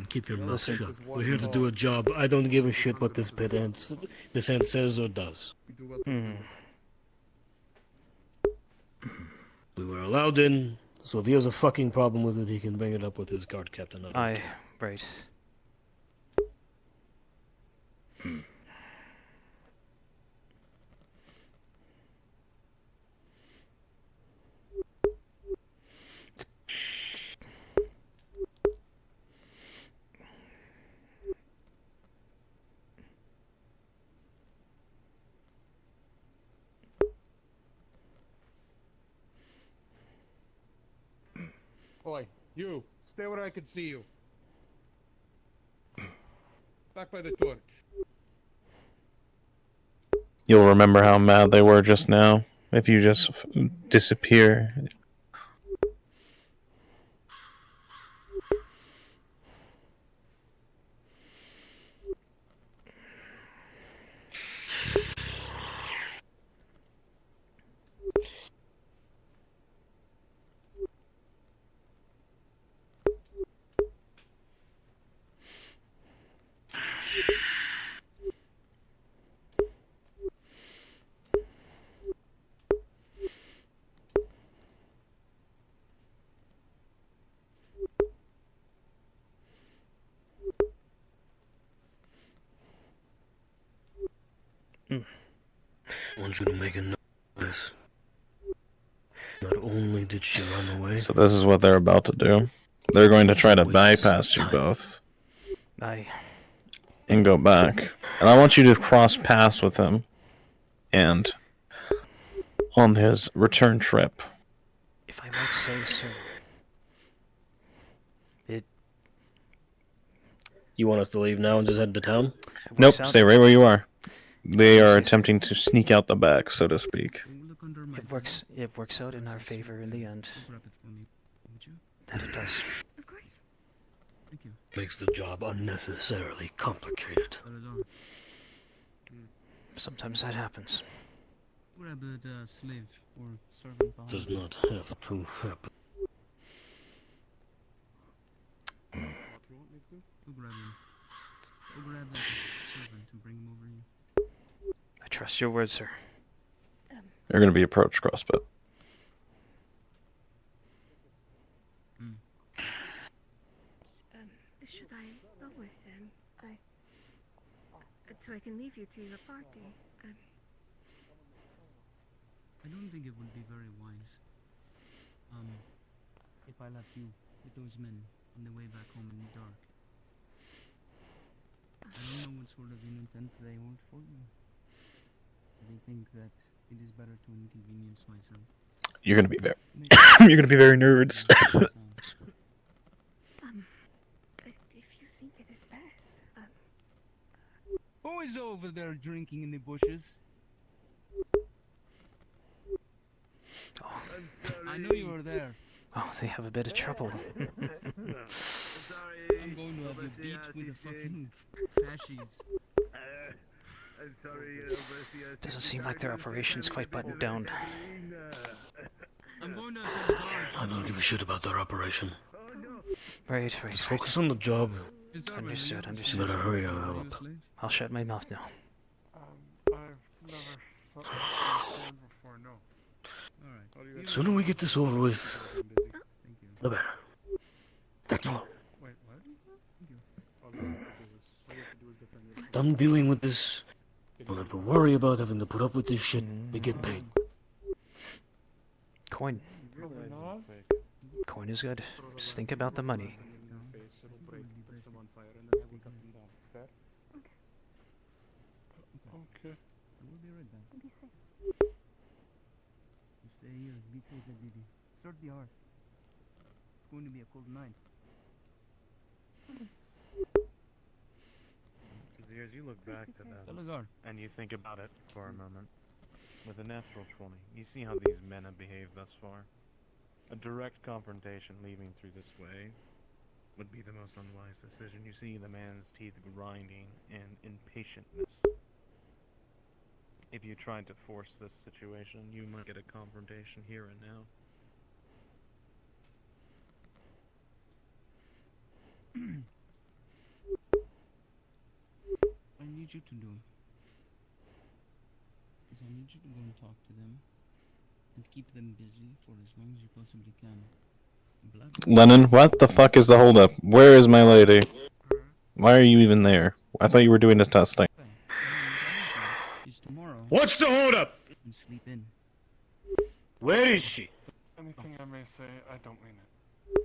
Keep your mouth shut. We're here to do a job. I don't give a shit what this hand says or does. We were allowed in, so if he has a fucking problem with it, he can bring it up with his guard captain. Right. Oi, you! Stay where I can see you. Back by the torch. You'll remember how mad they were just now if you just disappear. I want you to make a note of this. Not only did she run away... So this is what they're about to do. They're going to try to bypass you both. And go back. And I want you to cross paths with him. And on his return trip. If I might say so. You want us to leave now and just head to town? Nope, stay right where you are. They are attempting to sneak out the back, so to speak. It works out in our favor in the end. That it does. Makes the job unnecessarily complicated. Sometimes that happens. Does not have to happen. I trust your word, sir. You're going to be approached, Crossbow. Should I go with him? So I can leave you to your party. I don't think it would be very wise. If I left you with those men on the way back home in the dark. I don't know what sort of intent they want for you. They think that it is better to inconvenience myself. You're going to be very... You're going to be very nerds. If you think it is best, Who is over there drinking in the bushes? I know you were there. Oh, they have a bit of trouble. I'm going to have you beat with the fucking fascies. Doesn't seem like their operation's quite buttoned down. I don't give a shit about their operation. Right. Just focus on the job. Understood. You better hurry up. I'll shut my mouth now. I've never fought before, no. Alright. The sooner we get this over with, the better. That's all. Wait, what? Done dealing with this. Don't have to worry about having to put up with this shit. We get paid. Coin. Coin is good. Just think about the money. Okay. We'll be right back. You stay here, be safe, baby. Start the hour. It's going to be a cold night. As you look back to them, and you think about it for a moment, with a natural 20, you see how these men have behaved thus far. A direct confrontation leaving through this way would be the most unwise decision. You see the man's teeth grinding in impatientness. If you tried to force this situation, you might get a confrontation here and now. I need you to do is I need you to go and talk to them and keep them busy for as long as you possibly can. Lennon, what the fuck is the holdup? Where is my lady? Why are you even there? I thought you were doing the testing. What's the holdup? And sleep in. Where is she? Anything I may say, I don't mean it.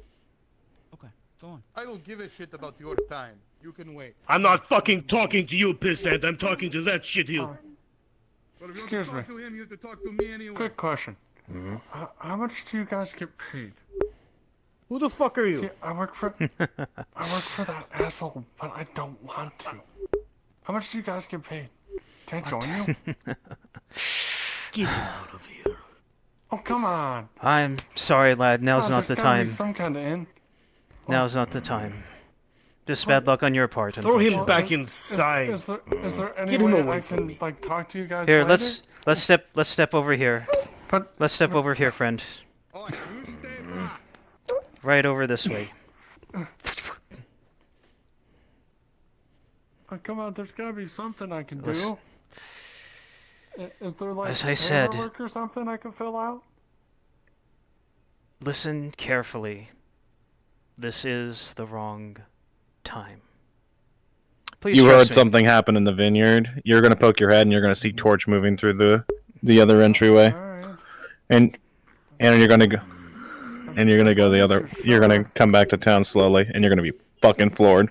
Okay, go on. I don't give a shit about your time. You can wait. I'm not fucking talking to you, pissant. I'm talking to that shitheel. Well, if you Excuse want to talk to him, you have to talk to me anyway. Quick question. How much do you guys get paid? Who the fuck are you? See, I work for that asshole, but I don't want to. How much do you guys get paid? Can I join you? Get him out of here. Oh, come on. I'm sorry, lad. Now's not the There's gotta be time. some kind of end. Now's not the time. Just bad luck on your part. Throw him unfortunately. back inside. Is there any Get him way away I from can me. like talk to you guys Here, later? let's step over here. Let's step over here, friend. Oh, you stay back. Right over this way. Oh, come on, there's gotta be something I can do. Is there like As I said- paperwork or something I can fill out? Listen carefully. This is the wrong time. Please You trust heard me. something happen in the vineyard. You're gonna poke your head and you're gonna see Torch moving through the other entryway, and you're gonna go, the other. You're gonna come back to town slowly, and you're gonna be fucking floored.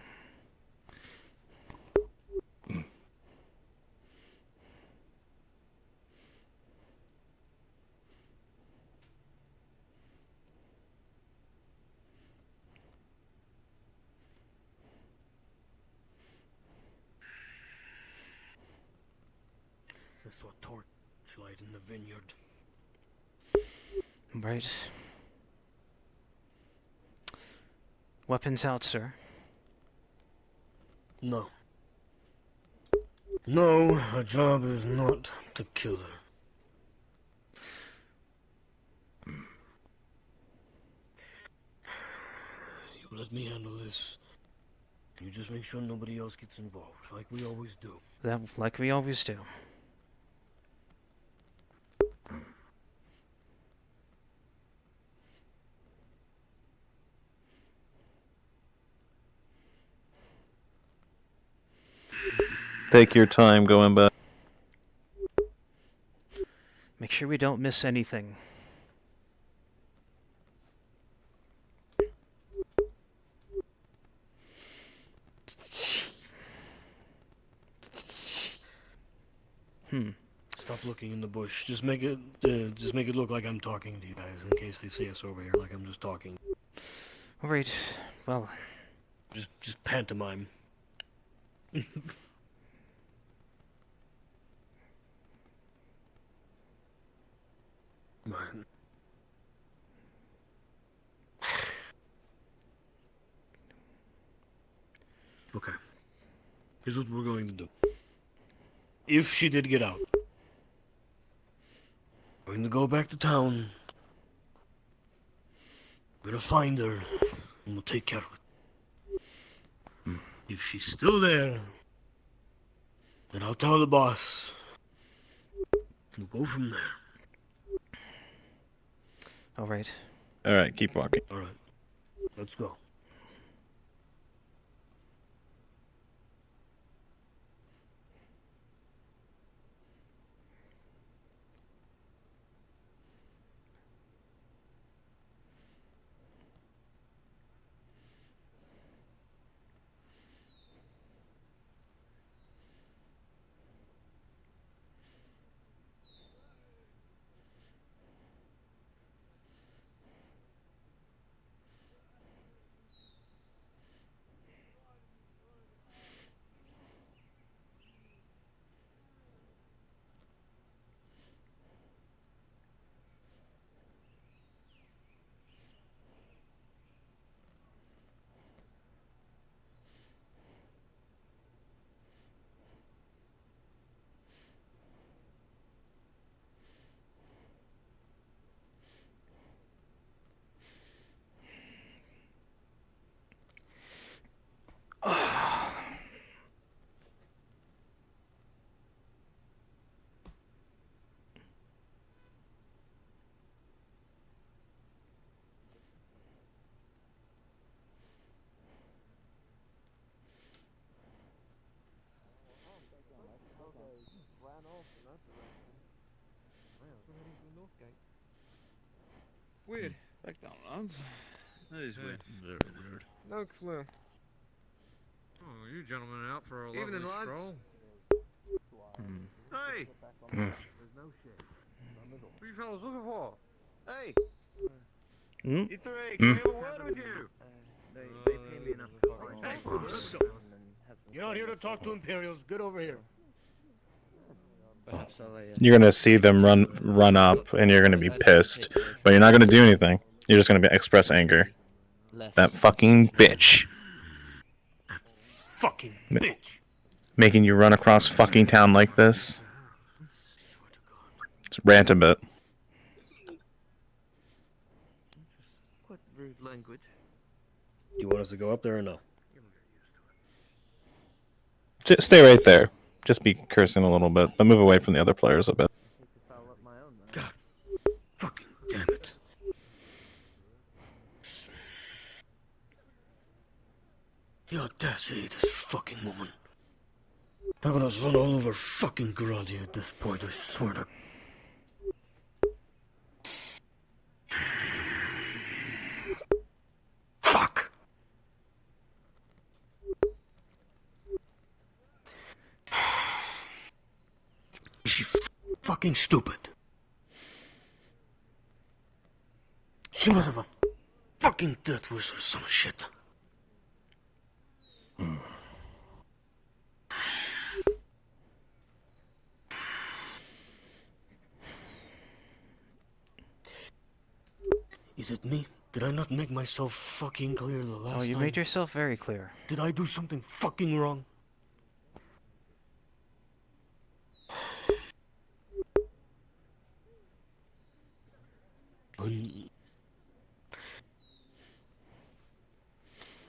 I saw torch light in the vineyard. Right. Weapons out, sir. No. No, our job is not to kill her. You let me handle this. You just make sure nobody else gets involved, like we always do. That, like we always do. Take your time going back. Make sure we don't miss anything. Stop looking in the bush. Just make it look like I'm talking to you guys, in case they see us over here, like I'm just talking. All right. Well, just pantomime. Man. Okay. Here's what we're going to do. If she did get out, we're going to go back to town. I'm gonna find her. I'm gonna take care of it. If she's still there, then I'll tell the boss. We'll go from there. All right. All right, keep walking. All right, let's go. Weird. McDonald's. That is weird. Very weird. No clue. Oh, you gentlemen out for a lovely Evening, lads. stroll? Hey! Mm. There's no shit. What are you fellas looking for? Hey! Mm? You three, Mm. can I have a word with you? They pay me enough to find Hey! You're not here to talk to Imperials. Get over here. Perhaps I'll You're gonna see them run up, and you're gonna be pissed, but you're not gonna do anything. You're just gonna express anger. That fucking bitch. Fucking bitch. Making you run across fucking town like this. Just rant a bit. Quite rude language. Do you want us to go up there or no? Just stay right there. Just be cursing a little bit, but move away from the other players a bit. God fucking damn it. The audacity of this fucking woman. Having us run all over fucking Grandi at this point, I swear to... Fuck! Is she fucking stupid? She must have a fucking death wish or some shit. Is it me? Did I not make myself fucking clear the last time? Oh, you made yourself very clear. Did I do something fucking wrong?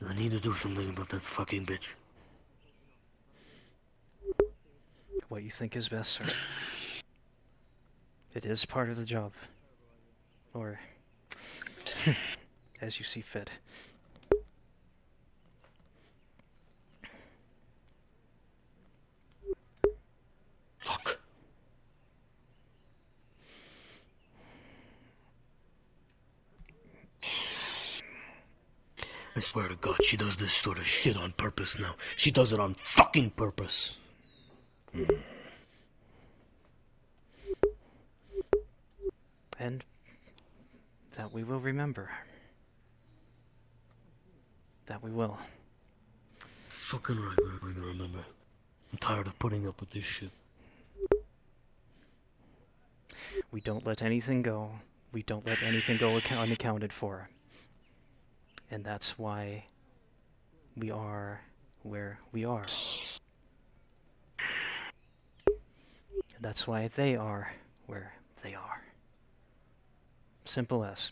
I need to do something about that fucking bitch. What you think is best, sir. It is part of the job. Or as you see fit. Fuck. I swear to God, she does this sort of shit on purpose now. She does it on fucking purpose. And that we will remember. That we will. Fucking right, we're gonna remember. I'm tired of putting up with this shit. We don't let anything go. We don't let anything go unaccounted for. And that's why we are where we are. And that's why they are where they are. Simple as.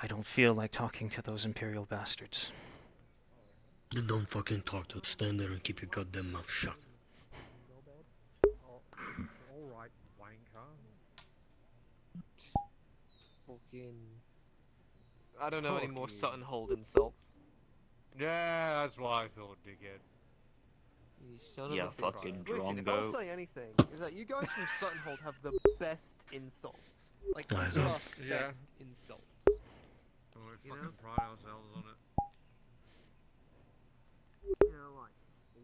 I don't feel like talking to those Imperial bastards. Then don't fucking talk to us. Stand there and keep your goddamn mouth shut. Alright, wanker. Fucking... I don't know any more Sutton Hold insults. Yeah, that's what I thought, dickhead. You son Yeah, of a bitch. fucking Listen, if I'll drongo. say anything, is that you guys from Sutton Hold have the best insults. Like, the I best know. Yeah. insults. Don't we You fucking know? pride ourselves on it. You know, like,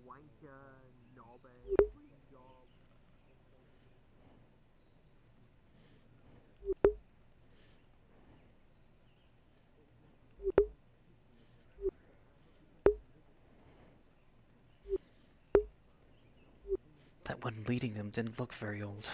wanker, knobhead, job. That one leading them didn't look very old.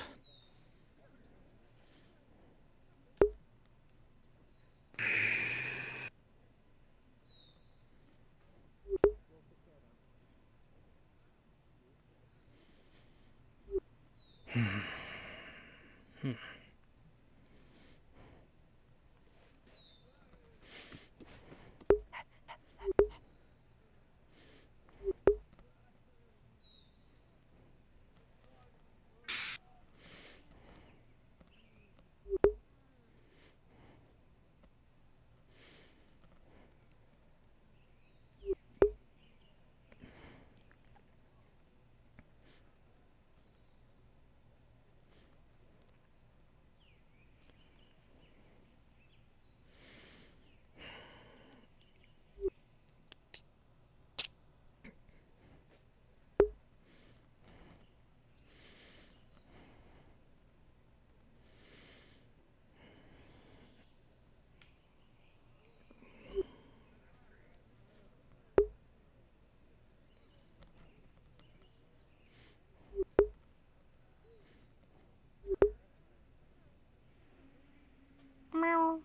Meow.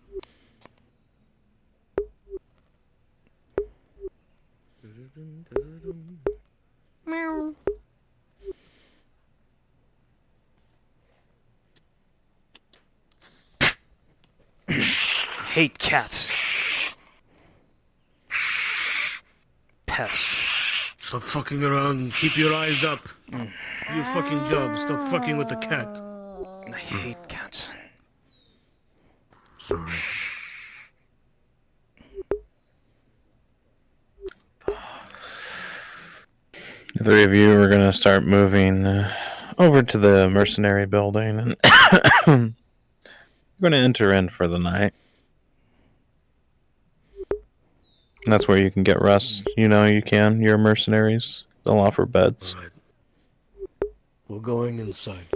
Meow. Hate cats. Pests. Stop fucking around and keep your eyes up. Do your fucking job. Stop fucking with the cat. I hate cats. Sorry. The three of you are going to start moving over to the mercenary building, and you're going to enter in for the night. And that's where you can get rest. You know you can. You're mercenaries. They'll offer beds. Alright. We're going inside.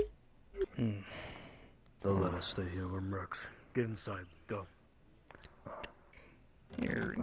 Mm. Don't let us stay here. We're mercs. Get inside. Go. Here.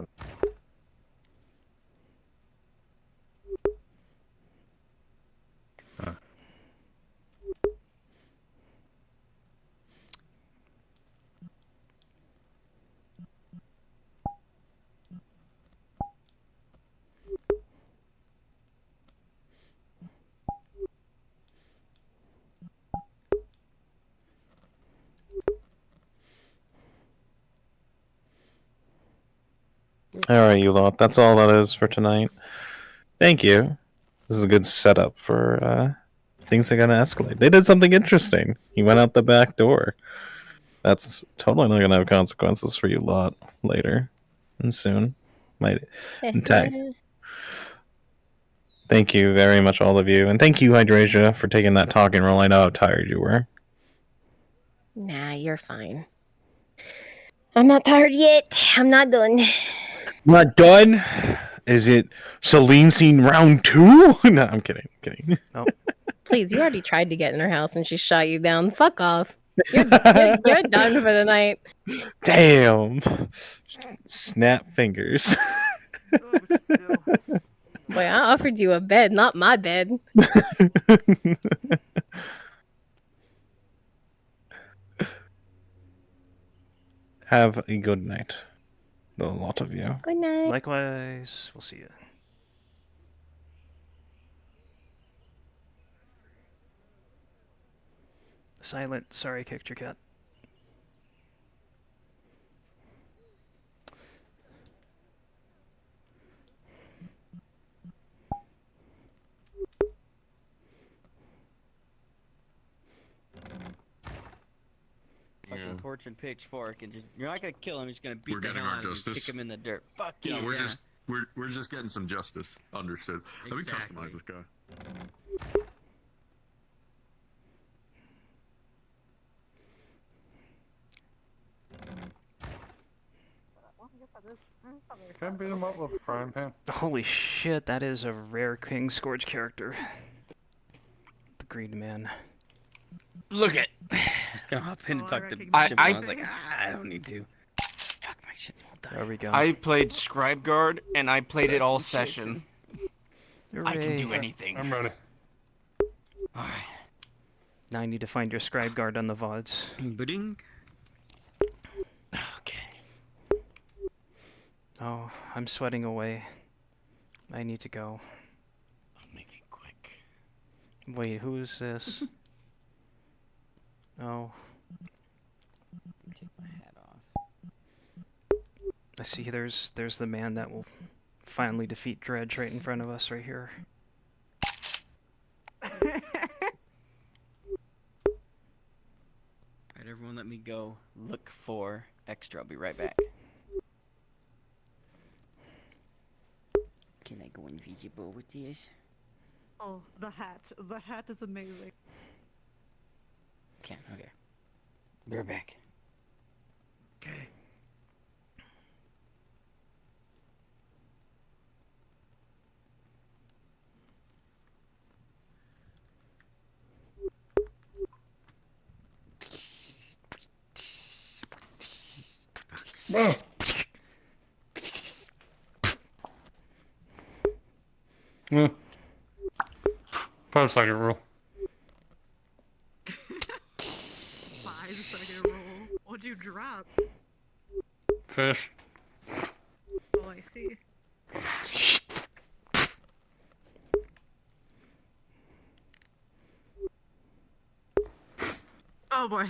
Alright, you lot. That's all that is for tonight. Thank you. This is a good setup for things are going to escalate. They did something interesting. He went out the back door. That's totally not going to have consequences for you lot later and soon. Might tag. Thank you very much, all of you. And thank you, Hydrasia, for taking that talking role. I know how tired you were. Nah, you're fine. I'm not tired yet. I'm not done. Not done? Is it Celine scene round 2? No, I'm kidding. Oh. Please, you already tried to get in her house and she shot you down. Fuck off. You're done for the night. Damn. Snap fingers. Boy, I offered you a bed, not my bed. Have a good night. A lot of you. Good night. Likewise. We'll see you. Silent. Sorry, I kicked your cat. a torch and pitchfork and just—you're not gonna kill him. You're just gonna beat We're the getting hell our out of him, justice. kick him in the dirt. Fuck Yeah, you. we're just getting some justice. Understood. Let me customize this guy. Can I beat him up with a frying pan? Holy shit, that is a rare King Scourge character. The Green Man. Look it. I was gonna hop in and talk to I I was like, I don't need to. Fuck, my shit's all done. There we go. I played Scribe Guard, and I played it all session. I can do Hooray. anything. I'm ready. Alright. Now I need to find your scribe guard on the VODs. Bidding. Okay. Oh, I'm sweating away. I need to go. I'll make it quick. Wait, who is this? Oh. Take my hat off. I see there's the man that will finally defeat Dredge right in front of us right here. Alright, everyone, let me go look for extra. I'll be right back. Can I go invisible with this? Oh, the hat. The hat is amazing. Can, okay. We're back. Okay. Oh. 5-second rule. 5-second roll. What'd you drop? Fish. Oh, I see. Oh boy.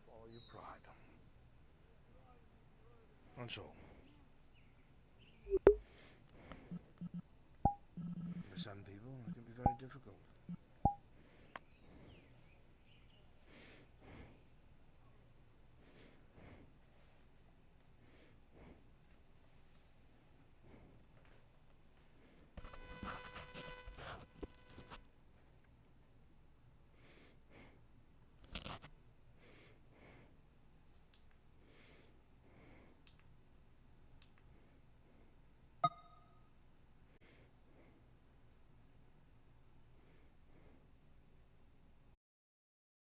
Follow your pride. That's all. For some people, it can be very difficult.